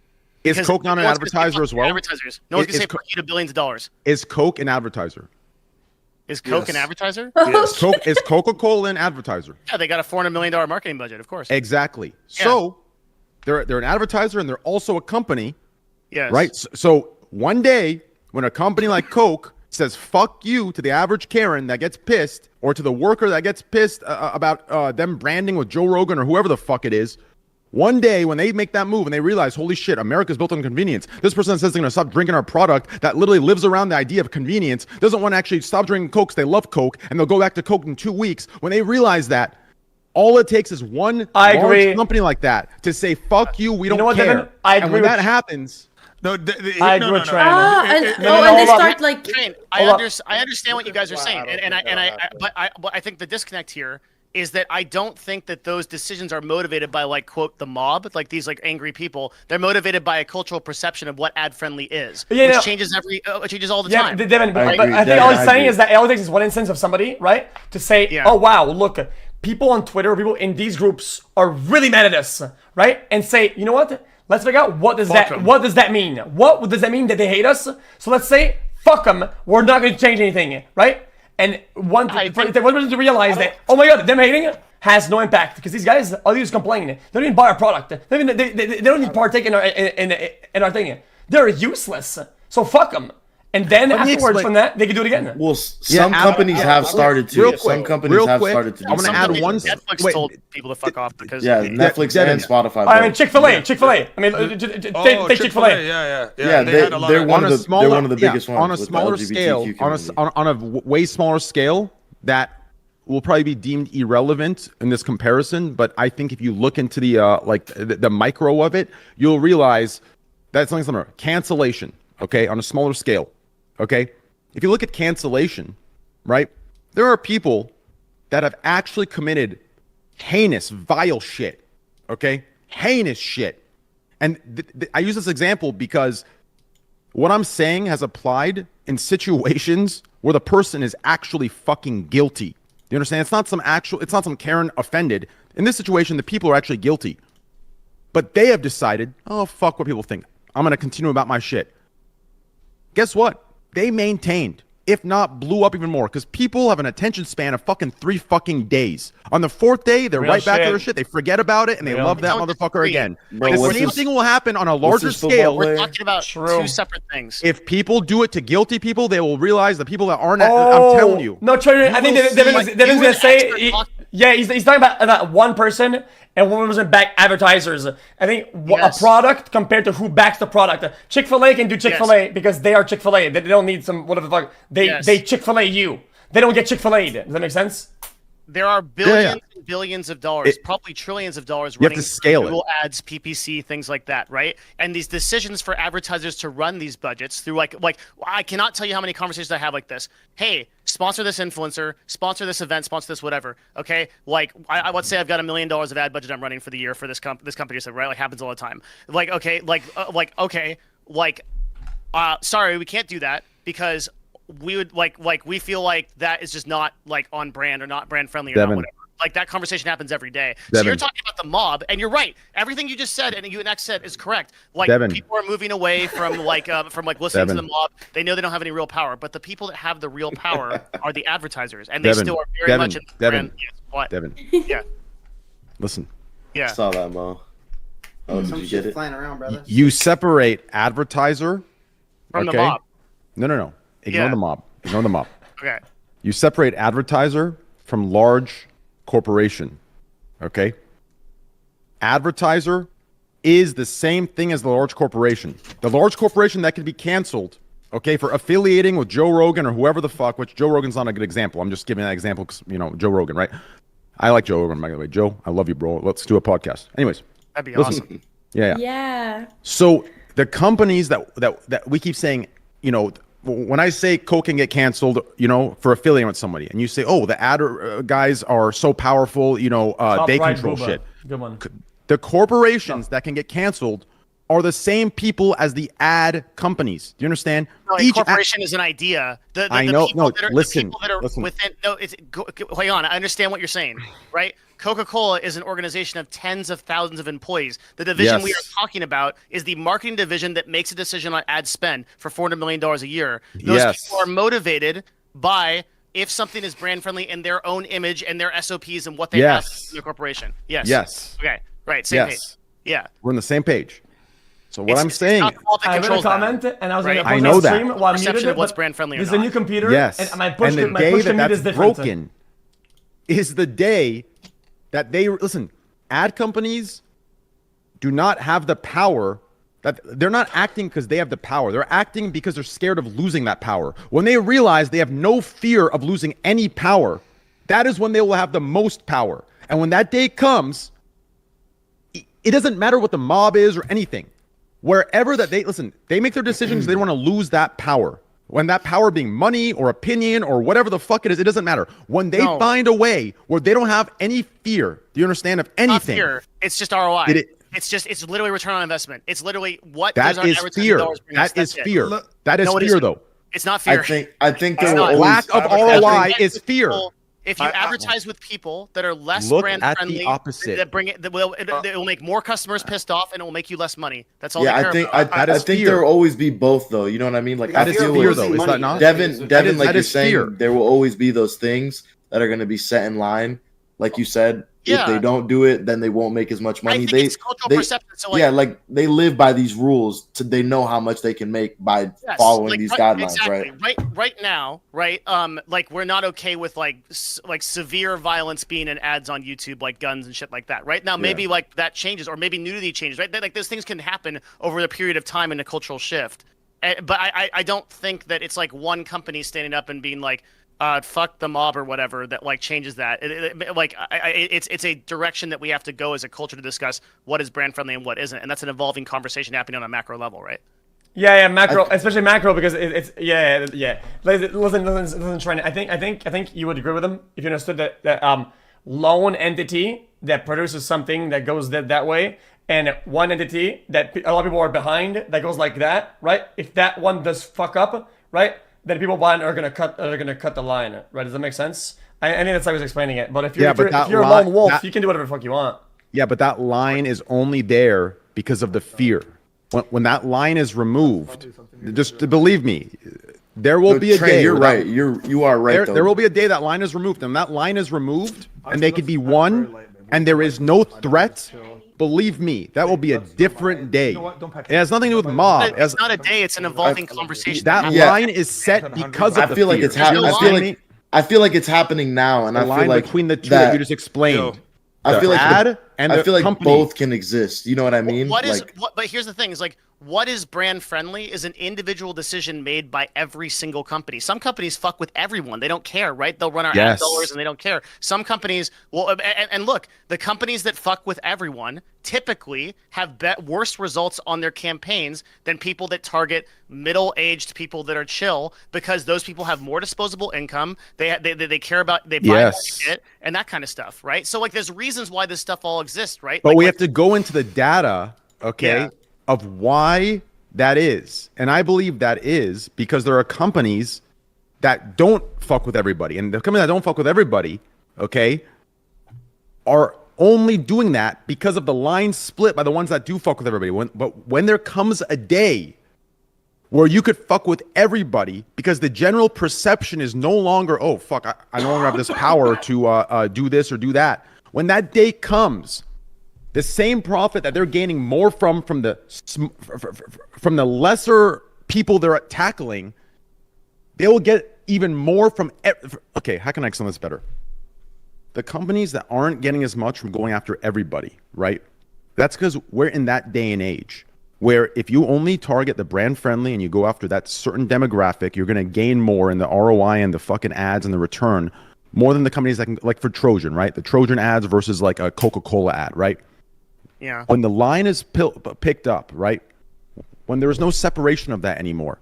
Speaker 5: Is Coke not an advertiser as well?
Speaker 1: Advertisers. No one's going to say fuck you to billions of dollars.
Speaker 5: Is Coke an advertiser?
Speaker 1: Is Coke an advertiser?
Speaker 5: Yes. Is Coca-Cola an advertiser?
Speaker 1: Yeah, they got a $400 million marketing budget, of course.
Speaker 5: Exactly.
Speaker 1: Yeah.
Speaker 5: So they're an advertiser and they're also a company.
Speaker 1: Yes.
Speaker 5: Right? So one day when a company like Coke says fuck you to the average Karen that gets pissed, or to the worker that gets pissed about them branding with Joe Rogan or whoever the fuck it is, one day when they make that move and they realize, holy shit, America's built on convenience. This person that says they're going to stop drinking our product that literally lives around the idea of convenience doesn't want to actually stop drinking Coke because they love Coke, and they'll go back to Coke in 2 weeks. When they realize that, all it takes is one large company like that to say, fuck you, we don't care.
Speaker 2: Devin? I agree
Speaker 5: and when that happens...
Speaker 2: I agree with Train.
Speaker 6: And they start like.
Speaker 1: Train, I understand what you guys are saying, but I think the disconnect here is that I don't think that those decisions are motivated by, like, quote, the mob, like these like angry people. They're motivated by a cultural perception of what ad friendly is, which changes all the time.
Speaker 2: Devin, but I think all he's saying is that all it takes is one instance of somebody, right, to say, oh wow, look, people on Twitter, people in these groups are really mad at us, right, and say, you know what? Let's figure out what does that mean? What does that mean that they hate us? So let's say, fuck them. We're not going to change anything, right? And one person to realize that, oh my god, them hating has no impact because these guys, all they do is complain. They don't even buy our product. They don't even partake in our thing. They're useless. So fuck them. And then afterwards from that, they can do it again.
Speaker 9: Well, some companies have started to. Some companies have started to.
Speaker 5: I'm going to add one.
Speaker 1: Netflix told people to fuck off because
Speaker 9: Netflix and Spotify.
Speaker 2: I mean, Chick-fil-A. I mean, take Chick-fil-A.
Speaker 9: Yeah. They're one of the biggest ones
Speaker 5: on a smaller scale. On a way smaller scale, that will probably be deemed irrelevant in this comparison. But I think if you look into the micro of it, you'll realize that's something similar. Cancellation. Okay, on a smaller scale. Okay, if you look at cancellation, right, there are people that have actually committed heinous, vile shit. Okay, heinous shit. And I use this example because what I'm saying has applied in situations where the person is actually fucking guilty. you understand? It's not some Karen offended. In this situation, the people are actually guilty. But they have decided, oh, fuck what people think. I'm going to continue about my shit. Guess what? They maintained, if not blew up even more, because people have an attention span of fucking 3 fucking days. On the 4th day, they're right back to their shit. They forget about it, and they love that motherfucker again.
Speaker 9: Bro,
Speaker 5: the same thing will happen on a larger scale.
Speaker 1: We're talking about two separate things.
Speaker 5: If people do it to guilty people, they will realize the people that aren't. I'm telling you.
Speaker 2: No, Trey, I think Devin's gonna say. He's talking about one person and one person back advertisers. I think a product compared to who backs the product. Chick-fil-A can do Chick-fil-A because they are Chick-fil-A. They don't need some whatever the fuck. They Chick-fil-A you. They don't get Chick-fil-A'd. Does that make sense?
Speaker 1: There are billions and billions of dollars, probably trillions of dollars running Google ads, PPC, things like that, right? And these decisions for advertisers to run these budgets through like I cannot tell you how many conversations I have like this. Hey, sponsor this influencer, sponsor this event, sponsor this whatever. Okay, like let's say I've got $1 million of ad budget I'm running for the year for this company, so right, like happens all the time. Like okay, sorry, we can't do that because we would we feel like that is just not like on brand or not brand friendly or not whatever. Like that conversation happens every day. So you're talking about the mob, and you're right. Everything you just said and you and X said is correct. Like people are moving away from listening to the mob. They know they don't have any real power, but the people that have the real power are the advertisers, and they still are very much in the brand. Yes, what?
Speaker 5: Devin.
Speaker 1: Yeah.
Speaker 5: Listen.
Speaker 1: Yeah.
Speaker 9: I saw that, Mo. Oh, did you get it?
Speaker 8: Flying around, brother.
Speaker 5: You separate advertiser
Speaker 1: from the mob.
Speaker 5: No. Ignore the mob. Ignore the mob.
Speaker 1: Okay.
Speaker 5: You separate advertiser from large corporation. Okay? Advertiser is the same thing as the large corporation. The large corporation that could be canceled, okay, for affiliating with Joe Rogan or whoever the fuck, which Joe Rogan's not a good example. I'm just giving that example because, Joe Rogan, right? I like Joe Rogan, by the way. Joe, I love you, bro. Let's do a podcast. Anyways.
Speaker 1: That'd be awesome.
Speaker 6: Yeah.
Speaker 5: So the companies that we keep saying, when I say Coke can get canceled, for affiliating with somebody, and you say, oh, the ad guys are so powerful, they control shit.
Speaker 2: Good one.
Speaker 5: The corporations that can get canceled are the same people as the ad companies. Do you understand?
Speaker 1: No, a corporation is an idea.
Speaker 5: I know. No, listen.
Speaker 1: Within. No, hold on. I understand what you're saying, right? Coca-Cola is an organization of tens of thousands of employees. The division we are talking about is the marketing division that makes a decision on ad spend for $400 million a year. Those people are motivated by if something is brand friendly in their own image and their SOPs and what they have in the corporation. Yes. Okay. Right. Same page. Yeah.
Speaker 5: We're on the same page. So what I'm saying,
Speaker 2: I read a comment and I was going to
Speaker 5: I know that.
Speaker 2: While
Speaker 1: perception of what's brand friendly.
Speaker 2: There's a new computer.
Speaker 5: Yes.
Speaker 2: And my push
Speaker 5: and the day
Speaker 2: commute is different.
Speaker 5: Broken is the day that they listen. Ad companies do not have the power. That they're not acting because they have the power. They're acting because they're scared of losing that power. When they realize they have no fear of losing any power, that is when they will have the most power. And when that day comes, it doesn't matter what the mob is or anything. Wherever that they make their decisions, they want to lose that power. When that power being money or opinion or whatever the fuck it is, it doesn't matter. When they find a way where they don't have any fear, do you understand, of anything?
Speaker 1: Not fear. It's just ROI. It's literally return on investment. It's literally what
Speaker 5: that is fear. That is fear. That is fear, though.
Speaker 1: It's not fear.
Speaker 9: I think
Speaker 5: lack of ROI is fear.
Speaker 1: If you advertise with people that are less brand friendly,
Speaker 5: the opposite.
Speaker 1: That bring it will make more customers pissed off, and it will make you less money. That's all. Yeah,
Speaker 9: I think there will always be both, though. You know what I mean? Like
Speaker 5: that is fear, though. Is that not?
Speaker 9: Devin, like you're saying, there will always be those things that are going to be set in line, like you said. If they don't do it, then they won't make as much money.
Speaker 1: I think it's cultural perception. So
Speaker 9: like they live by these rules. They know how much they can make by following these guidelines,
Speaker 1: exactly. Right now, like we're not okay with like severe violence being in ads on YouTube, like guns and shit like that. Right now, maybe like that changes, or maybe nudity changes. Right, like those things can happen over a period of time in a cultural shift. But I don't think that it's like one company standing up and being like, fuck the mob or whatever that like changes that. It's a direction that we have to go as a culture to discuss what is brand friendly and what isn't, and that's an evolving conversation happening on a macro level, right?
Speaker 2: Yeah, macro, especially macro, because it's Listen, Trent. I think you would agree with him if you understood that lone entity that produces something that goes that way, and one entity that a lot of people are behind that goes like that, right? If that one does fuck up, right? Then people behind are gonna cut the line, right? Does that make sense? I think that's how I was explaining it. But if you're,
Speaker 5: Yeah,
Speaker 2: if
Speaker 5: but
Speaker 2: you're,
Speaker 5: that
Speaker 2: if you're a
Speaker 5: line-
Speaker 2: lone wolf,
Speaker 5: that-
Speaker 2: you can do whatever the fuck you want.
Speaker 5: Yeah, but that line is only there because of the fear. When that line is removed, just to believe me, there will be a
Speaker 9: Trey,
Speaker 5: day.
Speaker 9: you're
Speaker 5: where
Speaker 9: right. You are right.
Speaker 5: there will be a day that line is removed, and that line is removed, and they could be one, and there is no threat. Believe me, that will be a different day. It has nothing to do with mob. It has-
Speaker 1: It's not a day; it's an evolving conversation.
Speaker 5: that
Speaker 9: Yeah.
Speaker 5: line is set because of
Speaker 9: I
Speaker 5: the
Speaker 9: feel like
Speaker 5: fear.
Speaker 9: it's happening.
Speaker 5: You
Speaker 9: I feel
Speaker 5: understand
Speaker 9: like
Speaker 5: me?
Speaker 9: I feel like it's happening now, and
Speaker 5: The
Speaker 9: I
Speaker 5: line
Speaker 9: feel like
Speaker 5: between the two
Speaker 9: that
Speaker 5: that you just explained.
Speaker 9: I feel like
Speaker 5: ad and
Speaker 9: I
Speaker 5: the
Speaker 9: feel like
Speaker 5: company.
Speaker 9: both can exist. You know what I mean?
Speaker 1: What is?
Speaker 9: Like,
Speaker 1: But here's the thing: is like what is brand friendly is an individual decision made by every single company. Some companies fuck with everyone; they don't care, right? They'll run our ad
Speaker 5: Yes.
Speaker 1: dollars and they don't care. Some companies, well, and look, the companies that fuck with everyone typically have worse results on their campaigns than people that target middle-aged people that are chill, because those people have more disposable income. They care about, they buy more
Speaker 5: Yes.
Speaker 1: shit and that kind of stuff, right? So like, there's reasons why this stuff all exists, right?
Speaker 5: But
Speaker 1: Like,
Speaker 5: we have to go into the data, okay,
Speaker 1: Yeah.
Speaker 5: of why that is. And I believe that is because there are companies that don't fuck with everybody. And the companies that don't fuck with everybody, okay, are only doing that because of the line split by the ones that do fuck with everybody. But when there comes a day where you could fuck with everybody because the general perception is no longer, oh, fuck, I no longer have this power to do this or do that. When that day comes, the same profit that they're gaining more from the lesser people they're tackling, they will get even more from. Okay, how can I explain this better? The companies that aren't getting as much from going after everybody, right? That's because we're in that day and age where if you only target the brand friendly and you go after that certain demographic, you're going to gain more in the ROI and the fucking ads and the return more than the companies that can, like for Trojan, right? The Trojan ads versus like a Coca-Cola ad, right?
Speaker 1: yeah.
Speaker 5: When the line is picked up, right? When there is no separation of that anymore,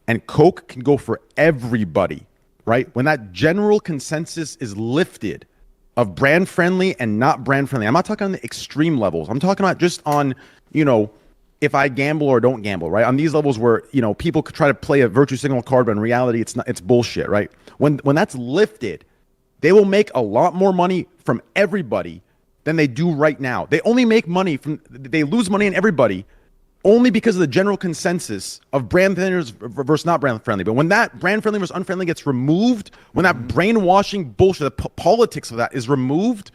Speaker 5: and Coke can go for everybody, right? When that general consensus is lifted of brand friendly and not brand friendly, I'm not talking on the extreme levels. I'm talking about just on, you know, if I gamble or don't gamble, right? On these levels where, you know, people could try to play a virtue signal card, but in reality, it's not. It's bullshit, right? When that's lifted, they will make a lot more money from everybody than they do right now. They only make money from. They lose money on everybody only because of the general consensus of brand friendly versus not brand friendly. But when that brand friendly versus unfriendly gets removed, when that brainwashing bullshit, the politics of that is removed,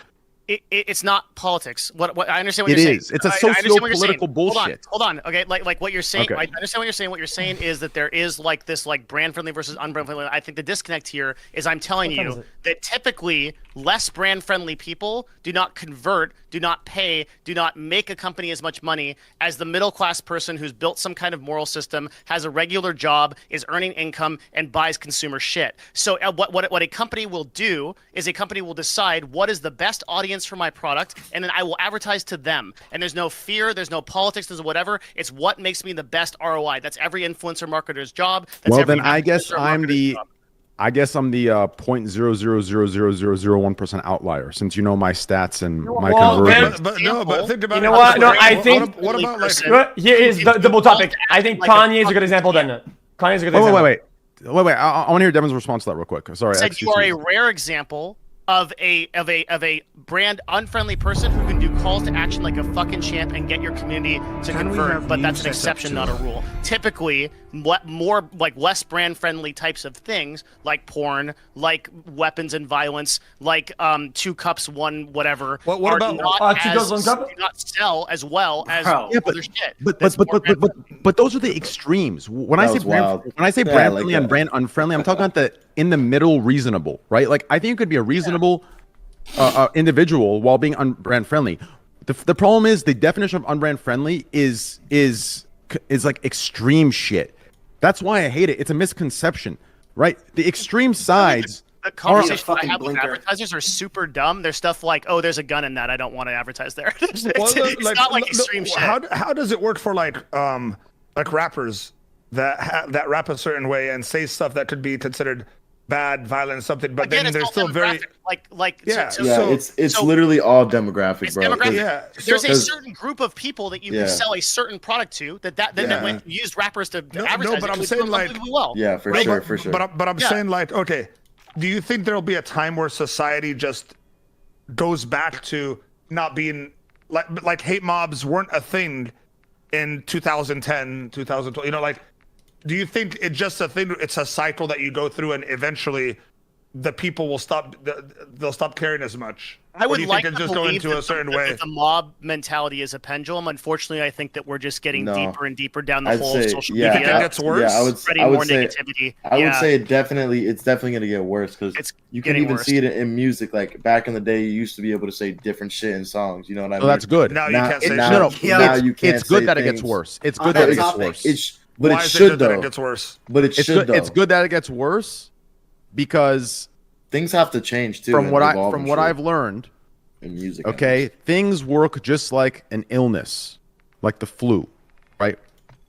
Speaker 1: it's not politics. What I understand what
Speaker 5: it
Speaker 1: you're saying.
Speaker 5: is. It's a
Speaker 1: I understand what you're saying.
Speaker 5: socio-political bullshit.
Speaker 1: Hold on. Okay, like what you're saying.
Speaker 5: Okay.
Speaker 1: I understand what you're saying. What you're saying is that there is like this like brand friendly versus unbrand friendly. I think the disconnect here is I'm telling you that typically less brand friendly people do not convert, do not pay, do not make a company as much money as the middle class person who's built some kind of moral system, has a regular job, is earning income, and buys consumer shit. So what a company will do is a company will decide what is the best audience for my product, and then I will advertise to them. And there's no fear, there's no politics, there's whatever. It's what makes me the best ROI. That's every influencer marketer's job. That's
Speaker 5: well, then
Speaker 1: every
Speaker 5: I guess
Speaker 1: influencer
Speaker 5: I'm
Speaker 1: marketer's
Speaker 5: the.
Speaker 1: job.
Speaker 5: I guess I'm the 0.0000001% outlier, since you know my stats and my conversion.
Speaker 3: But think about
Speaker 2: You know what? No, I think.
Speaker 3: What about like?
Speaker 2: Here is the double topic. I think Kanye is a good example. Then Kanye is a good example.
Speaker 5: Wait. I want to hear Devin's response to that real quick. Sorry.
Speaker 1: Said you are a rare example of a brand unfriendly person who can do calls to action like a fucking champ and get your community to convert, but that's an exception, not a rule. Typically, more like less brand friendly types of things like porn, like weapons and violence, like 2 cups, 1 whatever.
Speaker 3: What about
Speaker 1: not
Speaker 2: 2 cups, 1 cup?
Speaker 1: do not sell as well as other shit.
Speaker 5: But those are the extremes. When I say brand friendly and brand unfriendly, I'm talking about the in the middle reasonable, right? Like I think it could be a reasonable individual while being brand friendly. The problem is the definition of unbrand friendly is like extreme shit. That's why I hate it. It's a misconception, right? The extreme sides.
Speaker 1: The conversations I have with advertisers are super dumb. There's stuff like, oh, there's a gun in that. I don't want to advertise there. It's not like extreme shit.
Speaker 3: How does it work for like rappers that rap a certain way and say stuff that could be considered bad, violent, something, but
Speaker 1: again,
Speaker 3: then they're still very
Speaker 9: it's literally all demographic, bro.
Speaker 1: Demographic.
Speaker 3: Yeah,
Speaker 1: there's a certain group of people that you can sell a certain product to that when you use rappers to advertise,
Speaker 3: but I'm saying like
Speaker 1: well.
Speaker 9: Yeah, for sure.
Speaker 3: But I'm saying like, okay, do you think there'll be a time where society just goes back to not being like hate mobs weren't a thing in 2010, 2012? You know, like, do you think it's just a thing? It's a cycle that you go through, and eventually the people will stop. They'll stop caring as much.
Speaker 1: I would
Speaker 3: do you
Speaker 1: like
Speaker 3: think
Speaker 1: to
Speaker 3: it's just
Speaker 1: believe
Speaker 3: going to a certain way.
Speaker 1: the mob mentality is a pendulum. Unfortunately, I think that we're just getting deeper and deeper down the
Speaker 9: I'd
Speaker 1: hole
Speaker 9: say,
Speaker 1: of social
Speaker 3: You think
Speaker 1: media.
Speaker 3: it gets worse?
Speaker 9: Yeah, I would
Speaker 1: spreading more
Speaker 9: say,
Speaker 1: negativity.
Speaker 9: I would say it's definitely going to get worse because you can
Speaker 1: getting
Speaker 9: even
Speaker 1: worse.
Speaker 9: see it in music. Like back in the day, you used to be able to say different shit in songs. You know what I mean?
Speaker 5: Oh, that's good.
Speaker 3: Now you can't say
Speaker 9: now,
Speaker 3: shit.
Speaker 9: now you can't
Speaker 5: It's good
Speaker 9: say
Speaker 5: that it gets
Speaker 9: things.
Speaker 5: worse. It's good
Speaker 8: On
Speaker 5: that it
Speaker 8: that
Speaker 5: gets
Speaker 8: topic,
Speaker 5: worse.
Speaker 9: But
Speaker 3: Why
Speaker 9: it
Speaker 3: is
Speaker 9: should
Speaker 3: good that
Speaker 9: though.
Speaker 3: it gets worse?
Speaker 9: But it
Speaker 5: It's
Speaker 9: should
Speaker 5: good.
Speaker 9: though.
Speaker 5: It's good that it gets worse because
Speaker 9: Things have to change too.
Speaker 5: from
Speaker 9: and
Speaker 5: what
Speaker 9: evolve and shit
Speaker 5: I've learned,
Speaker 9: in music.
Speaker 5: okay, things work just like an illness, like the flu, right?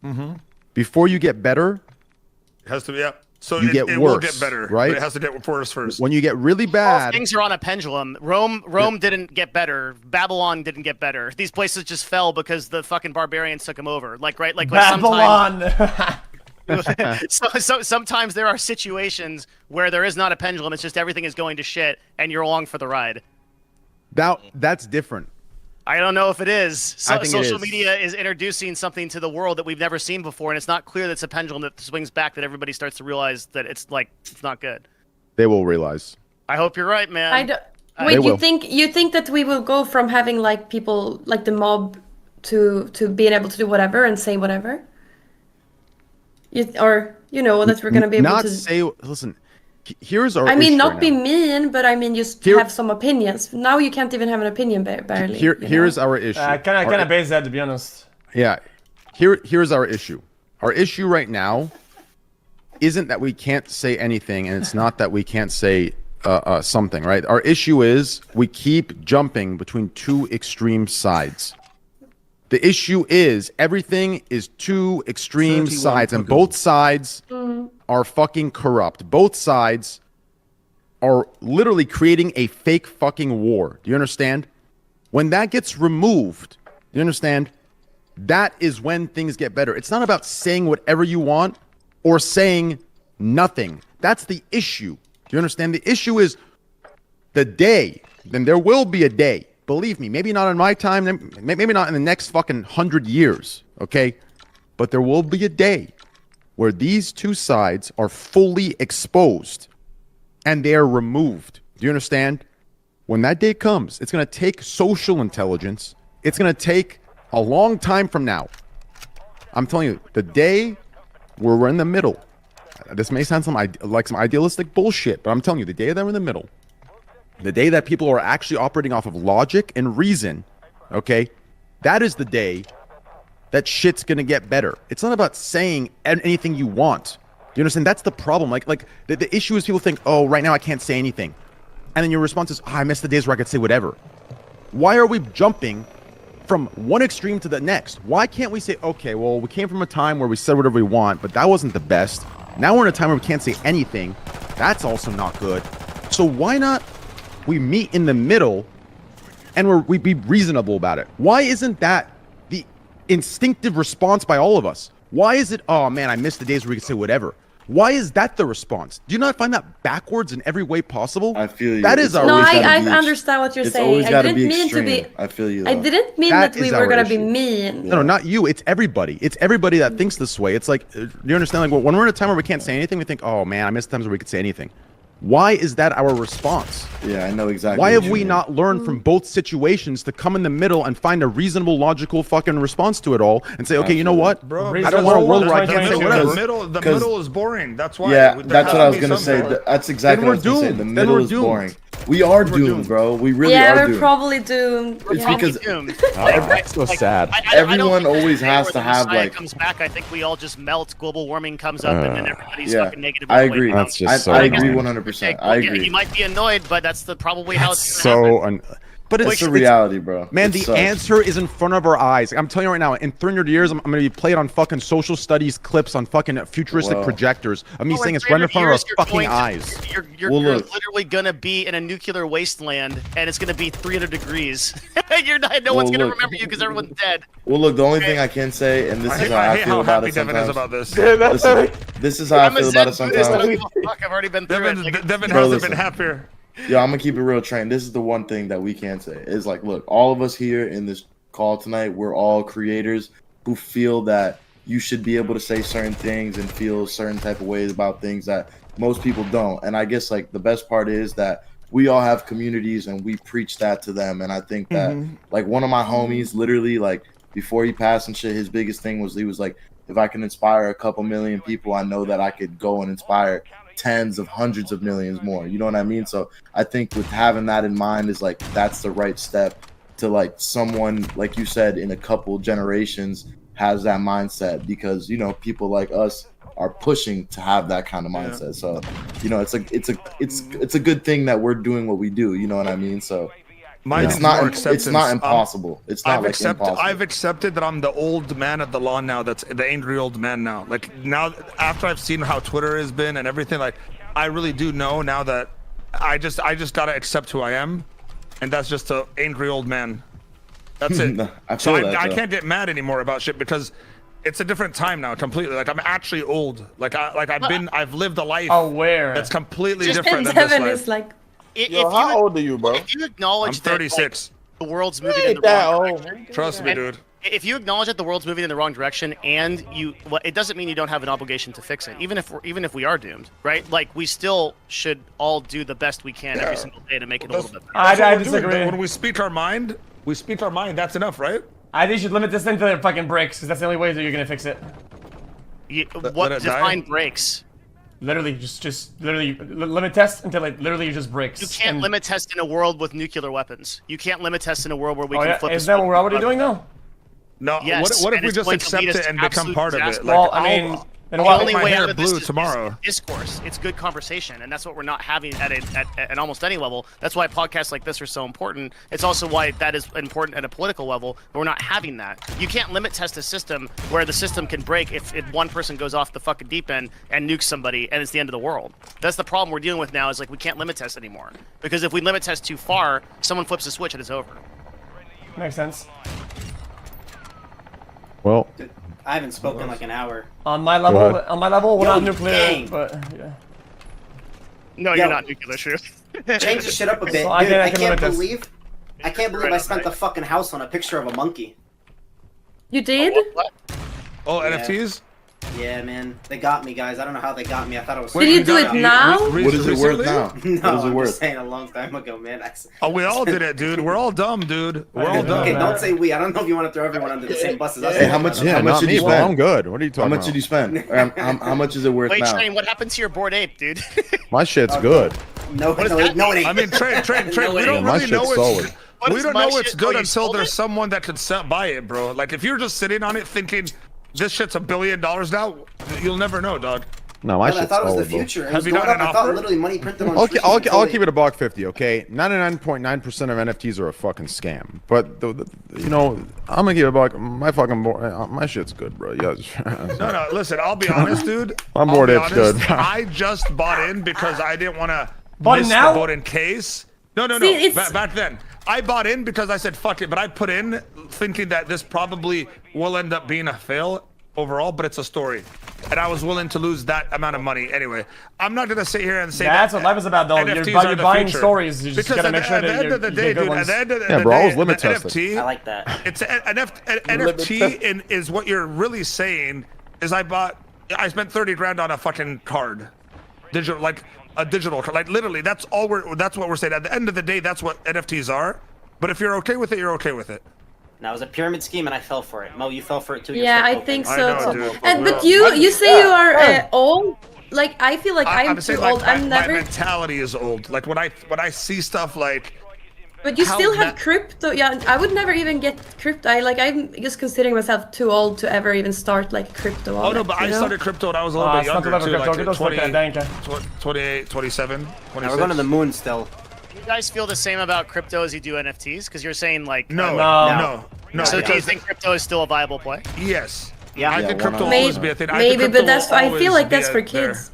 Speaker 3: Mm-hmm.
Speaker 5: Before you get better,
Speaker 3: It has to be. Yeah. So
Speaker 5: You
Speaker 3: it,
Speaker 5: get
Speaker 3: it will
Speaker 5: worse,
Speaker 3: get better,
Speaker 5: right?
Speaker 3: But it has to get worse first.
Speaker 5: when you get really
Speaker 1: All
Speaker 5: bad,
Speaker 1: things are on a pendulum. Rome didn't get better. Babylon didn't get better. These places just fell because the fucking barbarians took them over. Like
Speaker 2: Babylon.
Speaker 1: so sometimes there are situations where there is not a pendulum. It's just everything is going to shit, and you're along for the ride.
Speaker 5: that's different.
Speaker 1: I don't know if it is.
Speaker 5: I think it
Speaker 1: Social
Speaker 5: is.
Speaker 1: media is introducing something to the world that we've never seen before, and it's not clear that it's a pendulum that swings back, that everybody starts to realize that it's not good.
Speaker 5: They will realize.
Speaker 1: I hope you're right, man.
Speaker 6: I don't.
Speaker 5: They
Speaker 6: Wait,
Speaker 5: will.
Speaker 6: you think that we will go from having like people like the mob to being able to do whatever and say whatever? That we're gonna be able
Speaker 5: Not
Speaker 6: to.
Speaker 5: say. Listen, here's our.
Speaker 6: I mean,
Speaker 5: issue
Speaker 6: not
Speaker 5: right
Speaker 6: be
Speaker 5: now.
Speaker 6: mean, but I mean just
Speaker 5: Here-
Speaker 6: have some opinions. Now you can't even have an opinion barely.
Speaker 5: Here's our issue.
Speaker 2: Kind of base that, to be honest.
Speaker 5: Yeah. Here's our issue. Our issue right now isn't that we can't say anything, and it's not that we can't say something, right? Our issue is we keep jumping between two extreme sides. The issue is everything is two extreme
Speaker 10: 31
Speaker 5: sides, and
Speaker 10: fucking-
Speaker 5: both sides are fucking corrupt. Both sides are literally creating a fake fucking war. Do you understand? When that gets removed, do you understand? That is when things get better. It's not about saying whatever you want or saying nothing. That's the issue. Do you understand? The issue is the day. Then there will be a day. Believe me, maybe not in my time, maybe not in the next fucking 100 years, okay? But there will be a day where these two sides are fully exposed and they are removed. Do you understand? When that day comes, it's going to take social intelligence. It's going to take a long time from now. I'm telling you, the day where we're in the middle, this may sound like some idealistic bullshit, but I'm telling you, the day that we're in the middle, the day that people are actually operating off of logic and reason, okay, that is the day that shit's gonna get better. It's not about saying anything you want. Do you understand? That's the problem. Like the issue is people think, oh, right now I can't say anything. And then your response is, I miss the days where I could say whatever. Why are we jumping from one extreme to the next? Why can't we say, okay, well, we came from a time where we said whatever we want, but that wasn't the best. Now we're in a time where we can't say anything. That's also not good. So why not we meet in the middle and we be reasonable about it? Why isn't that the instinctive response by all of us? Why is it, oh man, I miss the days where we could say whatever? Why is that the response? Do you not find that backwards in every way possible?
Speaker 9: I feel you.
Speaker 5: That is our
Speaker 6: No,
Speaker 9: always
Speaker 6: I
Speaker 9: gotta be
Speaker 6: understand what you're
Speaker 9: It's
Speaker 6: saying.
Speaker 9: always
Speaker 6: I
Speaker 9: gotta
Speaker 6: didn't
Speaker 9: be
Speaker 6: mean to be.
Speaker 9: extreme. I feel you.
Speaker 6: I
Speaker 9: though.
Speaker 6: didn't mean
Speaker 5: That
Speaker 6: that we
Speaker 5: is
Speaker 6: were
Speaker 5: our
Speaker 6: gonna be
Speaker 5: issue.
Speaker 6: mean.
Speaker 5: No, not you. It's everybody. It's everybody that thinks this way. It's like, you understand? Like, when we're in a time where we can't say anything, we think, oh man, I miss times where we could say anything. Why is that our response?
Speaker 9: Yeah, I know exactly.
Speaker 5: Why
Speaker 9: what
Speaker 5: have
Speaker 9: you
Speaker 5: we
Speaker 9: mean.
Speaker 5: not learned from both situations to come in the middle and find a reasonable, logical fucking response to it all and say, okay, you know what?
Speaker 3: Bro,
Speaker 5: I don't want a world where I
Speaker 3: the
Speaker 5: can't say
Speaker 3: middle,
Speaker 5: whatever.
Speaker 3: the
Speaker 9: 'Cause-
Speaker 3: middle is boring. That's why.
Speaker 9: Yeah,
Speaker 3: There
Speaker 9: that's
Speaker 3: has
Speaker 9: what
Speaker 3: to
Speaker 9: I was
Speaker 3: be
Speaker 9: gonna say.
Speaker 3: something.
Speaker 9: That's exactly
Speaker 5: Then
Speaker 9: what I was
Speaker 5: we're
Speaker 9: gonna say.
Speaker 5: doomed.
Speaker 9: The
Speaker 5: Then
Speaker 9: middle
Speaker 5: we're
Speaker 9: is
Speaker 5: doomed.
Speaker 9: boring. We are doomed,
Speaker 5: doomed.
Speaker 9: bro. We really
Speaker 6: Yeah,
Speaker 9: are
Speaker 6: we're
Speaker 9: doomed.
Speaker 6: probably doomed.
Speaker 9: It's
Speaker 6: Yeah.
Speaker 9: because
Speaker 1: Doomed.
Speaker 11: so sad.
Speaker 1: I don't
Speaker 9: Everyone
Speaker 1: think
Speaker 9: always
Speaker 1: there's a day
Speaker 9: has
Speaker 1: where
Speaker 9: to
Speaker 1: the
Speaker 9: have,
Speaker 1: Messiah
Speaker 9: like-
Speaker 1: comes back. I think we all just melt. Global warming comes up, and then everybody's
Speaker 9: Yeah,
Speaker 1: fucking negative.
Speaker 9: I
Speaker 1: all the way
Speaker 9: agree.
Speaker 1: down.
Speaker 11: That's just so
Speaker 9: I
Speaker 11: annoying.
Speaker 9: agree 100%. I
Speaker 1: Yeah,
Speaker 9: agree.
Speaker 1: you might be annoyed, but that's probably how
Speaker 11: That's
Speaker 1: it's gonna happen.
Speaker 11: so.
Speaker 5: But
Speaker 9: it's a reality, bro.
Speaker 5: Man,
Speaker 9: It
Speaker 5: the
Speaker 9: sucks.
Speaker 5: answer is in front of our eyes. I'm telling you right now, in 300 years, I'm going to be played on fucking social studies clips on fucking futuristic projectors of me saying it's right in front of our fucking eyes.
Speaker 1: You're literally going to be in a nuclear wasteland, and it's going to be 300 degrees. No one's going to remember you because everyone's dead.
Speaker 9: Well, look, the only thing I can say, and this is how I feel about it
Speaker 3: Devin is
Speaker 9: sometimes.
Speaker 3: about this.
Speaker 9: Listen, this is how I feel about it sometimes.
Speaker 1: Fuck, I've already been through it.
Speaker 3: Devin hasn't been happier.
Speaker 9: Yo, I'm gonna keep it real, Train. This is the one thing that we can say is like, look, all of us here in this call tonight, we're all creators who feel that you should be able to say certain things and feel certain type of ways about things that most people don't. And I guess like the best part is that we all have communities and we preach that to them. And I think that like one of my homies, literally like before he passed and shit, his biggest thing was he was like, if I can inspire a couple million people, I know that I could go and inspire tens of hundreds of millions more. You know what I mean? So I think with having that in mind is like that's the right step to like someone like you said in a couple generations has that mindset, because you know people like us are pushing to have that kind of mindset. So you know it's a good thing that we're doing what we do. You know what I mean? So it's not impossible. It's not impossible.
Speaker 3: I've accepted that I'm the old man at the lawn now. That's the angry old man now. Like now, after I've seen how Twitter has been and everything, like I really do know now that I just gotta accept who I am, and that's just an angry old man. That's it. I can't get mad anymore about shit because it's a different time now completely. Like I'm actually old. I've lived a life that's completely different than this
Speaker 6: Devin
Speaker 3: life.
Speaker 6: is like.
Speaker 4: How old are you, bro?
Speaker 1: If you acknowledge
Speaker 3: I'm 36.
Speaker 1: that the world's moving in the wrong direction,
Speaker 3: trust me, dude.
Speaker 1: If you acknowledge that the world's moving in the wrong direction, and it doesn't mean you don't have an obligation to fix it. Even if we are doomed, right? Like we still should all do the best we can every single day to make it a little bit better.
Speaker 2: I disagree.
Speaker 3: When we speak our mind, that's enough, right?
Speaker 2: I think you should limit this thing to their fucking breaks, because that's the only way that you're gonna fix it.
Speaker 1: What define breaks?
Speaker 2: Literally, just literally limit test until like literally just breaks.
Speaker 1: You can't limit test in a world with nuclear weapons. You can't limit test in a world where we can flip.
Speaker 2: Is that what we're already doing though?
Speaker 3: No.
Speaker 1: Yes,
Speaker 3: what if we just accept it and become part of it?
Speaker 2: Well, I mean,
Speaker 1: the only way out of this is discourse. It's good conversation, and that's what we're not having at almost any level. That's why podcasts like this are so important. It's also why that is important at a political level, but we're not having that. You can't limit test a system where the system can break if one person goes off the fucking deep end and nukes somebody, and it's the end of the world. That's the problem we're dealing with now, is like we can't limit test anymore. Because if we limit test too far, someone flips a switch and it's over.
Speaker 2: Makes sense.
Speaker 5: Well,
Speaker 8: I haven't spoken like an hour.
Speaker 2: On my level, we're not nuclear, but yeah.
Speaker 1: No, you're not nuclear, true.
Speaker 8: Change this shit up a bit.
Speaker 2: So
Speaker 8: Dude, I can't believe I spent the fucking house on a picture of a monkey.
Speaker 6: You did?
Speaker 1: What?
Speaker 3: Oh, NFTs?
Speaker 8: Yeah, man. They got me, guys. I don't know how they got me. I thought it was...
Speaker 6: Did you do it now?
Speaker 9: What is it worth now?
Speaker 8: No, I'm just saying a long time ago, man.
Speaker 3: We all did it, dude. We're all dumb, dude. We're all dumb.
Speaker 8: Okay, don't say we. I don't know if you want to throw everyone under the same bus as us.
Speaker 9: Hey, how much did you spend?
Speaker 5: I'm good. What are you talking about?
Speaker 9: How much did you spend? How much is it worth now?
Speaker 1: Train, what happened to your Bored Ape, dude?
Speaker 5: My shit's good.
Speaker 8: No, it ain't.
Speaker 3: I mean, Train, we don't really know
Speaker 5: solid.
Speaker 3: We don't know it's good until there's someone that can buy it, bro. Like, if you're just sitting on it thinking, this shit's $1 billion now, you'll never know, dog.
Speaker 5: No, my shit's
Speaker 8: I thought it was
Speaker 5: solid,
Speaker 8: the future.
Speaker 3: Have you gotten an
Speaker 8: I thought
Speaker 3: offer?
Speaker 8: literally money printed on
Speaker 5: I'll keep it $1.50, okay? 99.9% of NFTs are a fucking scam. But you know, I'm gonna give it $1. My shit's good, bro. Yeah.
Speaker 3: No, listen. I'll be honest, dude.
Speaker 5: I'm Bored Ape's good.
Speaker 3: I just bought in because I didn't want to miss
Speaker 2: now?
Speaker 3: the boat in case. No. Back then, I bought in because I said fuck it, but I put in thinking that this probably will end up being a fail overall, but it's a story. And I was willing to lose that amount of money anyway. I'm not gonna sit here and say
Speaker 2: that's what life is about, though. You're buying stories. You just gotta make sure that
Speaker 3: at the end of the day, dude. At the end of the
Speaker 5: bro, I was
Speaker 3: day,
Speaker 5: limit
Speaker 3: the
Speaker 5: tested.
Speaker 3: NFT,
Speaker 8: I like that.
Speaker 3: It's an NFT is what you're really saying is I spent 30 grand on a fucking card, digital, like a digital card, like literally. That's what we're saying. At the end of the day, that's what NFTs are. But if you're okay with it, you're okay with it.
Speaker 8: Now, it was a pyramid scheme, and I fell for it. Mo, you fell for it too.
Speaker 6: Yeah, I think so
Speaker 3: I know,
Speaker 6: too.
Speaker 3: dude.
Speaker 6: But you say you are old. Like I feel like I'm too
Speaker 3: saying,
Speaker 6: old.
Speaker 3: like,
Speaker 6: I'm
Speaker 3: my
Speaker 6: never.
Speaker 3: mentality is old. Like when I see stuff like.
Speaker 6: But you still have crypto. Yeah, I would never even get crypto. I'm just considering myself too old to ever even start like crypto.
Speaker 3: Oh no, but I started crypto when I was a little bit younger too, like 28, 27, 27.
Speaker 8: Now we're going to the moon still.
Speaker 1: you guys feel the same about crypto as you do NFTs? Because you're saying like
Speaker 3: No.
Speaker 1: So do you think crypto is still a viable play?
Speaker 3: Yes.
Speaker 8: Yeah.
Speaker 3: I think crypto will
Speaker 6: Maybe,
Speaker 3: always be a thing.
Speaker 6: maybe, but I feel like that's for kids.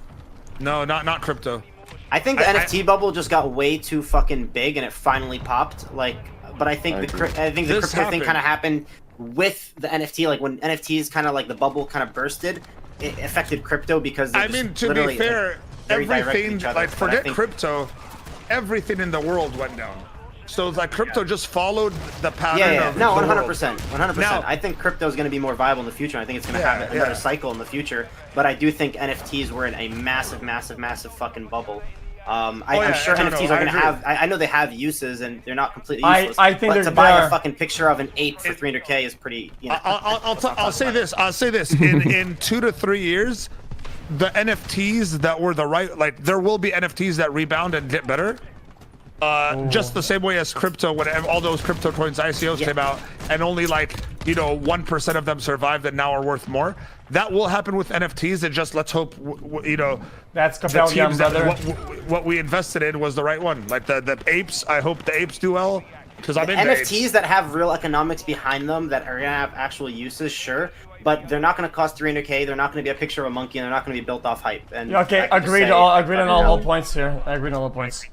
Speaker 3: No, not crypto.
Speaker 8: I think the NFT bubble just got way too fucking big and it finally popped. Like, but I think the crypto thing kind of happened with the NFT. Like when NFTs kind of like the bubble kind of bursted, it affected crypto because
Speaker 3: I mean, to be fair, everything like forget crypto, everything in the world went down. So it's like crypto just followed the pattern of
Speaker 8: no,
Speaker 3: the
Speaker 8: 100%, 100%. I think crypto is going to be more viable in the future. I think it's going to have another cycle in the future. But I do think NFTs were in a massive fucking bubble. I'm sure NFTs are going to have. I know they have uses and they're not completely useless.
Speaker 2: I think
Speaker 8: but to buy a fucking picture of an ape for 300K is pretty. You know,
Speaker 3: I'll say this. I'll say this. In 2 to 3 years, the NFTs that were there will be NFTs that rebound and get better. Just the same way as crypto, when all those crypto coins ICOs came out, and only 1% of them survived and now are worth more. That will happen with NFTs, and just let's hope
Speaker 2: that's compelling, brother.
Speaker 3: What we invested in was the right one. Like the apes, I hope the apes do well because I'm into
Speaker 8: NFTs that have real economics behind them that are gonna have actual uses, sure. But they're not going to cost 300K. They're not going to be a picture of a monkey, and they're not going to be built off hype. And
Speaker 2: okay, agreed on all points here. I agree on all points.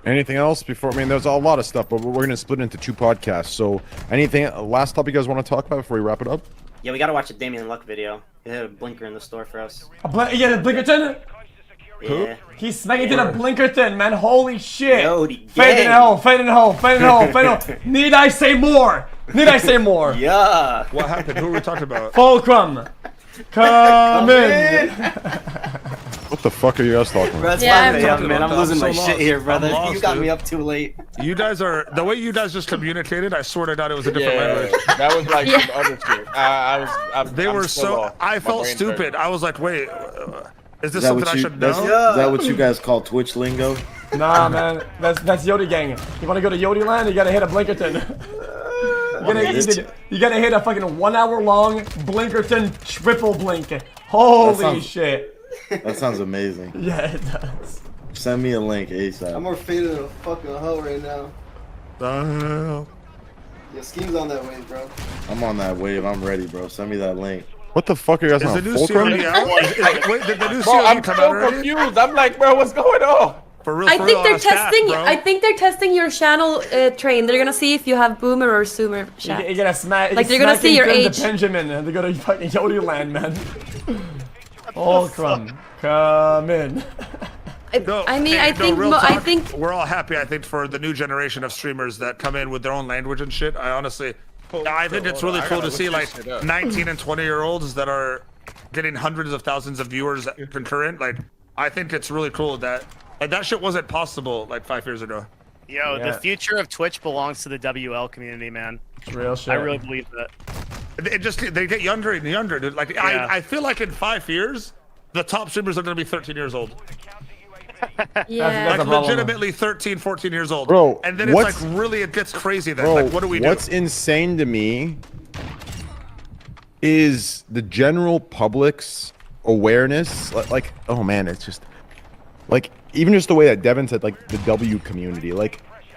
Speaker 5: Anything else before? I mean, there's a lot of stuff, but we're going to split into 2 podcasts. So, anything last topic you guys want to talk about before we wrap it up?
Speaker 8: Yeah, we got to watch a Damien Luck video. He had a blinker in the store for us.
Speaker 2: The Blinkerton?
Speaker 8: Yeah.
Speaker 2: He's smacking to the Blinkerton, man. Holy shit.
Speaker 8: Fade
Speaker 2: in hole. Need I say more?
Speaker 8: Yeah.
Speaker 3: What happened? Who are we talking about?
Speaker 2: Fulcrum. Come in.
Speaker 5: What the fuck are you guys talking about?
Speaker 8: Man, I'm losing my shit here, brother. You got me up too late.
Speaker 3: You guys are the way you guys just communicated. I swear to God, it was a different language.
Speaker 4: That was like some other shit.
Speaker 3: They were so. I felt stupid. I was like, wait, is this something I should know?
Speaker 9: Is that what you guys call Twitch lingo?
Speaker 2: Nah, man, that's Yodi gang. You want to go to Yodi land? You gotta hit a Blinkerton. You gotta hit a fucking 1 hour long Blinkerton triple blink. Holy shit.
Speaker 9: That sounds amazing.
Speaker 2: Yeah, it does.
Speaker 9: Send me a link ASAP.
Speaker 12: I'm more faded than a fucking hoe right now. Your scheme's on that wave, bro.
Speaker 9: I'm on that wave. I'm ready, bro. Send me that link.
Speaker 5: What the fuck are you guys on? Fulcrum?
Speaker 3: Wait, did the new COD come out already?
Speaker 4: Confused. I'm like, bro, what's going on?
Speaker 3: For real,
Speaker 6: I think they're testing your channel train. They're gonna see if you have boomer or zoomer chat.
Speaker 2: You're gonna smack.
Speaker 6: Like they're gonna see your age.
Speaker 2: The Benjamin. They go to fucking Yodi land, man. Fulcrum, come in.
Speaker 6: I think
Speaker 3: we're all happy. I think for the new generation of streamers that come in with their own language and shit. I think it's really cool to see 19 and 20-year-olds that are getting hundreds of thousands of viewers concurrent. I think it's really cool that that shit wasn't possible 5 years ago.
Speaker 1: Yo, the future of Twitch belongs to the WL community, man.
Speaker 2: It's real shit.
Speaker 1: I really believe that.
Speaker 3: They get younger and younger, dude. I feel like in 5 years, the top streamers are gonna be 13 years old.
Speaker 6: Yeah.
Speaker 2: That's
Speaker 3: legitimately 13, 14 years old.
Speaker 5: Bro,
Speaker 3: and then it's really, it gets crazy then.
Speaker 5: Bro,
Speaker 3: what do we do?
Speaker 5: What's insane to me is the general public's awareness. Oh man, it's just even just the way that Devin said, the W community.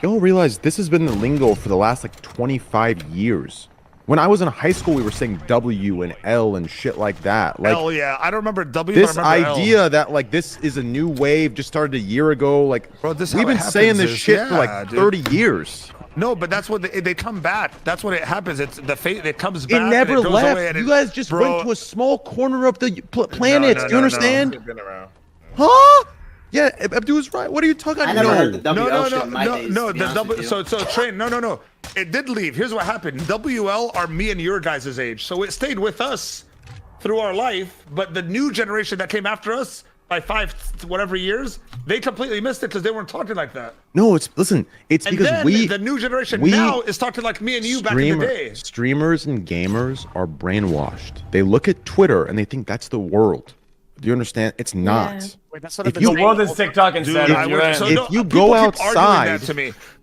Speaker 5: Y'all realize this has been the lingo for the last 25 years. When I was in high school, we were saying W and L and shit like that.
Speaker 3: L, yeah, I don't remember W.
Speaker 5: This
Speaker 3: I remember
Speaker 5: idea
Speaker 3: L.
Speaker 5: that this is a new wave just started a year ago.
Speaker 3: Bro, this
Speaker 5: we've been saying this shit for 30 years.
Speaker 3: No, but that's what they come back. That's what it happens. It's the fate. It comes back.
Speaker 5: It never
Speaker 3: and it goes
Speaker 5: left.
Speaker 3: Away and
Speaker 5: you guys just went to a small corner of the planet.
Speaker 3: No,
Speaker 5: Do you understand?
Speaker 4: Been around.
Speaker 5: Huh? Yeah, Abdu's right. What are you talking about?
Speaker 8: I never heard the WL shit in my days,
Speaker 3: no.
Speaker 8: to be honest with you.
Speaker 3: So train. No. It did leave. Here's what happened. WL are me and your guys' age, so it stayed with us through our life. But the new generation that came after us by 5 whatever years, they completely missed it because they weren't talking like that.
Speaker 5: No, it's because
Speaker 3: the new generation now is talking like me and you back in the day.
Speaker 5: Streamers and gamers are brainwashed. They look at Twitter and they think that's the world. Do you understand? It's not.
Speaker 6: Yeah.
Speaker 1: Wait, that's what
Speaker 2: The world is TikTok instead.
Speaker 5: If you go outside,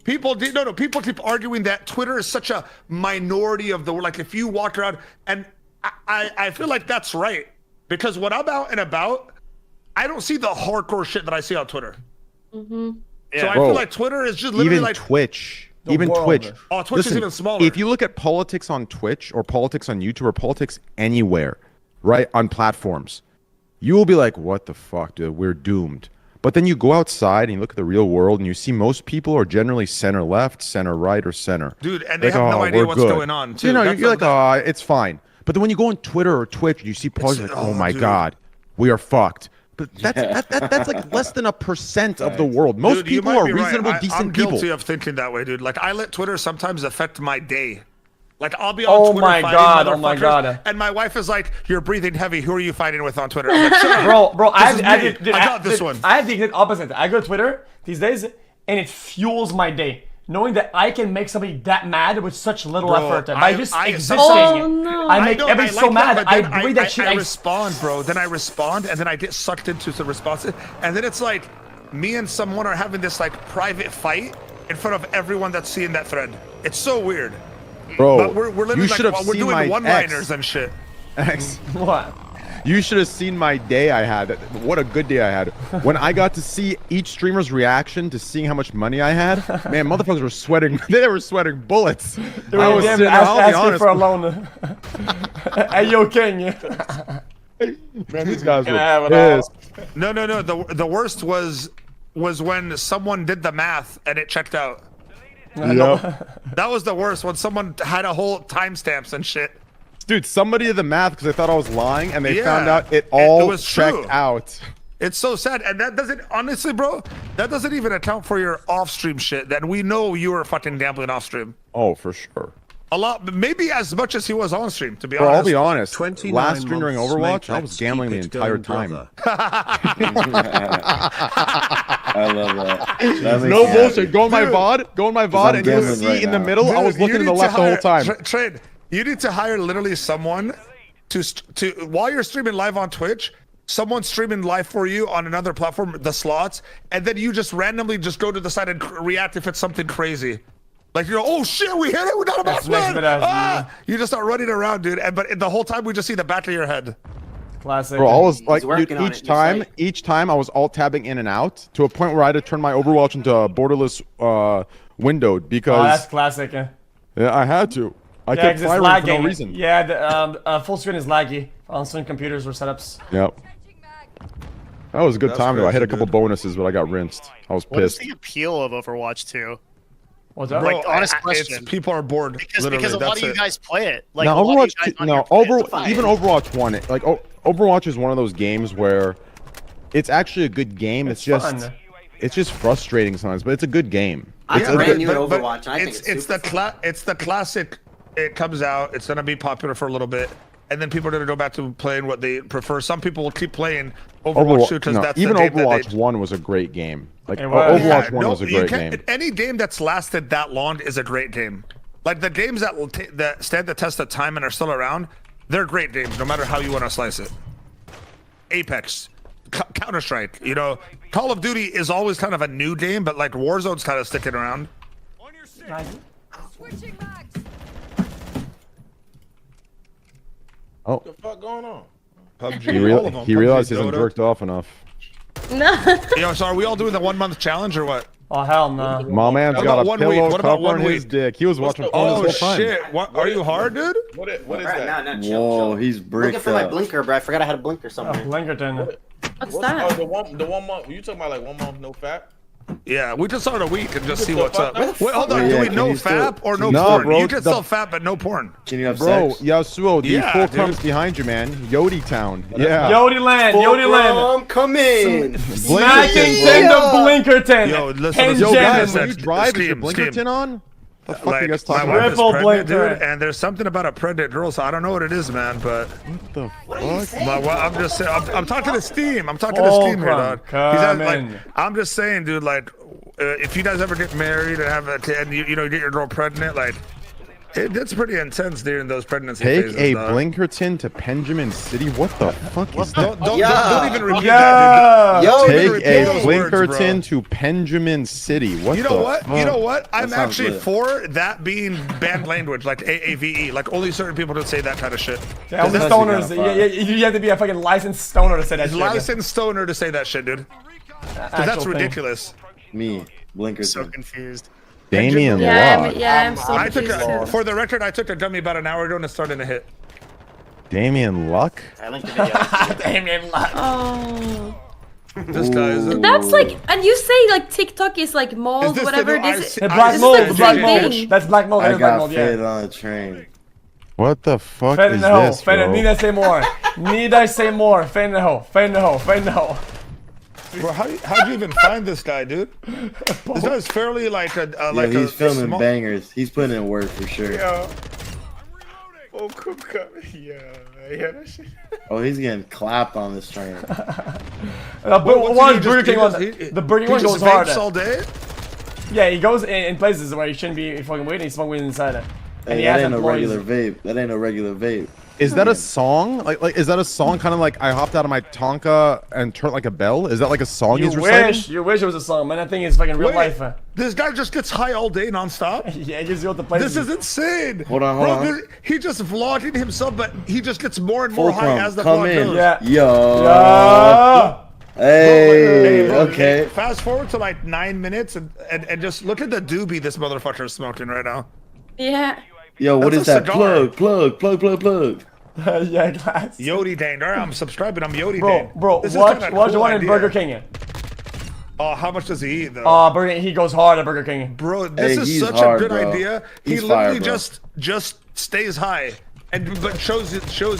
Speaker 3: people keep arguing that Twitter is such a minority of the world. If you walk around, and I feel like that's right, because when I'm out and about, I don't see the hardcore shit that I see on Twitter. So I
Speaker 5: Bro,
Speaker 3: feel like Twitter is just literally
Speaker 5: even
Speaker 3: like
Speaker 5: Twitch.
Speaker 2: The
Speaker 5: Even
Speaker 2: world.
Speaker 5: Twitch.
Speaker 3: Oh, Twitch is even smaller.
Speaker 5: If you look at politics on Twitch or politics on YouTube or politics anywhere, right, on platforms, you will be like, what the fuck, dude? We're doomed. But then you go outside and you look at the real world and you see most people are generally center left, center right, or center.
Speaker 3: Dude, and they
Speaker 5: like,
Speaker 3: have no idea
Speaker 5: we're
Speaker 3: what's
Speaker 5: good.
Speaker 3: going on, too.
Speaker 5: You know,
Speaker 3: That's
Speaker 5: you're like, oh, it's fine. But then when you go on Twitter or Twitch and you see politics, like, oh my God, we are fucked. But that's like less than 1% of the world. Most
Speaker 3: Dude, you
Speaker 5: people
Speaker 3: might
Speaker 5: are
Speaker 3: be right.
Speaker 5: reasonable, decent
Speaker 3: I'm
Speaker 5: people.
Speaker 3: guilty of thinking that way, dude. Like, I let Twitter sometimes affect my day. Like, I'll be on Twitter fighting
Speaker 2: oh my God.
Speaker 3: and my wife is like, "You're breathing heavy. Who are you fighting with on Twitter?" I'm like, "Shut up."
Speaker 2: Bro, I
Speaker 3: got this one.
Speaker 2: I have the exact opposite. I go to Twitter these days, and it fuels my day. Knowing that I can make somebody that mad with such little effort. By just existing, I make everybody so mad. I read that shit.
Speaker 3: I respond, bro. Then I respond, and then I get sucked into the response. And then it's like, me and someone are having this, like, private fight in front of everyone that's seeing that thread. It's so weird.
Speaker 5: Bro,
Speaker 3: But we're literally
Speaker 5: you should
Speaker 3: like,
Speaker 5: have
Speaker 3: we're
Speaker 5: seen
Speaker 3: doing
Speaker 5: my
Speaker 3: one-liners and shit.
Speaker 2: What?
Speaker 5: You should have seen my day I had. What a good day I had. When I got to see each streamer's reaction to seeing how much money I had, man, motherfuckers were sweating. They were sweating bullets.
Speaker 2: I was sitting there, I'll be honest. For a loan. Hey, yo, King.
Speaker 5: Man, these guys were pissed.
Speaker 3: No. The worst was when someone did the math and it checked out.
Speaker 5: Yep.
Speaker 3: That was the worst, when someone had a whole timestamps and shit.
Speaker 5: Dude, somebody did the math because they thought I was lying, and they found out it all
Speaker 3: was
Speaker 5: checked
Speaker 3: true.
Speaker 5: out.
Speaker 3: It's so sad, and that doesn't, honestly, bro, that doesn't even account for your off-stream shit. That we know you were fucking gambling off-stream.
Speaker 5: Oh, for sure.
Speaker 3: A lot, maybe as much as he was on stream, to be
Speaker 5: Bro,
Speaker 3: honest.
Speaker 5: I'll be honest. Last stream during Overwatch, I was gambling the entire time.
Speaker 9: I love that.
Speaker 5: No bullshit. Go on my VOD, and you'll see
Speaker 9: right
Speaker 5: in the
Speaker 9: now.
Speaker 5: middle, I was looking to the left the whole time.
Speaker 3: Trade. You need to hire literally someone to while you're streaming live on Twitch, someone streaming live for you on another platform, the slots, and then you just randomly just go to the side and react if it's something crazy. Like, you know, oh shit, we hit it, we got a boss man. You just start running around, dude, but the whole time we just see the back of your head.
Speaker 2: Classic.
Speaker 5: Bro, I was like, dude, each time I was alt tabbing in and out to a point where I had to turn my Overwatch into a borderless windowed because.
Speaker 2: Oh, that's classic.
Speaker 5: Yeah, I had to. I kept firing for no reason.
Speaker 2: Yeah, the full screen is laggy on some computers or setups.
Speaker 5: Yep. That was a good time though. I hit a couple bonuses, but I got rinsed. I was pissed.
Speaker 1: What is the appeal of Overwatch 2?
Speaker 2: What's that?
Speaker 1: Like, honest question.
Speaker 3: People are bored.
Speaker 1: Because a lot of you guys play it. Like,
Speaker 5: now, Overwatch, even Overwatch 1, like Overwatch is one of those games where it's actually a good game. It's just frustrating sometimes, but it's a good game.
Speaker 8: I'm brand new at Overwatch. I think
Speaker 3: it's the classic. It comes out. It's gonna be popular for a little bit, and then people are gonna go back to playing what they prefer. Some people will keep playing Overwatch 2 because that's
Speaker 5: even
Speaker 3: the game
Speaker 5: Overwatch 1 was a great game. Like
Speaker 2: Overwatch
Speaker 5: 1 was a great game.
Speaker 3: Any game that's lasted that long is a great game. Like the games that stand the test of time and are still around, they're great games no matter how you want to slice it. Apex, Counter-Strike, you know, Call of Duty is always kind of a new game, but like Warzone's kind of sticking around.
Speaker 4: Switching backs.
Speaker 5: Oh.
Speaker 4: What the fuck going on?
Speaker 3: PUBG.
Speaker 5: He realized he hasn't jerked off enough.
Speaker 6: No.
Speaker 3: Yo, so are we all doing the 1 month challenge or what?
Speaker 2: Oh hell no.
Speaker 5: My man's got a pillow cover on his dick. He was watching porn this whole time.
Speaker 3: Shit! What are you hard, dude?
Speaker 4: What is that?
Speaker 9: Whoa, he's bricked
Speaker 8: looking for my
Speaker 9: up.
Speaker 8: blinker, bro. I forgot I had a blinker somewhere.
Speaker 2: Blinkerton.
Speaker 6: What's that?
Speaker 4: Oh, the one month. You talking about like 1 month no fat?
Speaker 3: Yeah, we just started a week and just see what's up. Wait, hold on.
Speaker 9: Yeah,
Speaker 3: Do we
Speaker 9: can
Speaker 3: no
Speaker 9: you
Speaker 3: fap
Speaker 9: still-
Speaker 3: or no
Speaker 5: No,
Speaker 3: porn?
Speaker 5: bro,
Speaker 3: You can sell fat but no porn.
Speaker 9: Can you have
Speaker 5: Bro,
Speaker 9: sex?
Speaker 5: Yasuo, the
Speaker 3: Yeah,
Speaker 5: full
Speaker 3: dude.
Speaker 5: comes behind you, man. Yodi Town. Yeah.
Speaker 2: Yodi Land.
Speaker 8: Come in.
Speaker 2: Smacking
Speaker 5: Blinkerton,
Speaker 2: Blinkerton.
Speaker 3: Yo, listen,
Speaker 2: Ten
Speaker 5: Yo, guys,
Speaker 2: gems.
Speaker 5: when you drive, is your
Speaker 3: Scheme,
Speaker 5: Blinkerton
Speaker 3: scheme.
Speaker 5: on? The fuck
Speaker 3: Like,
Speaker 5: you guys
Speaker 3: my
Speaker 5: talking
Speaker 3: wife
Speaker 5: about?
Speaker 3: is
Speaker 2: Ripple
Speaker 3: pregnant,
Speaker 2: blinker.
Speaker 3: dude, and there's something about a pregnant girl, so I don't know what it is, man. But
Speaker 5: What the fuck?
Speaker 3: I'm just saying, I'm talking to Steam. I'm talking to
Speaker 2: Oh,
Speaker 3: Steam here, dog.
Speaker 2: come
Speaker 3: Like,
Speaker 2: in.
Speaker 3: I'm just saying, dude. Like, if you guys ever get married and have a kid, and you know get your girl pregnant, like, it's pretty intense during those pregnancy
Speaker 5: Take
Speaker 3: phases.
Speaker 5: a
Speaker 3: dog.
Speaker 5: Blinkerton to Benjamin City? What the fuck is that?
Speaker 3: Don't even repeat
Speaker 2: Yeah.
Speaker 3: that, dude. Don't even
Speaker 5: Take
Speaker 3: repeat
Speaker 5: a
Speaker 3: those words, bro.
Speaker 5: Blinkerton to Benjamin City. What
Speaker 3: You
Speaker 5: the
Speaker 3: know what?
Speaker 5: fuck?
Speaker 3: You know what? I'm
Speaker 9: sounds
Speaker 3: actually
Speaker 9: lit.
Speaker 3: for that being banned language, like AAVE. Like only certain people don't say that kind of shit.
Speaker 2: Yeah, only
Speaker 9: That's
Speaker 2: stoners.
Speaker 9: actually kinda
Speaker 2: You have to be a fucking licensed stoner to say that shit.
Speaker 3: Licensed stoner to say that shit, dude. Because that's
Speaker 2: Actual thing.
Speaker 3: ridiculous.
Speaker 9: Me. Blinkers.
Speaker 1: So confused.
Speaker 5: Damien
Speaker 6: Yeah,
Speaker 5: Luck.
Speaker 6: I'm so
Speaker 3: I took
Speaker 6: confused too.
Speaker 3: for the record, I took a dummy about an hour ago and it's starting to hit.
Speaker 5: Damien Luck.
Speaker 8: I linked the video.
Speaker 2: Damien Luck.
Speaker 6: Oh.
Speaker 3: This guy is.
Speaker 6: That's like, and you say like TikTok is like mold,
Speaker 3: Is this the
Speaker 6: whatever.
Speaker 3: new
Speaker 6: This
Speaker 2: The black mold. The black
Speaker 6: same
Speaker 2: mold.
Speaker 6: thing.
Speaker 2: That's black mold.
Speaker 9: I
Speaker 2: That is black
Speaker 9: got
Speaker 2: mold.
Speaker 9: fed
Speaker 2: Yeah.
Speaker 9: on a train.
Speaker 5: What the fuck
Speaker 2: Fade in
Speaker 5: is
Speaker 2: the hole.
Speaker 5: this,
Speaker 2: Fade.
Speaker 5: bro?
Speaker 2: Need I say more? Need I say more? Fade in the hole. Fade in the hole. Fade in the hole.
Speaker 3: Bro, how'd you even find this guy, dude? This guy's fairly like a like
Speaker 9: He's
Speaker 3: a
Speaker 9: filming
Speaker 3: small...
Speaker 9: bangers. He's putting in work for sure.
Speaker 4: Yeah. Oh, yeah, that shit.
Speaker 9: Oh, he's getting clapped on this train.
Speaker 2: But one Burger King one. The Burger King one goes hard.
Speaker 3: Vapes all day?
Speaker 2: Yeah, he goes in places where he shouldn't be fucking waiting. He's smoking weed inside it. And
Speaker 9: Hey,
Speaker 2: he has
Speaker 9: that ain't no
Speaker 2: employees.
Speaker 9: regular vape. That ain't no regular vape.
Speaker 5: Is that a song? Like is that a song? Kind of like I hopped out of my Tonka and turned like a bell. Is that like a song
Speaker 2: You
Speaker 5: he's reciting?
Speaker 2: wish. You wish it was a song, man. That thing is fucking real
Speaker 3: Wait,
Speaker 2: life.
Speaker 3: this guy just gets high all day nonstop?
Speaker 2: Yeah, he gives you all the places.
Speaker 3: This is insane.
Speaker 9: Hold on, hold on.
Speaker 3: He just vlogging himself, but he just gets more and more high
Speaker 9: Fulcrum,
Speaker 3: as the
Speaker 9: come
Speaker 3: vlog
Speaker 9: in.
Speaker 3: goes.
Speaker 2: Yeah.
Speaker 9: Yo.
Speaker 2: Yeah.
Speaker 9: Hey.
Speaker 3: Bro,
Speaker 9: Okay.
Speaker 3: Fast forward to like 9 minutes and just look at the doobie this motherfucker is smoking right now.
Speaker 6: Yeah.
Speaker 9: Yo, what
Speaker 3: That's
Speaker 9: is
Speaker 3: a
Speaker 9: that?
Speaker 3: cigar.
Speaker 9: Plug.
Speaker 2: Yeah, glass.
Speaker 3: Yodi Dane. All right, I'm subscribing. I'm Yodi
Speaker 2: Bro,
Speaker 3: Dane.
Speaker 2: bro,
Speaker 3: This is
Speaker 2: watch
Speaker 3: kinda
Speaker 2: the
Speaker 3: cool
Speaker 2: one in
Speaker 3: idea.
Speaker 2: Burger King.
Speaker 3: Oh, how much does he eat though?
Speaker 2: Burger King, he goes hard at Burger King.
Speaker 3: Bro, this
Speaker 9: Hey,
Speaker 3: is
Speaker 9: he's
Speaker 3: such
Speaker 9: hard,
Speaker 3: a good
Speaker 9: bro.
Speaker 3: idea.
Speaker 9: He's
Speaker 3: He literally
Speaker 9: fire, bro.
Speaker 3: just stays high, but shows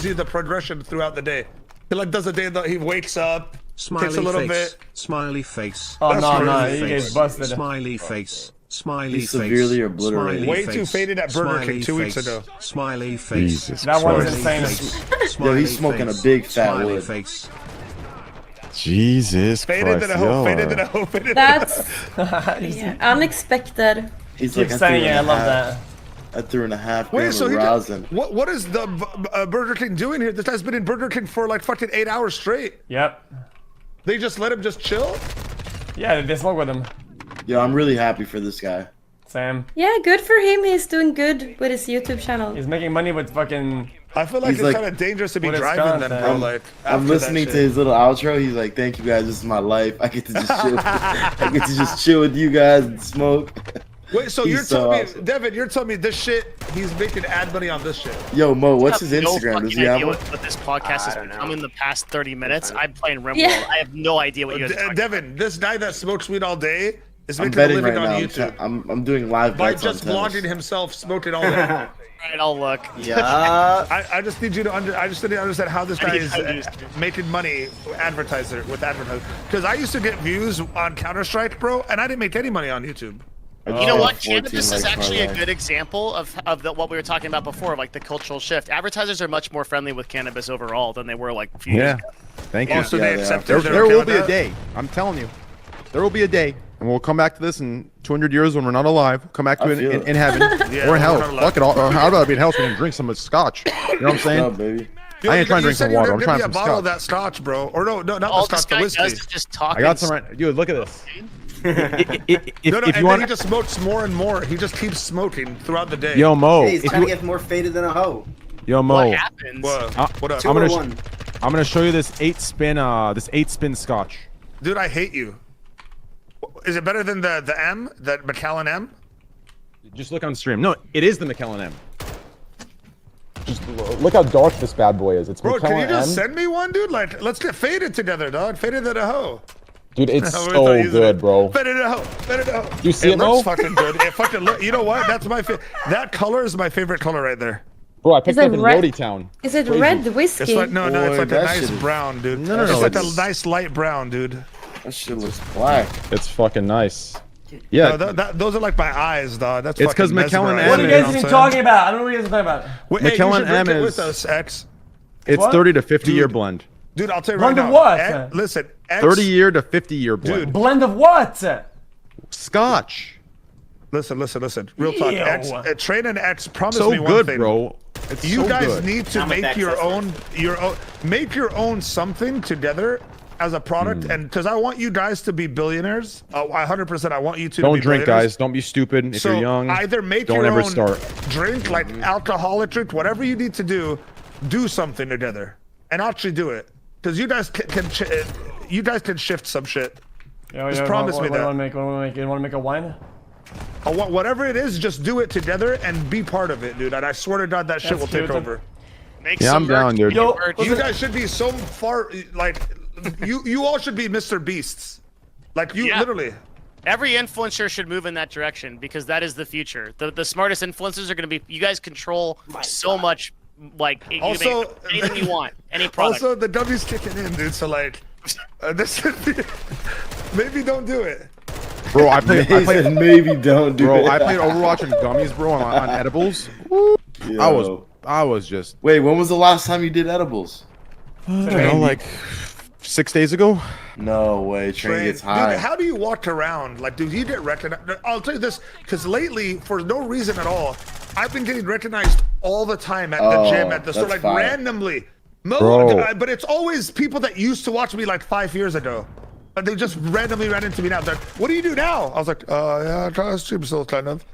Speaker 3: you the progression throughout the day. He like does a day that he wakes up, takes a little bit.
Speaker 10: Smiley face.
Speaker 2: Oh,
Speaker 3: That's
Speaker 2: no,
Speaker 3: crazy.
Speaker 2: he gets busted.
Speaker 10: Smiley face. Smiley
Speaker 9: He's
Speaker 10: face.
Speaker 9: severely obliterated.
Speaker 3: Way too faded at Burger King 2 weeks ago.
Speaker 10: Smiley face.
Speaker 5: Jesus
Speaker 2: That one is
Speaker 5: Christ.
Speaker 2: insane.
Speaker 9: Yo, he's smoking a big fat
Speaker 10: Smiley
Speaker 9: wood.
Speaker 10: face.
Speaker 5: Jesus
Speaker 3: Faded
Speaker 5: Christ.
Speaker 3: to the hoe, faded to the hoe, faded to the
Speaker 6: That's yeah, unexpected.
Speaker 9: He's
Speaker 2: Keep
Speaker 9: like,
Speaker 2: saying it. I love that.
Speaker 9: I threw in a half
Speaker 3: Wait,
Speaker 9: gram
Speaker 3: so
Speaker 9: of
Speaker 3: he
Speaker 9: rosin.
Speaker 3: what is the Burger King doing here? This guy's been in Burger King for like fucking 8 hours straight.
Speaker 2: Yep.
Speaker 3: They just let him just chill?
Speaker 2: Yeah, they smoke with him.
Speaker 9: Yo, I'm really happy for this guy.
Speaker 2: Sam.
Speaker 6: Yeah, good for him. He's doing good with his YouTube channel.
Speaker 2: He's making money with fucking.
Speaker 3: I feel like
Speaker 9: He's
Speaker 3: it's
Speaker 9: like-
Speaker 3: kind of dangerous to be
Speaker 2: What is
Speaker 3: driving them, bro.
Speaker 2: content?
Speaker 3: Like,
Speaker 9: I'm
Speaker 3: after that
Speaker 9: listening to
Speaker 3: shit.
Speaker 9: his little outro. He's like, "Thank you guys. This is my life. I get to just chill. I get to just chill with you guys and smoke."
Speaker 3: Wait, so
Speaker 9: He's
Speaker 3: you're
Speaker 9: so
Speaker 3: telling
Speaker 9: awesome.
Speaker 3: me, Devin, you're telling me this shit, he's making ad money on this shit.
Speaker 9: Yo, Mo, what's his
Speaker 1: I have no
Speaker 9: Instagram? Does
Speaker 1: fucking
Speaker 9: he have
Speaker 1: idea
Speaker 9: one?
Speaker 1: what this podcast has
Speaker 8: I don't know.
Speaker 1: become in the past 30 minutes. I'm playing RimWorld.
Speaker 6: Yeah.
Speaker 1: I have no idea what you guys are talking
Speaker 3: Devin, this guy that smokes weed all day is
Speaker 9: I'm
Speaker 3: making a
Speaker 9: betting
Speaker 3: living
Speaker 9: right
Speaker 3: on
Speaker 9: now.
Speaker 3: YouTube
Speaker 9: I'm doing live
Speaker 3: by
Speaker 9: bets on
Speaker 3: just
Speaker 9: tennis.
Speaker 3: vlogging himself smoking all day.
Speaker 1: about. All right, I'll look.
Speaker 8: Yeah.
Speaker 3: I just need you to I just need to understand how this guy is
Speaker 1: I
Speaker 3: making money with advertiser. Because I used to get views on Counter-Strike, bro, and I didn't make any money on YouTube.
Speaker 9: I
Speaker 1: You
Speaker 9: just
Speaker 1: know
Speaker 9: got
Speaker 1: what?
Speaker 9: 14
Speaker 1: Cannabis is
Speaker 9: likes
Speaker 1: actually
Speaker 9: per
Speaker 1: a
Speaker 9: live.
Speaker 1: good example of what we were talking about before, like the cultural shift. Advertisers are much more friendly with cannabis overall than they were like a few years
Speaker 5: Yeah.
Speaker 1: ago.
Speaker 5: Thank you.
Speaker 3: Oh, so
Speaker 9: Yeah,
Speaker 3: they
Speaker 9: they
Speaker 3: accept
Speaker 9: are.
Speaker 3: it.
Speaker 5: There will be a day. I'm telling you. There will be a day. And we'll come back to this in 200 years when we're not alive. Come back to
Speaker 9: I
Speaker 5: it
Speaker 9: feel it.
Speaker 5: in heaven
Speaker 3: Yeah,
Speaker 5: or in hell.
Speaker 3: we're not alive.
Speaker 5: Fuck it all. Or how about I be in hell so we can drink some scotch? You know what I'm
Speaker 9: What's
Speaker 5: saying?
Speaker 9: up, baby?
Speaker 3: Yo,
Speaker 5: I ain't trying to drink some water. I'm
Speaker 3: Give
Speaker 5: trying
Speaker 3: me a
Speaker 5: some
Speaker 3: bottle of
Speaker 5: scotch.
Speaker 3: that scotch, bro. Or no, not
Speaker 1: All
Speaker 3: the
Speaker 1: this
Speaker 3: scotch, the
Speaker 1: guy
Speaker 3: whiskey.
Speaker 1: does is just talk.
Speaker 5: I got some right. Dude, look at this.
Speaker 3: No,
Speaker 5: If
Speaker 3: and
Speaker 5: you
Speaker 3: then
Speaker 5: want,
Speaker 3: he just smokes more and more. He just keeps smoking throughout the day.
Speaker 5: yo Mo,
Speaker 8: Hey, he's
Speaker 5: if
Speaker 8: trying to
Speaker 5: you,
Speaker 8: get more faded than a hoe.
Speaker 5: yo
Speaker 1: What
Speaker 5: Mo,
Speaker 1: happens?
Speaker 3: What up?
Speaker 5: I'm gonna
Speaker 8: 2-1.
Speaker 5: I'm gonna show you this 8-spin scotch.
Speaker 3: Dude, I hate you. Is it better than the M, the Macallan M?
Speaker 5: Just look on stream. No, it is the McKellen M. Just look how dark this bad boy is. It's
Speaker 3: Bro, can you
Speaker 5: McKellen
Speaker 3: just
Speaker 5: M.
Speaker 3: send me one, dude? Like, let's get faded together, dog. Faded to the hoe.
Speaker 5: Dude, it's
Speaker 3: We're
Speaker 5: so
Speaker 3: using
Speaker 5: good,
Speaker 3: it.
Speaker 5: bro.
Speaker 3: Faded to the hoe. Faded to the hoe.
Speaker 5: You see it,
Speaker 3: looks
Speaker 5: Mo?
Speaker 3: fucking good. It fucking look. You know what? That's my that color is my favorite color right there.
Speaker 5: Bro, I picked
Speaker 6: Is
Speaker 5: it up
Speaker 6: it
Speaker 5: in
Speaker 6: red?
Speaker 5: Rody Town.
Speaker 6: Is it
Speaker 5: Crazy.
Speaker 6: red whiskey?
Speaker 3: It's like no, it's
Speaker 9: Boy,
Speaker 3: like a
Speaker 9: that
Speaker 3: nice
Speaker 9: shit is-
Speaker 3: brown, dude.
Speaker 5: No,
Speaker 3: it's
Speaker 5: no,
Speaker 3: like
Speaker 5: it's-
Speaker 3: a nice light brown, dude.
Speaker 9: That shit looks black.
Speaker 5: It's fucking nice. Yeah,
Speaker 3: No, those are like my eyes, dog. That's
Speaker 5: It's 'cause
Speaker 3: fucking
Speaker 5: McKellen
Speaker 3: mesmerizing,
Speaker 5: M
Speaker 2: What are you
Speaker 3: know
Speaker 2: guys
Speaker 3: what I'm
Speaker 2: even
Speaker 3: saying?
Speaker 2: talking about? I don't know what you guys are talking about.
Speaker 3: Wait, hey, you
Speaker 5: McKellen
Speaker 3: should drink
Speaker 5: M
Speaker 3: it
Speaker 5: is-
Speaker 3: with us, X.
Speaker 5: it's
Speaker 2: What?
Speaker 5: 30 to 50 year
Speaker 3: Dude.
Speaker 5: blend.
Speaker 3: Dude, I'll tell you right
Speaker 2: Blend of
Speaker 3: now.
Speaker 2: what?
Speaker 3: Listen, X,
Speaker 5: 30 year to 50 year blend.
Speaker 3: Dude.
Speaker 2: Blend of what?
Speaker 5: Scotch.
Speaker 3: Listen. Real talk.
Speaker 2: Ew.
Speaker 3: X, Train and X promised
Speaker 5: So
Speaker 3: me one
Speaker 5: good,
Speaker 3: thing.
Speaker 5: bro. It's
Speaker 3: You
Speaker 5: so
Speaker 3: guys
Speaker 5: good.
Speaker 3: need to
Speaker 8: I'm with
Speaker 3: make
Speaker 8: X,
Speaker 3: your
Speaker 8: that's
Speaker 3: own, make your own something together as a product,
Speaker 5: Hmm.
Speaker 3: and because I want you guys to be billionaires. 100%, I want you to.
Speaker 5: Don't
Speaker 3: be
Speaker 5: drink,
Speaker 3: billionaires.
Speaker 5: guys. Don't be stupid. If
Speaker 3: So
Speaker 5: you're young,
Speaker 3: either make
Speaker 5: don't
Speaker 3: your
Speaker 5: ever
Speaker 3: own
Speaker 5: start.
Speaker 3: drink, like alcoholic drink, whatever you need to do something together, and actually do it. Because you guys can shift some shit. Just promise me that.
Speaker 2: You want to make a wine?
Speaker 3: Whatever it is, just do it together and be part of it, dude. And I swear to God, that shit will take over.
Speaker 5: Yeah, I'm down, dude.
Speaker 3: You guys should be so far, like, you all should be Mr. Beasts. Like, you literally.
Speaker 1: Every influencer should move in that direction because that is the future. The smartest influencers are going to be. You guys control so much. Like
Speaker 3: also,
Speaker 1: anything you want, any product.
Speaker 3: Also, the W's kicking in, dude. So like, this should be. Maybe don't do it.
Speaker 5: Bro, I played
Speaker 9: maybe don't do it.
Speaker 5: Bro, I played Overwatch and gummies, bro, on edibles. I was just.
Speaker 9: Wait, when was the last time you did edibles?
Speaker 5: I don't know, like 6 days ago.
Speaker 9: No way, Train gets high.
Speaker 3: Dude, how do you walk around? Like, dude, you get recognized. I'll tell you this, because lately, for no reason at all, I've been getting recognized all the time at the gym, at the store, like randomly. But it's always people that used to watch me like 5 years ago. But they just randomly ran into me now. They're like, what do you do now? I was like, yeah, I try to stream still, kind of.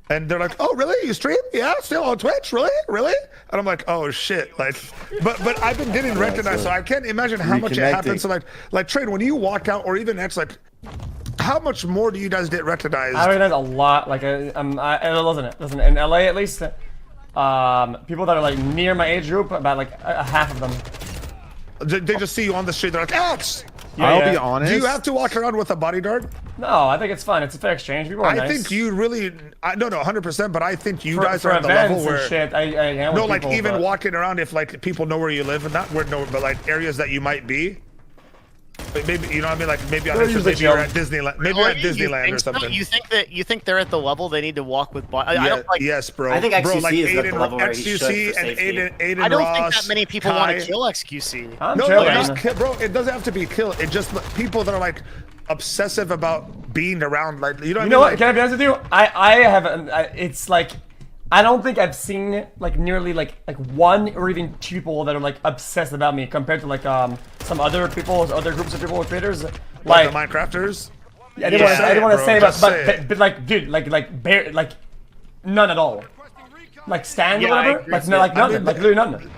Speaker 3: And they're like, oh, really? You stream? Yeah, still on Twitch? Really? Really? And I'm like, oh, shit. Like, but I've been getting recognized, so I can't imagine how much it happens. So like Train, when you walk out, or even X, like, how much more do you guys get recognized?
Speaker 2: I recognize a lot. Like, listen, in LA at least, people that are like near my age group, about like half of them.
Speaker 3: They just see you on the street. They're like, X.
Speaker 5: I'll be honest.
Speaker 3: Do you have to walk around with a bodyguard?
Speaker 2: No, I think it's fun. It's a fair exchange. People are nice.
Speaker 3: I think you really, I don't know 100%, but I think you guys
Speaker 2: for
Speaker 3: are at the level where
Speaker 2: shit, I hang with
Speaker 3: like
Speaker 2: people,
Speaker 3: even walking around, if like people know where you live and not where but like areas that you might be. Maybe you know what I mean, like maybe you're at Disneyland, maybe at Disneyland or something.
Speaker 1: You think they're at the level they need to walk with body?
Speaker 3: Yes, bro.
Speaker 8: I think XQC
Speaker 3: like
Speaker 8: is at the level where he should
Speaker 3: XQC
Speaker 8: for
Speaker 3: and
Speaker 8: safety.
Speaker 3: Aiden
Speaker 1: I don't
Speaker 3: Ross,
Speaker 1: think that many people want to kill XQC.
Speaker 3: No, bro, it doesn't have to be kill. It just people that are like obsessive about being around, like you know.
Speaker 2: You know what? Can I be honest with you? I have. It's like I don't think I've seen like nearly like one or even two people that are like obsessed about me compared to like some other people, other groups of people with creators.
Speaker 3: Like the Minecrafters.
Speaker 2: Yeah, I didn't want to say, but like dude, like none at all. Like stand or whatever. Like no, like none. Like literally none.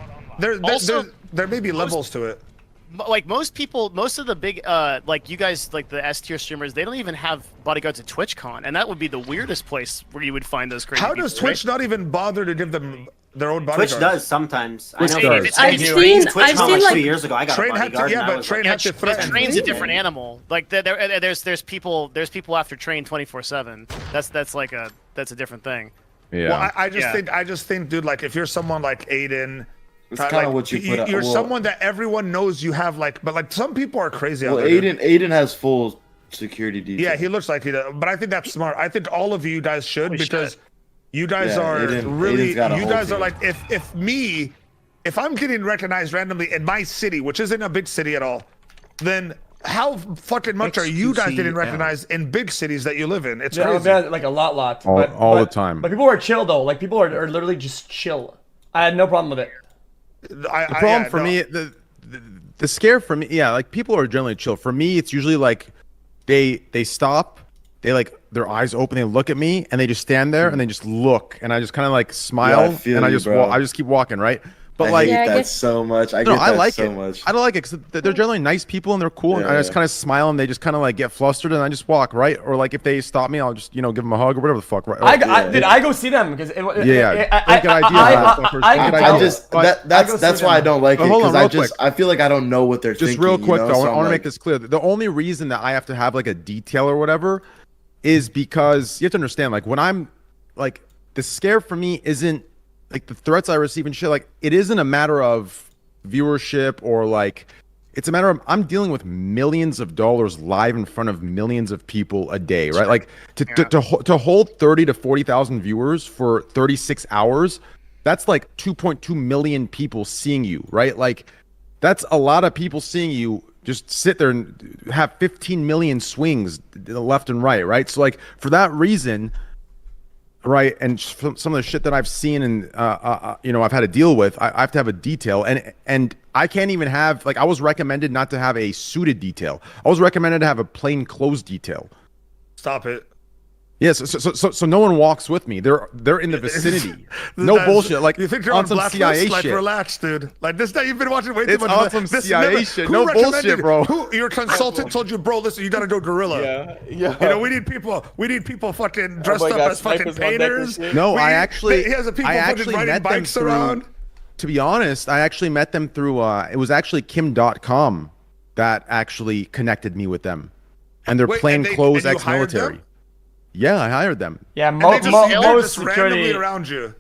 Speaker 3: There may be levels to it.
Speaker 1: Like most of the big like you guys, like the S tier streamers, they don't even have bodyguards at TwitchCon, and that would be the weirdest place where you would find those crazy
Speaker 3: people. How does Twitch not even bother to give them their own bodyguards?
Speaker 8: Twitch does sometimes. I know.
Speaker 6: I've seen
Speaker 8: like
Speaker 6: like
Speaker 8: 2 years ago. I got a bodyguard.
Speaker 3: Train had to threaten.
Speaker 1: Train's a different animal. Like there's people after Train 24/7. That's a different thing.
Speaker 5: Yeah.
Speaker 3: Well, I just think, dude, like if you're someone like Aiden.
Speaker 9: It's kind of what you put.
Speaker 3: You're someone that everyone knows you have, like, but like some people are crazy.
Speaker 9: Well, Aiden has full security detail.
Speaker 3: Yeah, he looks like he does, but I think that's smart. I think all of you guys should because you guys are really. You guys are like if I'm getting recognized randomly in my city, which isn't a big city at all, then how fucking much are you guys getting recognized in big cities that you live in? It's crazy.
Speaker 2: Like a lot.
Speaker 5: All the time.
Speaker 2: But people are chill though. Like people are literally just chill. I had no problem with it.
Speaker 5: The problem for me, the scare for me, like people are generally chill. For me, it's usually like they stop, they like their eyes open, they look at me, and they just stand there and they just look, and I just kind of like smile, and I just keep walking, right? But
Speaker 9: I
Speaker 5: like
Speaker 9: hate that so much. I
Speaker 5: like
Speaker 9: so
Speaker 5: it.
Speaker 9: much.
Speaker 5: I don't like it because they're generally nice people and they're cool, and I just kind of smile and they just kind of like get flustered and I just walk, right? Or like if they stop me, I'll just give them a hug or whatever the fuck, right?
Speaker 2: I go see them because
Speaker 9: that's why I don't like it because I feel like I don't know what they're thinking.
Speaker 5: Just real quick though, I want to make this clear. The only reason that I have to have like a detail or whatever is because you have to understand, like when I'm like the scare for me isn't like the threats I receive and shit, like it isn't a matter of viewership or like it's a matter of I'm dealing with millions of dollars live in front of millions of people a day, right? Like to hold 30 to 40,000 viewers for 36 hours, that's like 2.2 million people seeing you, right? Like that's a lot of people seeing you just sit there and have 15 million swings left and right? So like for that reason, right, and some of the shit that I've seen and I've had to deal with, I have to have a detail, and I can't even have like I was recommended not to have a suited detail. I was recommended to have a plain clothes detail.
Speaker 3: Stop it.
Speaker 5: Yes, so no one walks with me. They're in the vicinity. No bullshit. Like
Speaker 3: you think you're
Speaker 5: on
Speaker 3: on
Speaker 5: some CIA
Speaker 3: like,
Speaker 5: shit.
Speaker 3: Relax, dude. Like this day you've been watching way too
Speaker 5: It's
Speaker 3: much.
Speaker 5: on some CIA shit. No bullshit, bro.
Speaker 3: Who your consultant told you, bro? Listen, you gotta go gorilla.
Speaker 4: Yeah.
Speaker 3: You know, we need people fucking dressed up as fucking painters.
Speaker 5: No, he has
Speaker 3: a people
Speaker 5: I
Speaker 3: fucking
Speaker 5: actually
Speaker 3: riding
Speaker 5: met
Speaker 3: bikes
Speaker 5: them
Speaker 3: around.
Speaker 5: To be honest, I actually met them through. It was actually Kim.com that actually connected me with them, and they're plainclothes ex-military. Yeah, I hired them.
Speaker 2: Yeah,
Speaker 3: most
Speaker 2: security
Speaker 3: randomly around you.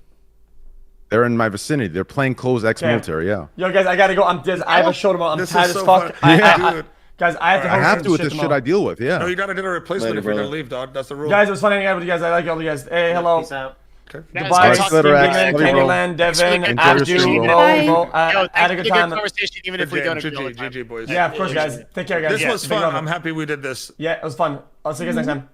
Speaker 5: They're in my vicinity. They're plainclothes ex-military. Yeah.
Speaker 2: Yo, guys, I gotta go. I have a show tomorrow. I'm tired as
Speaker 3: so
Speaker 2: fuck. Guys, I have to.
Speaker 5: I have to with the shit I deal with. Yeah.
Speaker 3: No, you gotta do a replacement if you're gonna leave, dog. That's the rule.
Speaker 2: Guys, it was fun hanging out with you guys. I like all you guys. Hey, hello.
Speaker 8: Peace out.
Speaker 3: Okay.
Speaker 2: Goodbye, Candyland, Devin, Abdu, Mo. Had a good time.
Speaker 1: Conversation, even if we don't agree.
Speaker 3: GG, boys.
Speaker 2: Yeah, of course, guys. Take care, guys.
Speaker 3: This was fun. I'm happy we did this.
Speaker 2: Yeah, it was fun. I'll see you guys next time.